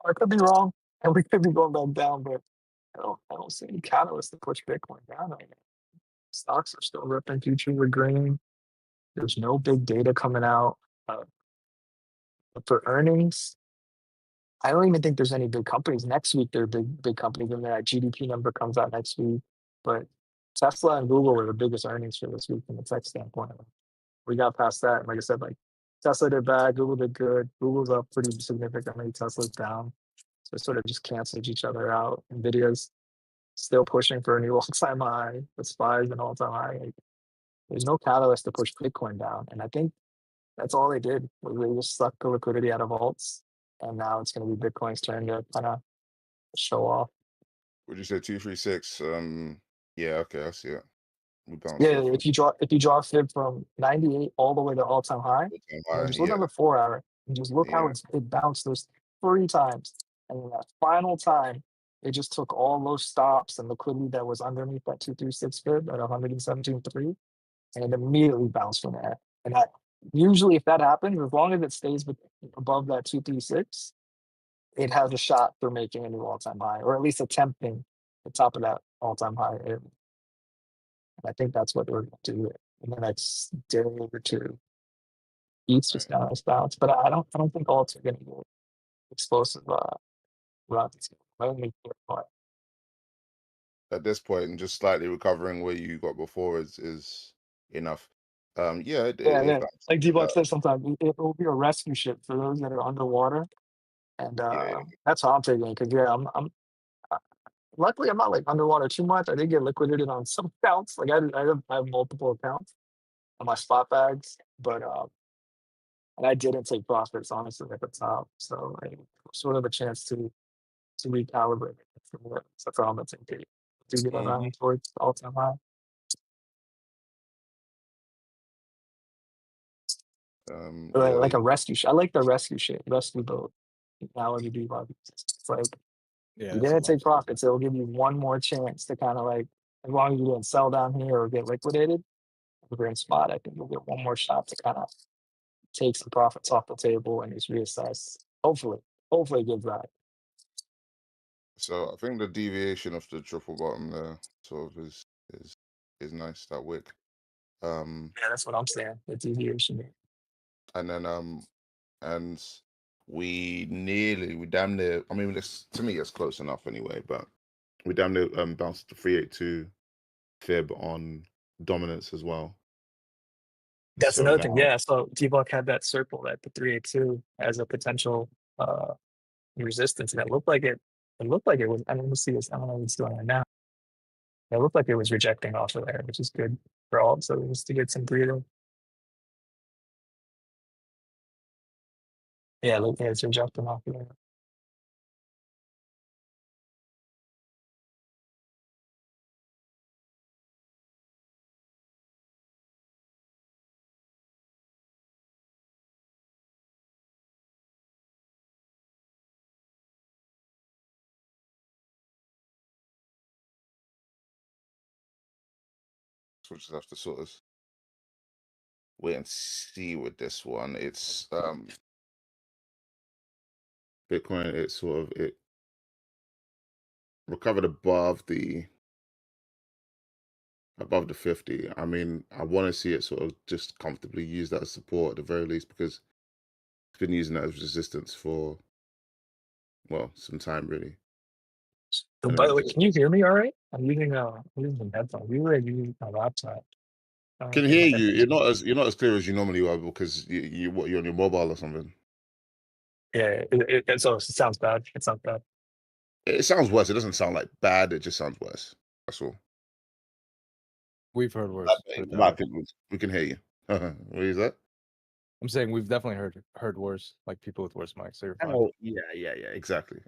I could be wrong, and we could be going back down, but I don't see any catalyst to push Bitcoin down right now. Stocks are still ripping, futures are green. There's no big data coming out. For earnings, I don't even think there's any big companies. Next week, there are big companies, and that GDP number comes out next week. But Tesla and Google were the biggest earnings for this week from a tech standpoint. We got past that. And like I said, like Tesla did bad, Google did good. Google's up pretty significantly, Tesla's down. So it sort of just canceled each other out. Nvidia's still pushing for a new all-time high. The SPY is an all-time high. Like, there's no catalyst to push Bitcoin down. And I think that's all they did. They just sucked the liquidity out of alts. And now it's going to be Bitcoin's turn to kind of show off. Would you say 236? Yeah, okay, I see it. We bounced Yeah, off of if you draw a fib from 98 all the way to all-time high, all-time and then high. just look Yeah, on the 4-hour and just look how yeah. it bounced those 3 times. And then that final time, it just took all those stops and liquidity that was underneath that 236 fib at 117.3, and it immediately bounced from there. And that usually, if that happens, as long as it stays above that 236, it has a shot for making a new all-time high, or at least attempting the top of that all-time high. And I think that's what we're going to do in the next day or two. ETH's just now has bounced, but I don't think alts are going to get explosive runs. Mainly Bitcoin. at this point, and just slightly recovering where you got before is enough. Yeah, Yeah. bounced Like like D-Block that. says, sometimes it will be a rescue ship for those that are underwater, and Yeah, that's how I'm taking it. Because yeah, I'm luckily I'm not like underwater too much. I did get liquidated on some accounts. Like I have multiple accounts on my spot bags, but and I didn't take profits honestly at the top, so I sort of a chance to recalibrate it from there. So that's how I'm gonna take it. Do get around towards all time high. Like yeah, a rescue ship. I like the rescue ship, rescue boat. Now you do love it. It's like Yeah, you it's a didn't take lifesaver. profits, it'll give you one more chance to kind of like, as long as you didn't sell down here or get liquidated, if you're in spot, I think you'll get one more shot to kind of take some profits off the table and just reassess. Hopefully give that. so I think the deviation of the triple bottom there sort of is nice, that wick. Yeah, that's what I'm saying. The deviation. And then and we damn near, I mean, to me it's close enough anyway, but we damn near bounced the 382 fib on dominance as well. That's So another thing. now, Yeah. So Dbloc had that circle at the 382 as a potential resistance. And it looked like it was, I don't know, see this. I don't know what's doing right now. It looked like it was rejecting off of there, which is good for all. So just to get some breathing. Yeah, look, yeah, it's rejecting off of there. so we'll just have to sort of wait and see with this one. It's Bitcoin, it recovered above the 50. I mean, I want to see it sort of just comfortably use that as support at the very least, because it's been using that as resistance for, well, some time really. So, And by then the it way, just can you hear me all right? I'm using some headphones. We were using my laptop. can Think hear my you. headphones. You're not as clear as you normally are, because you're on your mobile or something. Yeah, so it sounds bad. It sounds bad. It sounds worse. It doesn't sound like bad. It just sounds worse. That's all. We've heard worse. Put it In that my way. opinion, we can hear you. What is that? I'm saying we've definitely heard worse, like people with worse mics. So you're fine. Oh, yeah. Exactly.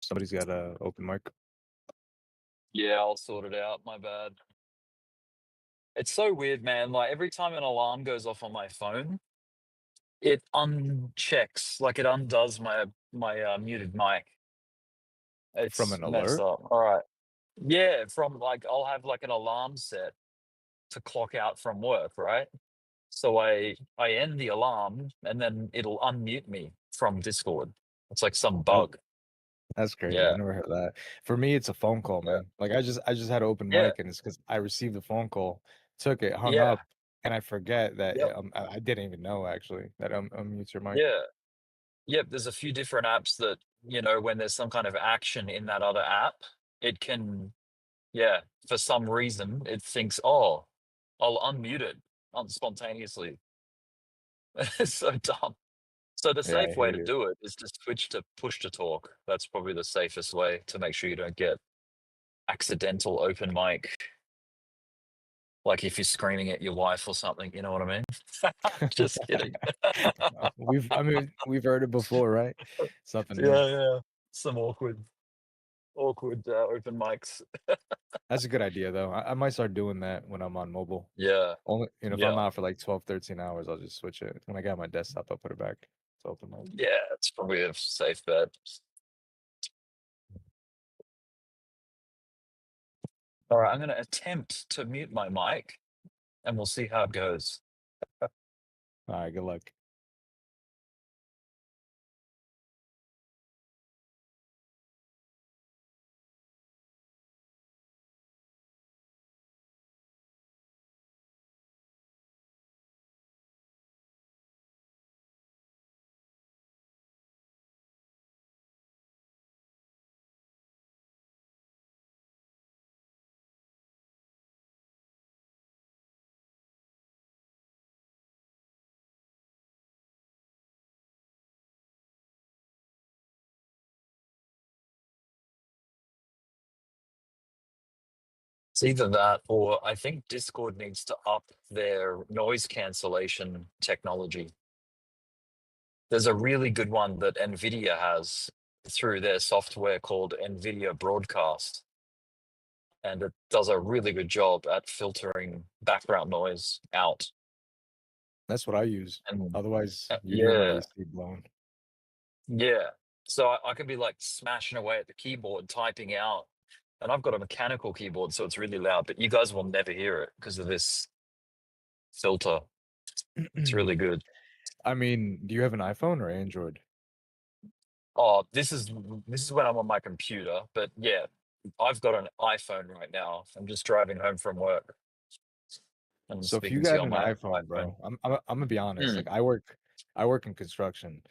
Somebody's got a open mic. Yeah, I'll sort it out. My bad. It's so weird, man. Like every time an alarm goes off on my phone, it unchecks, like it undoes my muted mic. From It's an messed alert? up. All right. Yeah, from like I'll have like an alarm set to clock out from work, right? So I end the alarm and then it'll unmute me from Discord. It's like some bug. That's crazy. Yeah. I never heard that. For me, it's a phone call, Yeah. man. Like I just had an open Yeah. mic, and it's because I received a phone call, took it, hung Yeah. up, and I forget that Yep. I didn't even know actually that unmutes your mic. Yeah. Yep. There's a few different apps that, when there's some kind of action in that other app, it can, yeah, for some reason, it thinks, oh, I'll unmute it spontaneously. It's so dumb. So the Yeah, I safe way hate to it. do it is to switch to push to talk. That's probably the safest way to make sure you don't get accidental open mic. Like if you're screaming at your wife or something, you know what I mean? Just kidding. We've heard it before, right? Something new. Yeah. Some awkward open mics. That's a good idea though. I might start doing that when I'm on mobile. Yeah. Only if Yeah. I'm out for like 12, 13 hours, I'll just switch it. When I get my desktop, I'll put it back to open mic. Yeah, it's probably a safe bet. All right, I'm going to attempt to mute my mic and we'll see how it goes. All right, good luck. It's either that or I think Discord needs to up their noise cancellation technology. There's a really good one that NVIDIA has through their software called NVIDIA Broadcast. And it does a really good job at filtering background noise out. That's what I use. And Otherwise, you hear my yeah, AC blowing. yeah. So I can be like smashing away at the keyboard, typing out, and I've got a mechanical keyboard, so it's really loud, but you guys will never hear it because of this filter. It's really good. I mean, do you have an iPhone or Android? Oh, this is when I'm on my computer, but yeah, I've got an iPhone right now. I'm just driving home from work. I'm So if you speaking to you got on an my iPhone, iPhone. bro, I'm gonna be honest. Mm, Like I work in construction.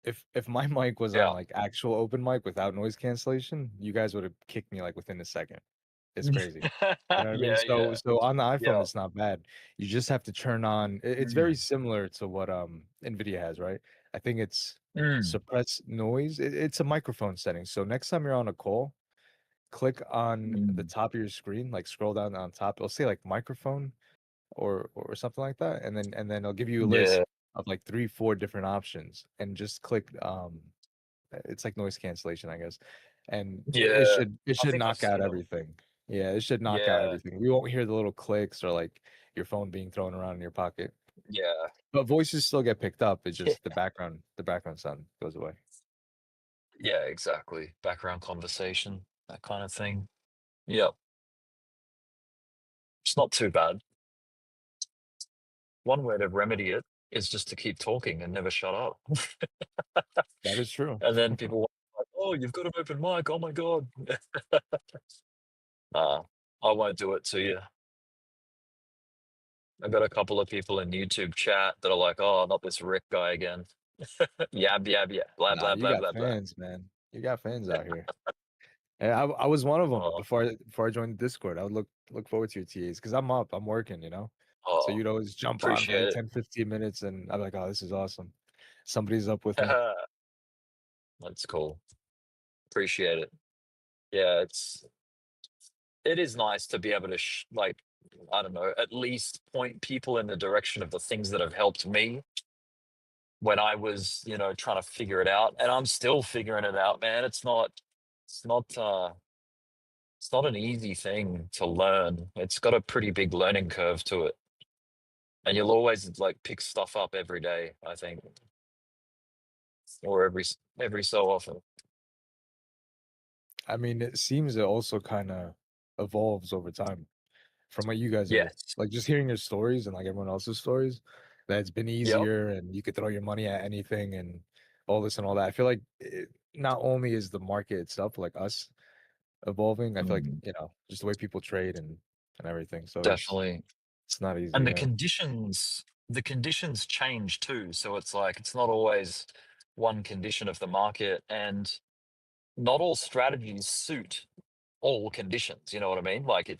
If my mic was on yeah. like actual open mic without noise cancellation, you guys would have kicked me like within a second. It's crazy. You know what I mean? So Yeah. so on the iPhone, Yeah. it's not bad. You just have to turn on. It's very similar to what Nvidia has, right? I think it's suppress noise. It's a microphone setting. So next time you're on a call, click on the top of your screen, like scroll down on top. It'll say like microphone or something like that, and then it'll give you a list Yeah. of like 3-4 different options, and just click it's like noise cancellation, I guess, and it Yeah. should it I should think I've knock out seen them. everything. Yeah, it should knock out Yeah. everything. We won't hear the little clicks or like your phone being thrown around in your pocket. Yeah. But voices still get picked up. It's Yeah. just the background sound goes away. Yeah, exactly. Background conversation, that kind of thing. Yep. It's not too bad. One way to remedy it is just to keep talking and never shut up. That is true. And then people are like, oh, you've got an open mic. Oh my God. I won't do it to you. I got a couple of people in YouTube chat that are like, oh, not this Rick guy again. Yab, yab, yab, blah, Nah, blah, you blah, got blah, blah. fans, man. You got fans out here. And I was one of them Oh, before I joined the Discord. I would look forward to your TAs because I'm up, I'm working, So oh, you'd always jump on for like appreciate 10, 15 minutes, and I'm like, oh, this is awesome. Somebody's up with me. it. That's cool. Appreciate it. Yeah, it is nice to be able to like, I don't know, at least point people in the direction of the things that have helped me when I was, trying to figure it out. And I'm still figuring it out, man. It's not it's not an easy thing to learn. It's got a pretty big learning curve to it. And you'll always like pick stuff up every day, I think, or every so often. I mean, it seems it also kind of evolves over time from what you guys are Yes. like, just hearing your stories and like everyone else's stories, that it's been Yep. easier and you could throw your money at anything and all this and all that. I feel like not only is the market itself, like us, evolving, I feel like, Mm, just the way people trade and everything. So definitely. it's not easy, And yeah. the conditions change too. So it's like it's not always one condition of the market, and not all strategies suit all conditions. You know what I mean? Like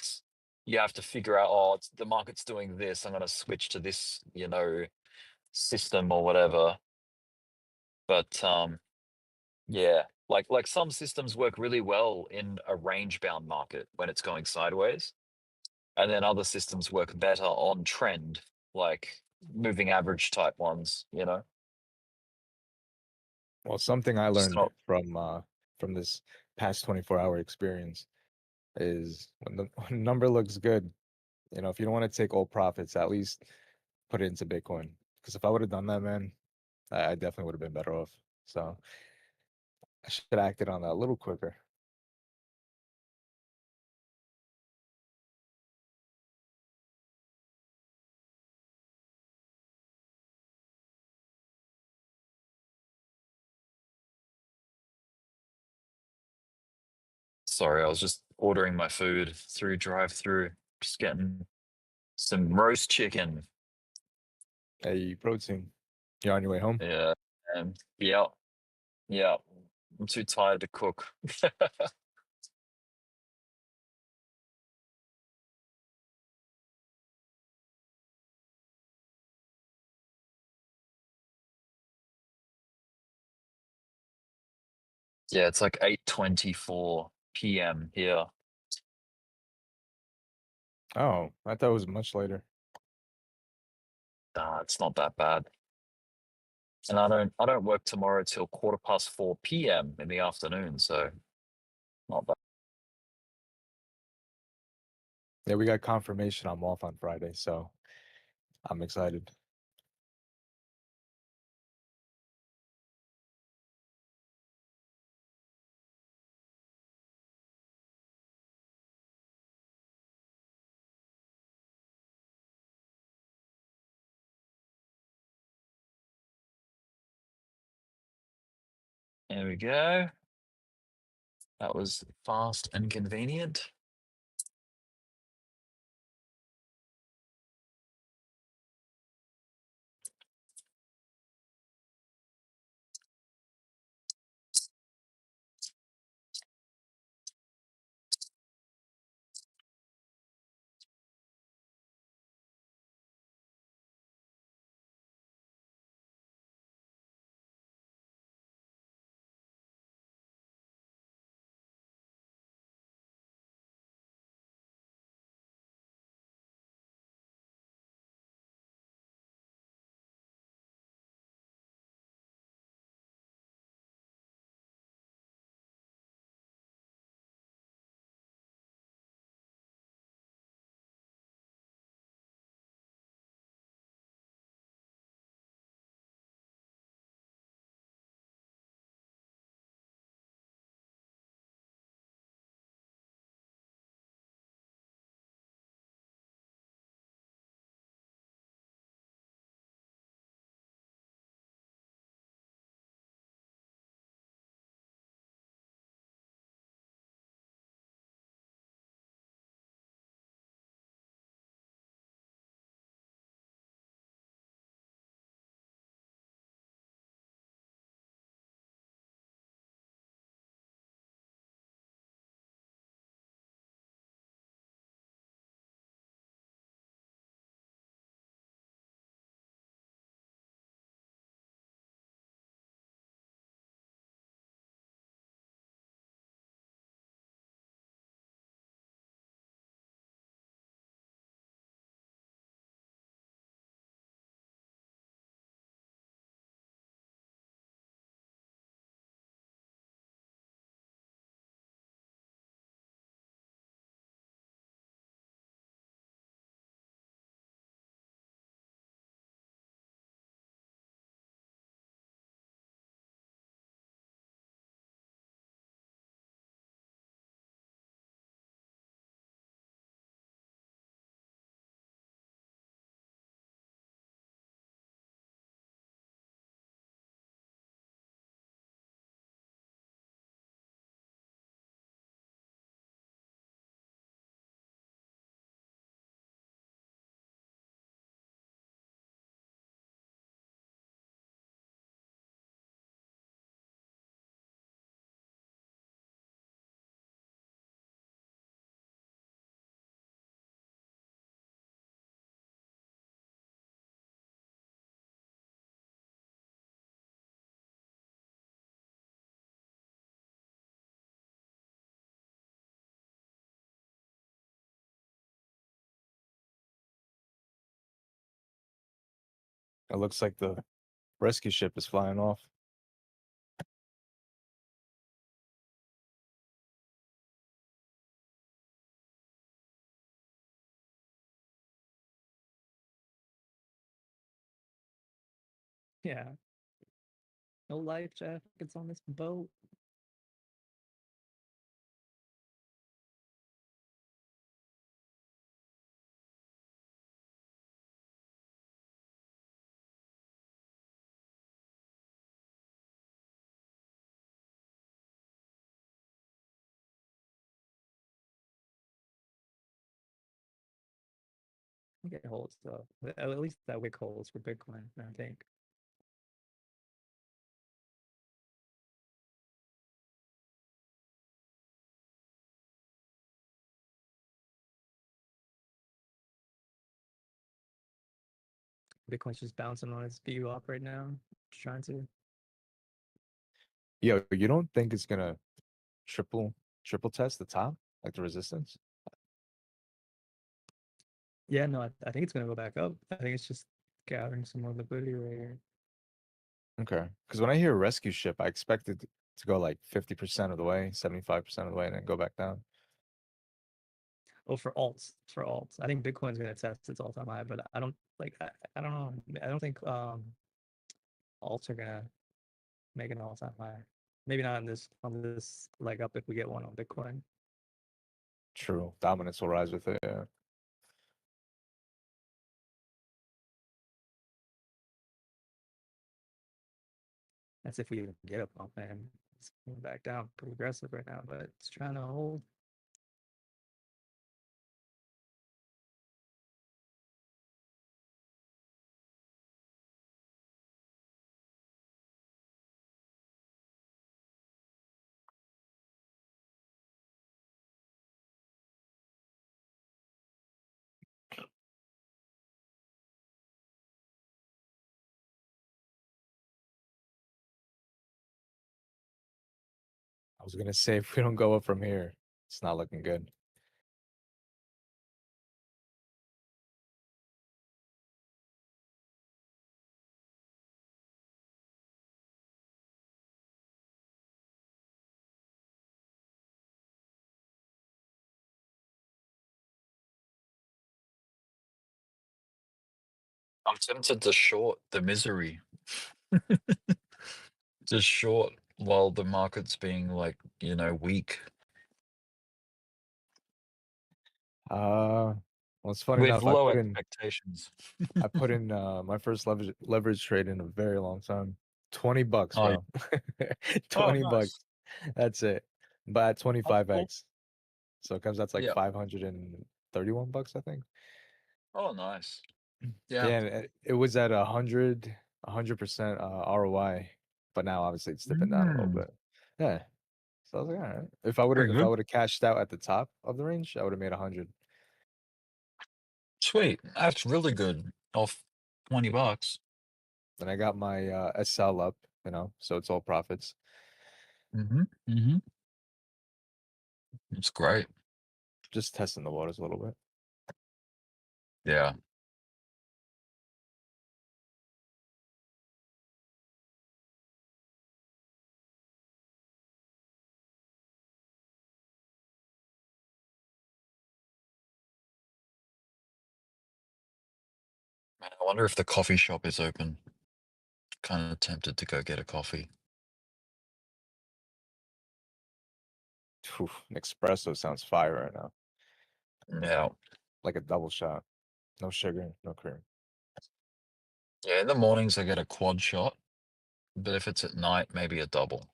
you have to figure out, oh, the market's doing this. I'm going to switch to this, system or whatever. But yeah, like some systems work really well in a range bound market when it's going sideways, and then other systems work better on trend, like moving average type ones. Well, something I Just learned not. from this past 24-hour experience is when the when a number looks good, if you don't want to take all profits, at least put it into Bitcoin. Because if I would have done that, man, I definitely would have been better off. So I should have acted on that a little quicker. Sorry, I was just ordering my food through drive-through. Just getting some roast chicken. Hey, protein. You're on your way home? Yeah. Yeah. Yeah. I'm too tired to cook. Yeah, it's like 8:24 p.m. here. Oh, I thought it was much later. Nah, it's not that bad. And I don't work tomorrow till 4:15 p.m. in the afternoon, so not bad. Yeah, we got confirmation I'm off on Friday, so I'm excited. There we go. That was fast and convenient. It looks like the rescue ship is flying off. Yeah. No life jackets on this boat. I think it holds though. At least that wick holds for Bitcoin, I think. Bitcoin's just bouncing on its view up right now. Just trying to. Yo, you don't think it's gonna triple test the top, like the resistance? Yeah, no, I think it's gonna go back up. I think it's just gathering some more liquidity right here. Okay, because when I hear rescue ship, I expect it to go like 50% of the way, 75% of the way, and then go back down. Oh, for alts, I think Bitcoin's gonna test its all-time high, but I don't like. I don't know. I don't think alts are gonna make an all-time high. Maybe not on this leg up if we get one on Bitcoin. True, dominance will rise with it. Yeah. That's if we even get a pump, man. It's going back down pretty aggressive right now, but it's trying to hold. I was gonna say if we don't go up from here, it's not looking good. I'm tempted to short the misery. Just short while the market's being like, weak. Well, it's funny With enough. low expectations. I put in my first leverage trade in a very long time. $20, Oh, bro. oh, 20 nice. bucks. That's it. But at 25x. So it comes out to like Yeah. 531 bucks, I think. Oh, nice. Yeah, Yeah. and it was at 100% ROI, but now obviously it's dipping down a little bit. Yeah. So I was like, all right. If I Pretty would good. have cashed out at the top of the range, I would have made 100. Sweet. That's really good. Off 20 bucks. Then I got my SL up, so it's all profits. Mm-hmm. It's great. Just testing the waters a little bit. Yeah. Man, I wonder if the coffee shop is open. Kind of tempted to go get a coffee. Phew, an espresso sounds fire right now. Yeah. Like a double shot. No sugar, no cream. Yeah, in the mornings I get a quad shot, but if it's at night, maybe a double.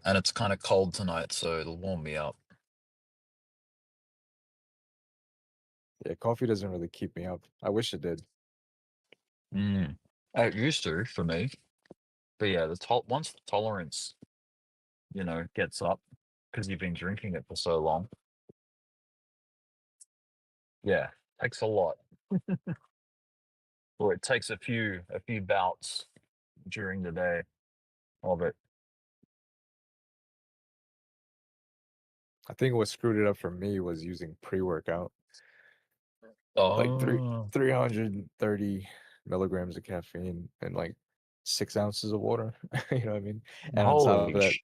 And it's kind of cold tonight, so it'll warm me up. Yeah, coffee doesn't really keep me up. I wish it did. It used to for me, but yeah, once the tolerance, gets up because you've been drinking it for so long. Yeah, takes a lot. Or it takes a few bouts during the day of it. I think what screwed it up for me was using pre-workout. Like Oh, 330 milligrams of caffeine and like 6 ounces of water. You know what I mean? And on top of holy that, sh!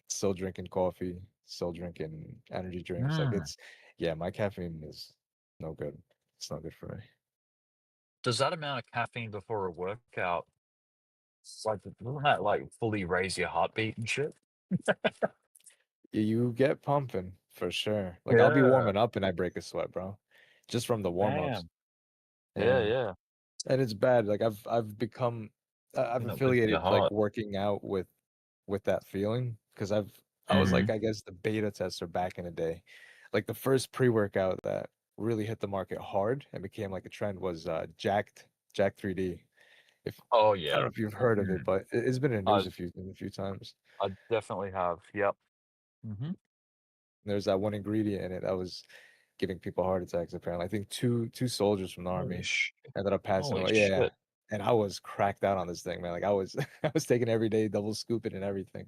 still drinking coffee, still drinking energy drinks. Like Mm. yeah, my caffeine is no good. It's not good for me. Does that amount of caffeine before a workout, like, doesn't that like fully raise your heartbeat and shit? You get pumping for sure. Like I'll be Yeah. warming up and I break a sweat, bro. Just from the warm-ups. Damn. Yeah, Yeah. yeah. And it's bad. Like I've become I've End up with your affiliated like heart. working out with that feeling because I was like Mhm. I guess the beta tester back in the day. Like the first pre-workout that really hit the market hard and became like a trend was Jack 3D. If Oh, I don't yeah. know if you've heard of it, Mm. but it's been in the I news a few times. I definitely have. Yep. Mhm. There's that one ingredient in it that was giving people heart attacks. Apparently, I think two soldiers from the Holy army shit. ended up passing Holy away. Yeah, shit. and I was cracked out on this thing, man. Like I was I was taking every day, double scooping and everything.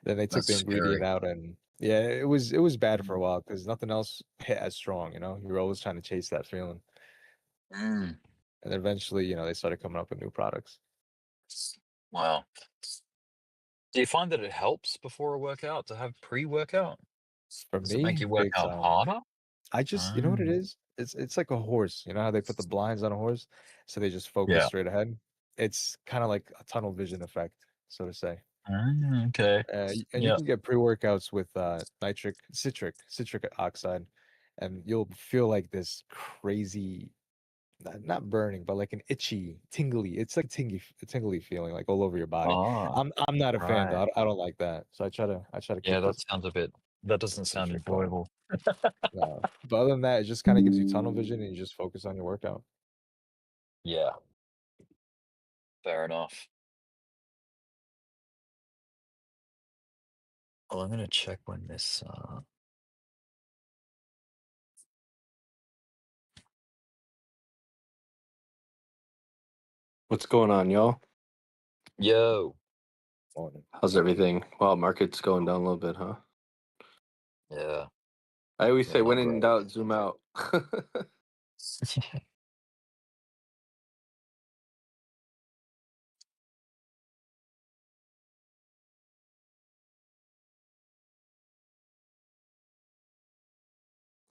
Then they took That's the ingredient scary. out, and yeah, it was bad for a while because nothing else hit as strong. You know, you're always trying to chase that feeling, Mm. and eventually, they started coming up with new products. Wow. Do you find that it helps before a workout to have pre-workout? For Does it make me, your big workout time. harder? I just, you know what it Mm. is? It's like a horse. You know how they put the blinds on a horse, so they just focus Yeah. straight ahead. It's kind of like a tunnel vision effect, so to say. Okay. And you Yeah. can get pre-workouts with citric oxide, and you'll feel like this crazy, not burning, but like an itchy, tingly. It's like tingly feeling like all over your body. Oh, I'm not a fan right. though. I don't like that. So I try to Yeah, keep the that doesn't sound citric going. enjoyable. No. But other than that, it just kind of gives you tunnel vision and you just focus on your workout. Yeah, fair enough. Well, I'm gonna check when this, What's going on, y'all? Yo. Morning. How's everything? Wow, market's going down a little bit, huh? Yeah. I always say, Yeah, not when in great. doubt, zoom out.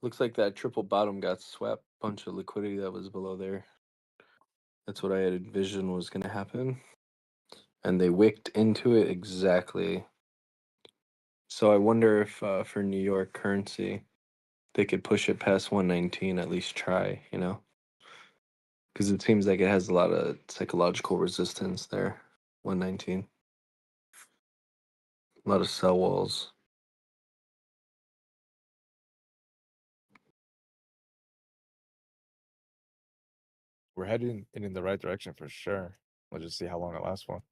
Looks like that triple bottom got swept. Bunch of liquidity that was below there. That's what I had envisioned was going to happen. And they wicked into it exactly. So I wonder if for New York currency, they could push it past 119, at least try, Because it seems like it has a lot of psychological resistance there. 119. A lot of sell walls. We're heading in the right direction for sure. We'll just see how long it lasts for.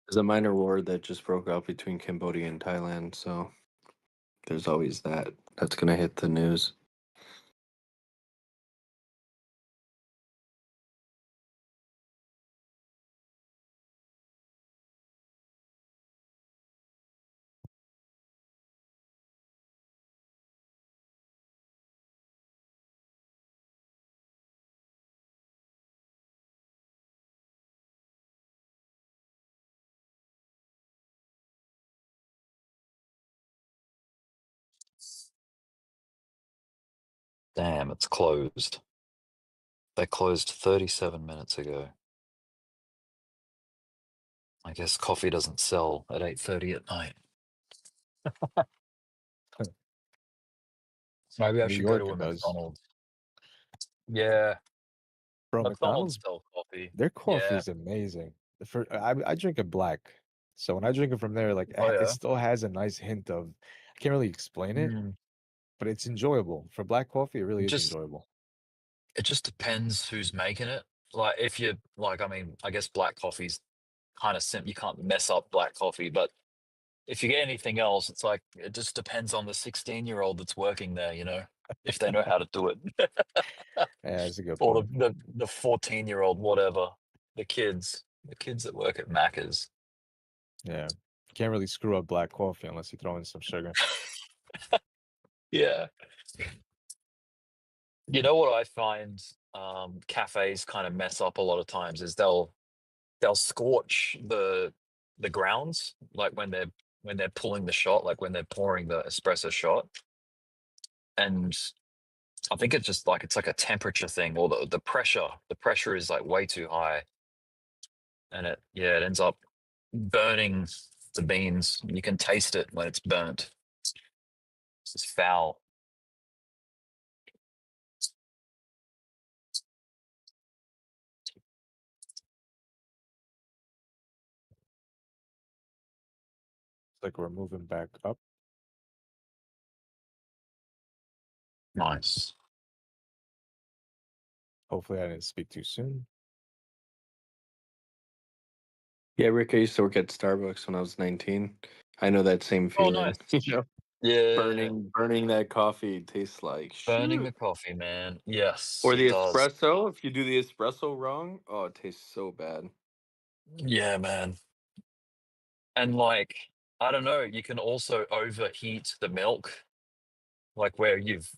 There's a minor war that just broke out between Cambodia and Thailand, so there's always that. That's going to hit the news. Damn, it's closed. They closed 37 minutes ago. I guess coffee doesn't sell at 8:30 at night. Maybe I New should go to York a it does. McDonald's. Yeah, Bro, McDonald's McDonald's, sell coffee. their coffee Yeah. is amazing. I drink it black. So when I drink it from there, like Oh, it yeah. still has a nice hint of I can't really explain it, Mm. but it's enjoyable. For black coffee, it really is Just enjoyable. It just depends who's making it. Like, if you like, I mean, I guess black coffee's kind of simple. You can't mess up black coffee, but if you get anything else, it's like it just depends on the 16-year-old that's working there, you know, if they know how to do it. Yeah, that's a good Or point. the 14-year-old, whatever, the kids that work at Macca's. Yeah, you can't really screw up black coffee unless you throw in some sugar. Yeah. You know what I find cafes kind of mess up a lot of times is they'll scorch the grounds, like when they're pulling the shot, like when they're pouring the espresso shot. And I think it's just like it's like a temperature thing, or the pressure. The pressure is like way too high, and it ends up burning the beans. You can taste it when it's burnt. It's just foul. It's like we're moving back up. Nice. Hopefully, I didn't speak too soon. Yeah, Rick, I used to work at Starbucks when I was 19. I know that same Oh, feeling. nice. You know, Yeah. burning that coffee tastes like Burning shit. the coffee, man. Yes, Or it the does. espresso, if you do the espresso wrong, oh, it tastes so bad. Yeah, man. And like, I don't know, you can also overheat the milk, like where you've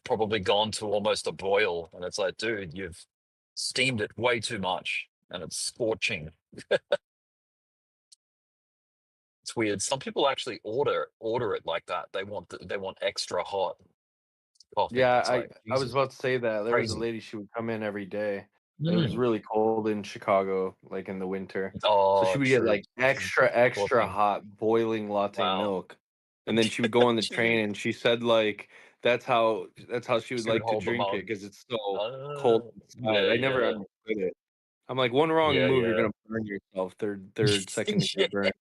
probably gone to almost a boil, and it's like, dude, you've steamed it way too much, and it's scorching. It's weird. Some people actually order it like that. They want extra hot coffee. Yeah, It's like, I was Jesus, about to say that. There was a crazy. lady, she would come in every day. It was Mm. really cold in Chicago, like in the winter. So she Oh, would get true. like extra Poor thing. hot boiling latte Wow. milk. And then she would go on the train and she said like that's how she would She would like to hold the drink it mug. because it's so cold inside. Yeah, I never yeah. understood it. I'm like, one wrong Yeah, move, you're yeah. gonna burn yourself. Second Yeah. degree burn.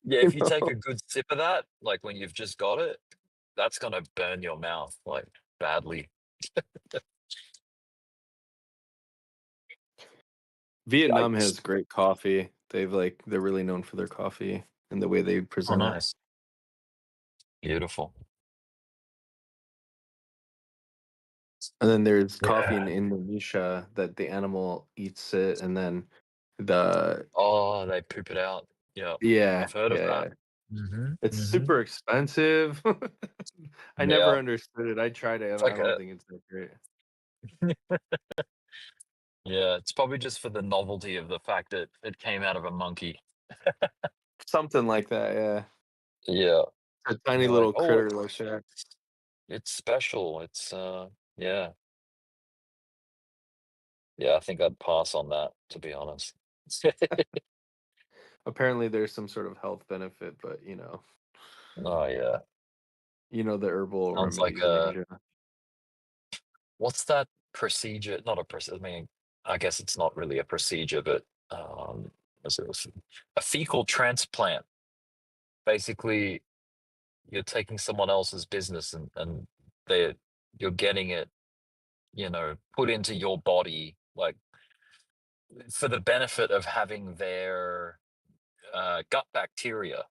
Yeah, You if you take know? a good sip of that, like when you've just got it, that's gonna burn your mouth like badly. Vietnam Yikes. has great coffee. They're really known for their coffee and the way they Oh, present it. nice. Beautiful. And then there's coffee in Yeah. Indonesia that the animal eats it, and then the Oh, they poop it out. Yeah, yeah, I've heard of that. yeah, it's Mm-hmm. super expensive. I Yeah. never understood it. I tried it, It's and I like don't think it's that great. yeah, it's probably just for the novelty of the fact that it came out of a monkey. Something like that, yeah. Yeah. A tiny They're like, little oh, critter like that. it's special. It's yeah. Yeah, I think I'd pass on that, to be honest. Apparently, there's some sort of health benefit, but Oh yeah. the herbal Sounds like remedies in Asia. what's that procedure? Not a procedure. I mean, I guess it's not really a procedure, but what's it? A fecal transplant. Basically, you're taking someone else's business and they you're getting it, put into your body, like for the benefit of having their gut bacteria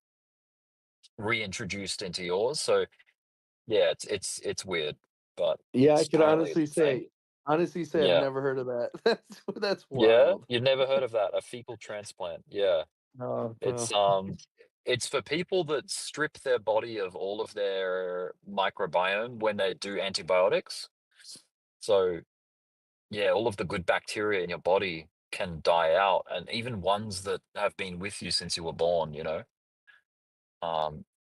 reintroduced into yours. So yeah, it's weird, but Yeah, I it's could apparently it's a thing. honestly say I've Yeah. never heard of that. That's Yeah, wild. you've never heard of that, a fecal transplant. Yeah. No, no. It's for people that strip their body of all of their microbiome when they do antibiotics. So, yeah, all of the good bacteria in your body can die out, and even ones that have been with you since you were born.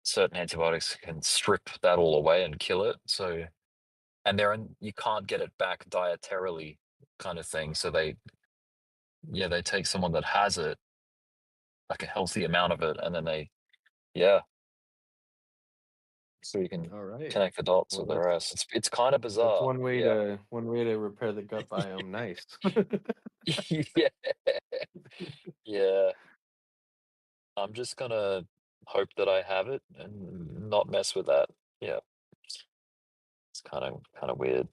Certain antibiotics can strip that all away and kill it. So, and you can't get it back dietarily, kind of thing. So they take someone that has it, like a healthy amount of it, and then yeah, so you can All right. connect the dots Well, with the rest. It's kind of that's bizarre. one way Yeah. to repair the gut biome. Nice. Yeah. Yeah. I'm just gonna hope that I have it and not mess with that. Yeah. It's kind of weird.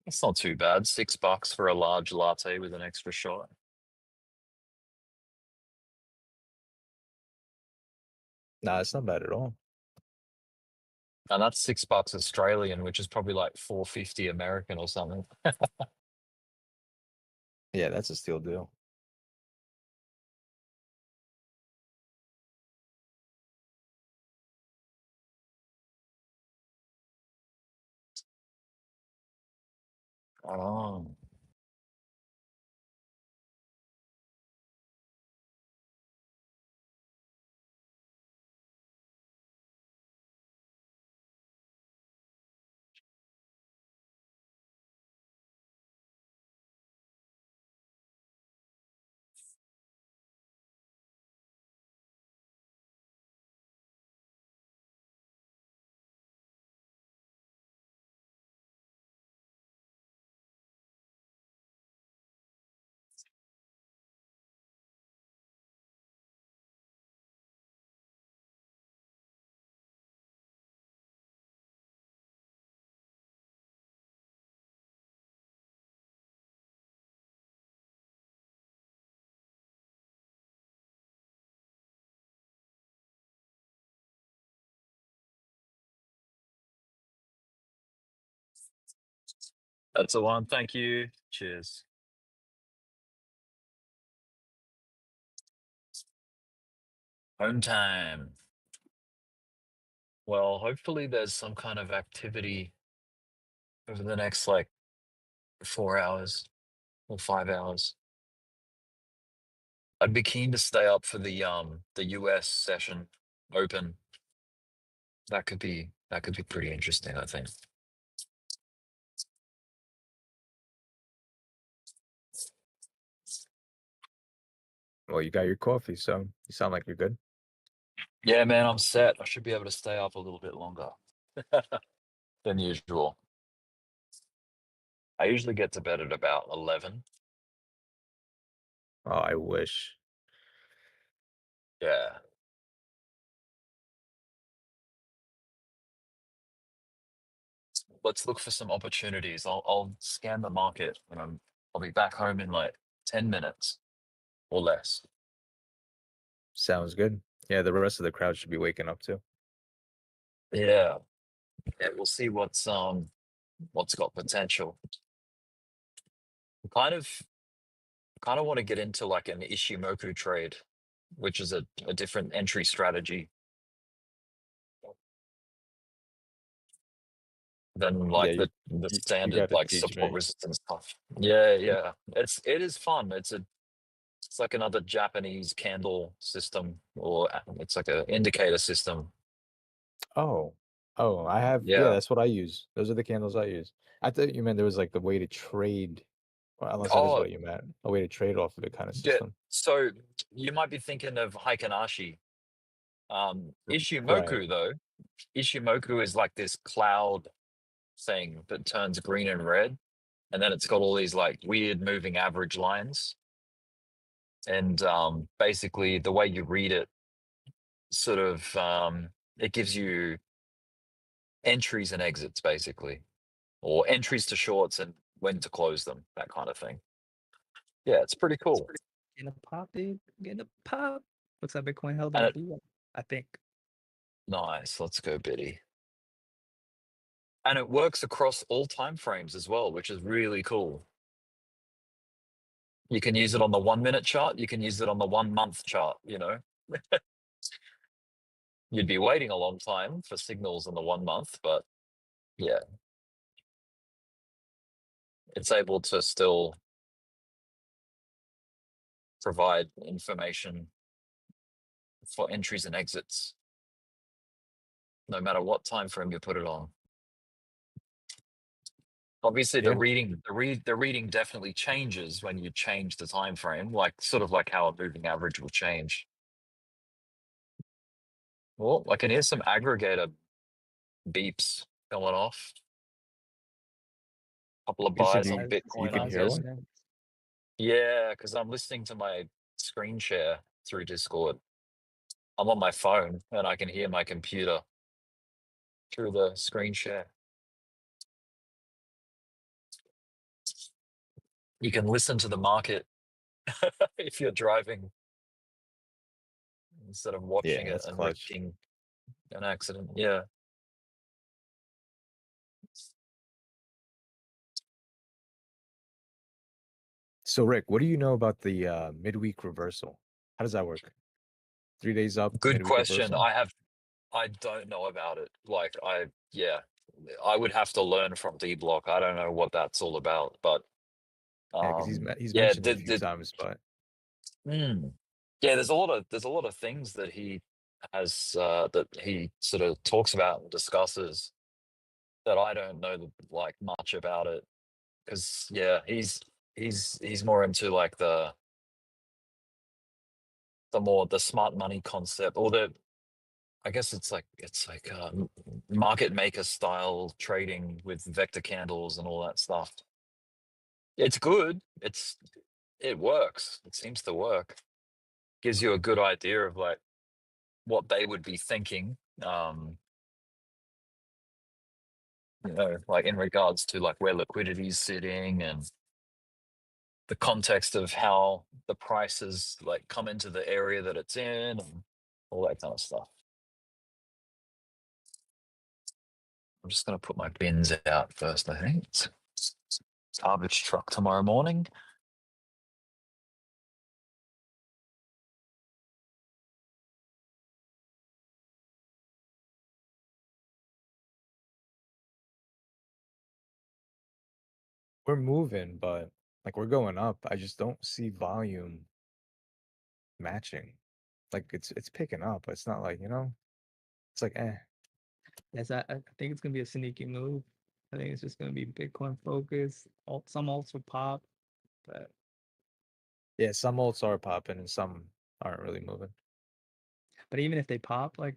It's not too bad. $6 for a large latte with an extra shot. Nah, it's not bad at all. And that's $6 Australian, which is probably like $4.50 American or something. Yeah, that's a steal deal. Oh. That's the one. Thank you. Cheers. Home time. Well, hopefully there's some kind of activity over the next like 4 hours or 5 hours. I'd be keen to stay up for the US session open. That could be pretty interesting, I think. Well, you got your coffee, so you sound like you're good. Yeah, man, I'm set. I should be able to stay up a little bit longer than usual. I usually get to bed at about 11. Oh, I wish. Yeah. Let's look for some opportunities. I'll scan the market and I'll be back home in like 10 minutes or less. Sounds good. Yeah, the rest of the crowd should be waking up too. Yeah. Yeah, we'll see what's got potential. Kind of want to get into like an Ishimoku trade, which is a different entry strategy than like Yeah, the you standard got to like teach support me. resistance stuff. Yeah. It is fun. It's like another Japanese candle system, or it's like an indicator system. Oh, I have. Yeah, Yeah. that's what I use. Those are the candles I use. I thought you meant there was like the way to trade, well, unless that is Oh, what you meant. A way to trade off of it kind of yeah. system. So you might be thinking of Heikinashi. Right. Ishimoku though, Ishimoku is like this cloud thing that turns green and red, and then it's got all these like weird moving average lines. And basically the way you read it sort of it gives you entries and exits basically, or entries to shorts and when to close them, that kind of thing. Yeah, it's pretty cool. Getting a pop, dude. Getting a pop. Looks like Bitcoin held And that it, B, I think. nice, let's go Biddy. And it works across all time frames as well, which is really cool. You can use it on the 1 minute chart, you can use it on the 1 month chart, you know. You'd be waiting a long time for signals in the 1 month, but yeah, it's able to still provide information for entries and exits, no matter what time frame you put it on. Obviously, Yeah. the reading definitely changes when you change the time frame, like sort of like how a moving average will change. Well, I can hear some aggregator beeps going off. Couple of You said buys on you Bitcoin, can I hear guess. one? Yeah, because I'm listening to my screen share through Discord. I'm on my phone and I can hear my computer through the screen share. You can listen to the market if you're driving instead of watching Yeah, it that's and clutch. risking an accident. Yeah. So Rick, what do you know about the midweek reversal? How does that work? 3 days up, Good midweek question. reversal? I don't know about it. Like I would have to learn from Dbloc. I don't know what that's all about, but Yeah, because he's yeah, mentioned it a few times, but yeah, there's a lot of things that he has that he sort of talks about and discusses that I don't know like much about it, because yeah, he's more into like the smart money concept, or I guess it's like market maker style trading with vector candles and all that stuff. It's good. It works. It seems to work. Gives you a good idea of like what they would be thinking. Like in regards to like where liquidity is sitting and the context of how the prices like come into the area that it's in and all that kind of stuff. I'm just going to put my bins out first, I think. It's garbage truck tomorrow morning. we're moving, but like we're going up. I just don't see volume matching. Like it's picking up. It's not like, it's like Yes, I think it's gonna be a sneaky move. I think it's just gonna be Bitcoin focused. Some alts will pop, but yeah, some alts are popping and some aren't really moving. even if they pop, like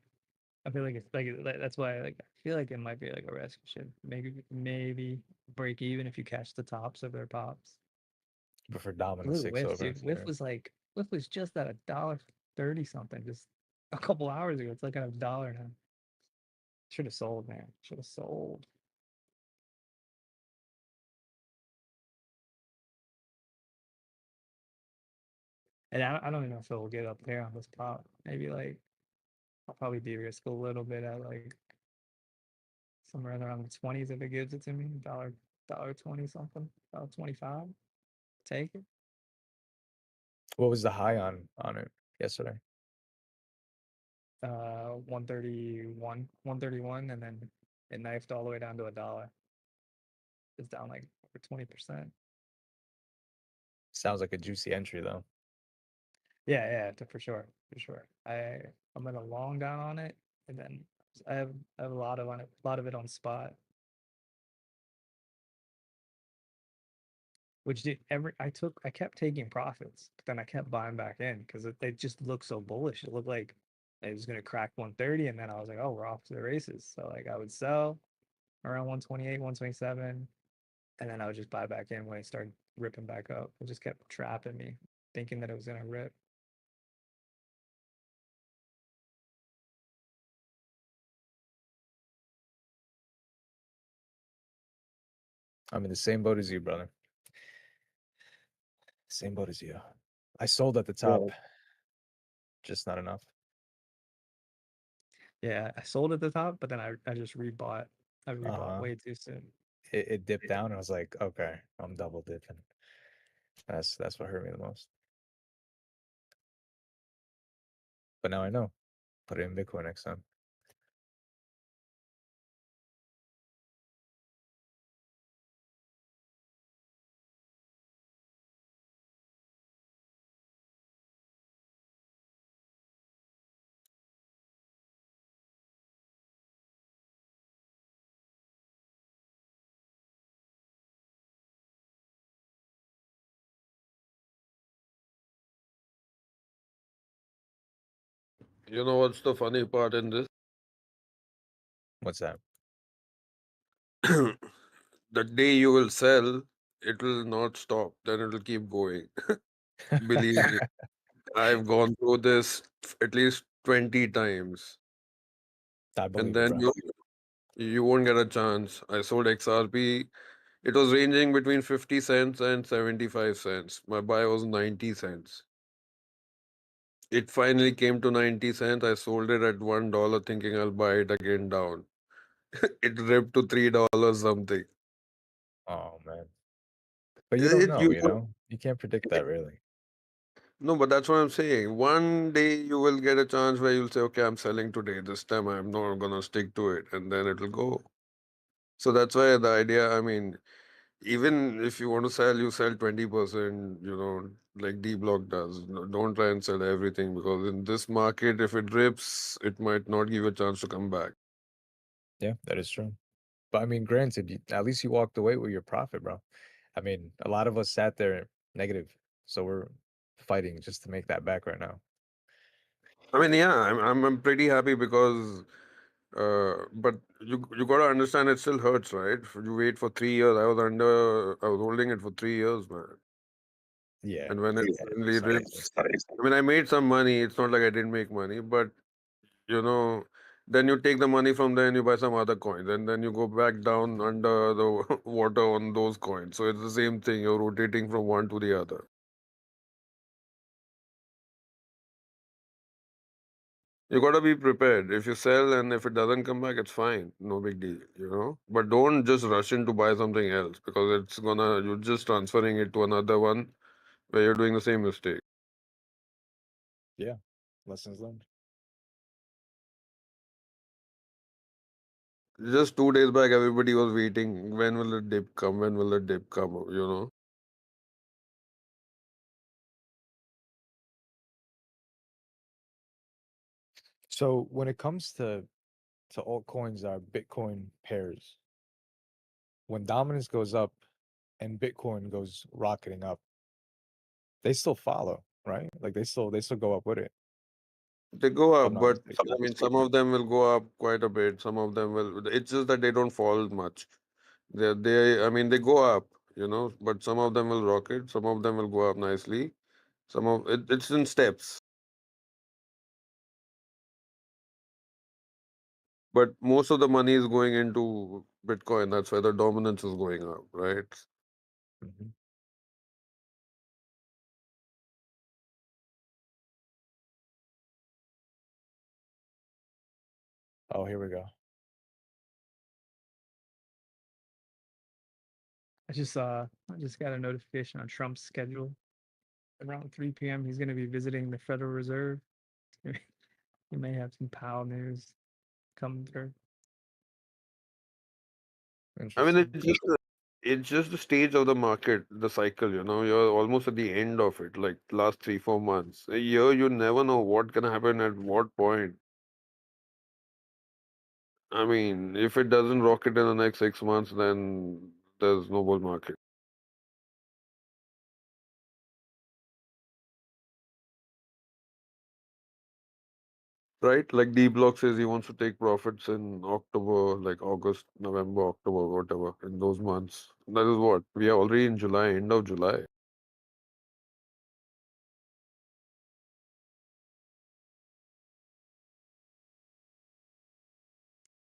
I feel like it's like that's why I feel like it might be like a risk. Should maybe break even if you catch the tops of their pops. But for dominant Look at 6 Whiff, over. dude. Whiff was just at $1.30 something just a couple hours ago. It's like at $1 now. Should have sold, man. Should have sold. And I don't even know if it will get up there on this pop. Maybe like I'll probably de-risk a little bit at like somewhere around the 20s if it gives it to me. $1.20 something. $1.25. Take it. What was the high on it yesterday? 131, and then it knifed all the way down to $1. It's down like over 20%. Sounds like a juicy entry though. Yeah, for sure. I'm gonna long down on it, and then I have a lot of it on spot. Which I kept taking profits, but then I kept buying back in because it just looked so bullish. It looked like it was gonna crack 130, and then I was like, oh, we're off to the races. So like I would sell around 128, 127, and then I would just buy back in when it started ripping back up. It just kept trapping me, thinking that it was gonna rip. I'm in the same boat as you, brother. Same boat as you. I sold at the top, just not enough. Yeah, I sold at the top, but then I just rebought. I rebought way too soon. It dipped down, and I was like, okay, I'm double dipping. That's what hurt me the most. But now I know. Put it in Bitcoin next time. You know what's the funny part in this? What's that? The day you will sell, it will not stop. Then it will keep going. Believe me. I've gone through this at least 20 times. I And believe it, then bro. you won't get a chance. I sold XRP It was ranging between 50 cents and 75 cents. My buy was 90 cents. It finally came to 90 cents. I sold it at $1 thinking I'll buy it again down. It ripped to $3 something. Oh man. But you don't It, know, you, you know? You can't predict that really. no, but that's what I'm saying. One day you will get a chance where you'll say, okay, I'm selling today. This time I'm not gonna stick to it, and then it'll go. So that's why the idea, I mean, even if you want to sell, you sell 20%, like Dbloc does. Don't try and sell everything because in this market, if it rips, it might not give you a chance to come back. Yeah, that is true. But I mean, granted, at least you walked away with your profit, bro. I mean, a lot of us sat there negative, so we're fighting just to make that back right now. I mean, yeah, I'm pretty happy because, but you gotta understand it still hurts, right? You wait for 3 years. I was holding it for 3 years, man. Yeah. And when it Yeah, finally it's not easy. rips, I mean, I made some money. It's not like I didn't make money, but you know, then you take the money from there and you buy some other coins, and then you go back down under the water on those coins. So it's the same thing. You're rotating from one to the other. You gotta be prepared. If you sell and if it doesn't come back, it's fine. No big deal. But don't just rush in to buy something else because you're just transferring it to another one where you're doing the same mistake. Yeah. Lessons learned. Just 2 days back, everybody was waiting. When will the dip come? When will the dip come? So when it comes to altcoins that are Bitcoin pairs, when dominance goes up and Bitcoin goes rocketing up, they still follow, right? Like they still go up with it. They go If I'm up, not but mistaken. I mean, some of them will go up quite a bit. Some of them will. It's just that they don't fall much. I mean, they go up, but some of them will rocket. Some of them will go up nicely. It's in steps. But most of the money is going into Bitcoin. That's why the dominance is going up, right? Mm-hmm. Oh, here we go. I just got a notification on Trump's schedule. Around 3 p.m. he's going to be visiting the Federal Reserve. He may have some Powell news coming through. I mean, Interesting. it's just the stage of the market, the cycle. You're almost at the end of it, like last 3-4 months. A year, you never know what can happen at what point. I mean, if it doesn't rocket in the next 6 months, then there's no bull market. Right? Like Dbloc says he wants to take profits in October, like August, November, October, whatever, in those months. That is what? We are already in July, end of July.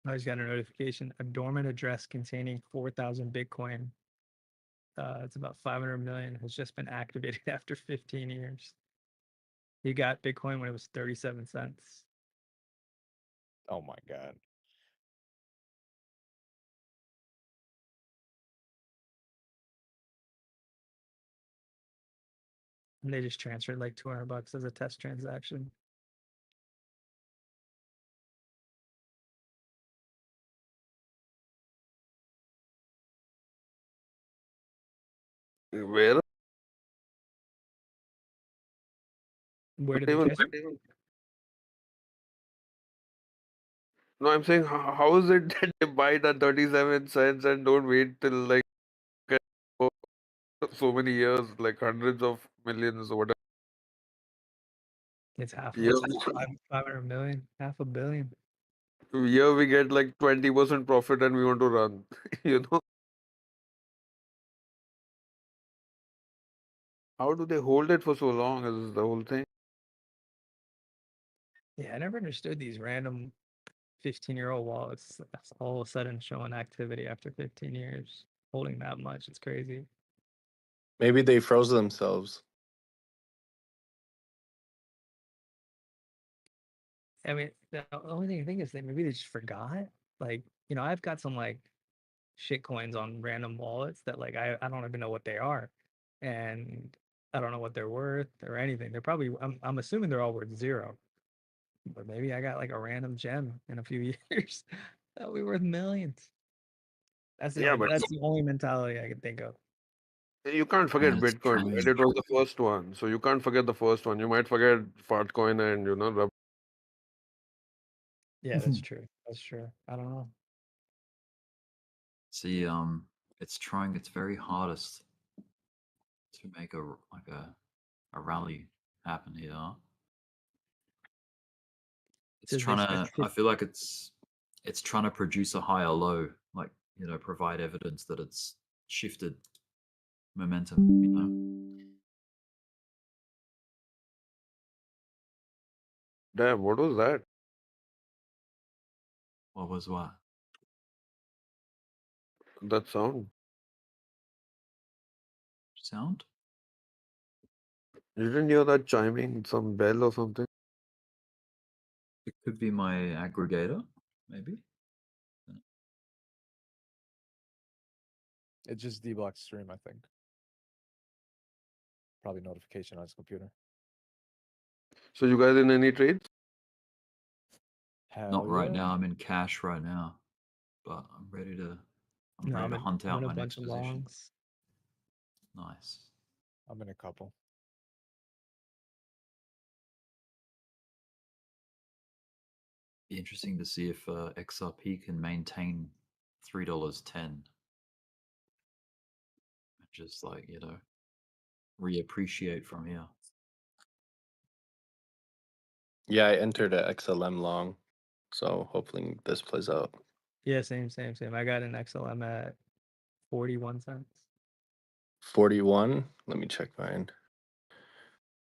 I just got a notification. A dormant address containing 4,000 Bitcoin. It's about 500 million. Has just been activated after 15 years. He got Bitcoin when it was 37 cents. Oh my God. And they just transferred like $200 as a test transaction. Where? Where did they Even, catch it? no, I'm saying, how is it that they buy it at 37 cents and don't wait till like so many years, like hundreds of millions or whatever? It's half Here, 500 million, half a billion. here we get like 20% profit and we want to run, you know? How do they hold it for so long is the whole thing. Yeah, I never understood these random 15-year-old wallets that's all of a sudden showing activity after 15 years. holding that much. It's crazy. Maybe they froze themselves. I mean, the only thing I think is that maybe they just forgot. Like, you know, I've got some like shit coins on random wallets that like I don't even know what they are, and I don't know what they're worth or anything. They're probably I'm assuming they're all worth 0, but maybe I got like a random gem in a few years that'll be worth millions. That's Yeah, but the only mentality I can think of. you can't forget it's Bitcoin, trying. right? It was the first one, so you can't forget the first one. You might forget Fartcoin and Yeah, that's true. That's true. I don't know. See, it's trying its very hardest to make a rally happen here. It's Does trying this to. I feel like it's trying to produce a higher low, like, you know, provide evidence that it's shifted momentum. You know. Damn, what was that? What was what? That sound? Sound? You didn't hear that chiming, some bell or something? It could be my aggregator, maybe. It just Dbloc stream, I think. Probably notification on his computer. So you guys in any trades? Not right now. I'm in cash right now, but I'm ready to. I'm ready to hunt I'm out in a my bunch next of position. longs. Nice. I'm in a couple. Be interesting to see if XRP can maintain $3.10. Just like, you know, reappreciate from here. Yeah, I entered a XLM long, so hopefully this plays out. Yeah, same. I got an XLM at 41 cents. 41. Let me check mine.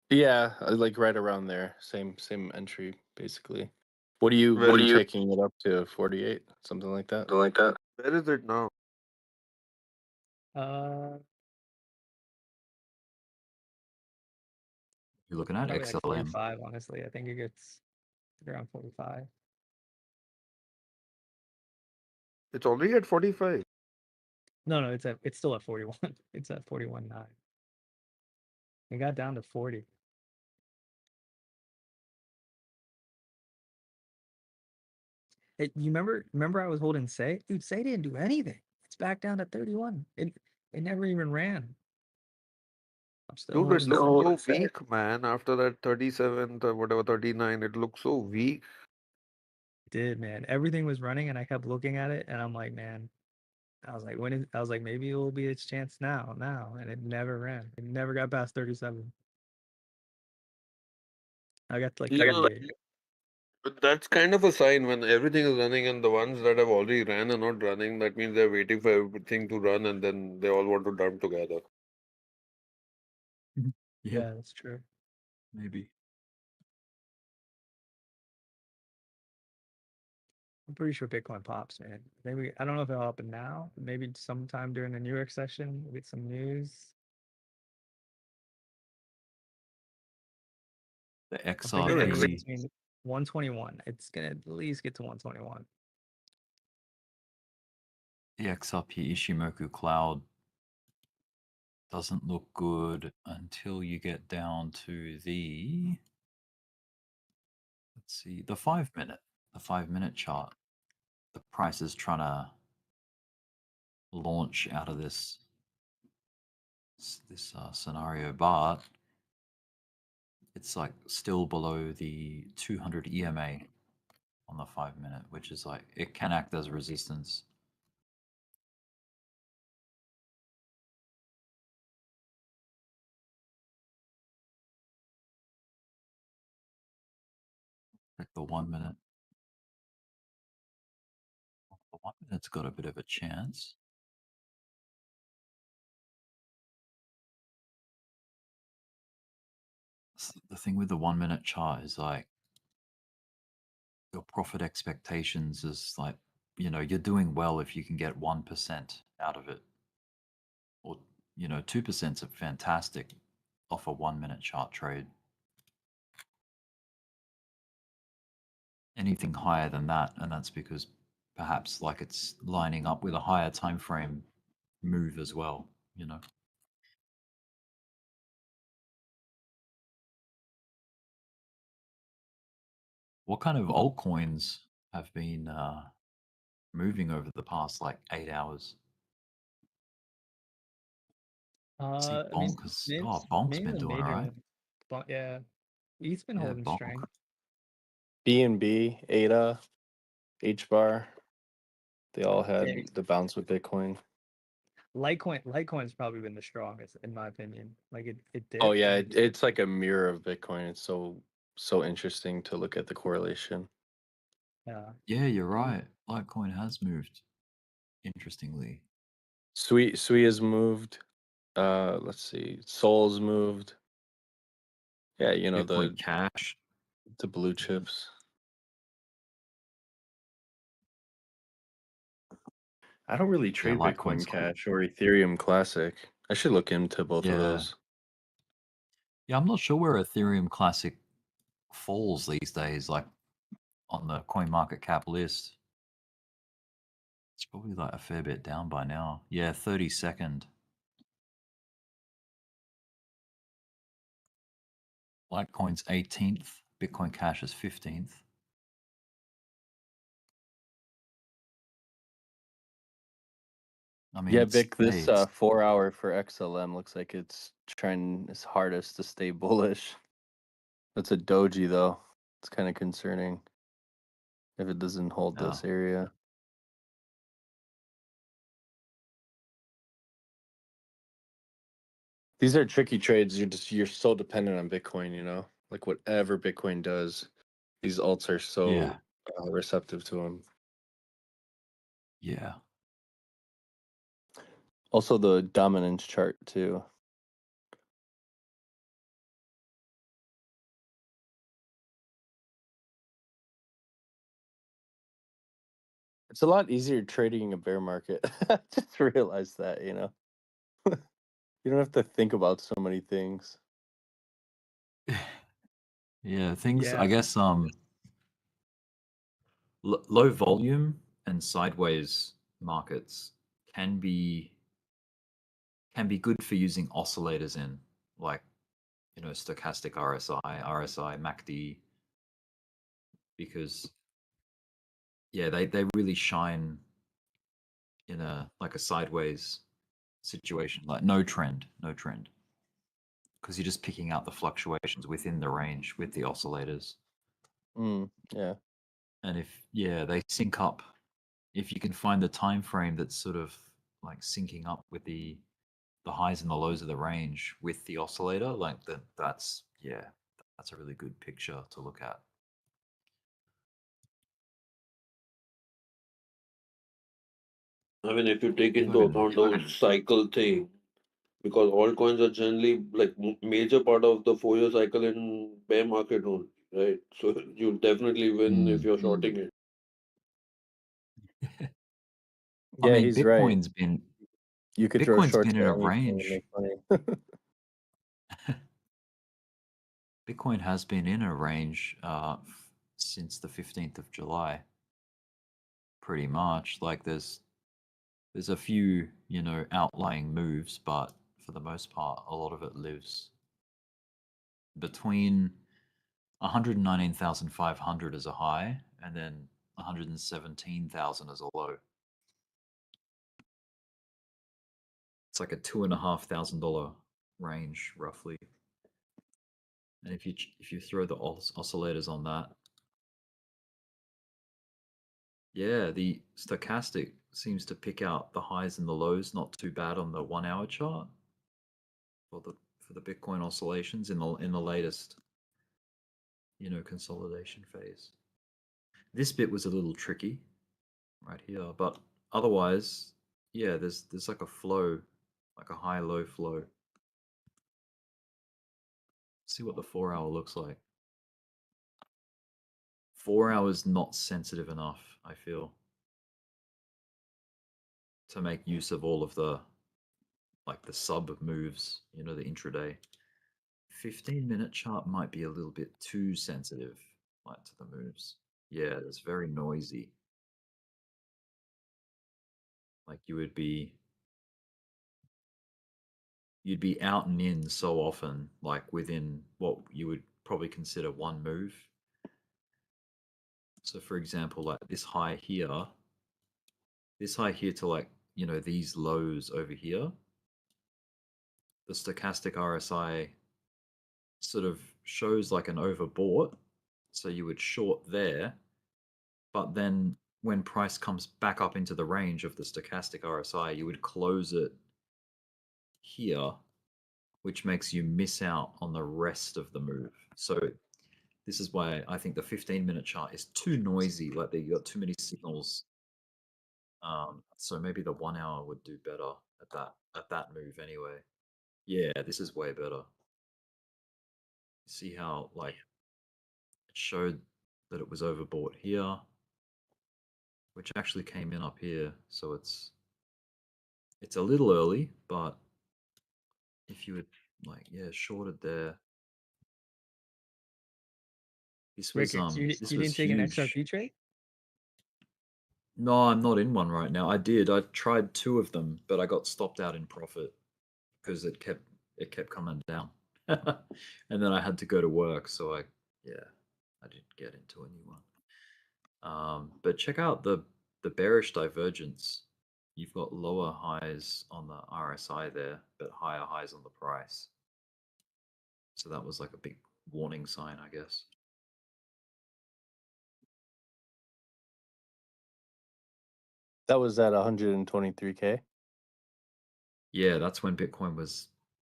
Yeah, like right around there. Same entry basically. What are you taking it up to? 48, something like that. Like that. Where is it now? You're looking at Probably like XLM. 45, honestly. I think it gets around 45. It's already at 45. No, it's still at 41. It's at 41.9. It got down to 40. Hey, you remember I was holding Say? Dude, Say didn't do anything. It's back down to 31. It never even ran. I'm still Dude, it holding looks Say. so weak, man. After that 37th or whatever, 39, it looks so weak. It did, man. Everything was running and I kept looking at it and I'm like, man, I was like, maybe it will be its chance now. And it never ran. It never got past 37. I got to like Yeah, 38. but that's kind of a sign when everything is running and the ones that have already ran are not running. That means they're waiting for everything to run and then they all want to dump together. Yeah, that's true. Maybe. I'm pretty sure Bitcoin pops, man. Maybe I don't know if it'll happen now. Maybe sometime during the New York session, we'll get some news. The I'm thinking maybe XRP. between 121. It's gonna at least get to 121. The XRP Ishimoku cloud doesn't look good until you get down to the, let's see, the 5-minute chart. The price is trying to launch out of this scenario, but it's like still below the 200 EMA on the 5-minute, which is like, it can act as resistance. Check the 1-minute. The 1-minute's got a bit of a chance. The thing with the 1-minute chart is like, your profit expectations is like, you know, you're doing well if you can get 1% out of it. You know, 2% is fantastic off a 1 minute chart trade. Anything higher than that, and that's because perhaps like it's lining up with a higher time frame move as well, you know. What kind of altcoins have been moving over the past like 8 hours? See, I mean, Bonk has, Bonk's mainly been the doing all major right. one. But yeah, he's been Yeah, holding Bonk. strength. BNB, ADA, HBAR, they all had Yeah. the bounce with Bitcoin. Litecoin's probably been the strongest in my opinion. Like it dipped. Oh yeah, and it's like a mirror of Bitcoin. It's so interesting to look at the correlation. yeah. Yeah, you're right. Litecoin has moved, interestingly. Sui has moved. Let's see. Sol's moved. Yeah, you know, Bitcoin Cash. the blue chips. I don't really Yeah, trade Bitcoin Litecoin's Cash or Ethereum Classic. I should look into both of Yeah. those. Yeah, I'm not sure where Ethereum Classic falls these days, like on the CoinMarketCap list. It's probably like a fair bit down by now. Yeah, 32nd. Litecoin's 18th. Bitcoin Cash is 15th. I mean, Yeah, it's Vic, this hey, it's 4 hour for XLM looks like it's trying its hardest to stay bullish. That's a doji though. It's kind of concerning if it doesn't hold yeah. this area. These are tricky trades. You're so dependent on Bitcoin, you know? Like whatever Bitcoin does, these alts are so Yeah. receptive to them. Yeah. Also the dominance chart too. It's a lot easier trading a bear market. I just realized that, you know. You don't have to think about so many things. Yeah, things I Yeah. guess low volume and sideways markets can be good for using oscillators in, like, you know, stochastic RSI, MACD, because yeah, they really shine in a like a sideways situation, like no trend, because you're just picking out the fluctuations within the range with the oscillators. Yeah. And if they sync up, if you can find the time frame that's sort of like syncing up with the highs and the lows of the range with the oscillator, like that's a really good picture to look at. I mean, if you take If I into can, account the whole cycle thing, because altcoins are generally like major part of the 4-year cycle in bear market only, right? So you definitely win if you're shorting it. I Yeah, mean, he's right. You could throw Bitcoin's shorts been in at a anything and range. make money. Bitcoin has been in a range since the 15th of July. Pretty much, like there's a few, you know, outlying moves, but for the most part, a lot of it lives between 119,500 as a high and then 117,000 as a low. It's like a $2,500 range roughly. And if you throw the oscillators on that, yeah, the stochastic seems to pick out the highs and the lows not too bad on the 1 hour chart for the Bitcoin oscillations in the latest, you know, consolidation phase. This bit was a little tricky right here, but otherwise, yeah, there's like a flow, like a high low flow. See what the 4 hour looks like. 4 hours not sensitive enough, I feel, to make use of all of the like the sub moves, you know, the intraday. 15-minute chart might be a little bit too sensitive, like to the moves. Yeah, it's very noisy. Like you'd be out and in so often, like within what you would probably consider one move. So for example, like this high here to like, you know, these lows over here, the stochastic RSI sort of shows like an overbought. So you would short there, but then when price comes back up into the range of the stochastic RSI, you would close it here, which makes you miss out on the rest of the move. So this is why I think the 15-minute chart is too noisy. Like you got too many signals. So maybe the 1 hour would do better at that move anyway. Yeah, this is way better. See how like it showed that it was overbought here, which actually came in up here. So it's a little early, but if you would like, yeah, shorted there. This was Ricketts, you this you was didn't take an huge. XRP trade? No, I'm not in one right now. I did. I tried 2 of them, but I got stopped out in profit because it kept coming down. And then I had to go to work, so I didn't get into a new one. But check out the bearish divergence. You've got lower highs on the RSI there, but higher highs on the price. So that was like a big warning sign, I guess. That was at 123K. Yeah, that's when Bitcoin was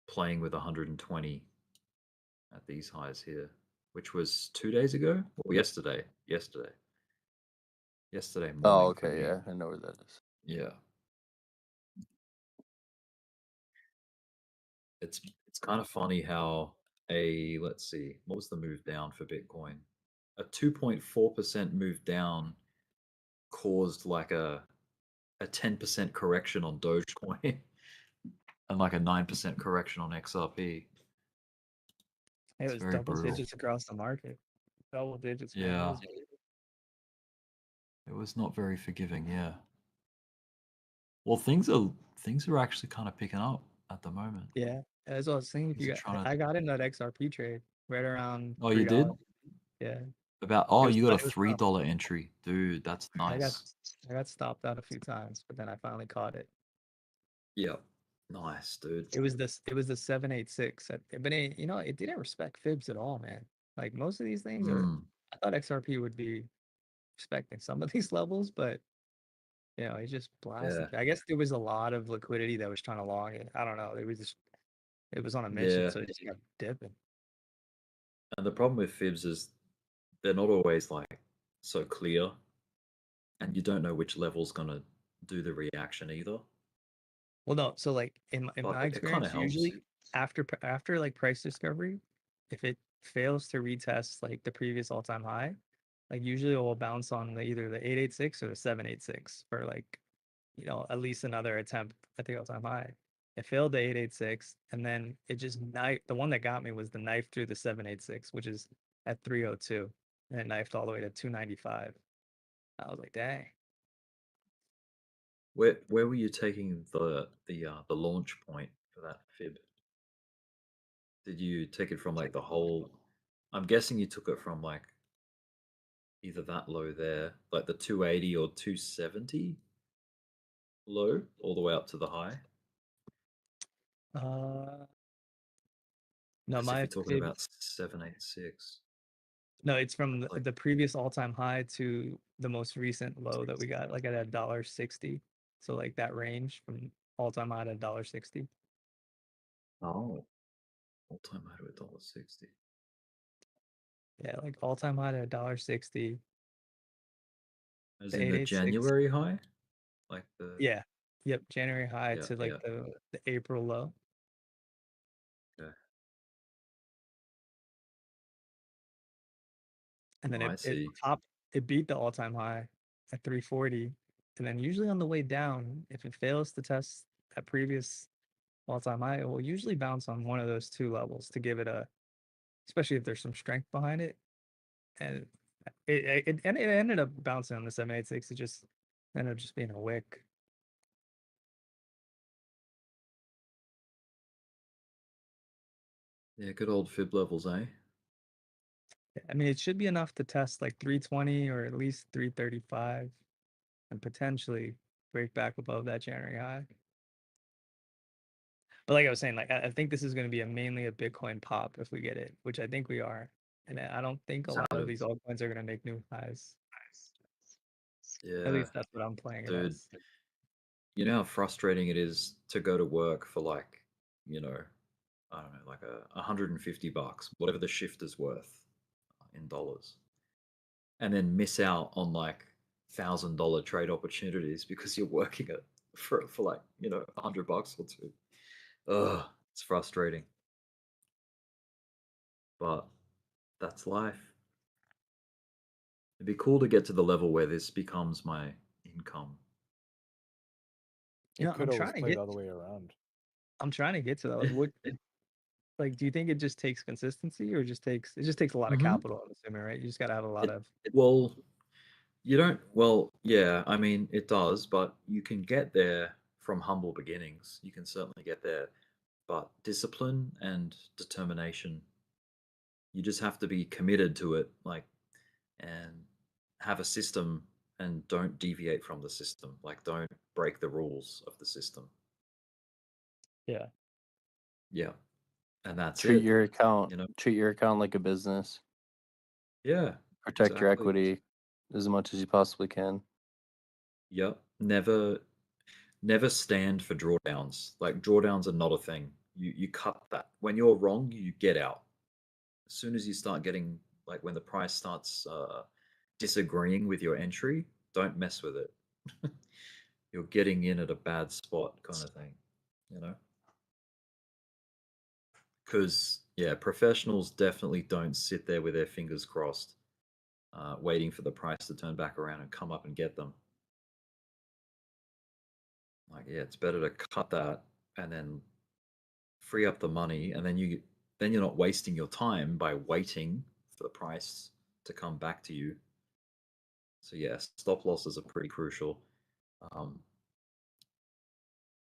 playing with 120 at these highs here, which was 2 days ago or yesterday. Yesterday morning. Oh, For okay, me. yeah, I know where that is. Yeah. It's kind of funny how let's see, what was the move down for Bitcoin? A 2.4% move down caused like a 10% correction on Dogecoin and like a 9% correction on XRP. It It's was very double brutal. digits across the market. Double digits, man. That Yeah. was weird. It was not very forgiving, yeah. Well, things are actually kind of picking up at the moment. Yeah, as I was saying, if Things you are trying got, to. I got in that XRP trade right around Oh, you did? $3. Yeah, You got a it was tough. $3 entry, dude. That's I got nice. stopped out a few times, but then I finally caught it. Yeah, nice, dude. It was the 786, but it didn't respect fibs at all, man. Like most of these things are. I thought XRP would be respecting some of these levels, but it just blasted. Yeah. I guess there was a lot of liquidity that was trying to long it. I don't know. It was on a mission, Yeah. so it just kept dipping. And the problem with fibs is they're not always like so clear, and you don't know which level's gonna do the reaction either. Well, no. So like in But my it kind of experience, helps. usually after like price discovery, if it fails to retest like the previous all-time high, like usually it will bounce on either the 886 or the 786 for like at least another attempt at the all-time high. It failed the 886, and then it just knifed. The one that got me was the knife through the 786, which is at 302, and it knifed all the way to 295. I was like, dang. Where were you taking the launch point for that fib? Did you take it from like the whole? I'm guessing you took it from like either that low there, like the 280 or 270 low, all the way up to the high. No, Because if my you're talking fib. about 786. No, it's from the previous all-time high to the most recent low that we got, like at $1.60. So like that range from all-time high to $1.60. Oh, all-time high to $1.60. Yeah, like all-time high to $1.60. As in the January high, like the yep, January high to like the April low. Okay. And then it beat the all-time high at 340. And then usually on the way down, if it fails to test that previous all-time high, it will usually bounce on one of those two levels to give it a, especially if there's some strength behind it. And it ended up bouncing on the 786. It just ended up just being a wick. Yeah, good old fib levels, eh? I mean, it should be enough to test like 320 or at least 335 and potentially break back above that January high. But like I was saying, like I think this is going to be mainly a Bitcoin pop if we get it, which I think we are. And I don't think a lot of these altcoins are going to make new highs. Yeah. At least that's what I'm playing it Dude, as. you know how frustrating it is to go to work for like, you know, I don't know, like $150, whatever the shift is worth in dollars, and then miss out on like $1,000 trade opportunities because you're working it for like, you know, $100 or two. Ugh, it's frustrating. But that's life. It'd be cool to get to the level where this becomes my income. It could always play the other way around. I'm trying to get to that. What, like, do you think it just takes consistency, or it just takes a lot of capital? I'm assuming, right? You just got to have a lot of. Well, you don't. Well, yeah. I mean, it does, but you can get there from humble beginnings. You can certainly get there, but discipline and determination. You just have to be committed to it, like, and have a system, and don't deviate from the system. Like, don't break the rules of the system. Yeah. Yeah, and that's Treat it. your account. You know. Treat your account like a business. Yeah. Protect your exactly. equity as much as you possibly can. Yep. Never stand for drawdowns. Like, drawdowns are not a thing. You cut that. When you're wrong, you get out. As soon as you start getting, like, when the price starts disagreeing with your entry, don't mess with it. You're getting in at a bad spot, kind of thing, you know? Because, yeah, professionals definitely don't sit there with their fingers crossed, waiting for the price to turn back around and come up and get them. Like, yeah, it's better to cut that and then free up the money, and then you're not wasting your time by waiting for the price to come back to you. So yeah, stop losses are pretty crucial.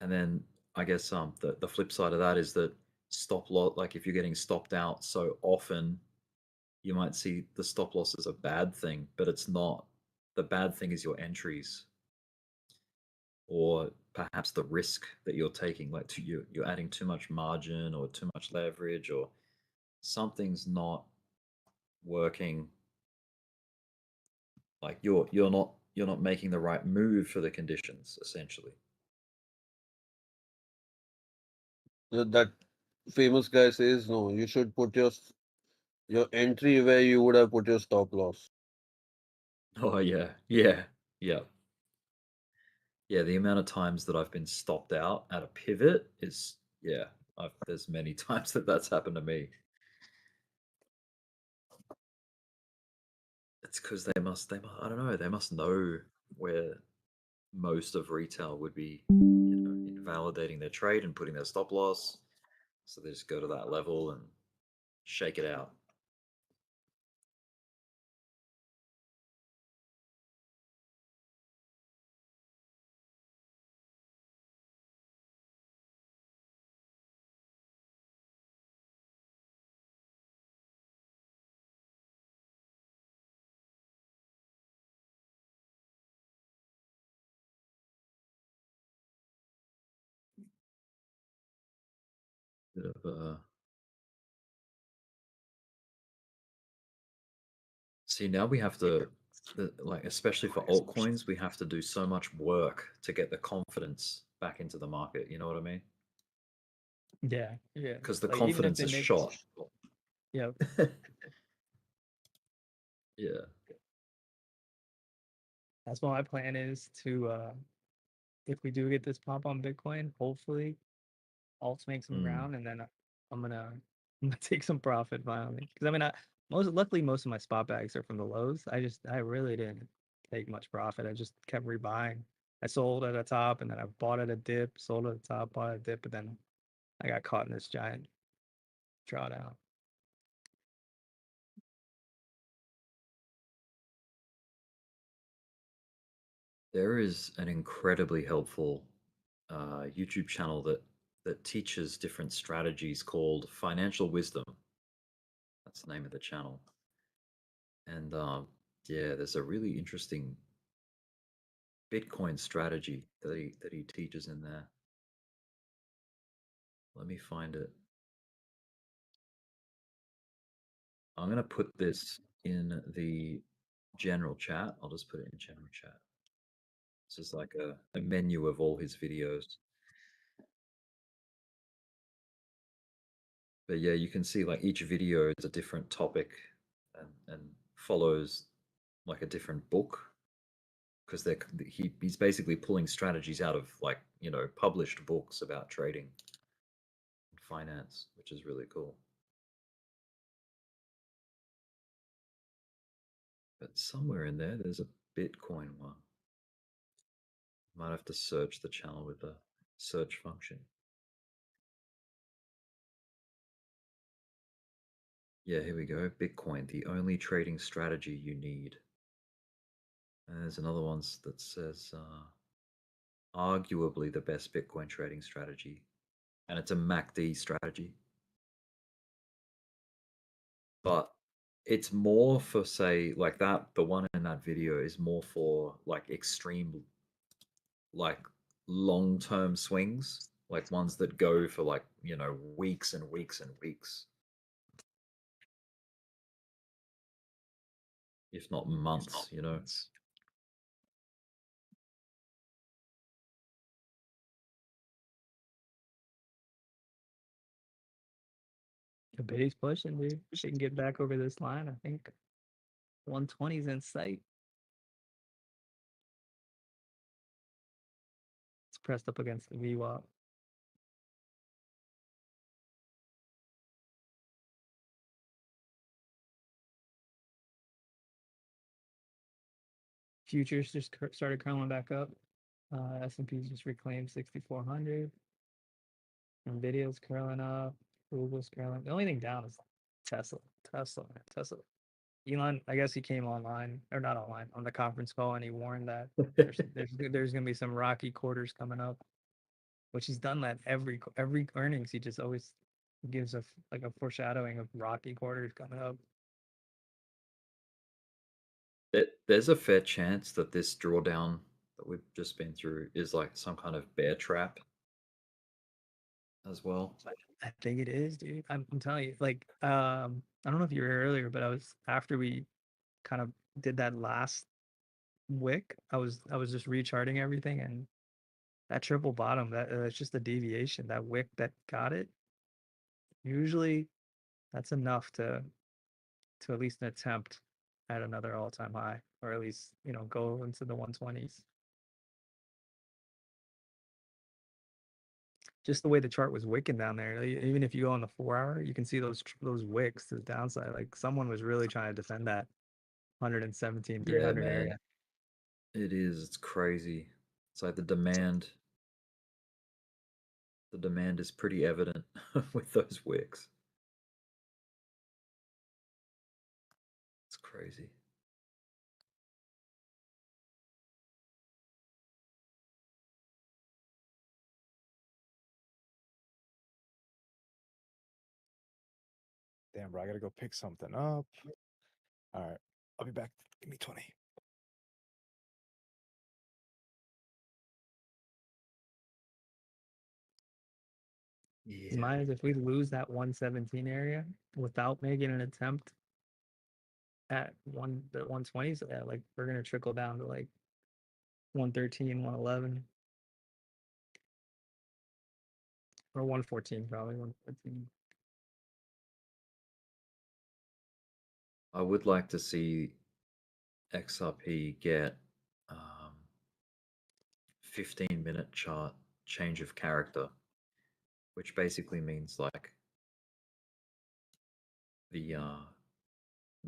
And then I guess the flip side of that is that stop loss, like if you're getting stopped out so often, you might see the stop loss as a bad thing, but it's not. The bad thing is your entries, or perhaps the risk that you're taking, like you're adding too much margin or too much leverage, or something's not working. Like you're not making the right move for the conditions, essentially. That famous guy says, no, you should put your entry where you would have put your stop loss. Oh yeah. The amount of times that I've been stopped out at a pivot is, yeah, there's many times that's happened to me. It's because they must I don't know, they must know where most of retail would be, you know, invalidating their trade and putting their stop loss. So they just go to that level and shake it out. Bit of See, now we have to, like, especially for altcoins, we have to do so much work to get the confidence back into the market. You know what I mean? Yeah. Because the Like, even if confidence they is make. shot. Yeah. Yeah. That's what my plan is to. If we do get this pop on Bitcoin, hopefully, alts make some ground, and then I'm gonna take some profit finally. Because I mean, luckily most of my spot bags are from the lows. I really didn't take much profit. I just kept rebuying. I sold at a top, and then I bought at a dip, sold at a top, bought at a dip, and then I got caught in this giant drawdown. There is an incredibly helpful YouTube channel that teaches different strategies called Financial Wisdom. That's the name of the channel. And yeah, there's a really interesting Bitcoin strategy that he teaches in there. Let me find it. I'm going to put this in the general chat. I'll just put it in general chat. This is like a menu of all his videos. But yeah, you can see like each video is a different topic and follows like a different book, because he's basically pulling strategies out of, like, you know, published books about trading and finance, which is really cool. But somewhere in there's a Bitcoin one. Might have to search the channel with the search function. Yeah, here we go. Bitcoin, the only trading strategy you need. And there's another one that says arguably the best Bitcoin trading strategy. And it's a MACD strategy. But it's more for, say, like that, the one in that video is more for like extreme, like long-term swings, like ones that go for like, you know, weeks and weeks and weeks, if not months, you know. The biddy's pushing, dude. She can get back over this line. I think 120 is in sight. It's pressed up against the VWAP. Futures just started curling back up. S&P just reclaimed 6,400. Nvidia's curling up. Google's curling. The only thing down is Tesla. Tesla. Elon, I guess he came online, or not online, on the conference call, and he warned that there's gonna be some rocky quarters coming up, which he's done that every earnings. He just always gives a foreshadowing of rocky quarters coming up. There's a fair chance that this drawdown that we've just been through is like some kind of bear trap as well. I think it is, dude. I'm telling you, like, I don't know if you were here earlier, but I was, after we kind of did that last wick, I was just recharting everything, and that triple bottom, that it's just a deviation. That wick that got it, usually that's enough to at least attempt at another all-time high, or at least, you know, go into the 120s. Just the way the chart was wicking down there, even if you go on the 4-hour, you can see those wicks to the downside. Like, someone was really trying to defend that 117, 300 man. area. It is. It's crazy. It's like the demand is pretty evident with those wicks. It's crazy. Damn, bro, I gotta go pick something up. All right, I'll be back. Give me 20. Yeah. Mine is, if we lose that 117 area without making an attempt at the 120s, like, we're gonna trickle down to like 113, 111, or 114, probably 114. I would like to see XRP get 15-minute chart change of character, which basically means like the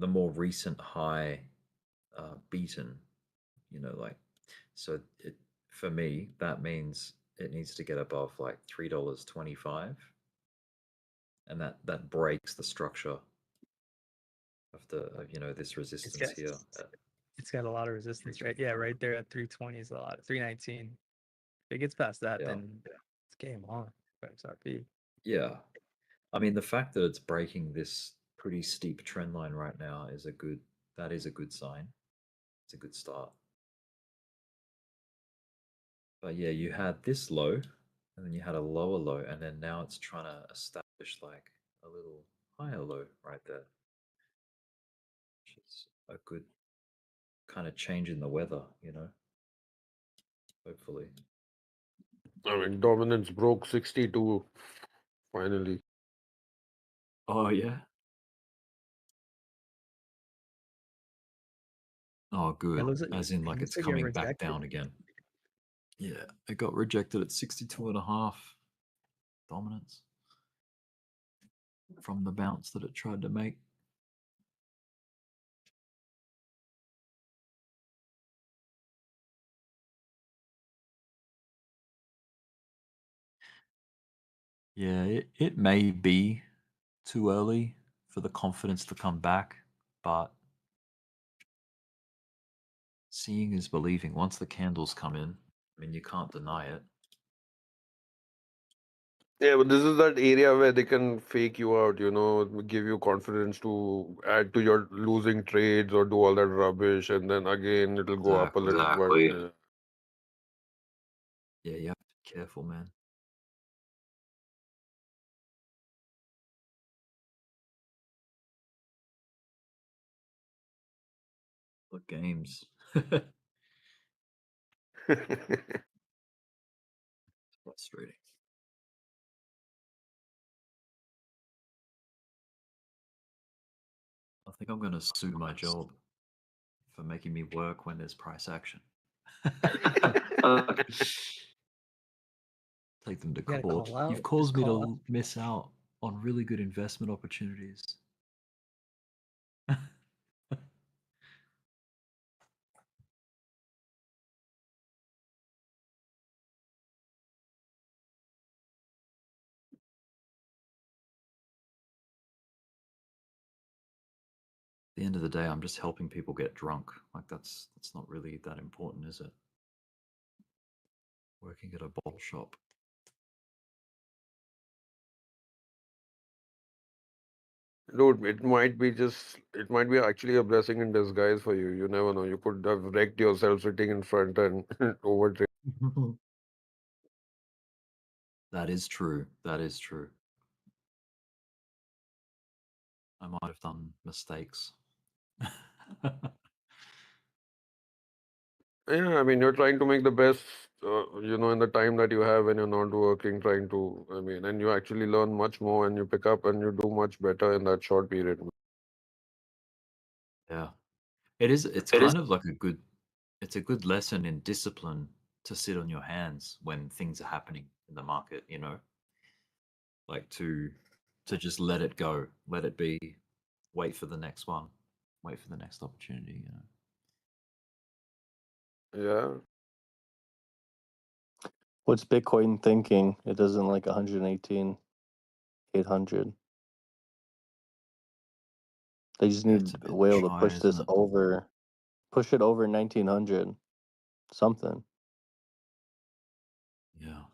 more recent high beaten, you know, like, so it, for me, that means it needs to get above like $3.25 and that breaks the structure of this resistance here. It's got a lot of resistance, right? Yeah, right there at 320 is a lot. 319. If it gets past that, then it's game on for XRP. Yeah, I mean the fact that it's breaking this pretty steep trend line right now is a good sign. It's a good start. But yeah, you had this low, and then you had a lower low, and then now it's trying to establish like a little higher low right there, which is a good kind of change in the weather, hopefully. I mean, dominance broke 62 finally. Oh, yeah? Oh, good. As in, like, it's coming back down again. Yeah, it got rejected at 62.5 dominance from the bounce that it tried to make. Yeah, it may be too early for the confidence to come back, but seeing is believing. Once the candles come in, I mean, you can't deny it. Yeah, but this is that area where they can fake you out, give you confidence to add to your losing trades or do all that rubbish, and then again it'll go up a little. But, Yeah, you have to be careful, man. What games? Frustrating. I think I'm going to sue my job for making me work when there's price action. Take them to You gotta court. call out. You've caused me to miss out on really good investment opportunities. At the end of the day, I'm just helping people get drunk. Like that's not really that important, is it? Working at a bottle shop. dude, it might be actually a blessing in disguise for you. You never know. You could have wrecked yourself sitting in front and overtrade. That is true. That is true. I might have done mistakes. Yeah, I mean, you're trying to make the best, in the time that you have when you're not working, and you actually learn much more and you pick up and you do much better in that short period. Yeah. It's kind of like it's a good lesson in discipline to sit on your hands when things are happening in the market, like to just let it go, let it be, wait for the next one, wait for the next opportunity, Yeah. What's Bitcoin thinking? It doesn't like 118,800. They just need a whale to push this over, push it over 1900 something. Yeah.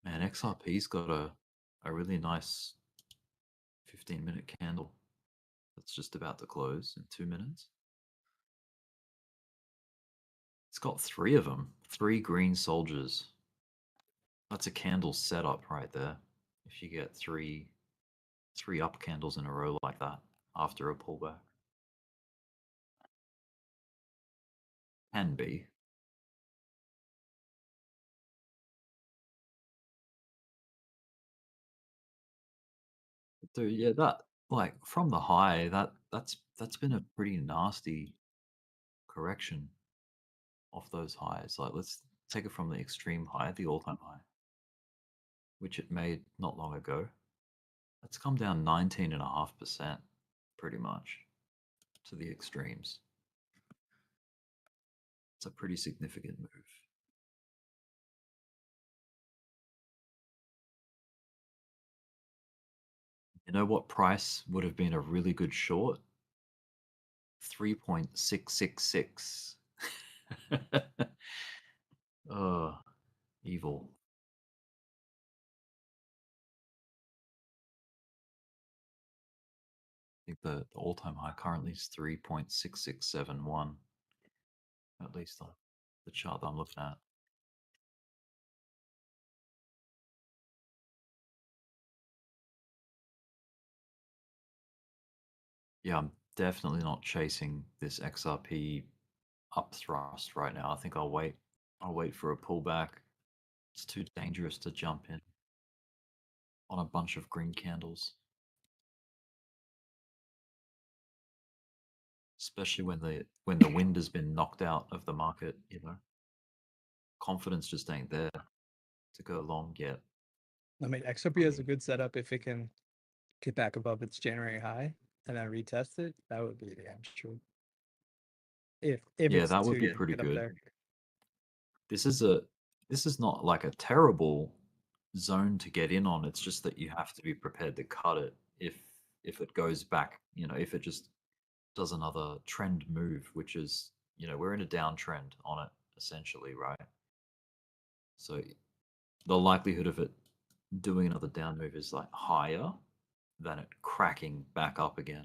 Man, XRP's got a really nice 15-minute candle that's just about to close in 2 minutes. It's got 3 of them, 3 green soldiers. That's a candle setup right there. If you get three up candles in a row like that after a pullback. Can be. Dude, yeah, that like from the high, that's been a pretty nasty correction off those highs. Like let's take it from the extreme high, the all-time high, which it made not long ago. It's come down 19.5% pretty much to the extremes. It's a pretty significant move. You know what price would have been a really good short? 3.666. Oh, evil. I think the all-time high currently is 3.6671, at least on the chart that I'm looking at. Yeah, I'm definitely not chasing this XRP up thrust right now. I think I'll wait. I'll wait for a pullback. It's too dangerous to jump in on a bunch of green candles, especially when the wind has been knocked out of the market. You know, confidence just ain't there to go long yet. I mean, XRP has a good setup if it can get back above its January high and then retest it. That would be damn true. If Yeah, it's that would to be pretty get up good. there. This is not like a terrible zone to get in on. It's just that you have to be prepared to cut it if it goes back. You know, if it just does another trend move, which is, you know, we're in a downtrend on it essentially, right? So the likelihood of it doing another down move is like higher than it cracking back up again.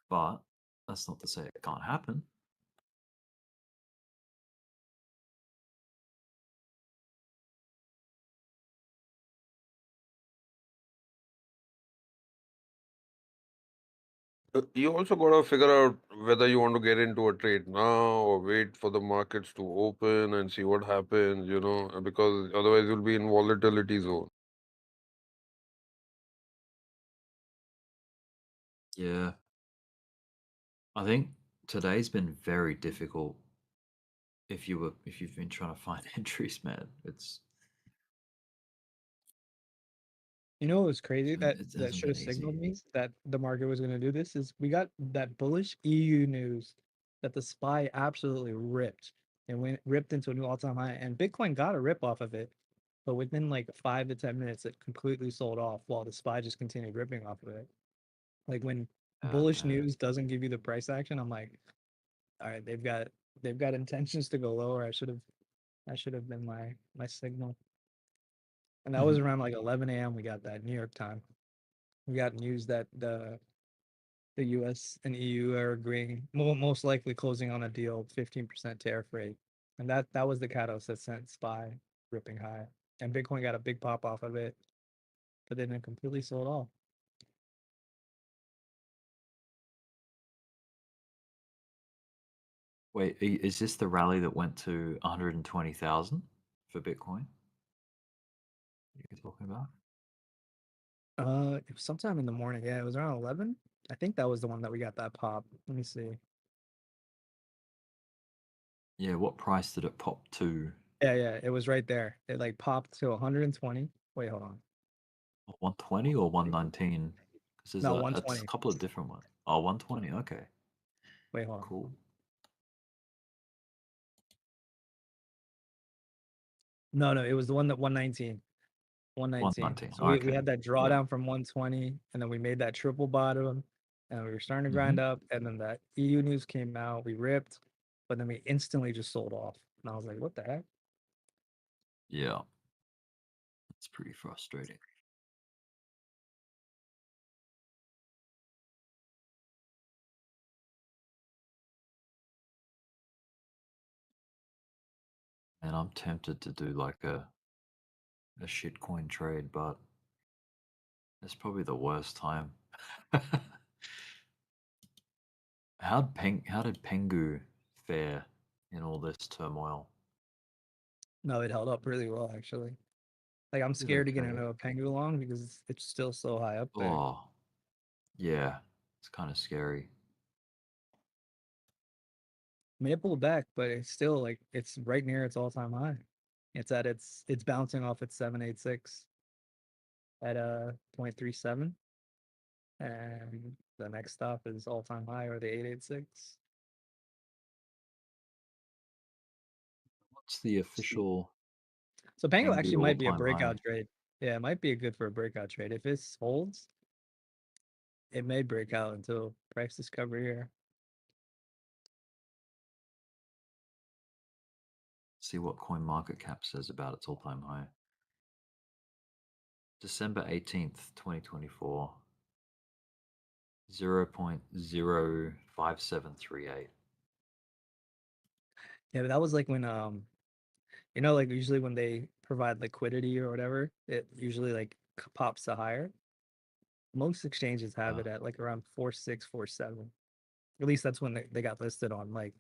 But that's not to say it can't happen. You also got to figure out whether you want to get into a trade now or wait for the markets to open and see what happens, you know, because otherwise you'll be in volatility zone. Yeah. I think today's been very difficult if you've been trying to find entries, man. It's You know what was crazy it that hasn't should have been signaled easy. me that the market was going to do this is we got that bullish EU news that the SPY absolutely ripped and ripped into a new all-time high, and Bitcoin got a rip off of it, but within like 5 to 10 minutes it completely sold off while the SPY just continued ripping off of it. Like when bullish Man. news doesn't give you the price action, I'm like, all right, they've got intentions to go lower. I should have been my signal. And that was around like 11 a.m. We got that New York time. We got news that the U.S. and EU are agreeing, most likely closing on a deal, 15% tariff rate, and that was the catalyst that sent SPY ripping high, and Bitcoin got a big pop off of it, but then it completely sold off. Wait, is this the rally that went to 120,000 for Bitcoin? You're talking about? It was sometime in the morning. Yeah, it was around 11. I think that was the one that we got that pop. Let me see. Yeah, what price did it pop to? Yeah, it was right there. It like popped to 120. Wait, hold on. 120 or 119? Because No, it's a 120. couple of different ones. Oh, 120. Okay, Wait, hold on. cool. No, it was the one that 119. 119. 119. So we Okay. had that Yeah. drawdown from 120, and then we made that triple bottom, and we were starting to grind up, and then that EU news came out, we ripped, but then we instantly just sold off. And I was like, what the heck? Yeah. It's pretty frustrating. And I'm tempted to do like a shitcoin trade, but it's probably the worst time. How did Pengu fare in all this turmoil? No, it held up really well, actually. Like, I'm Did scared to get okay. into a Pengu long because it's still so high up there. Oh, yeah, it's kind of scary. I mean, it pulled back, but it's still like it's right near its all-time high. It's bouncing off its 786 at 0.37, and the next stop is all-time high, or the 886. What's the official So Pango Pengu actually might be a all-time high? breakout trade Yeah, it might be good for a breakout trade. If it holds, it may break out until price discovery here. See what CoinMarketCap says about its all-time high. December 18th, 2024. 0.05738. Yeah, but that was like when you know, like usually when they provide liquidity or whatever, it usually like pops to higher. Most exchanges have it at like around 4.6, 4.7. At least that's when they got listed on like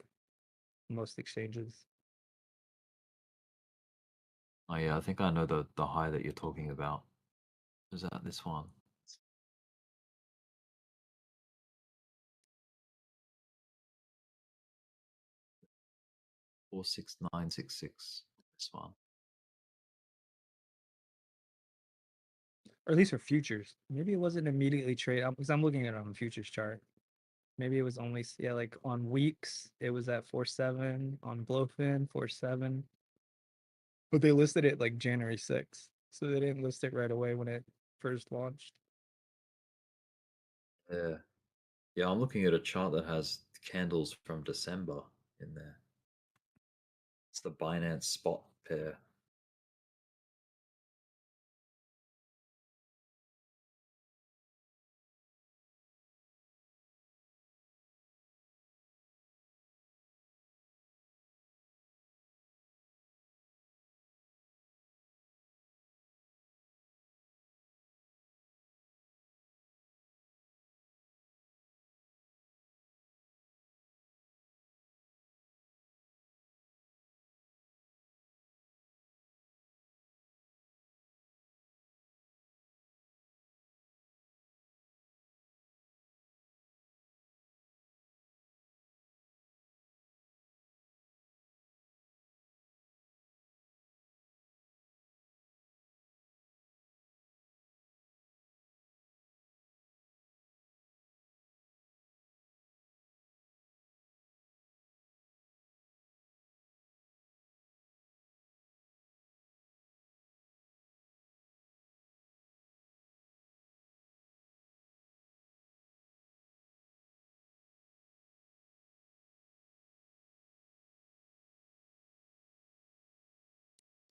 most exchanges. Oh yeah, I think I know the high that you're talking about. Is that this one? Or 6966. This one. Or at least for futures. Maybe it wasn't immediately trade because I'm looking at it on the futures chart. Maybe it was only like on weeks it was at 4.7, on Blowfin 4.7. But they listed it like January 6th. So they didn't list it right away when it first launched. Yeah. Yeah, I'm looking at a chart that has candles from December in there. It's the Binance spot pair.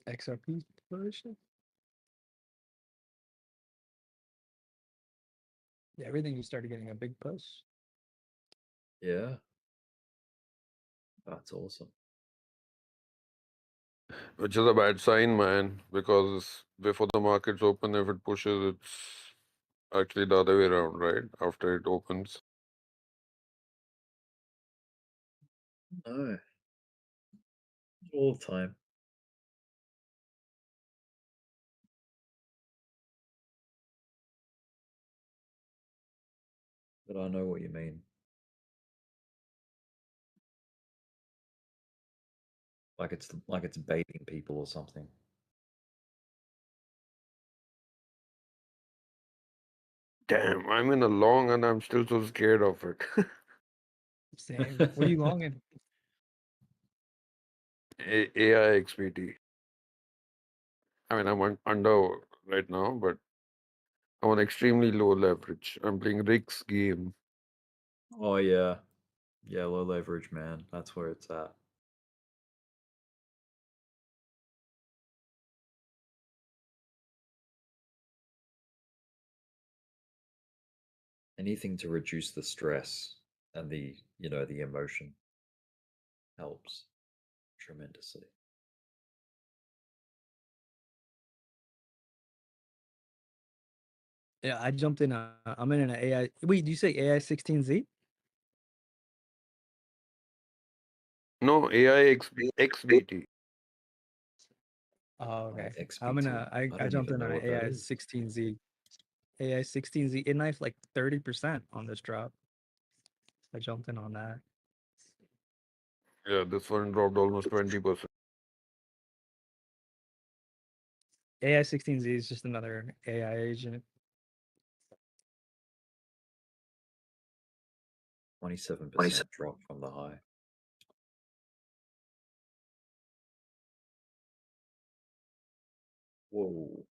XRP version. Yeah, everything just started getting a big push. Yeah. That's awesome. Which is a bad sign, man, because before the markets open, if it pushes, it's actually the other way around, right? After it opens. No. All the time. But I know what you mean. Like it's baiting people or something. Damn, I'm in a long and I'm still so scared of it. Same. What are you longing? AI XPT. I mean, I'm under right now, but I'm on extremely low leverage. I'm playing Rick's game. Oh yeah. Yeah, low leverage, man. That's where it's at. Anything to reduce the stress and the emotion helps tremendously. Yeah, I jumped in. I'm in an AI. Wait, do you say AI 16Z? No, AI XBT. Oh, okay. I'm XBT. gonna. I don't jumped even in know on what that AI is. 16Z. AI 16Z. It knifed like 30% on this drop. I jumped in on that. Yeah, this one dropped almost 20%. AI 16Z is just another AI agent. 27% drop from the high. Whoa.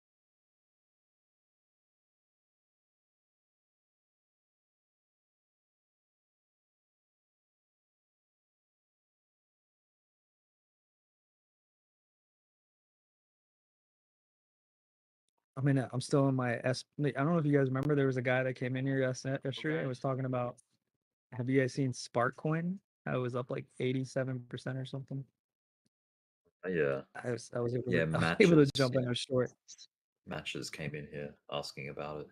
I'm still in my S. I don't know if you guys remember. There was a guy that came in here yesterday and was talking about. Have you guys seen Spark Coin? It was up like 87% or something. Yeah. I was able Yeah, to, I was able to matches. jump in a short. Matches came in here asking about it.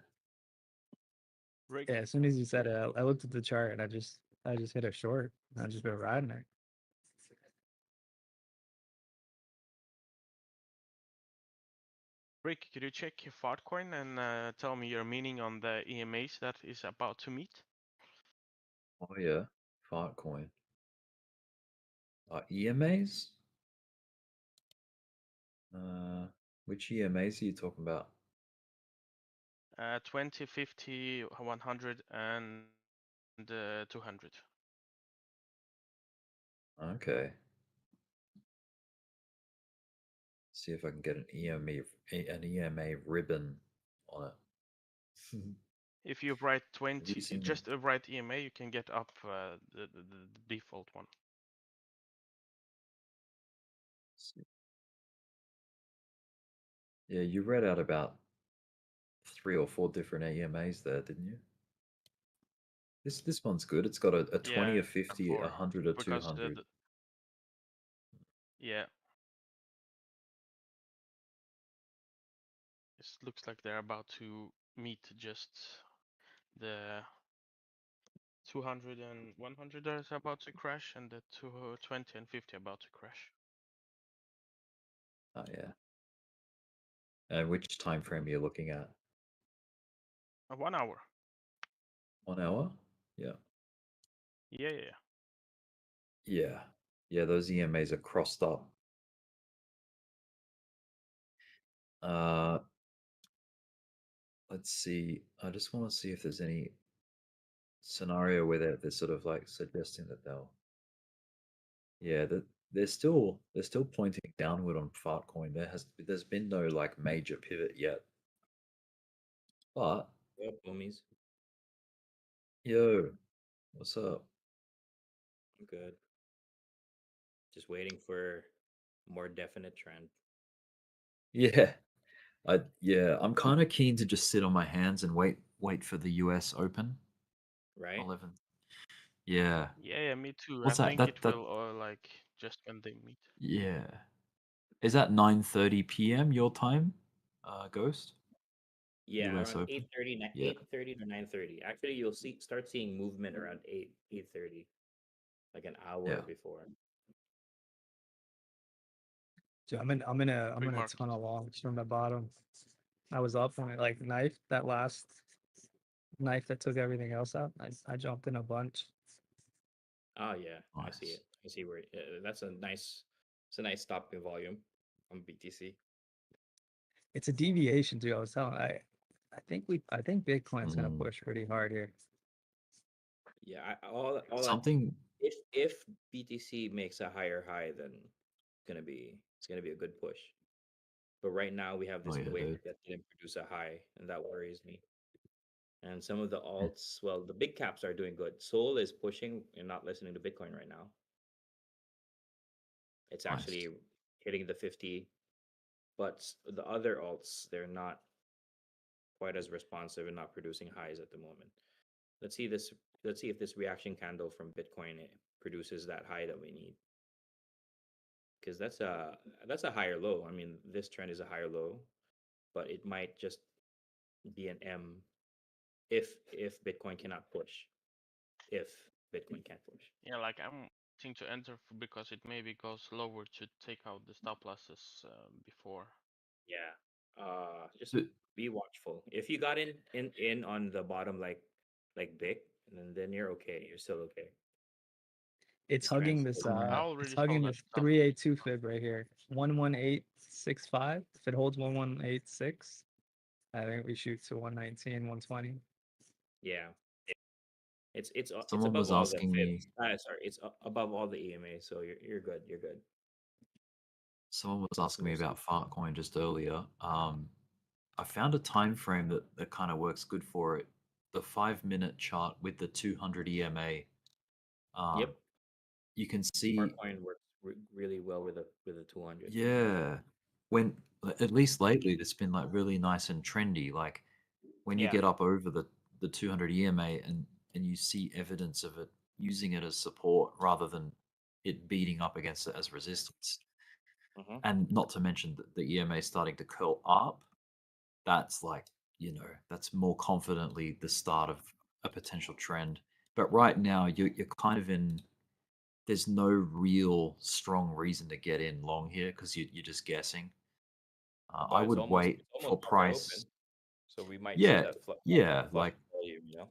Yeah, as soon as you said it, I looked at the chart and I just hit a short. I've just been riding it. Rick, could you check your Fartcoin and tell me your meaning on the EMAs that is about to meet? Oh yeah, Fartcoin. EMAs? Which EMAs are you talking about? 20, 50, 100, and 200. Okay. See if I can get an EMA ribbon on it. If you write Have you 20, seen just write EMA, you can get up the default one. Yeah, you read out about 3 or 4 different EMAs there, didn't you? This one's good. It's got a 20, a 50, a 100, a 200. Yeah. It looks like they're about to meet just the 200 and 100 are about to crash, and the 20 and 50 about to crash. Oh yeah. And which time frame are you looking at? 1 hour. 1 hour? Yeah. Yeah. Yeah. Yeah, those EMAs are crossed up. Let's see. I just want to see if there's any scenario where they're sort of like suggesting that they'll. Yeah, they're still pointing downward on Fartcoin. There's been no like major pivot yet. But Yep, homies. Yo, what's up? I'm good. Just waiting for more definite trend. Yeah. I'm kind of keen to just sit on my hands and wait for the US Open. Right? 11. Yeah. Yeah, me too. What's I that? think it That will like just when they meet. yeah. Is that 9:30 p.m. your time? Ghost? Yeah, US around Open? 8:30, Yeah. 8:30 to 9:30. Actually, you'll start seeing movement around 8:30, like an hour Yeah. before. Dude, I'm in a ton of longs from the bottom. I was up when it like knifed that last knife that took everything else out. I jumped in a bunch. Oh yeah, I see it. I see where that's a nice stopping volume on BTC. It's a deviation too. I was telling I think Bitcoin's gonna Mm. push pretty hard here. Yeah, all Something. If BTC makes a higher high, then it's gonna be a good push. But right now we have this Oh, yeah, wave dude. that didn't produce a high, and that worries me. And some of the alts, well, the big caps are doing good. Sol is pushing and not listening to Bitcoin right now. It's actually hitting the 50, but the other alts, they're not quite as responsive and not producing highs at the moment. Let's see if this reaction candle from Bitcoin produces that high that we need. Because that's a higher low. I mean, this trend is a higher low, but it might just be an M if Bitcoin cannot push. If Bitcoin can't push. Yeah, like I'm waiting to enter because it maybe goes lower to take out the stop losses before. Yeah. Just be watchful. If you got in on the bottom like BIC, then you're okay. You're still okay. It's hugging this it's hugging this 382 fib right here. 11865. If it holds 1186, I think we shoot to 119, 120. Yeah. It's Someone above was all asking the me. fibs. Sorry, it's above all the EMA, so you're good. You're good. Someone was asking me about Fartcoin just earlier. I found a time frame that kind of works good for it. The 5-minute chart with the 200 EMA. Yep. You can see. Fartcoin works really well with the 200. Yeah, when at least lately it's been like really nice and trendy. Like when you Yeah. get up over the 200 EMA and you see evidence of it using it as support rather than it beating up against it as resistance, and not to mention that the EMA starting to curl up, that's like, you know, that's more confidently the start of a potential trend. But right now you're kind of in, there's no real strong reason to get in long here because you're just guessing. But I it's would almost wait for halfway price. open, so we might see Yeah, that fluff like volume, you know,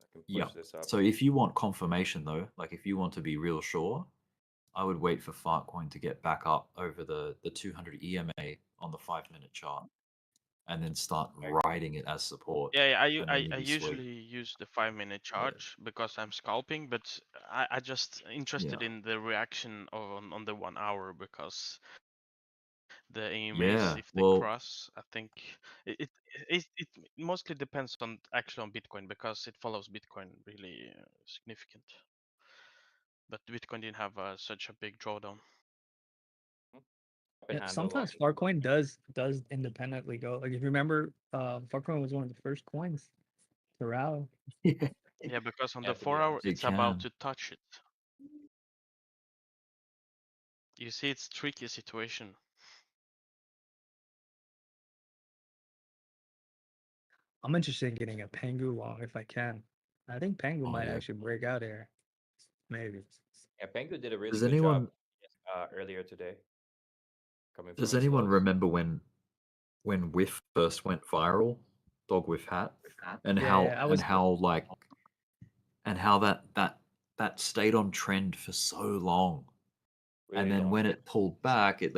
that can yeah. push this up. So if you want confirmation though, like if you want to be real sure, I would wait for Fartcoin to get back up over the 200 EMA on the 5-minute chart, and then start riding it as support. Yeah, and then you'd I be sweet. usually use the 5-minute charge because I'm scalping, but I just interested Yeah. in the reaction on the 1 hour because the AMAs, Yeah. if they Well, cross, I think it mostly depends on actually on Bitcoin because it follows Bitcoin really significant. But Bitcoin didn't have such a big drawdown. Can Yeah, handle sometimes volume. Farcoin does independently go. Like if you remember, Farcoin was one of the first coins to rally. Yeah, because on Yeah, the to be 4 hour, honest. it's about to touch it. You see, it's tricky situation. I'm interested in getting a Pengu long if I can. I think Pengu Oh, might yeah. actually break out here. Maybe. Yeah, Pengu did a really Does good anyone job earlier today. Coming does from its anyone lows. remember when Whiff first went viral, Dog Whiff Hat, and Yeah, I was how that stayed on trend for so long, Really and then long. when it pulled back, it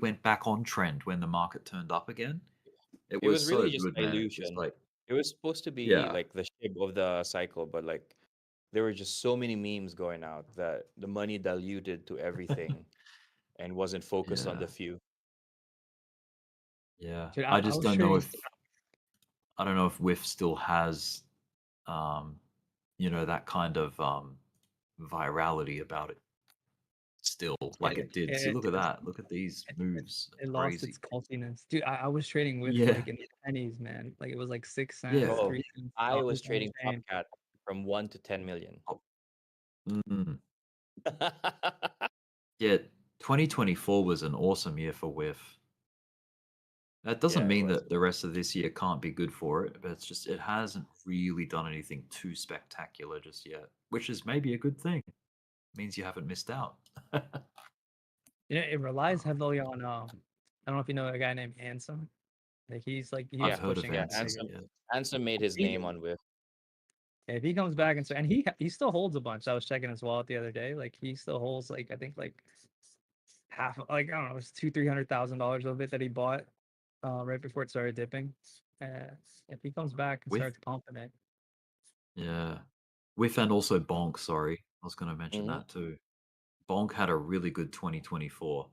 went back on trend when the market turned up again. It It was was so really just good, man. It was illusion. like, It was supposed to be yeah, like the shape of the cycle, but like there were just so many memes going out that the money diluted to everything and wasn't focused on yeah, the few. yeah. Dude, I I just was don't know trading. if Whiff still has, you know, that kind of virality about it still, like it did. See, look at that. Look at these moves. It lost its Crazy. cultiness. Dude, I was trading with Yeah. like in the pennies, man. Like it was like 6 cents, Yeah. Oh, 3 cents. I It was was trading insane. Popcat from 1 to 10 million. Mm. Yeah, 2024 was an awesome year for Whiff. That doesn't Yeah, it mean was. that the rest of this year can't be good for it, but it's just it hasn't really done anything too spectacular just yet, which is maybe a good thing. Means you haven't missed out. You know, it relies heavily on I don't know if you know a guy named Ansem. Like he's I've Yeah, heard of pushing it. Ansem. Ansem, Yeah. Ansem made his name on Whiff. If he comes back and he still holds a bunch. I was checking his wallet the other day. Like he still holds like I think like half, like I don't know, it's $200,000-$300,000 of it that he bought right before it started dipping. If he comes back and Whiff, starts pumping it, yeah. Whiff and also Bonk, sorry. I was going to mention Mhm. that too. Bonk had a really good 2024.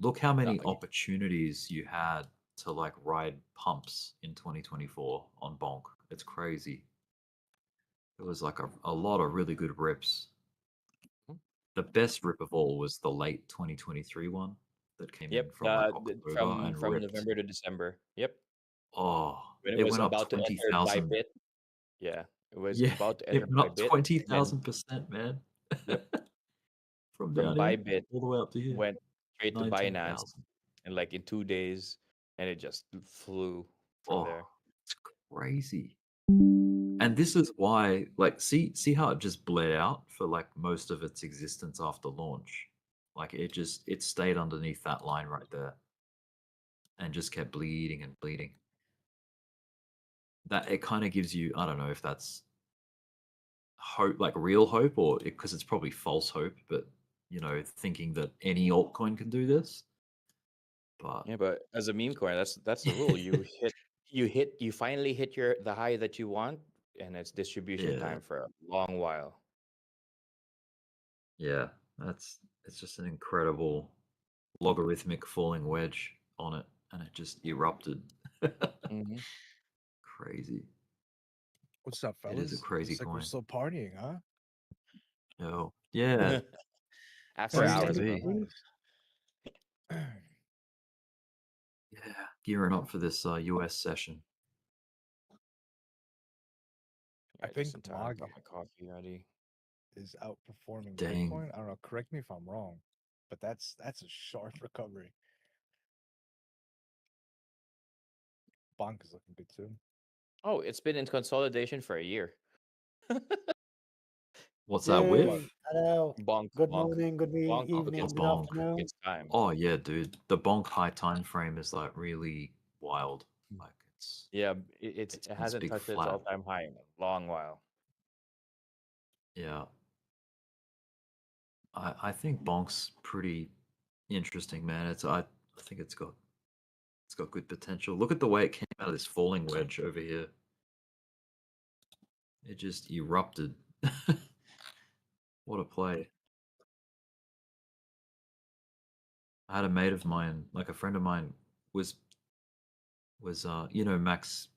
Look how many Yeah. opportunities you had to like ride pumps in 2024 on Bonk. It's crazy. It was like a lot of really good rips. The best rip of all was the late 2023 one that came in Yep. from like October and From ripped. November to December. Yep. Oh, When it it was went up about to enter buy 20,000. bit. Yeah, it was Yeah, about to enter it went buy up bit, and then 20,000%, man. yep, From from down here Bybit all the way up to here. went straight to Binance, 19,000. and like in 2 days, and it just flew from Oh, there. it's crazy. And this is why, like, see how it just bled out for like most of its existence after launch. Like it stayed underneath that line right there and just kept bleeding and bleeding. That it kind of gives you, I don't know if that's hope, like real hope, or because it's probably false hope, but you know, thinking that any altcoin can do this. But Yeah, but as a meme coin, that's the rule. You finally hit the high that you want, and it's distribution yeah, time for a long while. yeah, it's just an incredible logarithmic falling wedge on it, and it just erupted. Mm-hmm. Crazy. What's up, It is a fellas? crazy Looks like we're coin. still partying, huh? Oh, yeah, After seems to hours, be. bro. Yeah, gearing up for this US session. I Yeah, just think in time. MOG Got my coffee ready. is outperforming Dang. Bitcoin. I don't know. Correct me if I'm wrong, but that's a sharp recovery. Bonk is looking good too. Oh, it's been in consolidation for a year. What's that with? Yay. Hello. Bonk, Good bonk, morning, good bonk. evening, It's good bonk. afternoon. It's time. Oh yeah, dude. The bonk high time frame is like really wild. Like it's Yeah, it been this hasn't big touched its flat. all-time high in a long while. Yeah. I think bonk's pretty interesting, man. I think it's got good potential. Look at the way it came out of this falling wedge over here. It just erupted. What a play. I had a mate of mine, like a friend of mine, was you know Max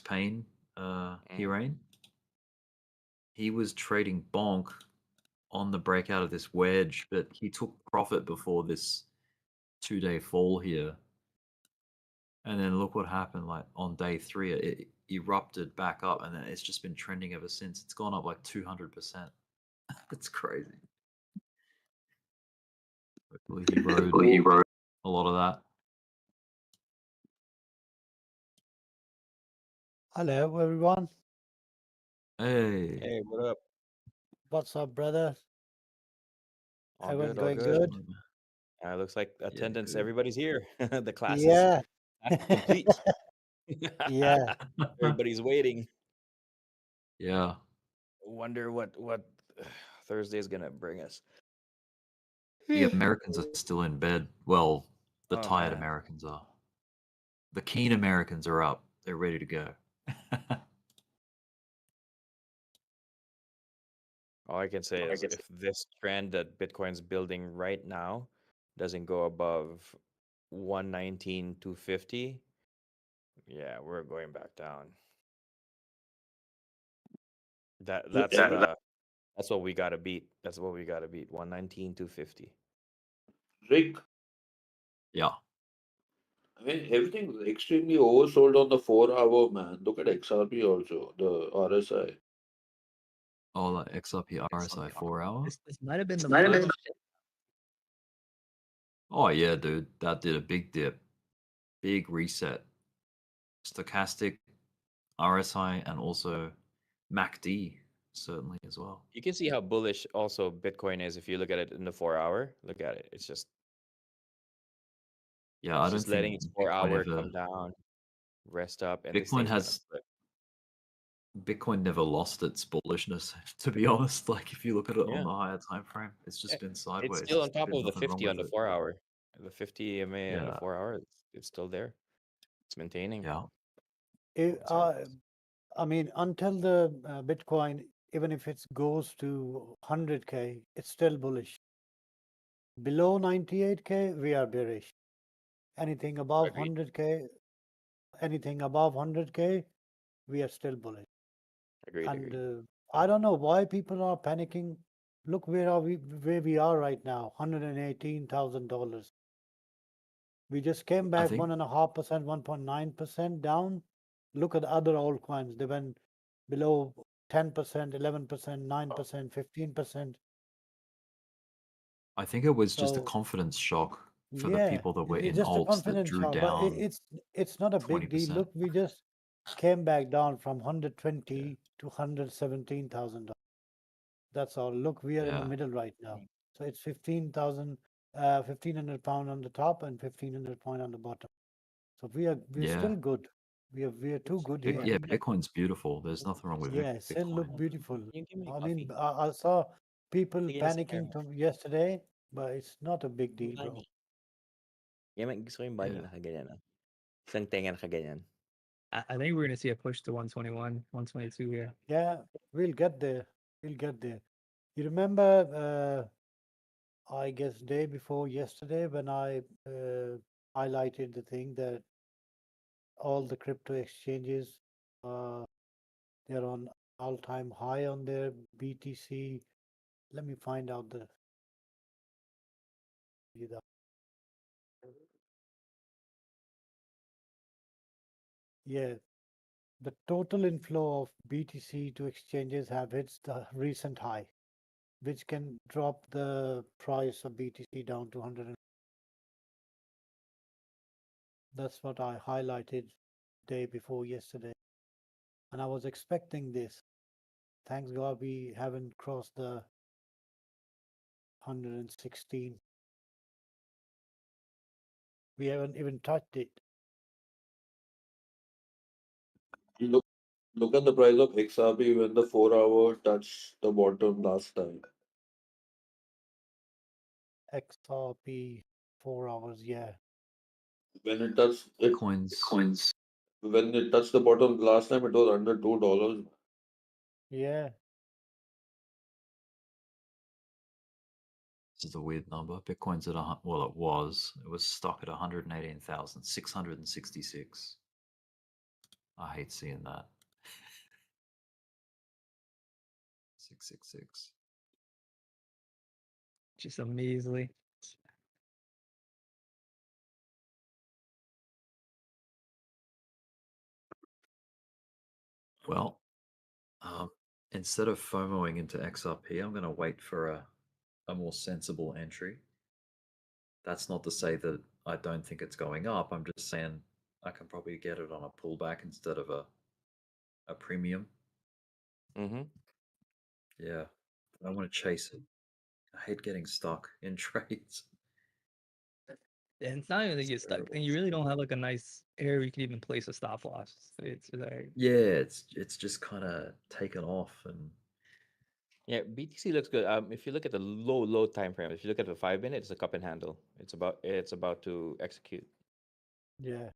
Payne, Hirain. He was trading bonk on the breakout of this wedge, but he took profit before this 2-day fall here. And then look what happened, like on day 3, it erupted back up, and then it's just been trending ever since. It's gone up like 200%. It's crazy. Hopefully he rode a lot of that. Hello, everyone. Hey. Hey, what up? What's up, brother? All Everyone good, all going good. good? Looks like attendance. good. Everybody's here. The class Yeah. is complete. Yeah. Everybody's waiting. Yeah. Wonder what Thursday is gonna bring us. The Americans are still in bed. Well, the Oh, tired man. Americans are. The keen Americans are up. They're ready to go. All I can say is if this trend that Bitcoin's building right now doesn't go above 119,250, yeah, we're going back down. That's what we gotta beat. That's what we gotta beat. 119,250. Rick, Yeah. I mean, everything is extremely oversold on the 4 hour, man. Look at XRP also, the RSI. Oh, like XRP RSI 4-hour? This might have been the final. Oh yeah, dude. That did a big dip. Big reset. Stochastic, RSI, and also MACD certainly as well. You can see how bullish also Bitcoin is if you look at it in the 4-hour. Look at it. It's just Yeah, I don't just letting think its Bitcoin 4-hour ever come down, rest up, and this Bitcoin thing's gonna has flip. Bitcoin never lost its bullishness, to be honest. Like if you look at it on Yeah. the higher time frame, it's just been It's sideways. still on There's top been of the nothing wrong 50 on with the it. 4-hour. The 50 MA on the Yeah. 4-hour, it's still there. It's maintaining. Yeah. I mean, until the Bitcoin, even if it goes to 100K, it's still bullish. Below 98K, we are bearish. Anything above Agreed. 100K, anything above 100K, we are still bullish. Agreed. And I don't know why people are panicking. Look where we are right now, $118,000. We just came I back think 1.5%, 1.9% down. Look at other altcoins. They went below 10%, 11%, 9%, 15%. I think it was just a So confidence shock for the yeah, people that were it's in just a alts that confidence drew shock, but down it's not a big deal. 20%. Look, we just came back down from 120 to $117,000. That's all. Look, we are in the Yeah. middle right now. So it's 15,000, 1,500 pound on the top and 1,500 point on the bottom. So we're Yeah. still good. We are too good here. Yeah, Bitcoin's beautiful. There's nothing wrong with Yeah, it still look Bitcoin. beautiful. Can you give me I mean, coffee? I saw people Sige na, panicking from yesterday, but it's not a big deal, bro. Yeah, man, gusto ko yung bunny Yeah. nakaganyan. Isang tenga nakaganyan. I think we're gonna see a push to 121, 122 here. Yeah, we'll get there. We'll get there. You remember, I guess day before yesterday when I highlighted the thing that all the crypto exchanges, they're on all-time high on their BTC. Let me find out the Yeah, the total inflow of BTC to exchanges have hit the recent high, which can drop the price of BTC down to 100. That's what I highlighted day before yesterday, and I was expecting this. Thanks God we haven't crossed the 116. We haven't even touched it. Look at the price of XRP when the 4 hour touched the bottom last time. XRP 4 hours, yeah. When it touched it, Coins. when it touched the bottom last time, it was under $2. Yeah. This is a weird number. Bitcoin's at well, it was stuck at 118,666. I hate seeing that. 666. Just a measly. Well, instead of FOMOing into XRP, I'm going to wait for a more sensible entry. That's not to say that I don't think it's going up. I'm just saying I can probably get it on a pullback instead of a premium. Mm-hmm. Yeah, I want to chase it. I hate getting stuck in trades. And it's not even that you get stuck. Terrible. And you really don't have like a nice area where you can even place a stop loss. It's like Yeah, it's just kind of taken off, and Yeah, BTC looks good. If you look at the low time frame, if you look at the 5 minute, it's a cup and handle. It's about to execute. Yeah.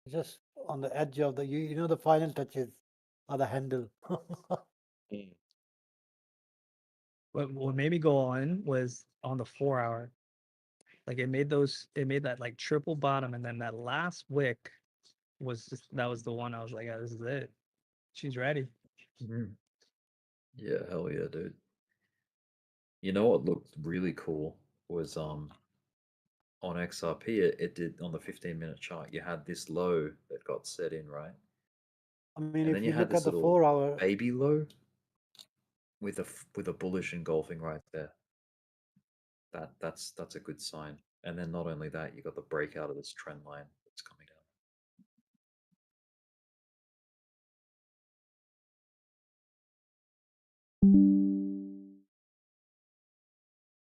Just on the edge of the, you know, the final touches are the handle. what made me go on was on the 4 hour. Like it made that like triple bottom, and then that last wick that was the one I was like, yeah, this is it. She's ready. yeah, hell yeah, dude. You know what looked really cool was on XRP, it did on the 15-minute chart. You had this low that got set in, right? I mean, And if then you you had look at this the little 4 hour, baby low with a bullish engulfing right there. That's a good sign. And then not only that, you got the breakout of this trend line that's coming down.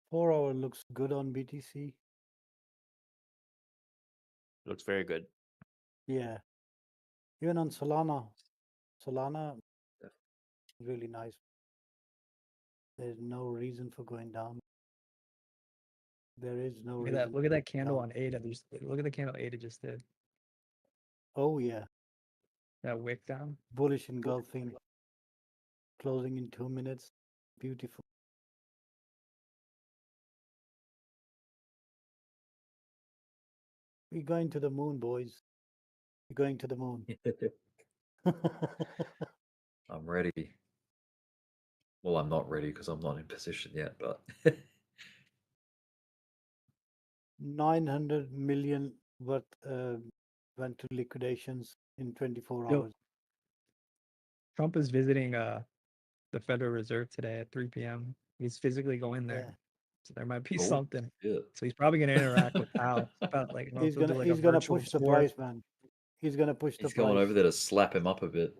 4 hour looks good on BTC. Looks very good. Yeah. Even on Solana, really nice. There's no reason for going down. There is no Look at reason. that. Look at that candle down. on ADA. Look at the candle ADA just did. Oh yeah. That wick down. Bullish engulfing. Closing in 2 minutes. Beautiful. We're going to the moon, boys. We're going to the moon. I'm ready. Well, I'm not ready because I'm not in position yet, but 900 million worth went to liquidations in 24 Yo, hours. Trump is visiting the Federal Reserve today at 3 p.m. He's physically going there. Yeah. So there might be oh, something. yeah. So he's probably gonna interact with Powell about like, He's they'll gonna do like a he's gonna virtual push the tour. price, man. He's gonna push the He's price. going over there to slap him up a bit.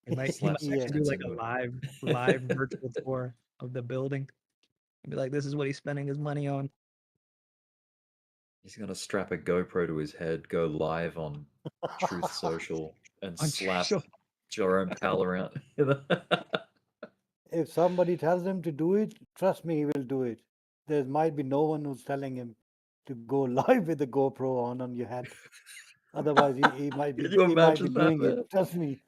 He might Slap some actually do sense like into a him. live virtual tour of the building. And be like, this is what he's spending his money on. He's gonna strap a GoPro to his head, go live on Truth Social, and On slap Truth Jerome Powell around. If somebody tells him to do it, trust me, he will do it. There might be no one who's telling him to go live with the GoPro on your head. Otherwise, he might be Can you he might be imagine that, doing man? it. Trust me.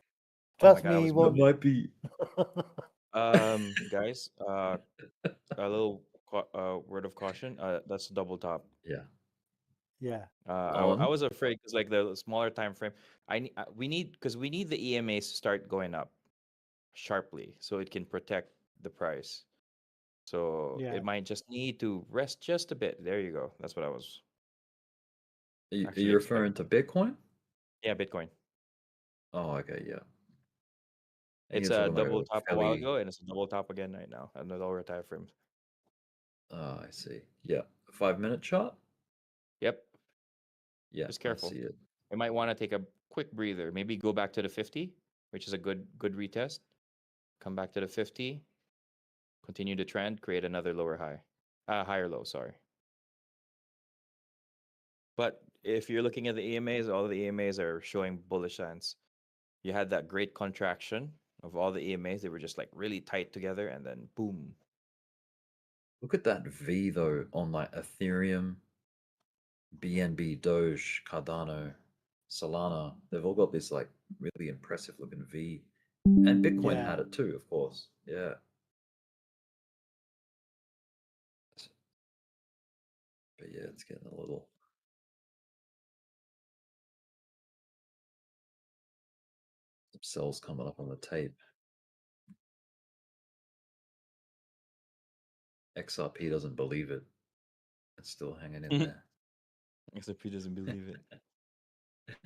Oh my Trust god, I me, he was That won't. might be. Guys, a little word of caution. That's a double top. Yeah. Yeah. I was afraid because like the smaller time frame, we need the EMAs to start going up sharply so it can protect the price. So Yeah. it might just need to rest just a bit. There you go. That's what I was. Are you actually referring to Bitcoin? Yeah, Bitcoin. Oh, okay, yeah. It's You're a talking about double a top a while fairly. ago, and it's a double top again right now at the lower time frame. Oh, I see. Yeah, 5-minute chart. Yep. Yeah, Just I careful. see it. You might want to take a quick breather. Maybe go back to the 50, which is a good retest. Come back to the 50. Continue the trend. Create another lower high, higher low. Sorry. But if you're looking at the EMAs, all the EMAs are showing bullish signs. You had that great contraction of all the EMAs. They were just like really tight together, and then boom. Look at that V though on like Ethereum, BNB, Doge, Cardano, Solana. They've all got this like really impressive looking V, and Bitcoin Yeah. had it too, of course. Yeah. But yeah, it's getting a little. Some cells coming up on the tape. XRP doesn't believe it. It's still hanging in there. XRP doesn't believe it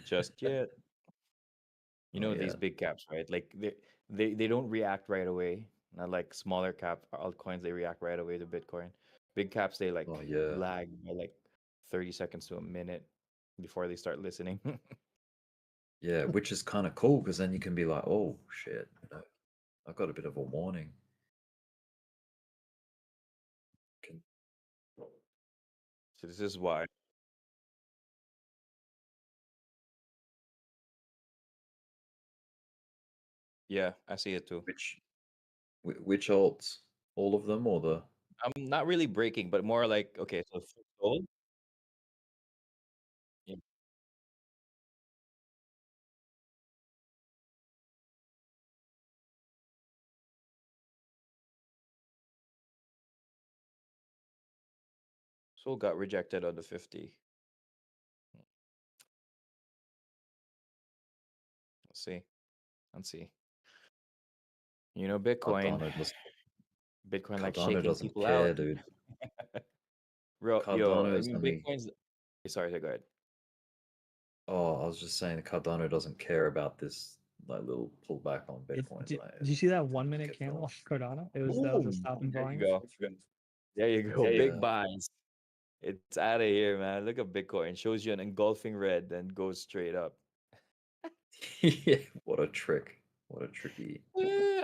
just yet. You know these yeah. big caps, right? Like they don't react right away. Not like smaller cap altcoins, they react right away to Bitcoin. Big caps, they like yeah. lag by like 30 seconds to a minute before they start listening. Yeah, which is kind of cool because then you can be like, oh shit, you know, I've got a bit of a warning. So this is why. Yeah, I see it too. Which alts? All of them or the? I'm not really breaking, but more like okay, so sold. Yeah. Soul got rejected on the 50. Let's see. You know, Bitcoin. Cardano does. Bitcoin like Cardano shaking doesn't people care, out. dude. Yo, Cardano I is mean, only. Bitcoin's. Sorry, go ahead. Oh, I was just saying, Cardano doesn't care about this like little pullback on Bitcoin. Did you see that 1 minute candle on Cardano? That was a Boom! stop and There you volume. go. There you go. Yeah. Big buys. It's out of here, man. Look at Bitcoin. Shows you an engulfing red, then goes straight up. Yeah, what a trick. What a tricky.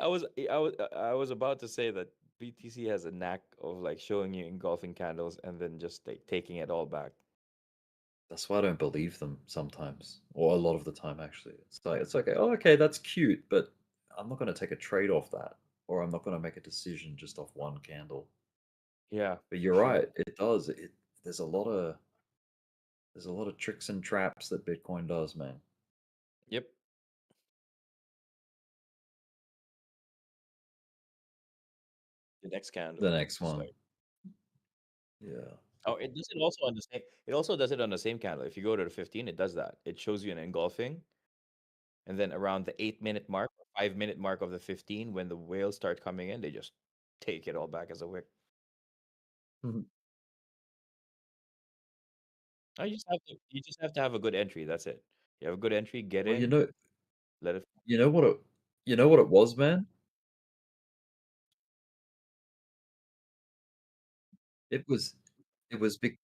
I was about to say that BTC has a knack of like showing you engulfing candles and then just like taking it all back. That's why I don't believe them sometimes, or a lot of the time actually. It's like it's okay. Oh, okay, that's cute, but I'm not going to take a trade off that, or I'm not going to make a decision just off one candle. Yeah, but you're sure. right. It does. There's a lot of tricks and traps that Bitcoin does, man. Yep. The next candle. The next one. Sorry. Yeah. Oh, it does it also on the same. It also does it on the same candle. If you go to the 15, it does that. It shows you an engulfing, and then around the 8-minute mark, or 5-minute mark of the 15, when the whales start coming in, they just take it all back as a wick. Oh, you just have to have a good entry. That's it. You have a good entry, get Well, in, let it. you know what it was, man. It was big.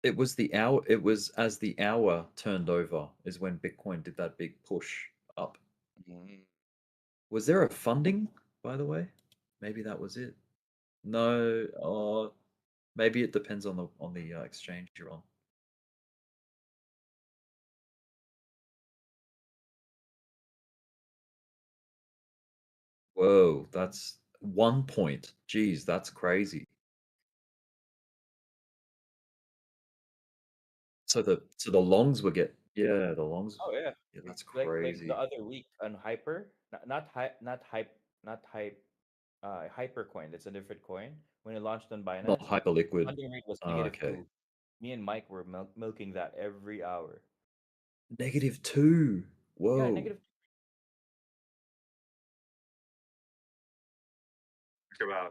It was the hour. It was as the hour turned over is when Bitcoin did that big push up. Was there a funding, by the way? Maybe that was it. No, maybe it depends on the exchange you're on. Whoa, that's 1 point. Jeez, that's crazy. So the longs were the longs. Oh yeah, Yeah, that's like crazy. the other week on Hyper, not hype, Hypercoin. It's a different coin. When it launched on Not Binance, Hyperliquid. funding rate was Oh, okay. -2. Me and Mike were milking that every hour. -2. Whoa. Yeah, negative.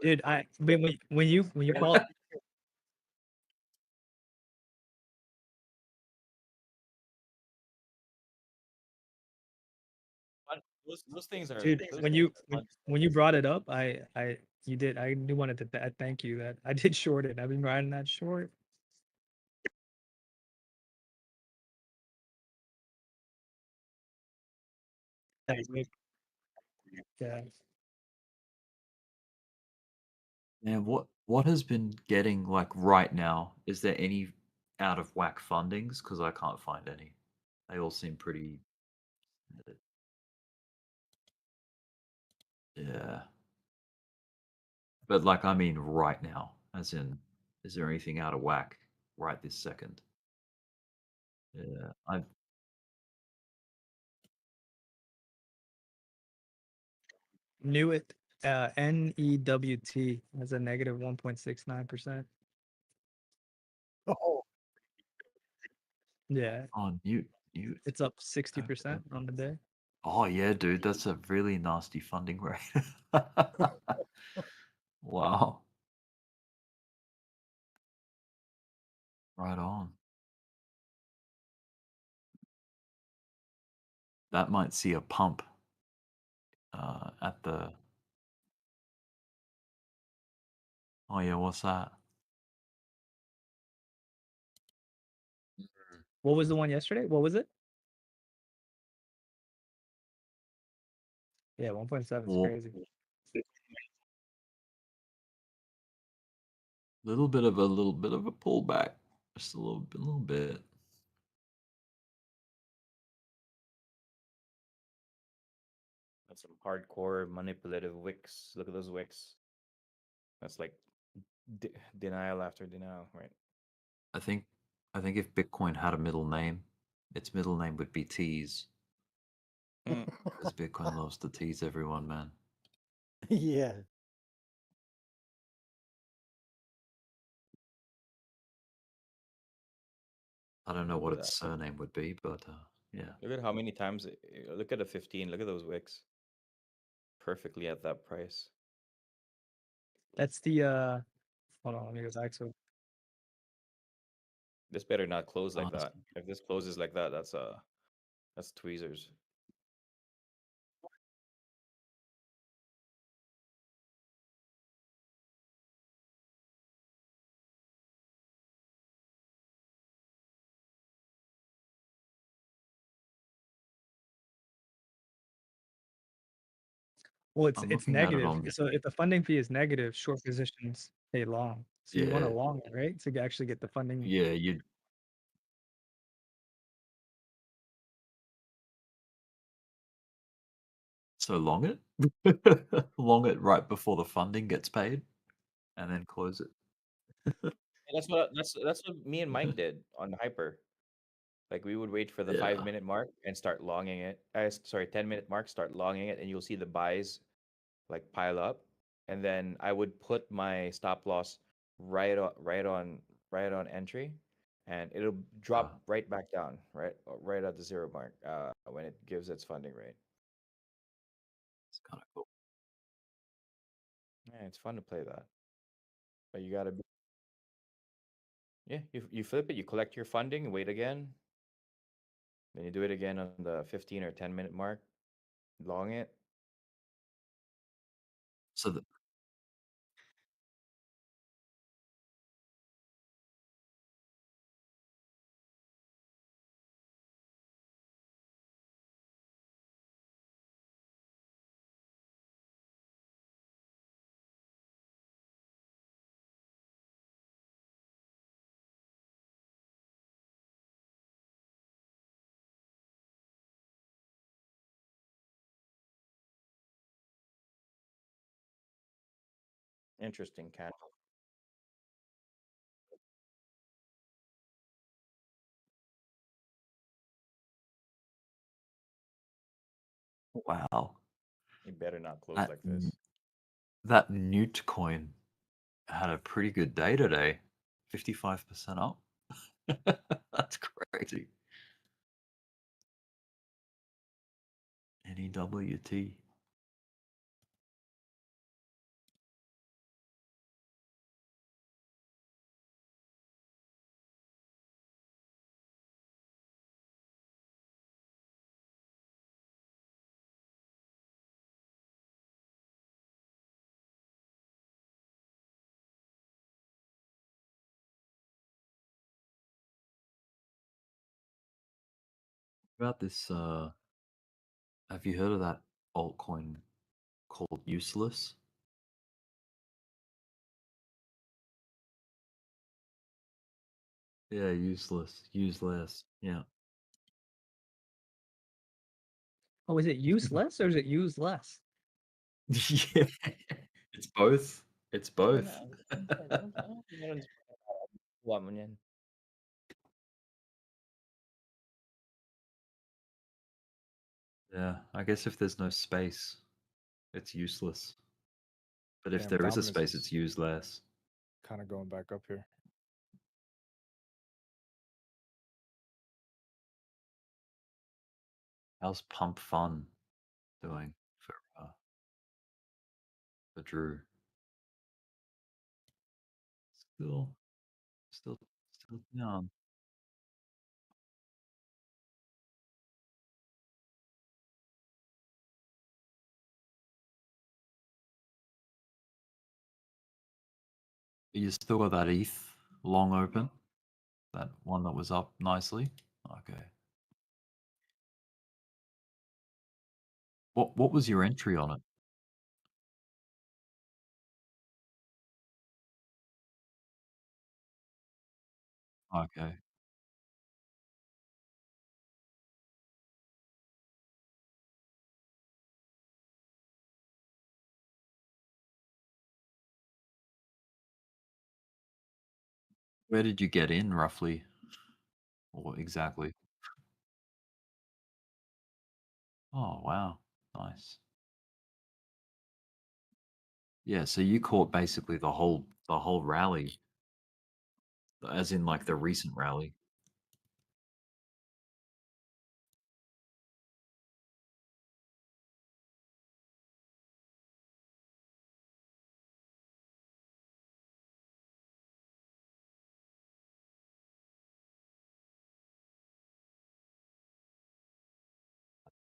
Dude, when you call those things are Dude, those when things you are fun. when you brought it up, you did. I do wanted to thank you that I did short it. I've been riding that short. Thanks, Nick. Yeah. Man, what has been getting like right now? Is there any out of whack fundings? Because I can't find any. They all seem pretty. Yeah. But like, I mean, right now, as in, is there anything out of whack right this second? Yeah, I Knew it. NEWT has a negative 1.69%. Oh, Yeah, oh Newt. it's up 60% on the day. Oh yeah, dude, that's a really nasty funding rate. Wow. Right on. That might see a pump at the. Oh yeah, what's that? What was the one yesterday? What was it? Yeah, 1.7 is Well, crazy. little bit of a pullback, just a little bit. That's some hardcore manipulative wicks. Look at those wicks. That's like denial after denial, right? I think if Bitcoin had a middle name, its middle name would be Tease. Because Bitcoin loves to tease everyone, man. yeah. I don't know Look what at its that. surname would be, but yeah. Look at how many times. Look at the 15. Look at those wicks. Perfectly at that price. That's the hold on, let me go back to it. This better not close like Honestly. that. If this closes like that, that's tweezers. Well, I'm it's looking at it negative. on. So if the funding fee is negative, short positions pay long. So you want to Yeah, long it, right? To actually get the funding. yeah, you. So long it, long it right before the funding gets paid, and then close it. That's what me and Mike did on Hyper. Like we would wait for the Yeah. 5-minute mark and start longing it. Sorry, 10-minute mark, start longing it, and you'll see the buys like pile up. And then I would put my stop loss right on entry, and it'll drop right back down, right at the 0 mark when it gives its funding rate. It's kind of cool. Yeah, it's fun to play that. But you gotta be you flip it, you collect your funding, wait again. Then you do it again on the 15 or 10-minute mark, long it. So the, Interesting candle. wow. You better not close That like this. that Newt coin had a pretty good day today. 55% up. That's crazy. NEWT. about this? Have you heard of that altcoin called Useless? Yeah, useless. Useless. Yeah. Oh, is it useless or is it use less? Yeah. It's both. It's both. Kuha mo niyan. Yeah, I guess if there's no space, it's useless. But if Damn, there is a Dominus space, is it's used less. kind of going back up here. How's Pump Fun doing for Drew? Still down. You still got that ETH long open? That one that was up nicely? Okay. What was your entry on it? Okay. Where did you get in roughly? Or exactly? Oh wow. Nice. Yeah, so you caught basically the whole rally. As in like the recent rally.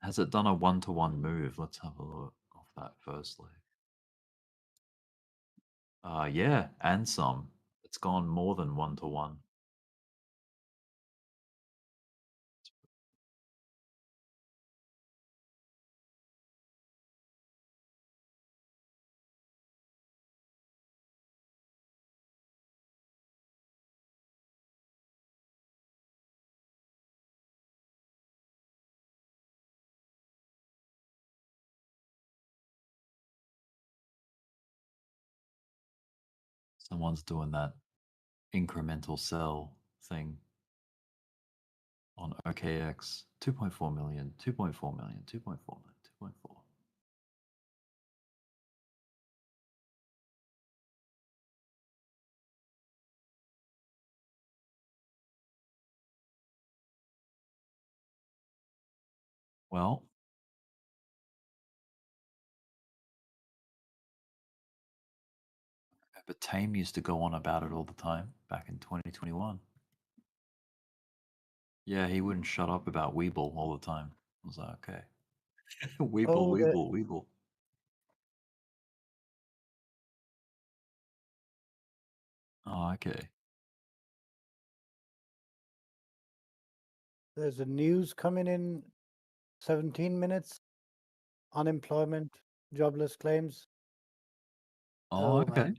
Has it done a one-to-one move? Let's have a look off that firstly. Yeah, and some. It's gone more than one-to-one. Someone's doing that incremental sell thing on OKX. 2.4 million, 2.4 million, 2.4 million, 2.4. Well, but Tame used to go on about it all the time back in 2021. Yeah, he wouldn't shut up about Weeble all the time. I was like, okay. Weeble, Oh, Weeble, Weeble. Oh, okay. there's a news coming in 17 minutes. Unemployment, jobless claims. Oh, Oh okay. man.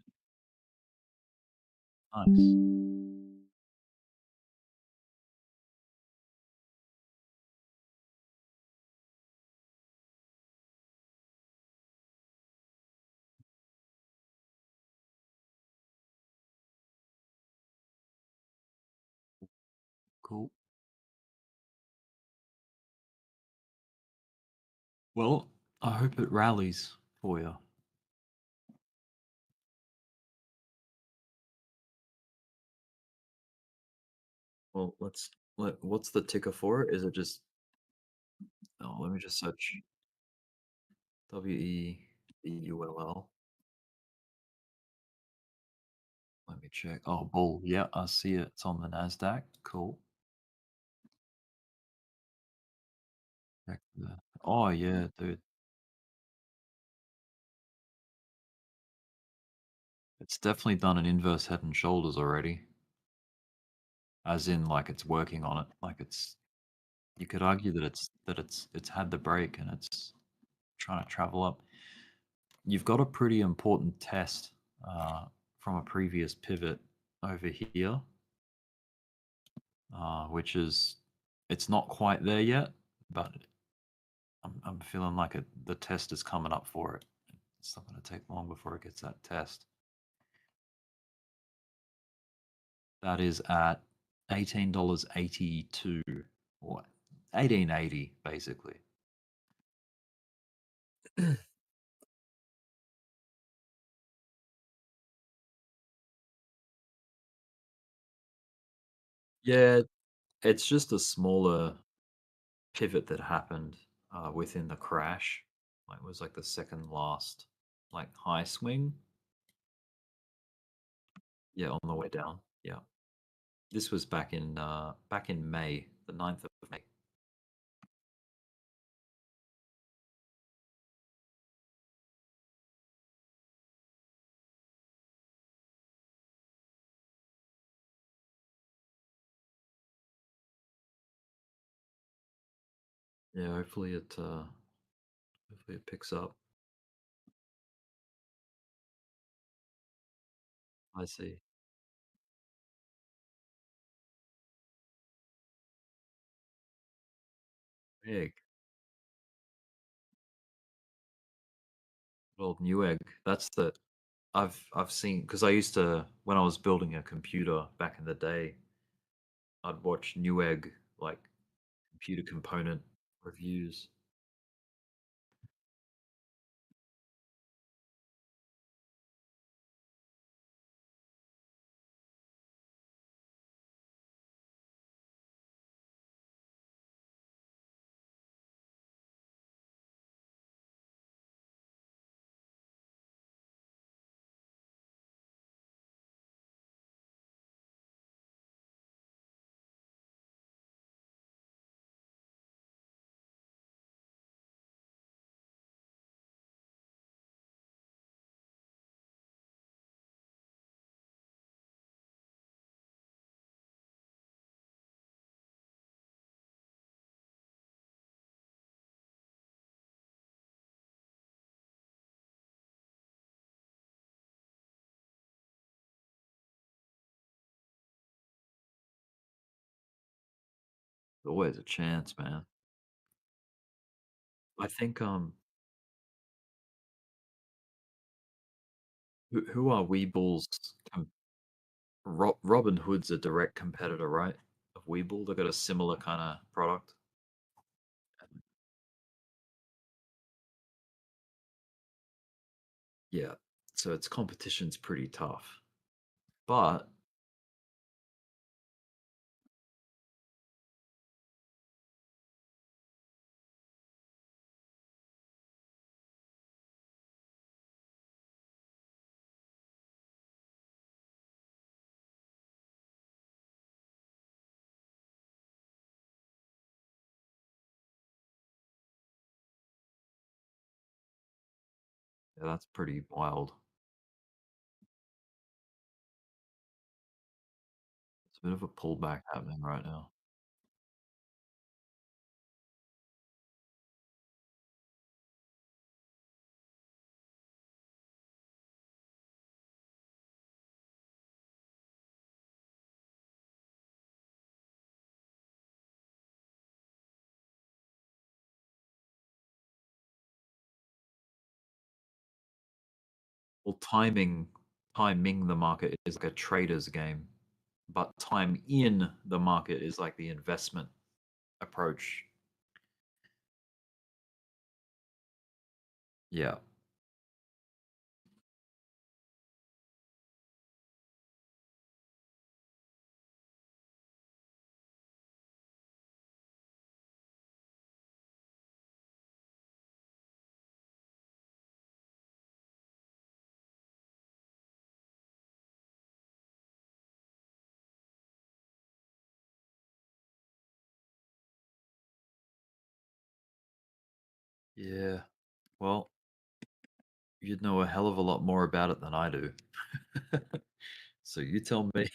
Nice. Cool. Well, I hope it rallies for you. Well, what's the ticker for it? Is it just, oh, let me just search WEBULL. Let me check. Oh, bull. Yeah, I see it. It's on the NASDAQ. Cool. Check the, oh, yeah, dude. It's definitely done an inverse head and shoulders already. As in, like, it's working on it. Like, it's You could argue that it's had the break and it's trying to travel up. You've got a pretty important test from a previous pivot over here, which is it's not quite there yet, but I'm feeling like the test is coming up for it. It's not going to take long before it gets that test. That is at $18.82 or $18.80 basically. Yeah, it's just a smaller pivot that happened within the crash. Like it was like the second last like high swing. Yeah, on the way down. Yeah. This was back in May, the 9th of May. Yeah, hopefully it picks up. I see. Big. Well, Newegg. That's the I've seen because I used to when I was building a computer back in the day, I'd watch Newegg like computer component reviews. Always a chance, man. I think who are Weebulls? Robin Hood's a direct competitor, right? Of Weeble, they got a similar kind of product. Yeah, so its competition's pretty tough, but yeah, that's pretty wild. It's a bit of a pullback happening right now. Well, timing the market is like a trader's game, but time in the market is like the investment approach. Yeah. Yeah. Well, you'd know a hell of a lot more about it than I do. So you tell me.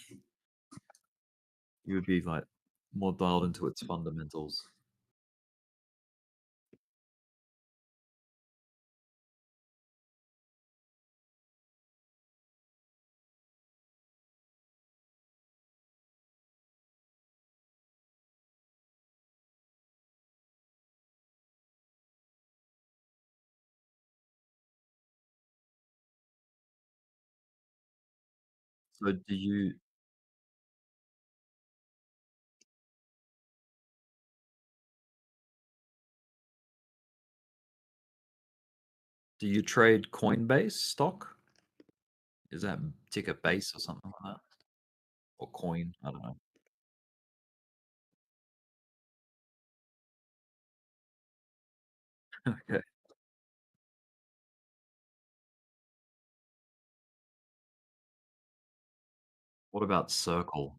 You would be like more dialed into its fundamentals. So do you trade Coinbase stock? Is that ticker base or something like that? Or coin? I don't know. Okay. What about Circle?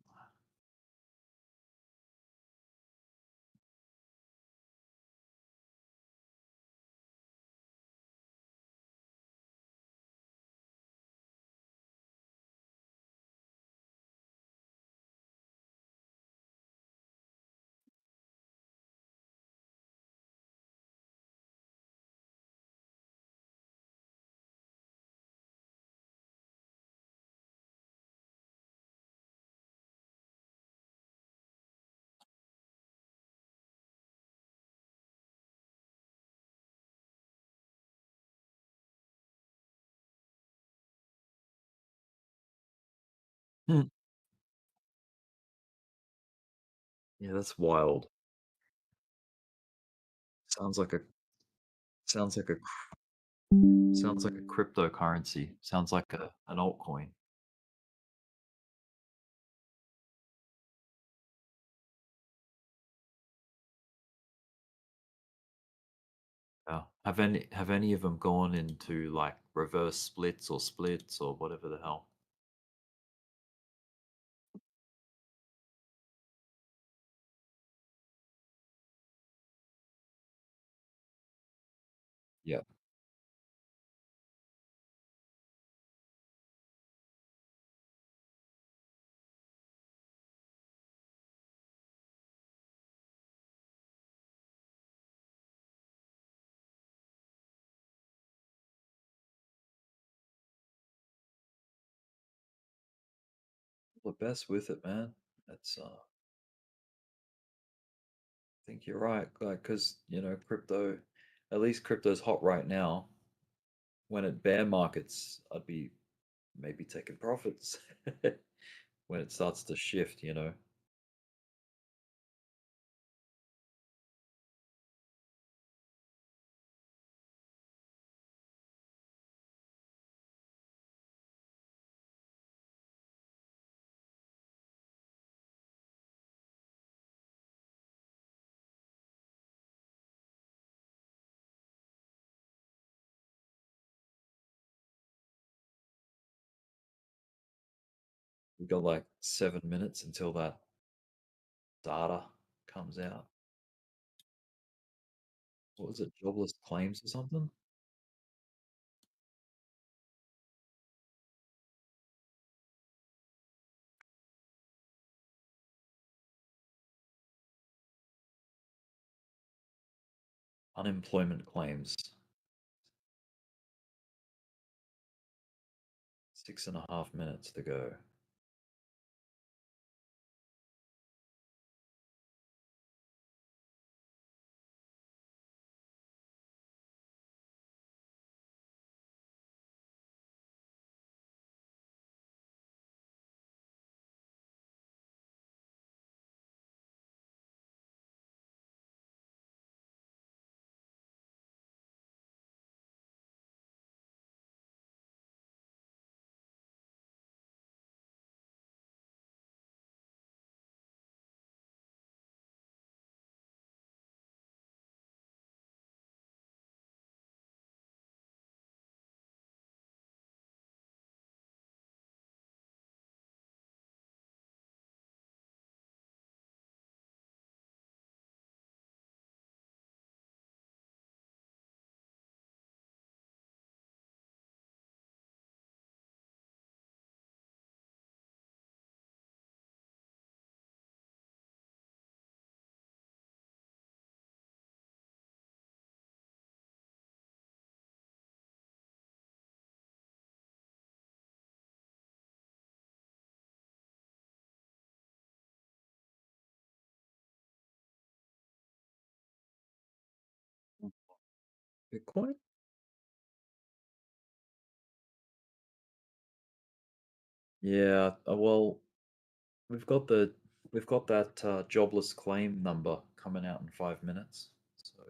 Hmm. Yeah, that's wild. Sounds like a sounds like a sounds like a cryptocurrency. Sounds like an altcoin. Yeah. Have any of them gone into like reverse splits or whatever the hell? Yeah. The best with it, man. That's I think you're right. Like, cause crypto, at least crypto's hot right now. When it bear markets, I'd be maybe taking profits when it starts to shift. We got like 7 minutes until that data comes out. What was it? Jobless claims or something? Unemployment claims. 6.5 minutes to go. Bitcoin? Yeah, Yeah, well, we've got that jobless claim number coming out in 5 minutes. So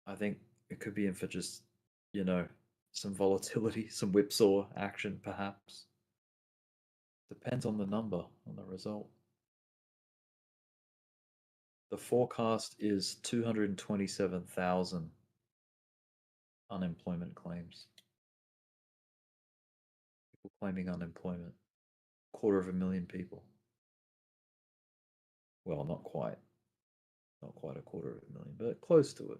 I think it could be in for just, some volatility, some whipsaw action, perhaps. Depends on the number, on the result. The forecast is 227,000 unemployment claims. People claiming unemployment. 250,000 people. Well, not quite. Not quite 250,000, but close to it.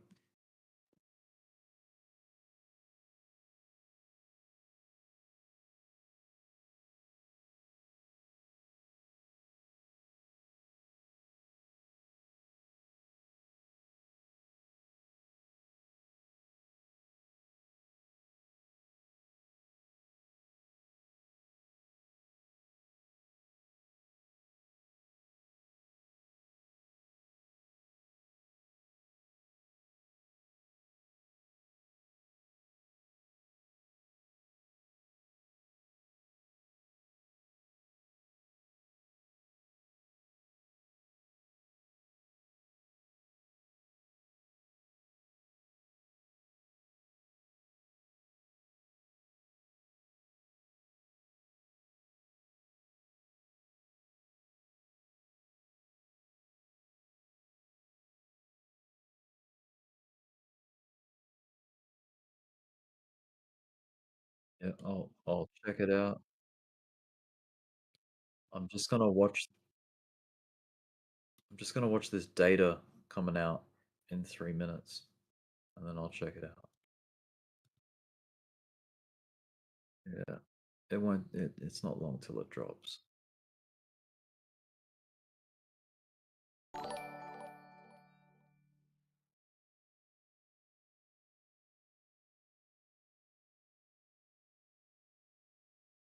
Yeah, I'll check it out. I'm just gonna watch this data coming out in 3 minutes, and then I'll check it out. Yeah, it's not long till it drops.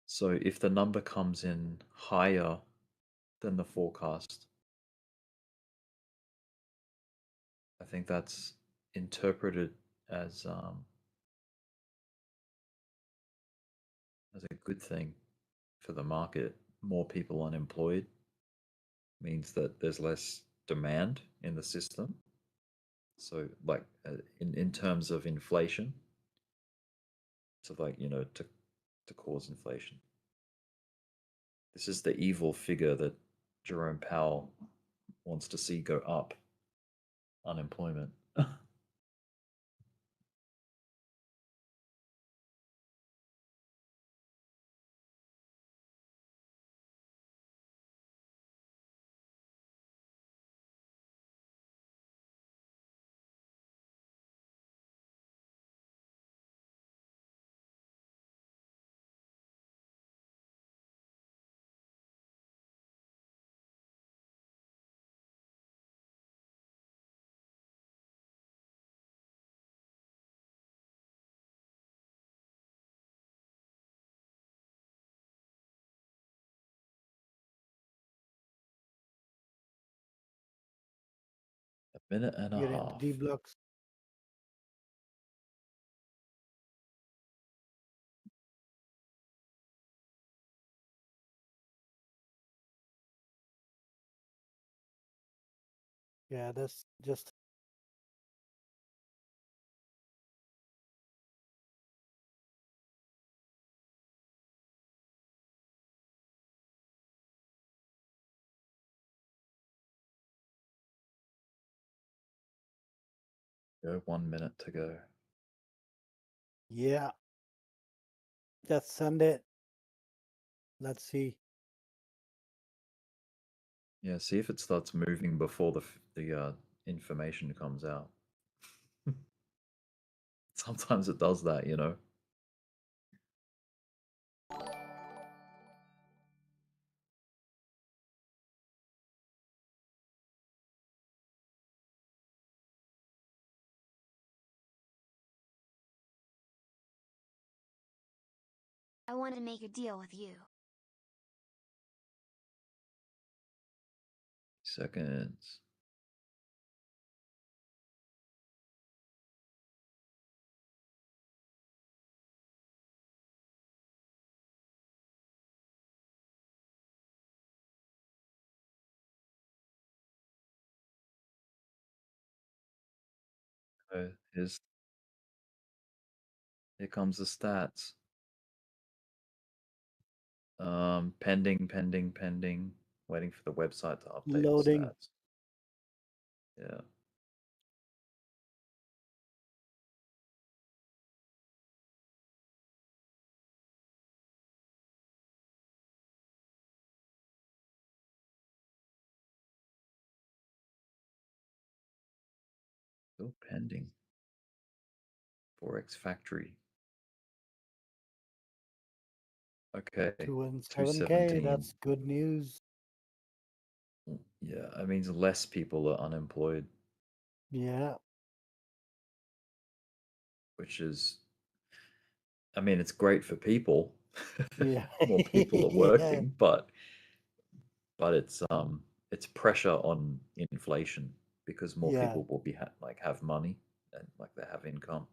So if the number comes in higher than the forecast, I think that's interpreted as a good thing for the market. More people unemployed means that there's less demand in the system. So, like in terms of inflation, so like to cause inflation. This is the evil figure that Jerome Powell wants to see go up. Unemployment. A minute and a You're in half. the Dblocs. Yeah, that's just Go 1 minute to go. yeah. Just send it. Let's see. Yeah, see if it starts moving before the information comes out. Sometimes it does that, I want to make a deal with you. Seconds. So here comes the stats. Pending. Waiting for the website to update Loading. the stats. Yeah. Still pending. Forex Factory. Okay. 217K. 217. That's good news. Yeah, that means less people are unemployed, Yeah. which is, I mean, it's great for people. Yeah. More people are Yeah. working, but it's pressure on inflation because more Yeah. people will be have money and they have income.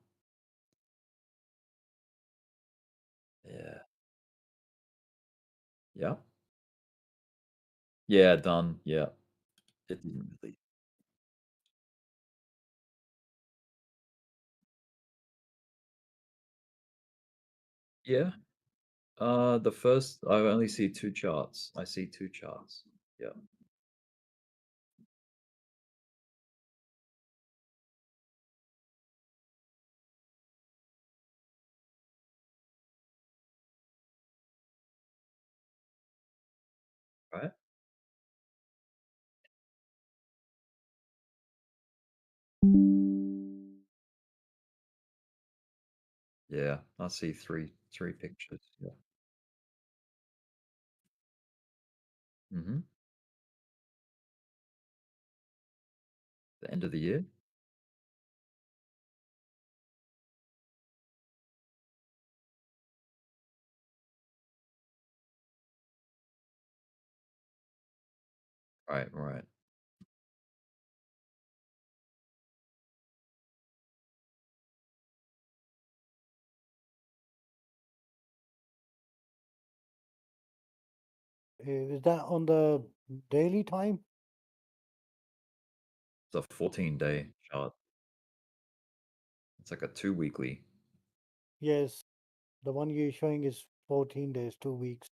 Yeah. Yeah. Yeah, done. Yeah. It didn't really. Yeah. The first, I only see two charts. I see two charts. Yeah. Right. Yeah, I see three pictures. Yeah. Mm-hmm. The end of the year. Right. Is that on the daily time? It's a 14-day chart. It's like a 2-weekly. Yes. The one you're showing is 14 days, 2 weeks.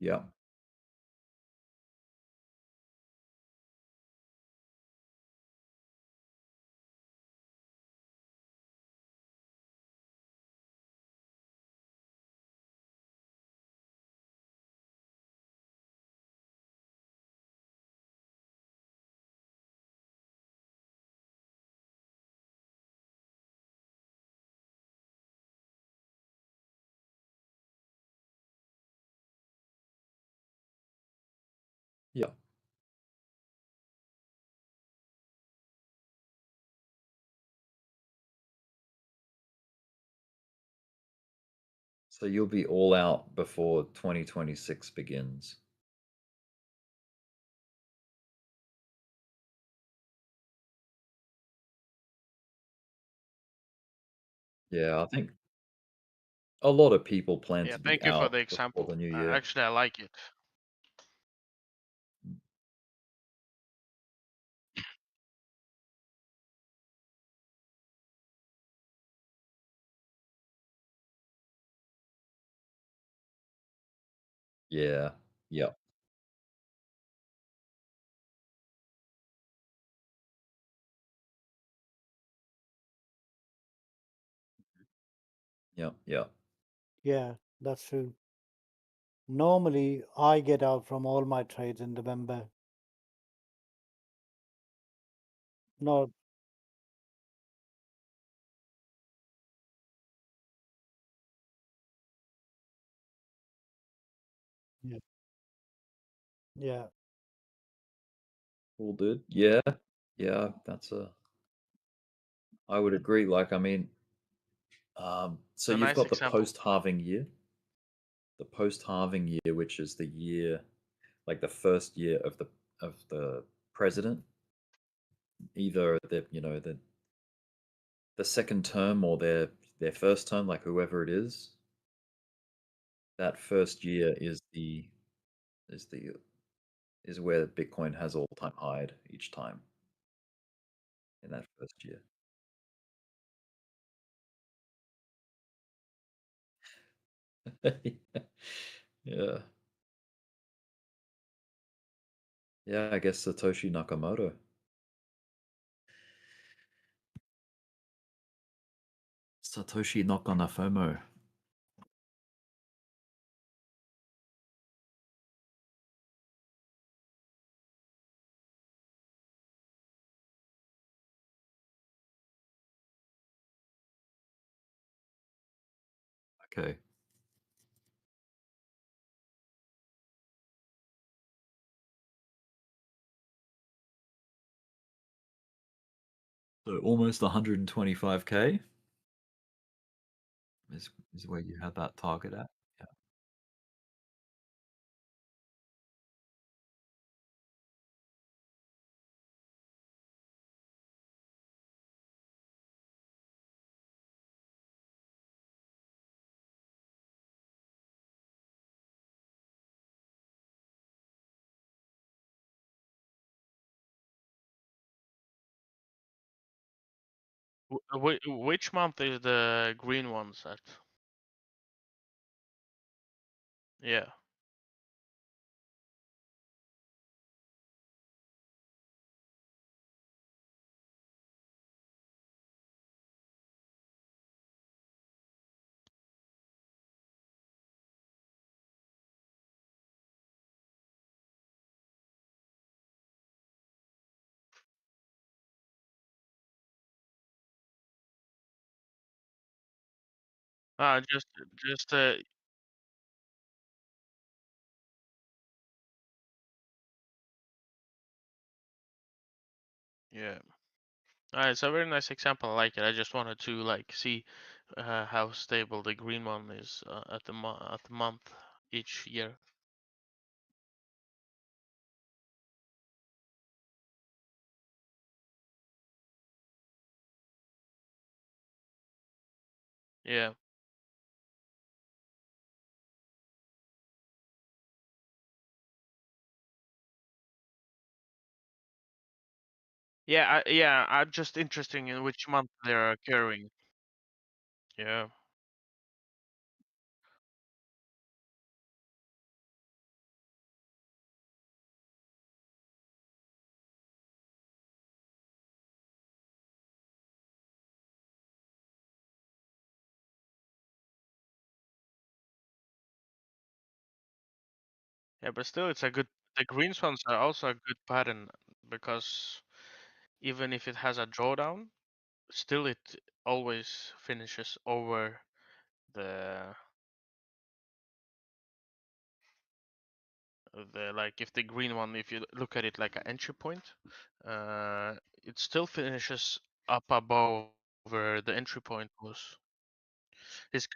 Yeah. Yeah. So you'll be all out before 2026 begins. Yeah, I think a lot of people plan Yeah, to be thank you for out the before example. the new year. Actually, I like it. Yeah. Yep. Yep. Yeah, that's true. Normally, I get out from all my trades in November. No, yeah, yeah. All good. Yeah. Yeah, I would agree. So It's a you've nice got the example. post-halving year. the post-halving year, which is the year, like the first year of the president, either the second term or their first term, like whoever it is. That first year is where Bitcoin has all-time high each time in that first year. Yeah. Yeah, I guess Satoshi Nakamoto. Satoshi Nakanafomo. Okay. So almost 125K is where you had that target at. Yeah. Which month is the green ones at? Yeah. Just yeah. It's a very nice example. I like it. I just wanted to like see how stable the green one is at the month each year. Yeah. Yeah, I'm just interested in which month they're occurring. Yeah. Yeah, but still, the green ones are also a good pattern because even if it has a drawdown, still it always finishes over the like if the green one, if you look at it like an entry point, it still finishes up above where the entry point was. It's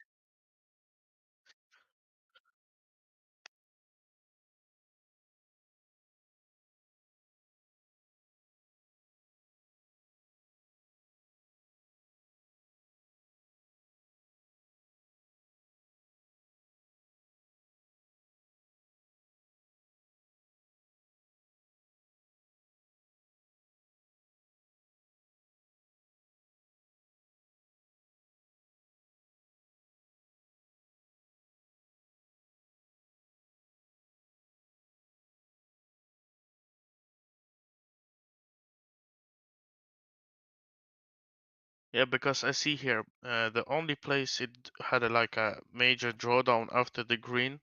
Yeah, because I see here the only place it had like a major drawdown after the green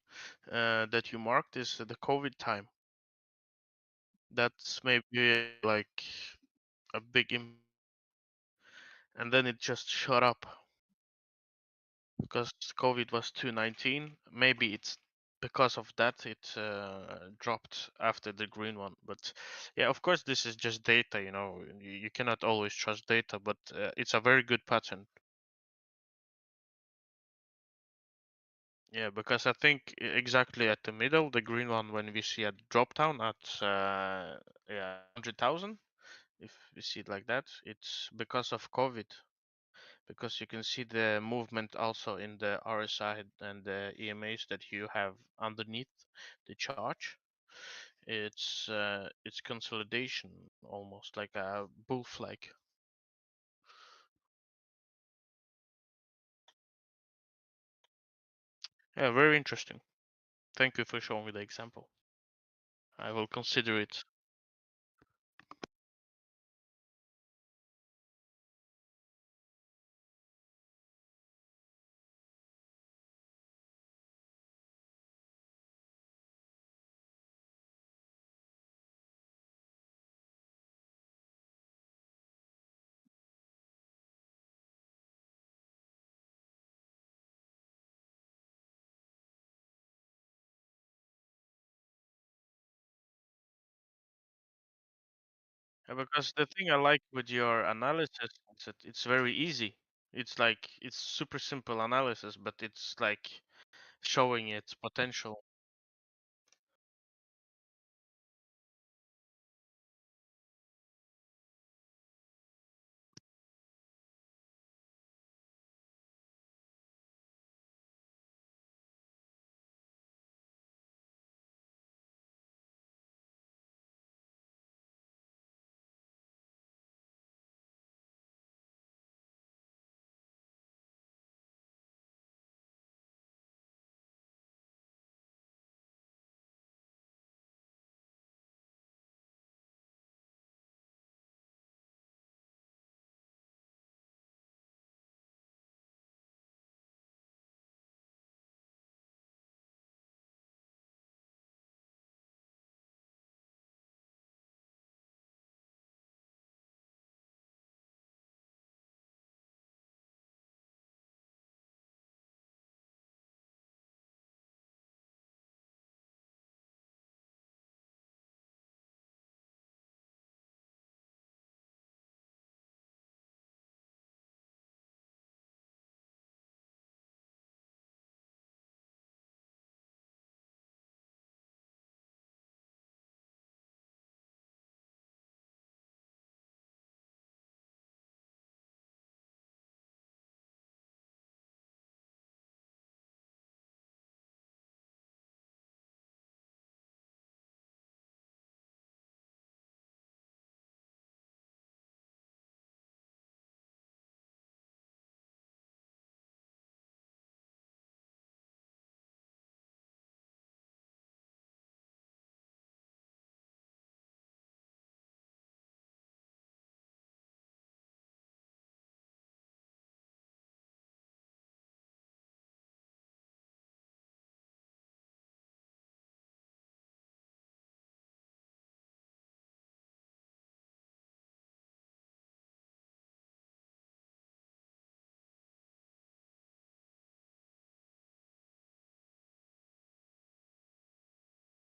that you marked is the COVID time. That's maybe like a big and then it just shot up because COVID was 219. Maybe it's because of that it dropped after the green one. But yeah, of course this is just data. You cannot always trust data, but it's a very good pattern. Yeah, because I think exactly at the middle, the green one, when we see a drop down at 100,000, if we see it like that, it's because of COVID. Because you can see the movement also in the RSI and the EMAs that you have underneath the chart. It's consolidation, almost like a bull flag. Yeah, very interesting. Thank you for showing me the example. I will consider it. Yeah, because the thing I like with your analysis is that it's very easy. It's like it's super simple analysis, but it's like showing its potential.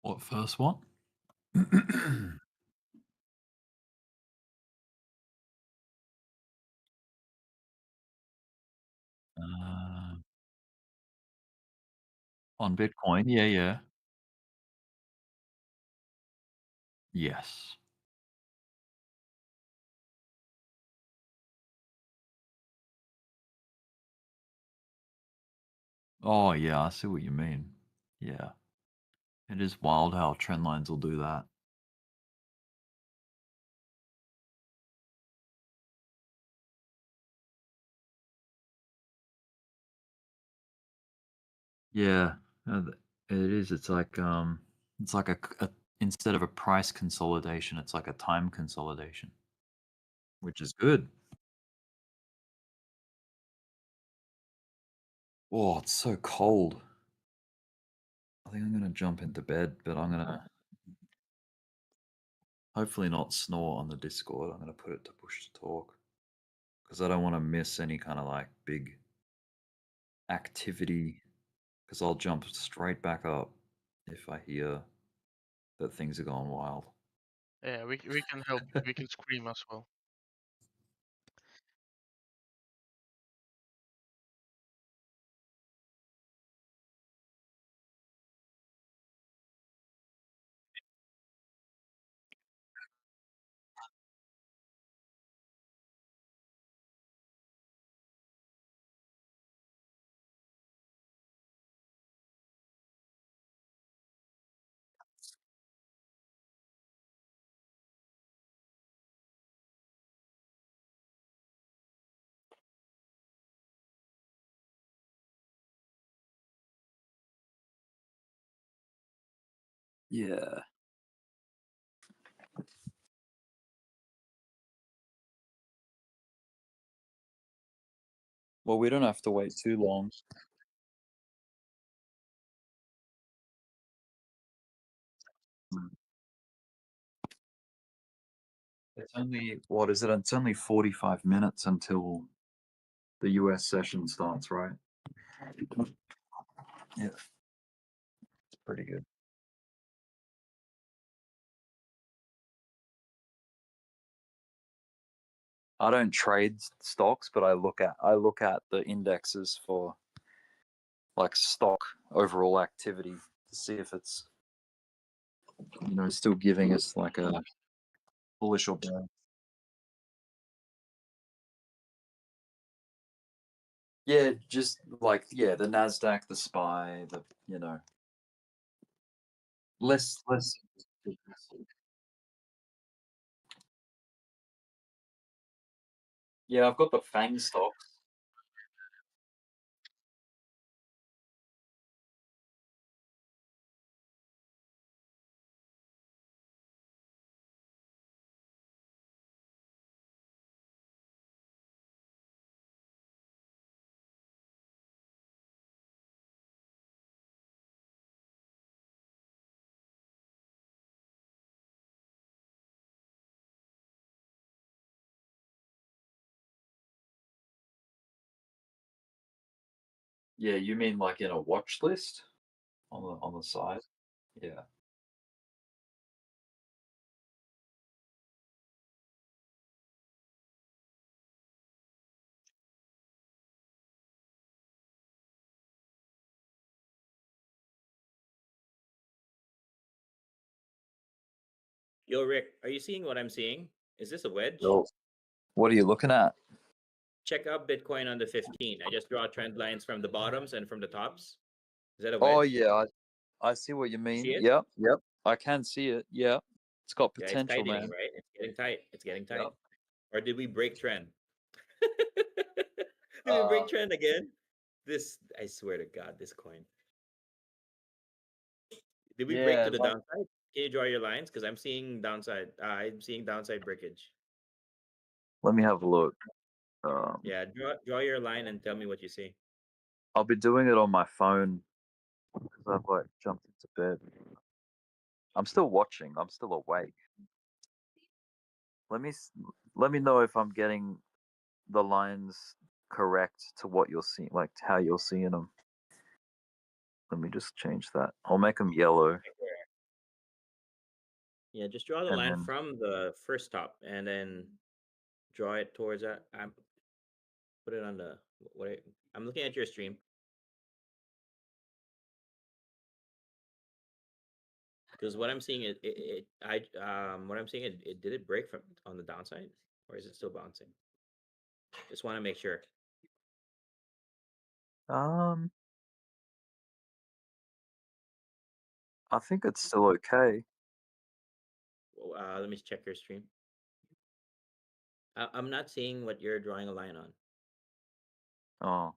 What first one? Uh, on Bitcoin, yeah. Yes. Oh, yeah, I see what you mean. Yeah. It is wild how trend lines will do that. Yeah, it is. It's like instead of a price consolidation, it's like a time consolidation, which is good. Oh, it's so cold. I think I'm gonna jump into bed, but I'm gonna hopefully not snore on the Discord. I'm gonna put it to push to talk because I don't want to miss any kind of like big activity because I'll jump straight back up if I hear that things are going wild. Yeah, we can help. We can scream as well. Yeah. Well, we don't have to wait too long. It's only, what is it? It's only 45 minutes until the US session starts, right? Yeah. It's pretty good. I don't trade stocks, but I look at the indexes for like stock overall activity to see if it's still giving us like a bullish or bear. Yeah, just like the Nasdaq, the SPY, less. Yeah, I've got the FANG stocks. Yeah, you mean like in a watch list on the side? Yeah. Yo, Rick, are you seeing what I'm seeing? Is this a wedge? Well, what are you looking at? Check out Bitcoin on the 15. I just draw trend lines from the bottoms and from the tops. Is that a Oh wedge? yeah, I see what you mean. See it? Yep. I can see it. Yeah. It's got Yeah, it's potential, tightening, man. right? It's getting tight. It's getting tight. Yep. Or did we break trend? Did we break trend again? This, I swear to God, this coin. Did we break Yeah, to the like, downside? Can you draw your lines? Because I'm seeing downside. I'm seeing downside breakage. let me have a look. Yeah, draw your line and tell me what you see. I'll be doing it on my phone because I've like jumped into bed. I'm still watching. I'm still awake. Let me know if I'm getting the lines correct to what you're seeing, like how you're seeing them. Let me just change that. I'll make them yellow. Yeah, just draw the And line then- from the first top and then draw it towards that. Put it on the I'm looking at your stream. Because what I'm seeing is what I'm seeing it did it break from on the downside or is it still bouncing? Just want to make sure. I think it's still okay. Let me check your stream. I'm not seeing what you're drawing a line on. Oh.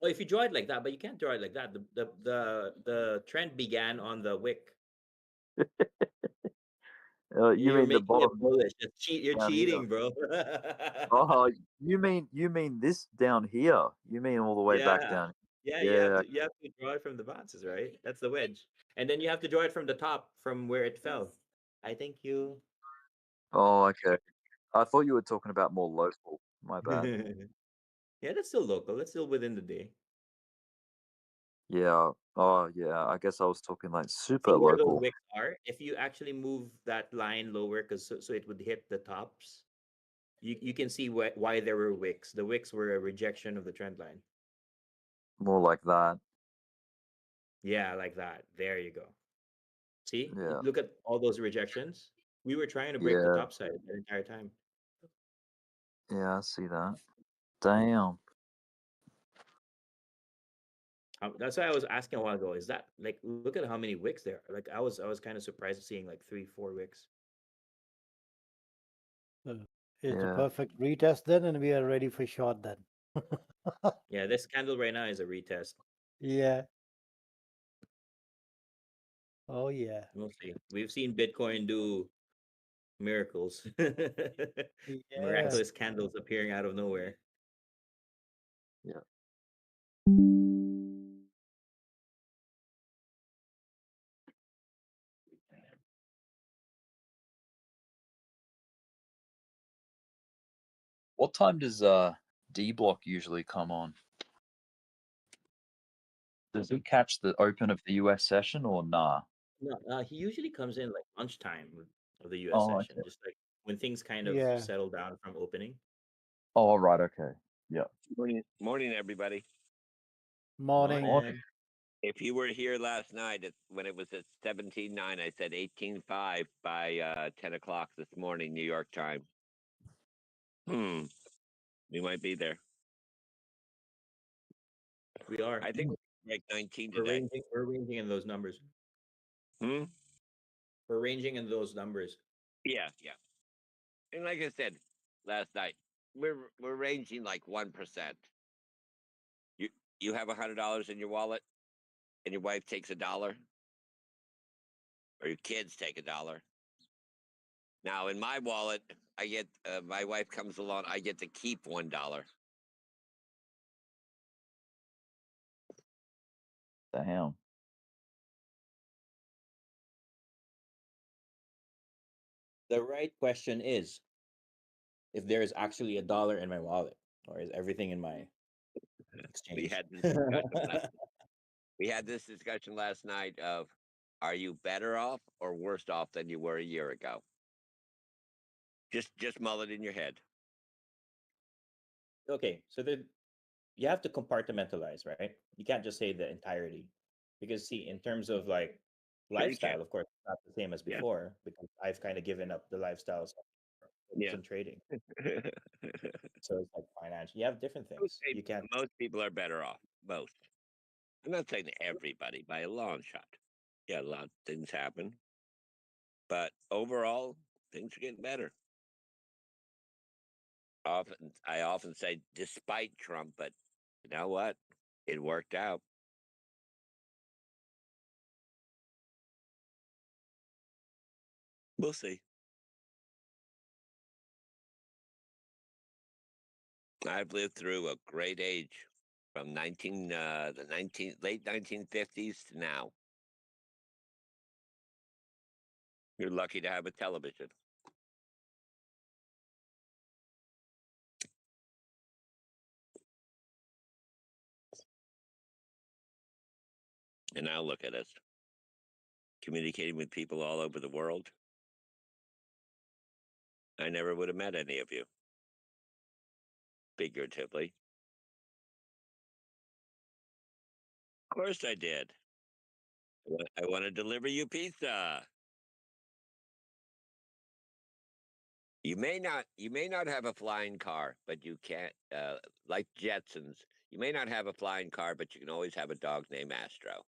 Oh, if you draw it like that, but you can't draw it like that. The trend began on the wick. You You're mean the making it bottom? bullish. You're down here? cheating, bro. Oh, you mean this down here? You mean all the way back down? Yeah, Yeah. you have to draw it from the bounces, right? That's the wedge. And then you have to draw it from the top from where it fell. I think you Oh, okay. I thought you were talking about more local. My bad. Yeah, that's still local. That's still within the day. Yeah. Oh, yeah. I guess I was talking like super See where those local. wicks are? If you actually move that line lower, because so it would hit the tops, you can see why there were wicks. The wicks were a rejection of the trend line. More like that. Yeah, like that. There you go. See? Yeah. Look at all those rejections. We were trying to break the Yeah. top side the entire time. Yeah, I see that. Damn. That's why I was asking a while ago. Is that like look at how many wicks there are. Like I was kind of surprised seeing like 3-4 wicks. It's a Yeah. perfect retest then, and we are ready for short then. Yeah, this candle right now is a retest. Yeah. Oh yeah. We'll see. We've seen Bitcoin do miracles. Yeah. Miraculous candles appearing out of nowhere. Yeah. What time does Dbloc usually come on? Does it catch the open of the US session or nah? No, he usually comes in like lunchtime of the US Oh, session, okay. just like when things kind of Yeah. settle down from opening. Oh, right. Okay. Yeah. Morning, everybody. Morning. Morning. If you were here last night when it was at 17.9, I said 18.5 by 10 o'clock this morning, New York time. We might be there. We are. I think we're like 19 We're today. ranging in those numbers. Hmm? We're ranging in those numbers. Yeah. And like I said last night, we're ranging like 1%. You have $100 in your wallet, and your wife takes $1, or your kids take $1. Now in my wallet, I get my wife comes along, I get to keep $1. Damn. The right question is if there is actually $1 in my wallet, or is everything in my exchange? We had this discussion last night of, are you better off or worse off than you were a year ago? Just mull it in your head. Okay, so you have to compartmentalize, right? You can't just say the entirety, because see, in terms of like Sure you can. lifestyle, of course, it's not the same as Yeah. before because I've kind of given up the lifestyle Yeah. some trading. So it's like financial. You have different things. You can't. Most people are better off. Most. I'm not saying everybody by a long shot. Yeah, a lot of things happen, but overall, things are getting better. I often say, despite Trump, but you know what? It worked out. We'll see. I've lived through a great age from late 1950s to now. You're lucky to have a television. And now look at us, communicating with people all over the world. I never would have met any of you, figuratively. Of course I did. I want to deliver you pizza. You may not have a flying car, but you can't, like Jetsons. You may not have a flying car, but you can always have a dog named Astro.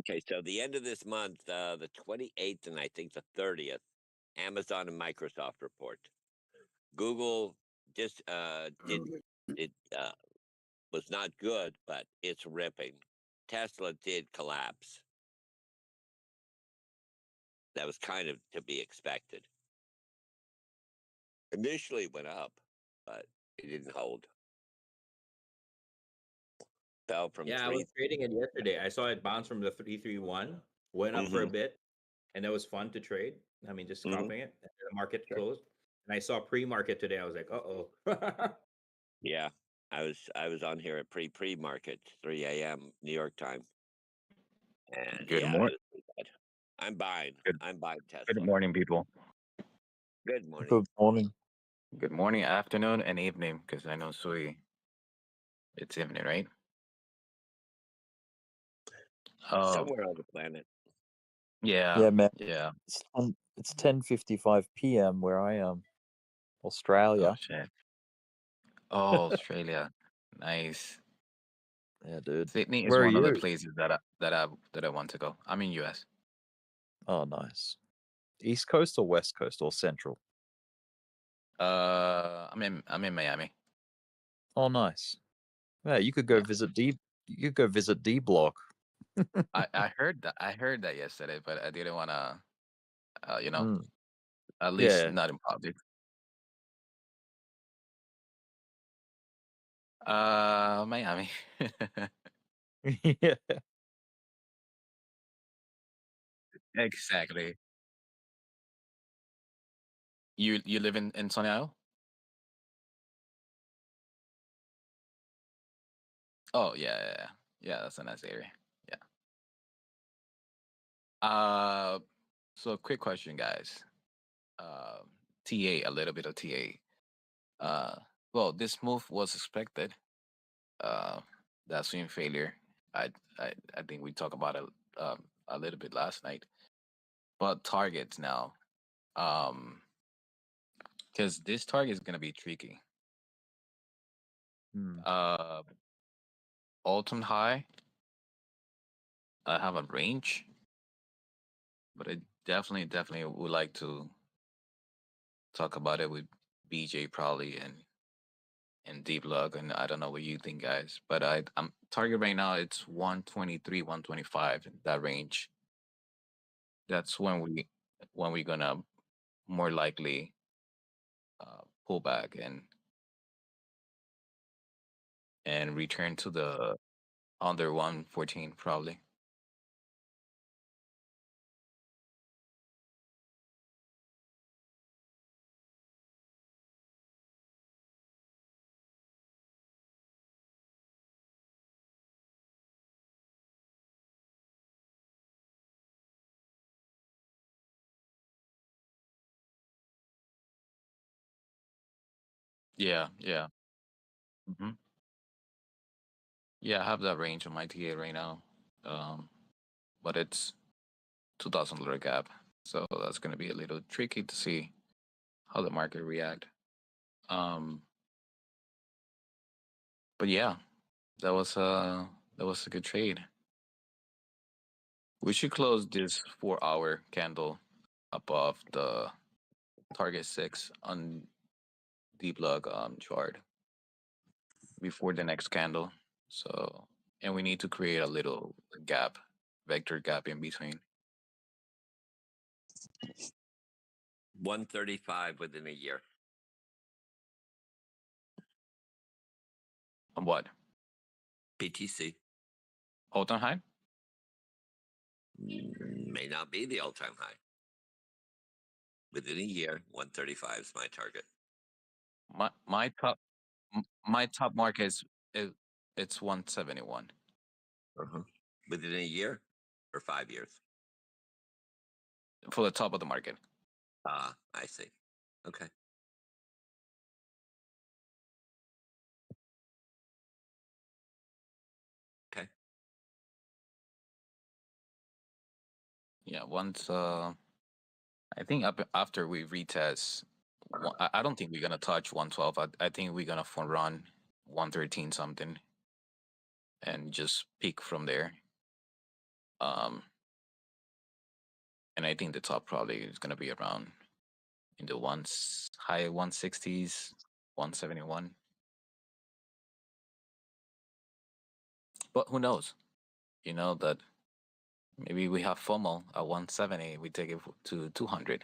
Okay, so the end of this month, the 28th and I think the 30th, Amazon and Microsoft report. Google just was not good, but it's ripping. Tesla did collapse. That was kind of to be expected. Initially went up, but it didn't hold. Fell from Yeah, I was trading it yesterday. I saw it bounce from the 331, went up for a bit, and it was fun to trade. I mean, just scalping it. And the market closed, and I saw pre-market today. I was like, "Uh-oh." Yeah, I was on here at pre-market, 3 a.m. New York time, and Good yeah, morning. it was pretty bad. I'm buying Tesla. Good morning, people. Good morning. Good morning. Good morning, afternoon, and evening, because I know Sui, it's evening, right? Somewhere on the planet. Yeah. Yeah, man. Yeah. It's 10:55 p.m. where I am, Australia. Oh shit. Oh, Australia. Nice. Yeah, dude. Sydney is Where are one of the you? places that I want to go. I'm in US. Oh, nice. East Coast or West Coast or Central? I'm in Miami. Oh, nice. Yeah, you could go visit D. You could go visit Dbloc. I heard that yesterday, but I didn't wanna, Mm. at least Yeah. not in public. Miami. Yeah. Exactly. You live in Sunny Isle? Oh yeah. That's a nice area. Yeah. So quick question, guys. TA, a little bit of TA. Well, this move was expected. That swing failure. I think we talked about it a little bit last night. But targets now, because this target is gonna be tricky. All-time high. I have a range, but I definitely would like to talk about it with BJ probably and Dbloc, and I don't know what you think, guys. But I'm target right now. It's 123, 125, that range. That's when we're gonna more likely pull back and return to the under 114 probably. Yeah. hmm Yeah, I have that range on my TA right now. But it's $2,000 gap, so that's gonna be a little tricky to see how the market react. But yeah, that was a good trade. We should close this 4-hour candle above the target 6 on Dbloc chart before the next candle. So, and we need to create a little gap, vector gap in between. 135 within a year. On what? PTC. All-time high? May not be the all-time high. Within a year, 135 is my target. My top market it's 171. Within a year or 5 years? For the top of the market. Ah, I see. Okay. Okay. Yeah, once I think after we retest, I don't think we're gonna touch 112. I think we're gonna run 113 something, and just peak from there. And I think the top probably is gonna be around in the high 160s, 171. But who knows? You know that maybe we have FOMO at 170. We take it to 200.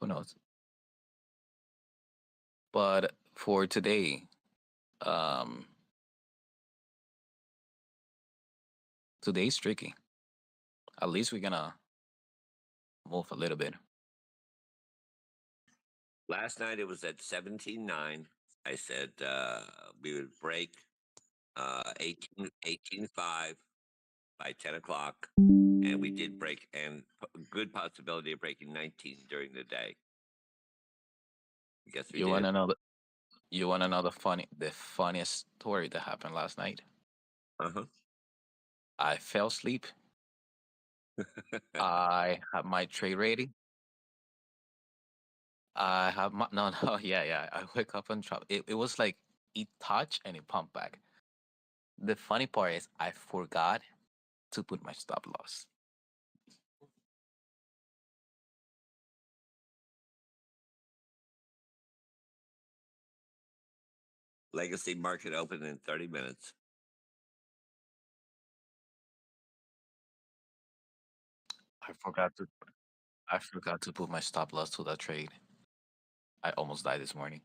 Who knows? But for today, today's tricky. At least we're gonna move a little bit. Last night it was at 17.9. I said we would break 18.5 by 10 o'clock. And we did break, and good possibility of breaking 19 during the day. Guess we You did. wanna know the funniest story that happened last night? I fell asleep. I had my trade ready. I have my no yeah. I wake up and drop. It was like it touched and it pumped back. The funny part is I forgot to put my stop loss. Legacy market open in 30 minutes. I forgot to put my stop loss to that trade. I almost died this morning.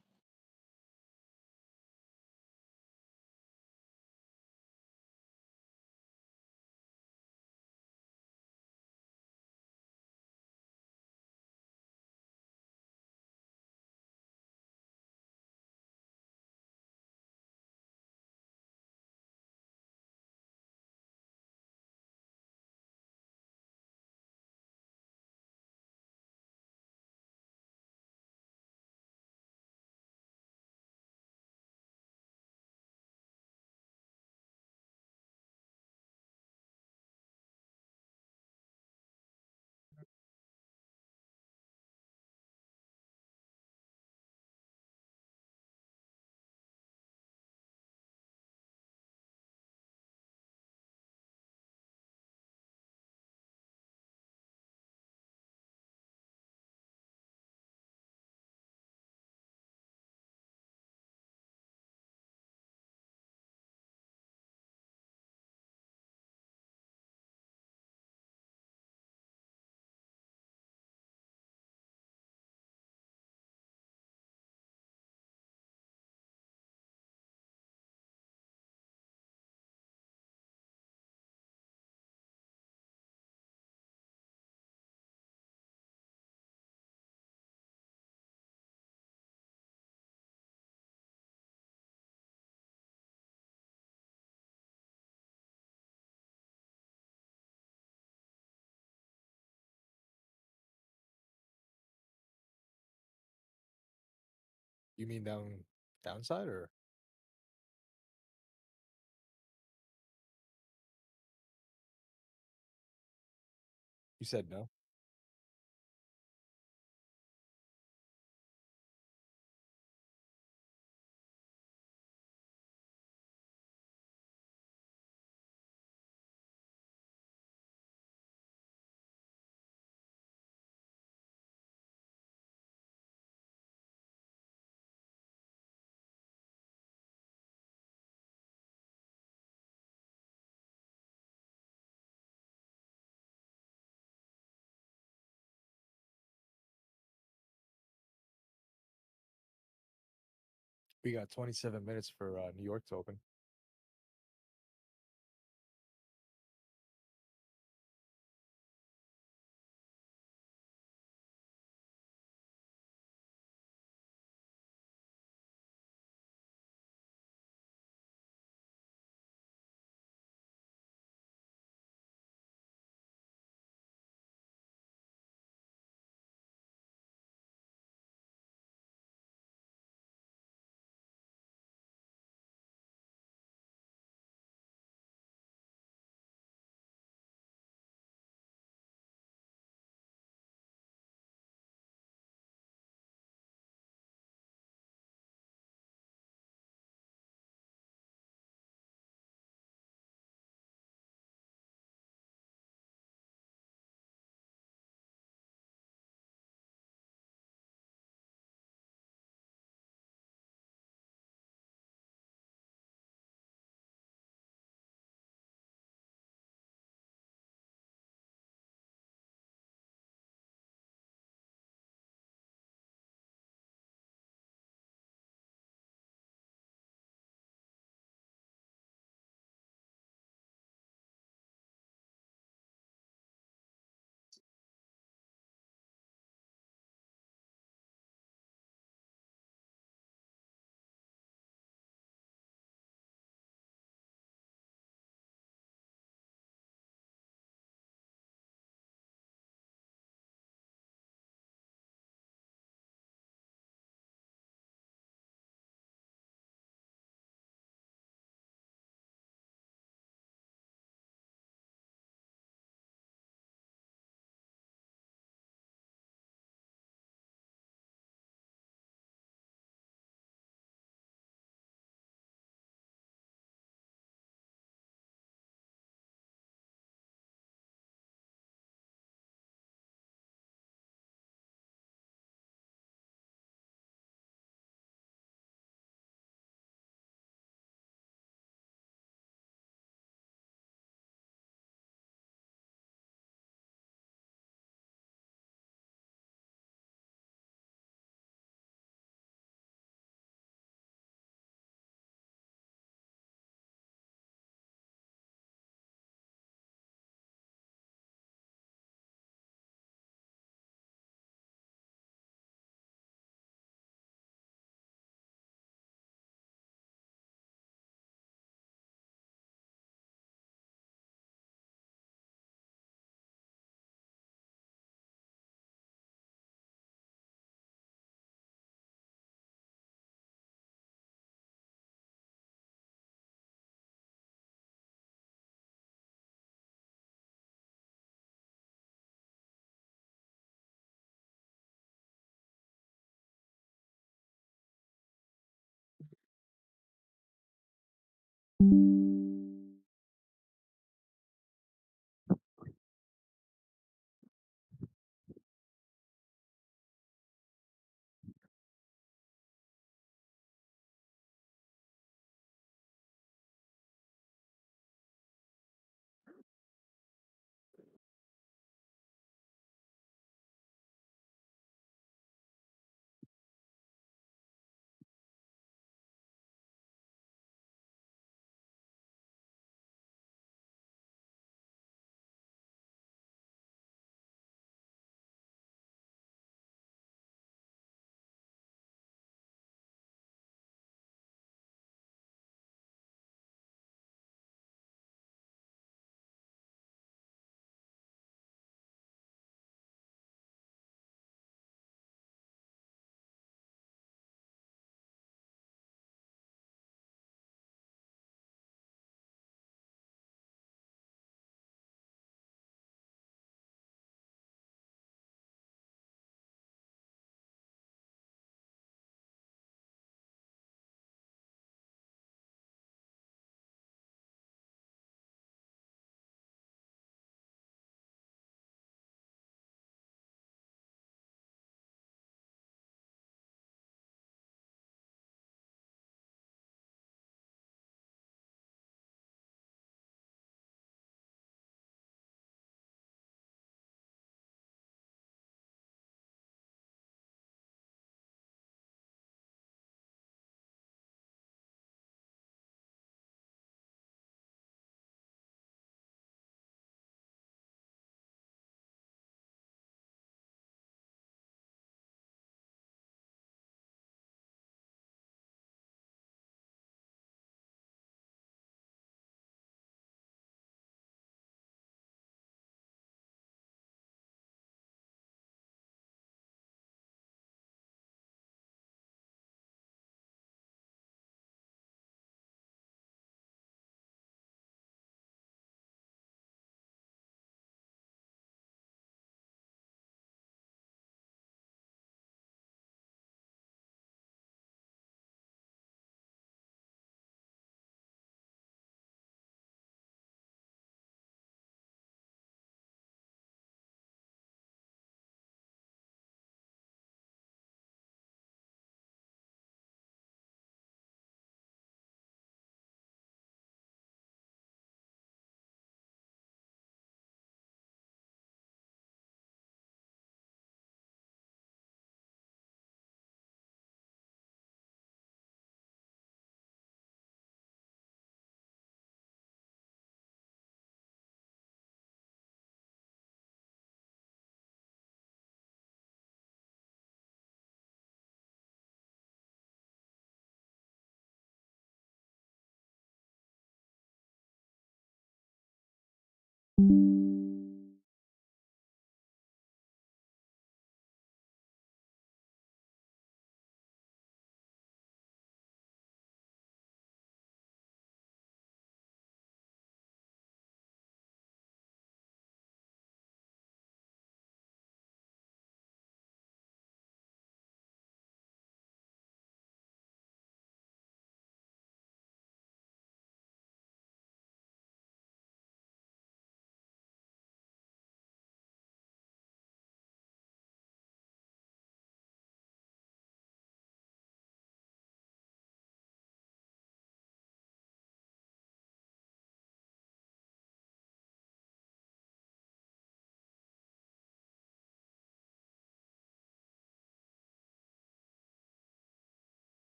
You mean downside or? You said no? We got 27 minutes for New York to open.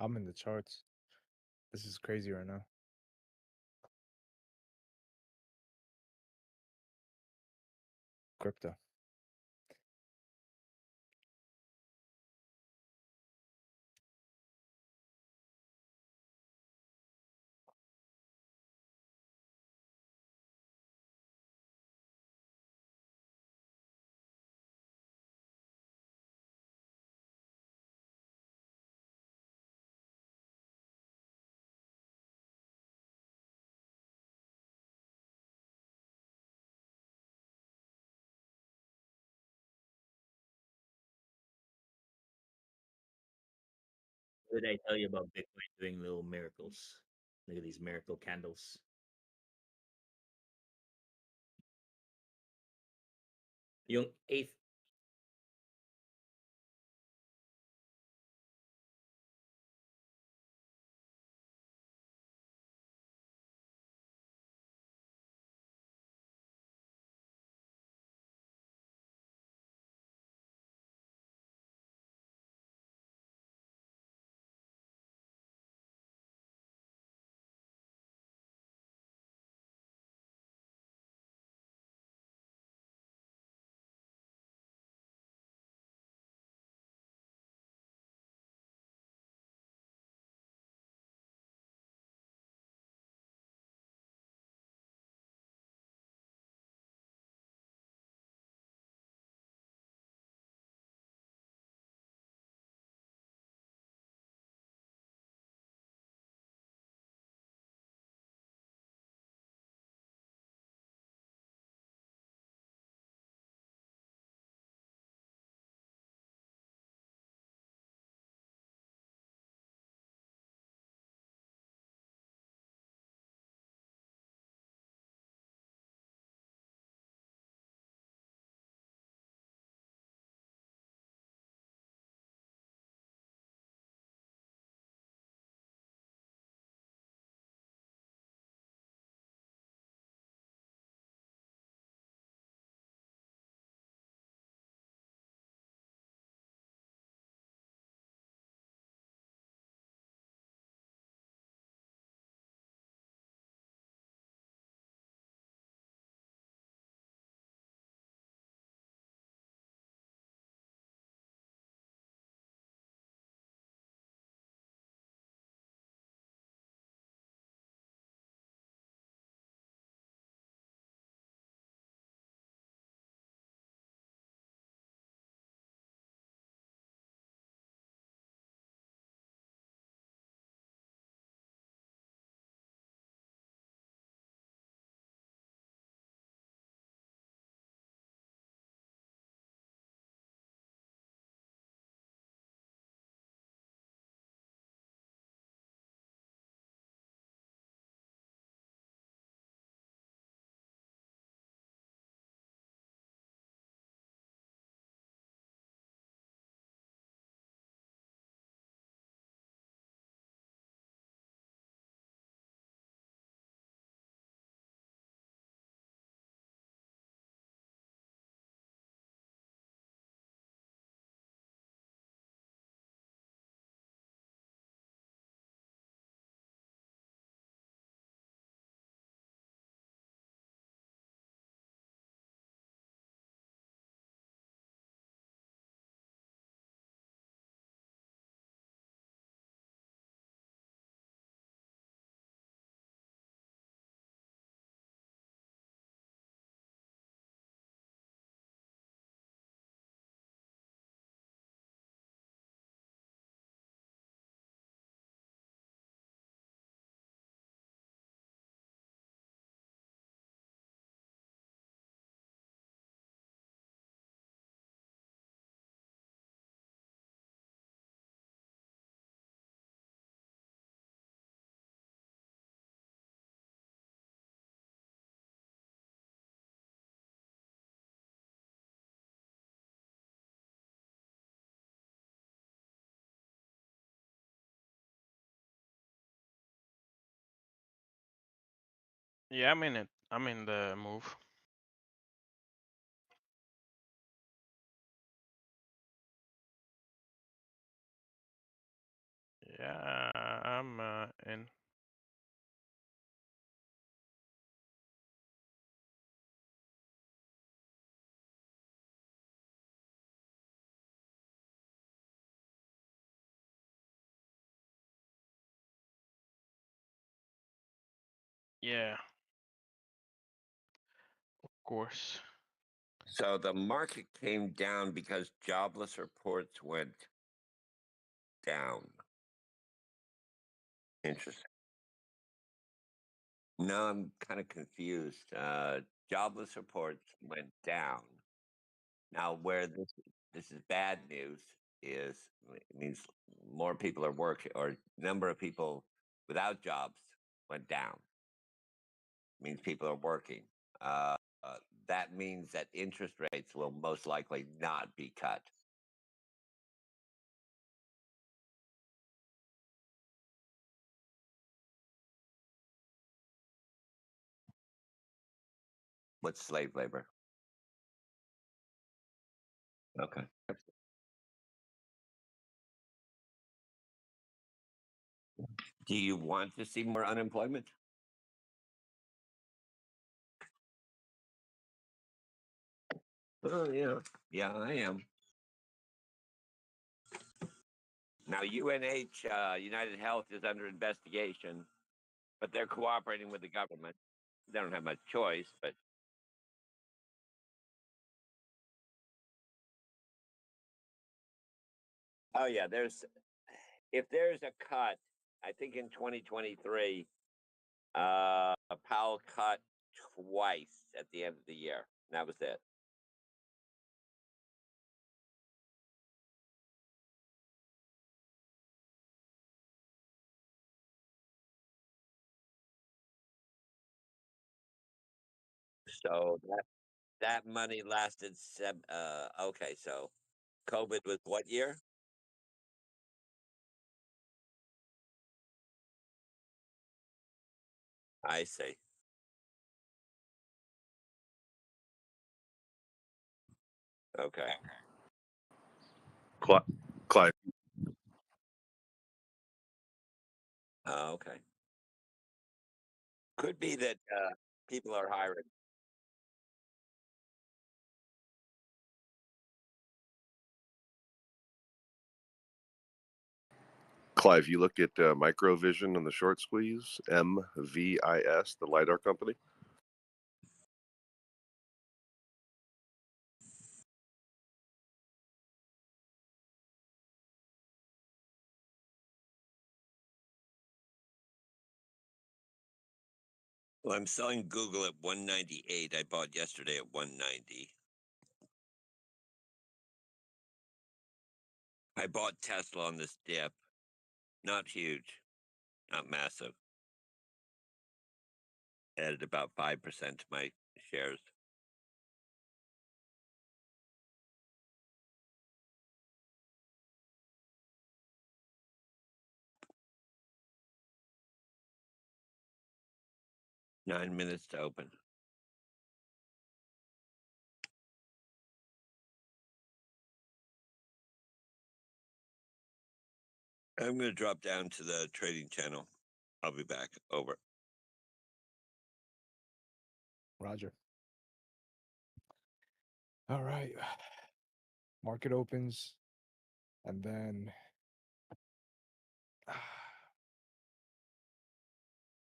I'm in the charts. This is crazy right now. Crypto. What did I tell you about Bitcoin doing little miracles? Look at these miracle candles. Yung eighth. Yeah, I'm in it. I'm in the move. Yeah, I'm in. Yeah. Of course. So the market came down because jobless reports went down. Interesting. No, I'm kind of confused. Jobless reports went down. Now, where this is bad news is it means more people are working, or number of people without jobs went down. It means people are working. Uh, that means that interest rates will most likely not be cut. What's slave labor? Okay. Do you want to see more unemployment? Oh, yeah, I am. Now, UNH, United Health, is under investigation, but they're cooperating with the government. They don't have much choice, but oh yeah, if there's a cut, I think in 2023, Powell cut twice at the end of the year. That was it. So that money lasted okay, so COVID was what year? I see. Okay. Clive. Okay. Could be that people are hiring. Clive, you looked at Microvision and the short squeeze, MVIS, the LiDAR company? Well, I'm selling Google at 198. I bought yesterday at 190. I bought Tesla on this dip. Not huge, not massive. Added about 5% to my shares. Nine minutes to open. I'm going to drop down to the trading channel. I'll be back. Over. Roger. All right. Market opens, and then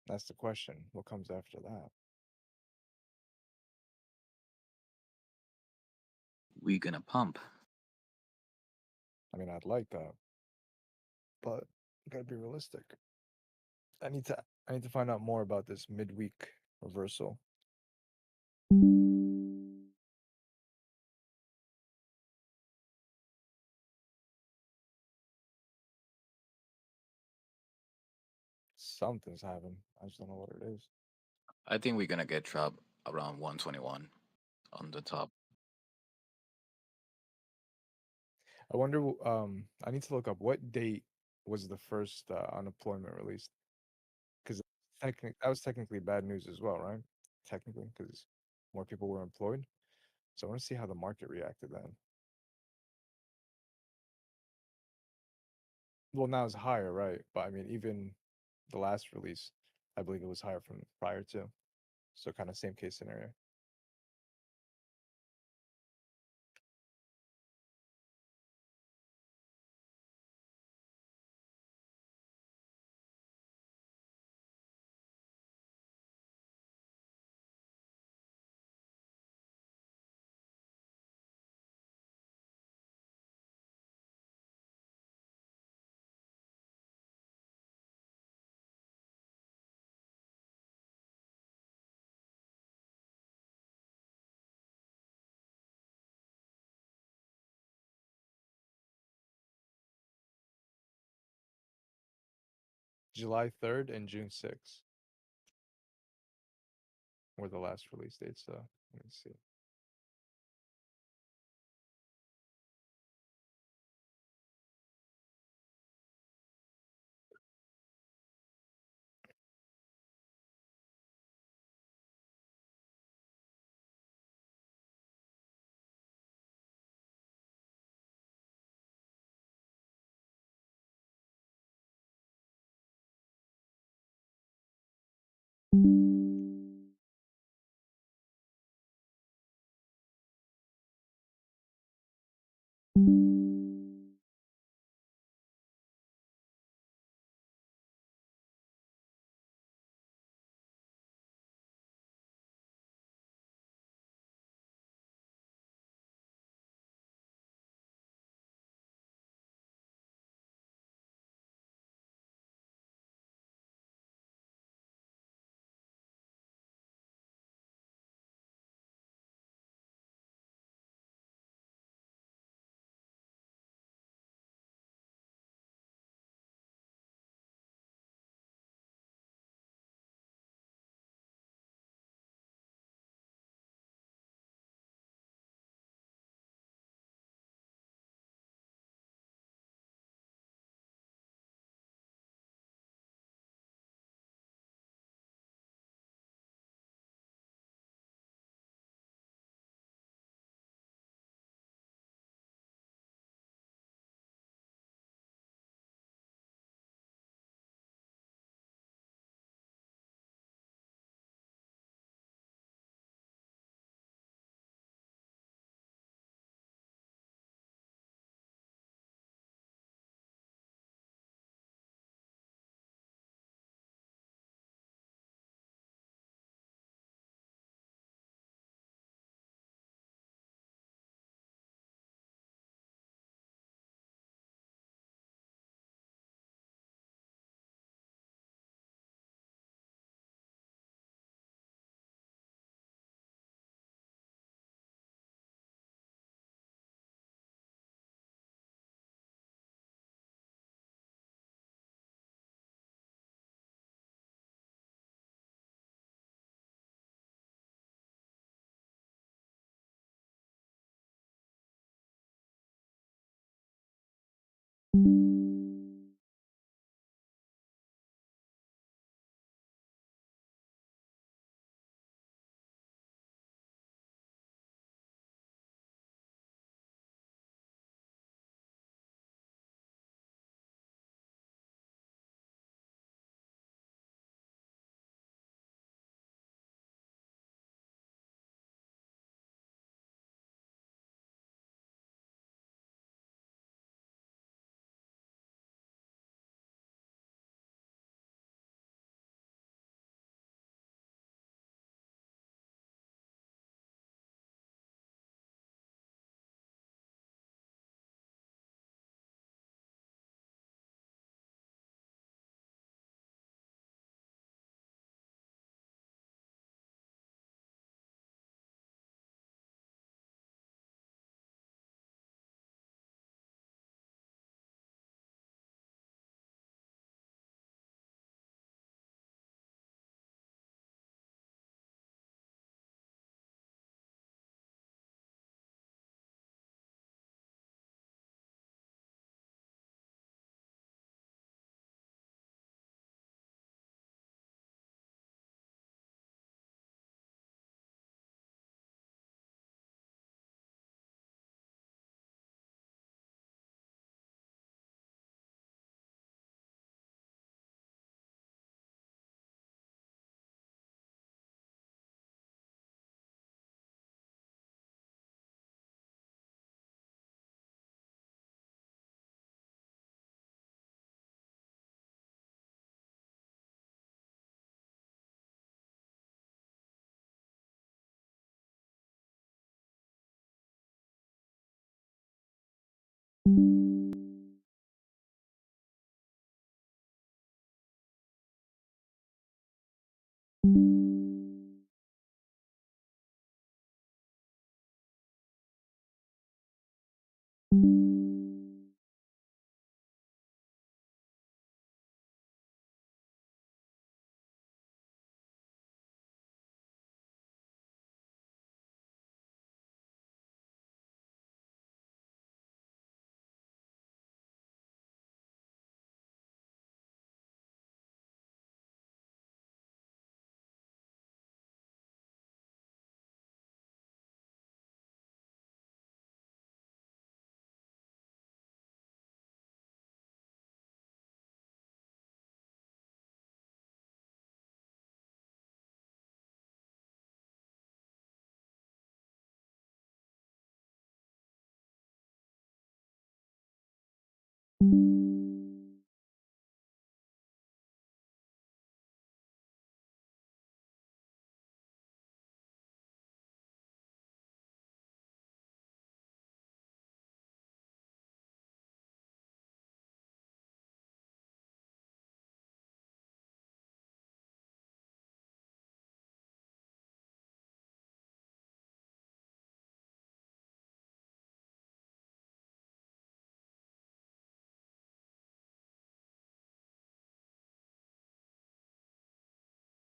that's the question. What comes after that? We gonna pump. I mean, I'd like that, but gotta be realistic. I need to find out more about this midweek reversal. Something's happening. I just don't know what it is. I think we're gonna get trapped around 121 on the top. I wonder. I need to look up what date was the first unemployment released, because that was technically bad news as well, right? Technically, because more people were employed. So I want to see how the market reacted then. Well, now it's higher, right? But I mean, even the last release, I believe it was higher from prior to. So kind of same case scenario. July 3rd and June 6th were the last release dates. So let me see.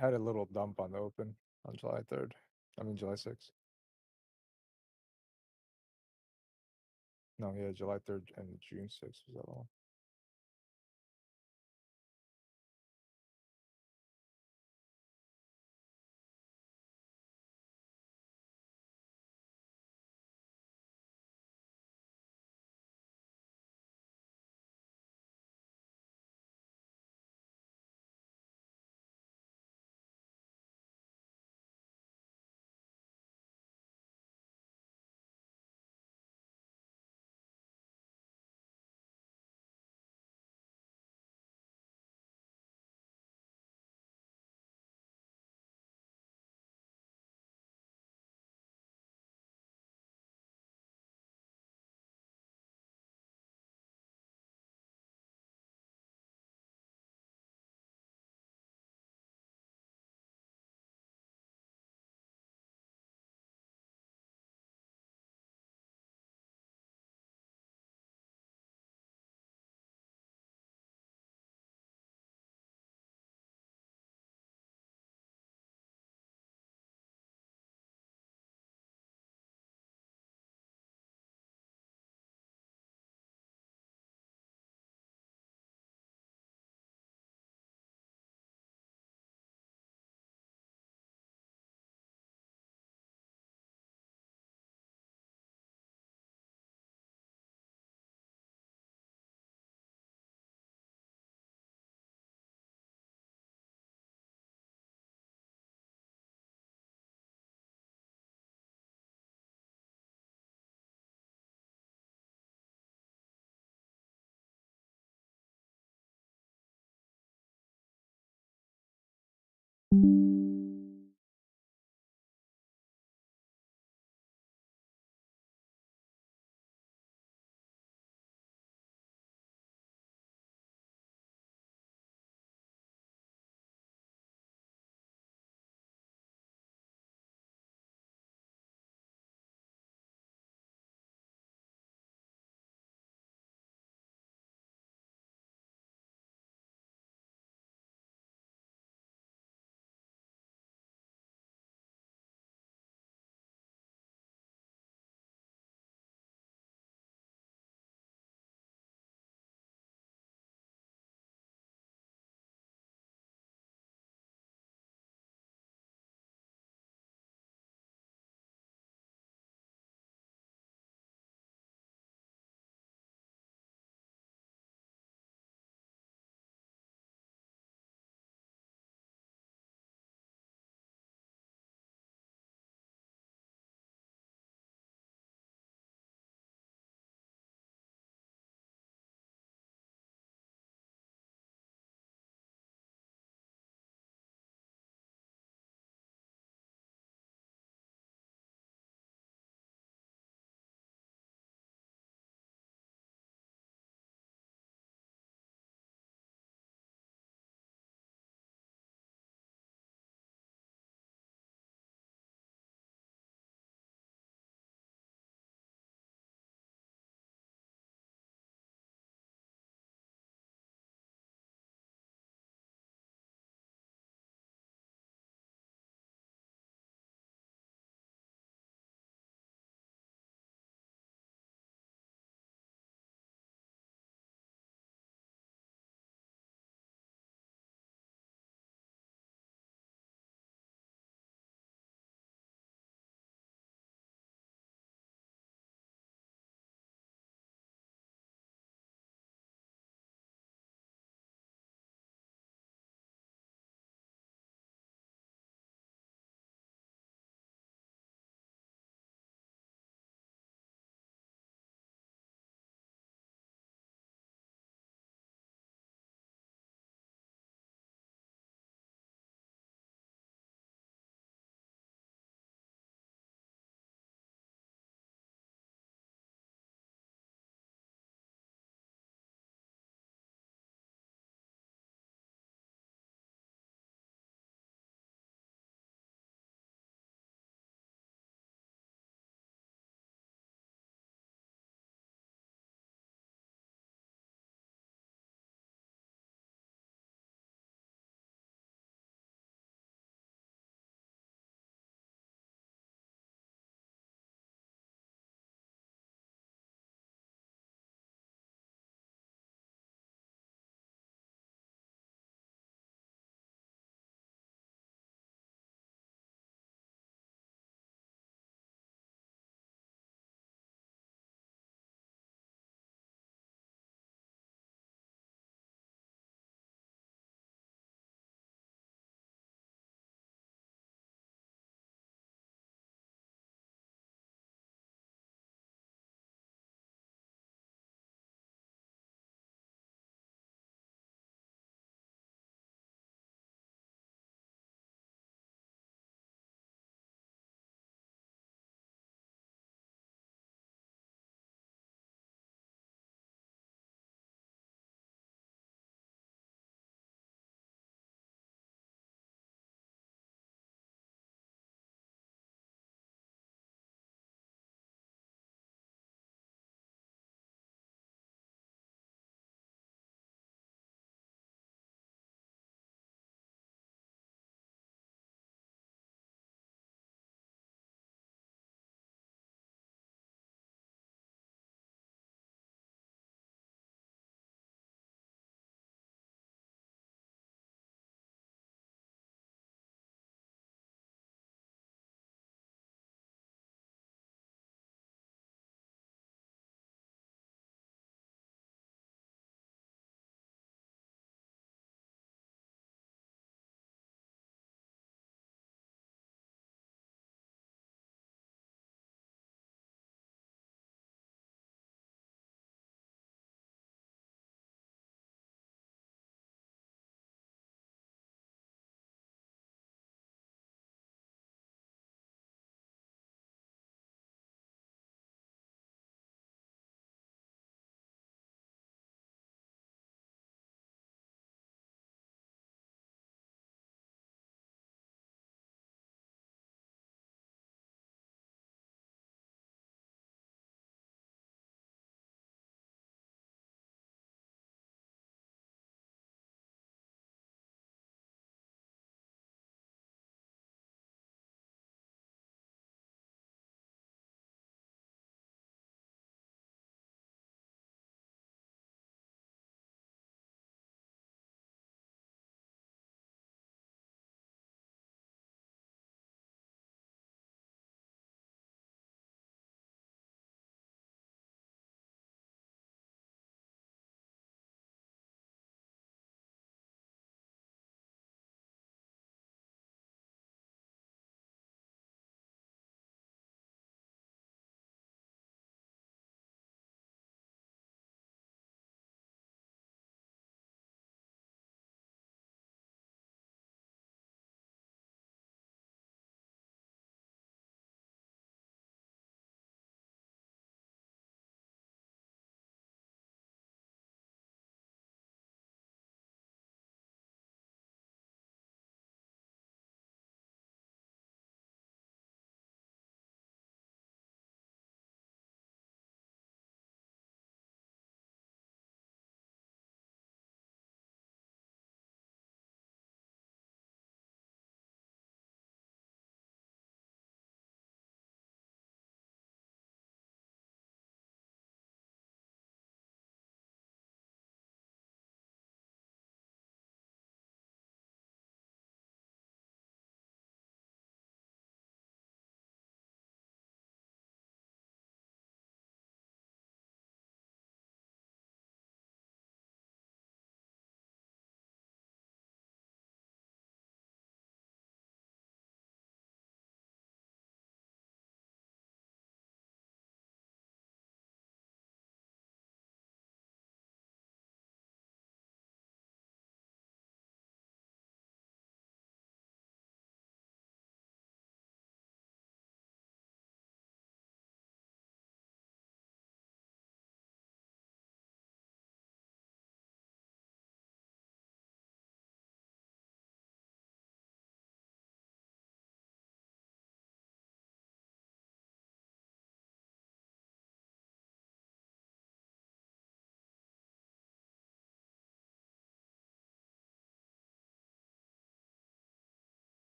Had a little dump on the open on July 3rd. I mean July 6th. No, yeah, July 3rd and June 6th was that one.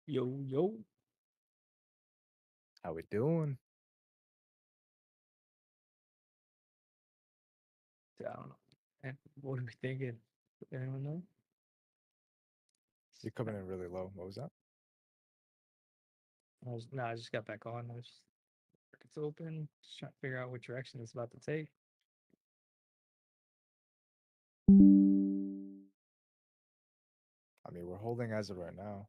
Yo. How we doing? I don't know. And what are we thinking? Anyone know? You're coming in really low. What was that? I just got back on. It's open. Just trying to figure out what direction it's about to take. I mean, we're holding as of right now.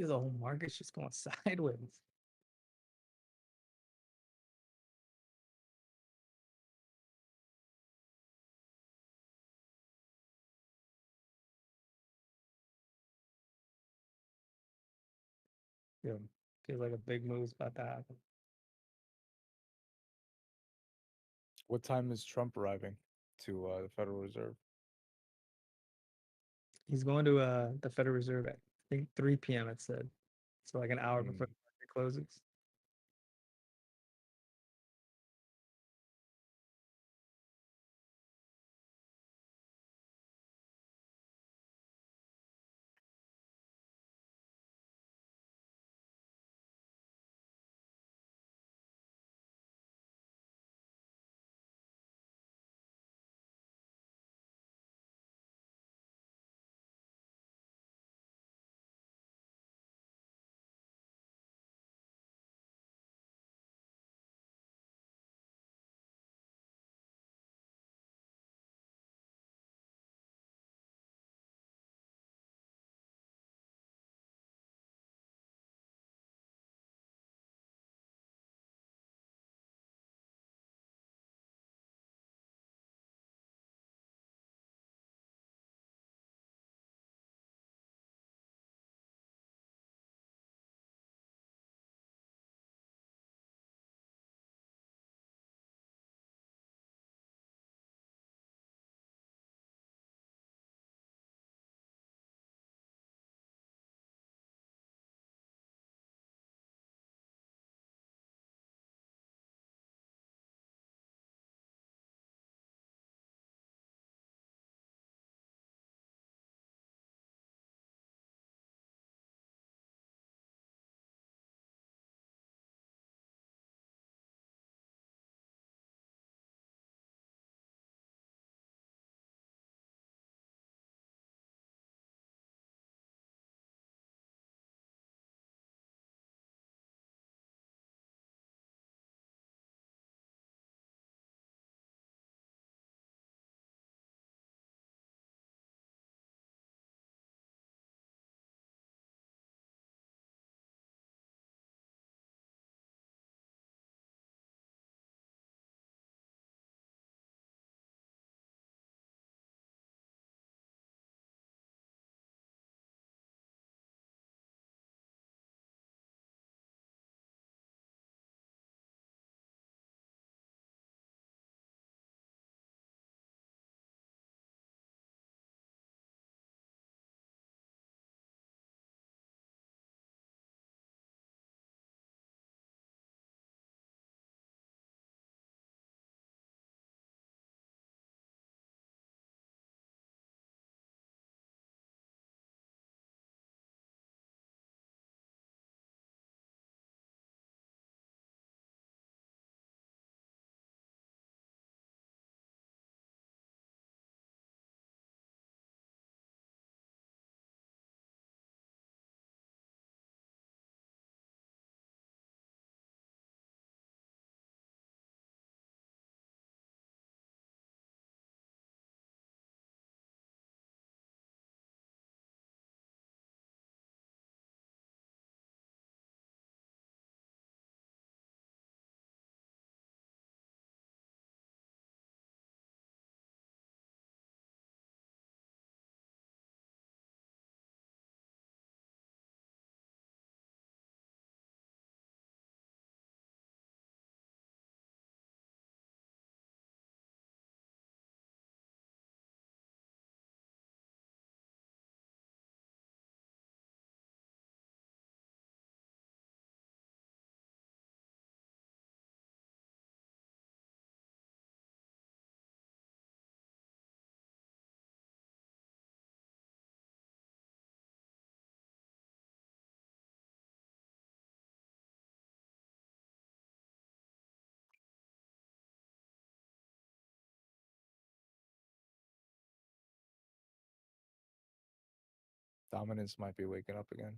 The whole market's just going sideways. Yeah, feels like a big move's about to happen. What time is Trump arriving to the Federal Reserve? He's going to the Federal Reserve at I think 3 p.m. It said, so like an hour before the market closes. Dominance might be waking up again.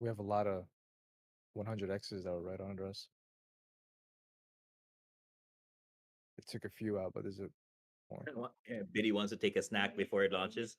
We have a lot of 100Xs that were right under us. It took a few out, but there's a more. Biddy wants to take a snack before it launches.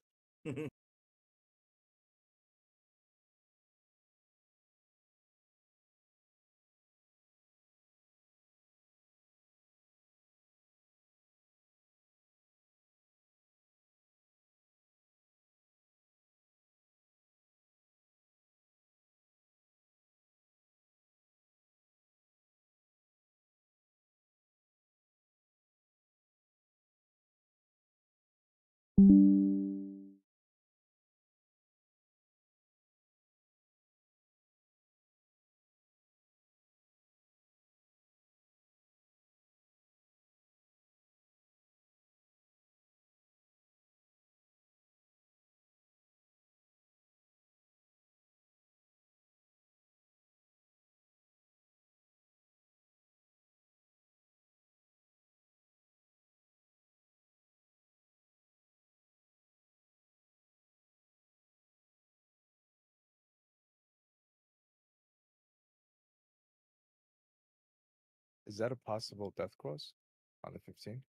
Is that a possible death cross on the 15?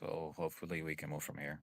So hopefully we can move from here.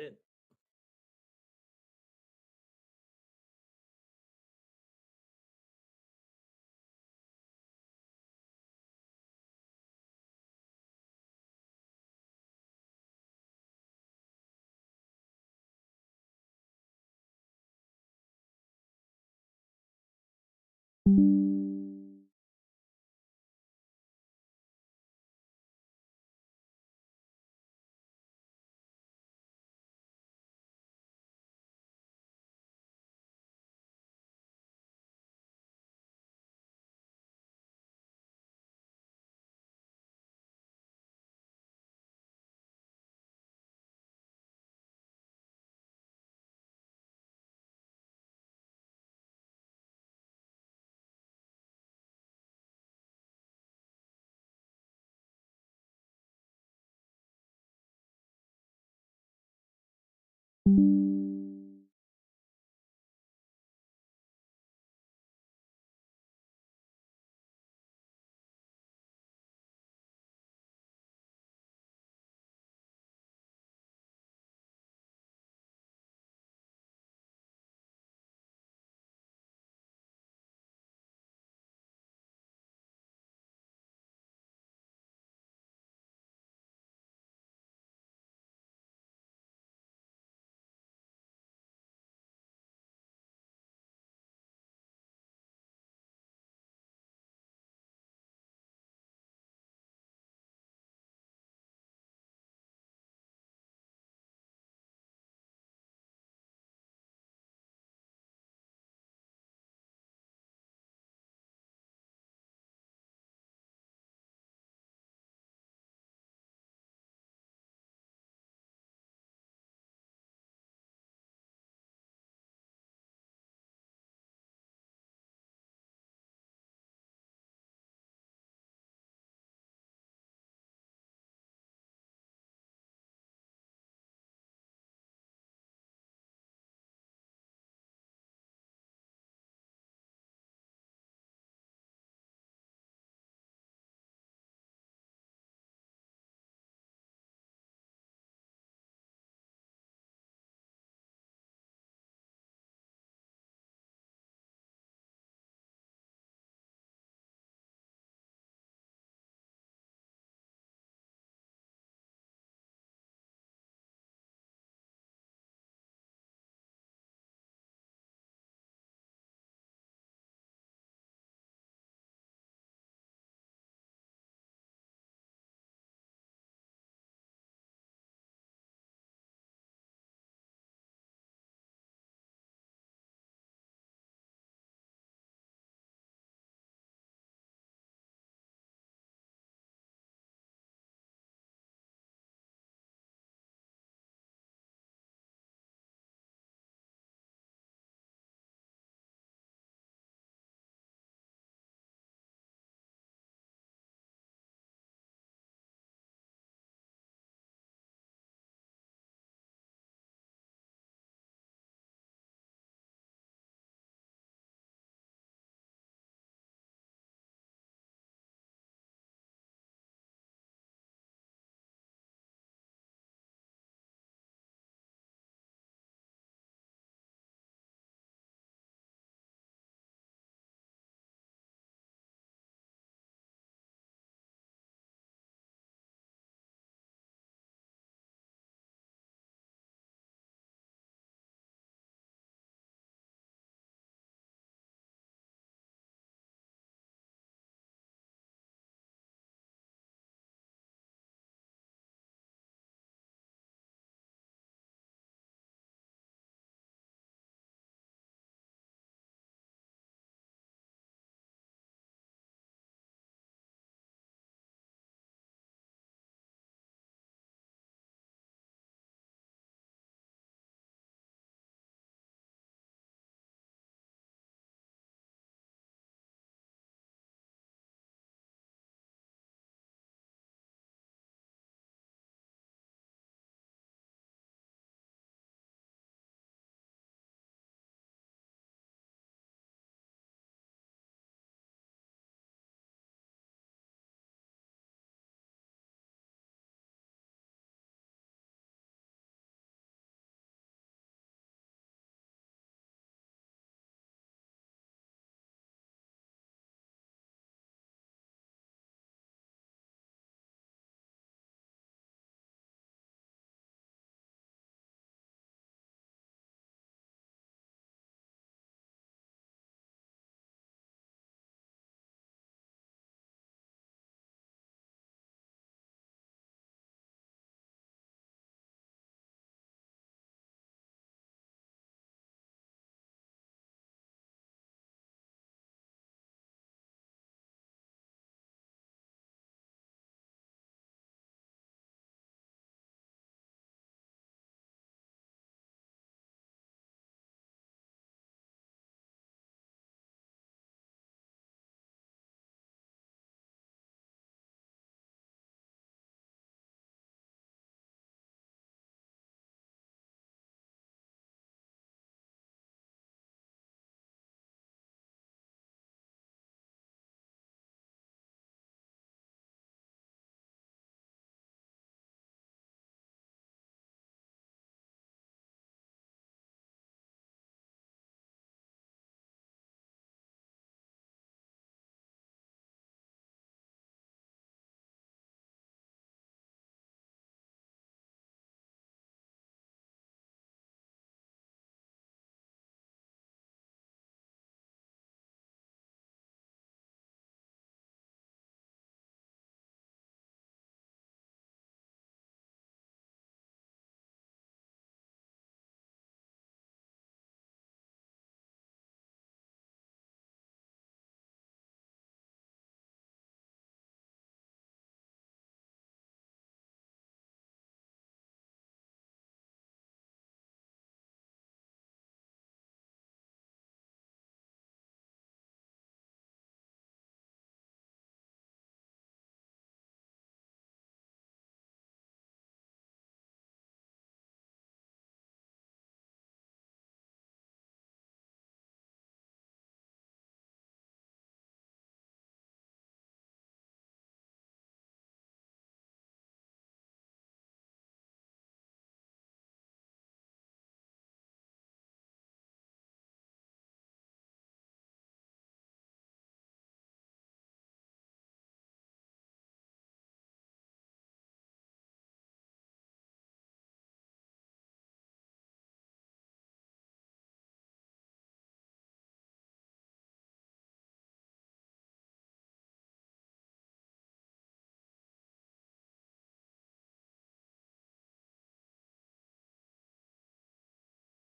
it. you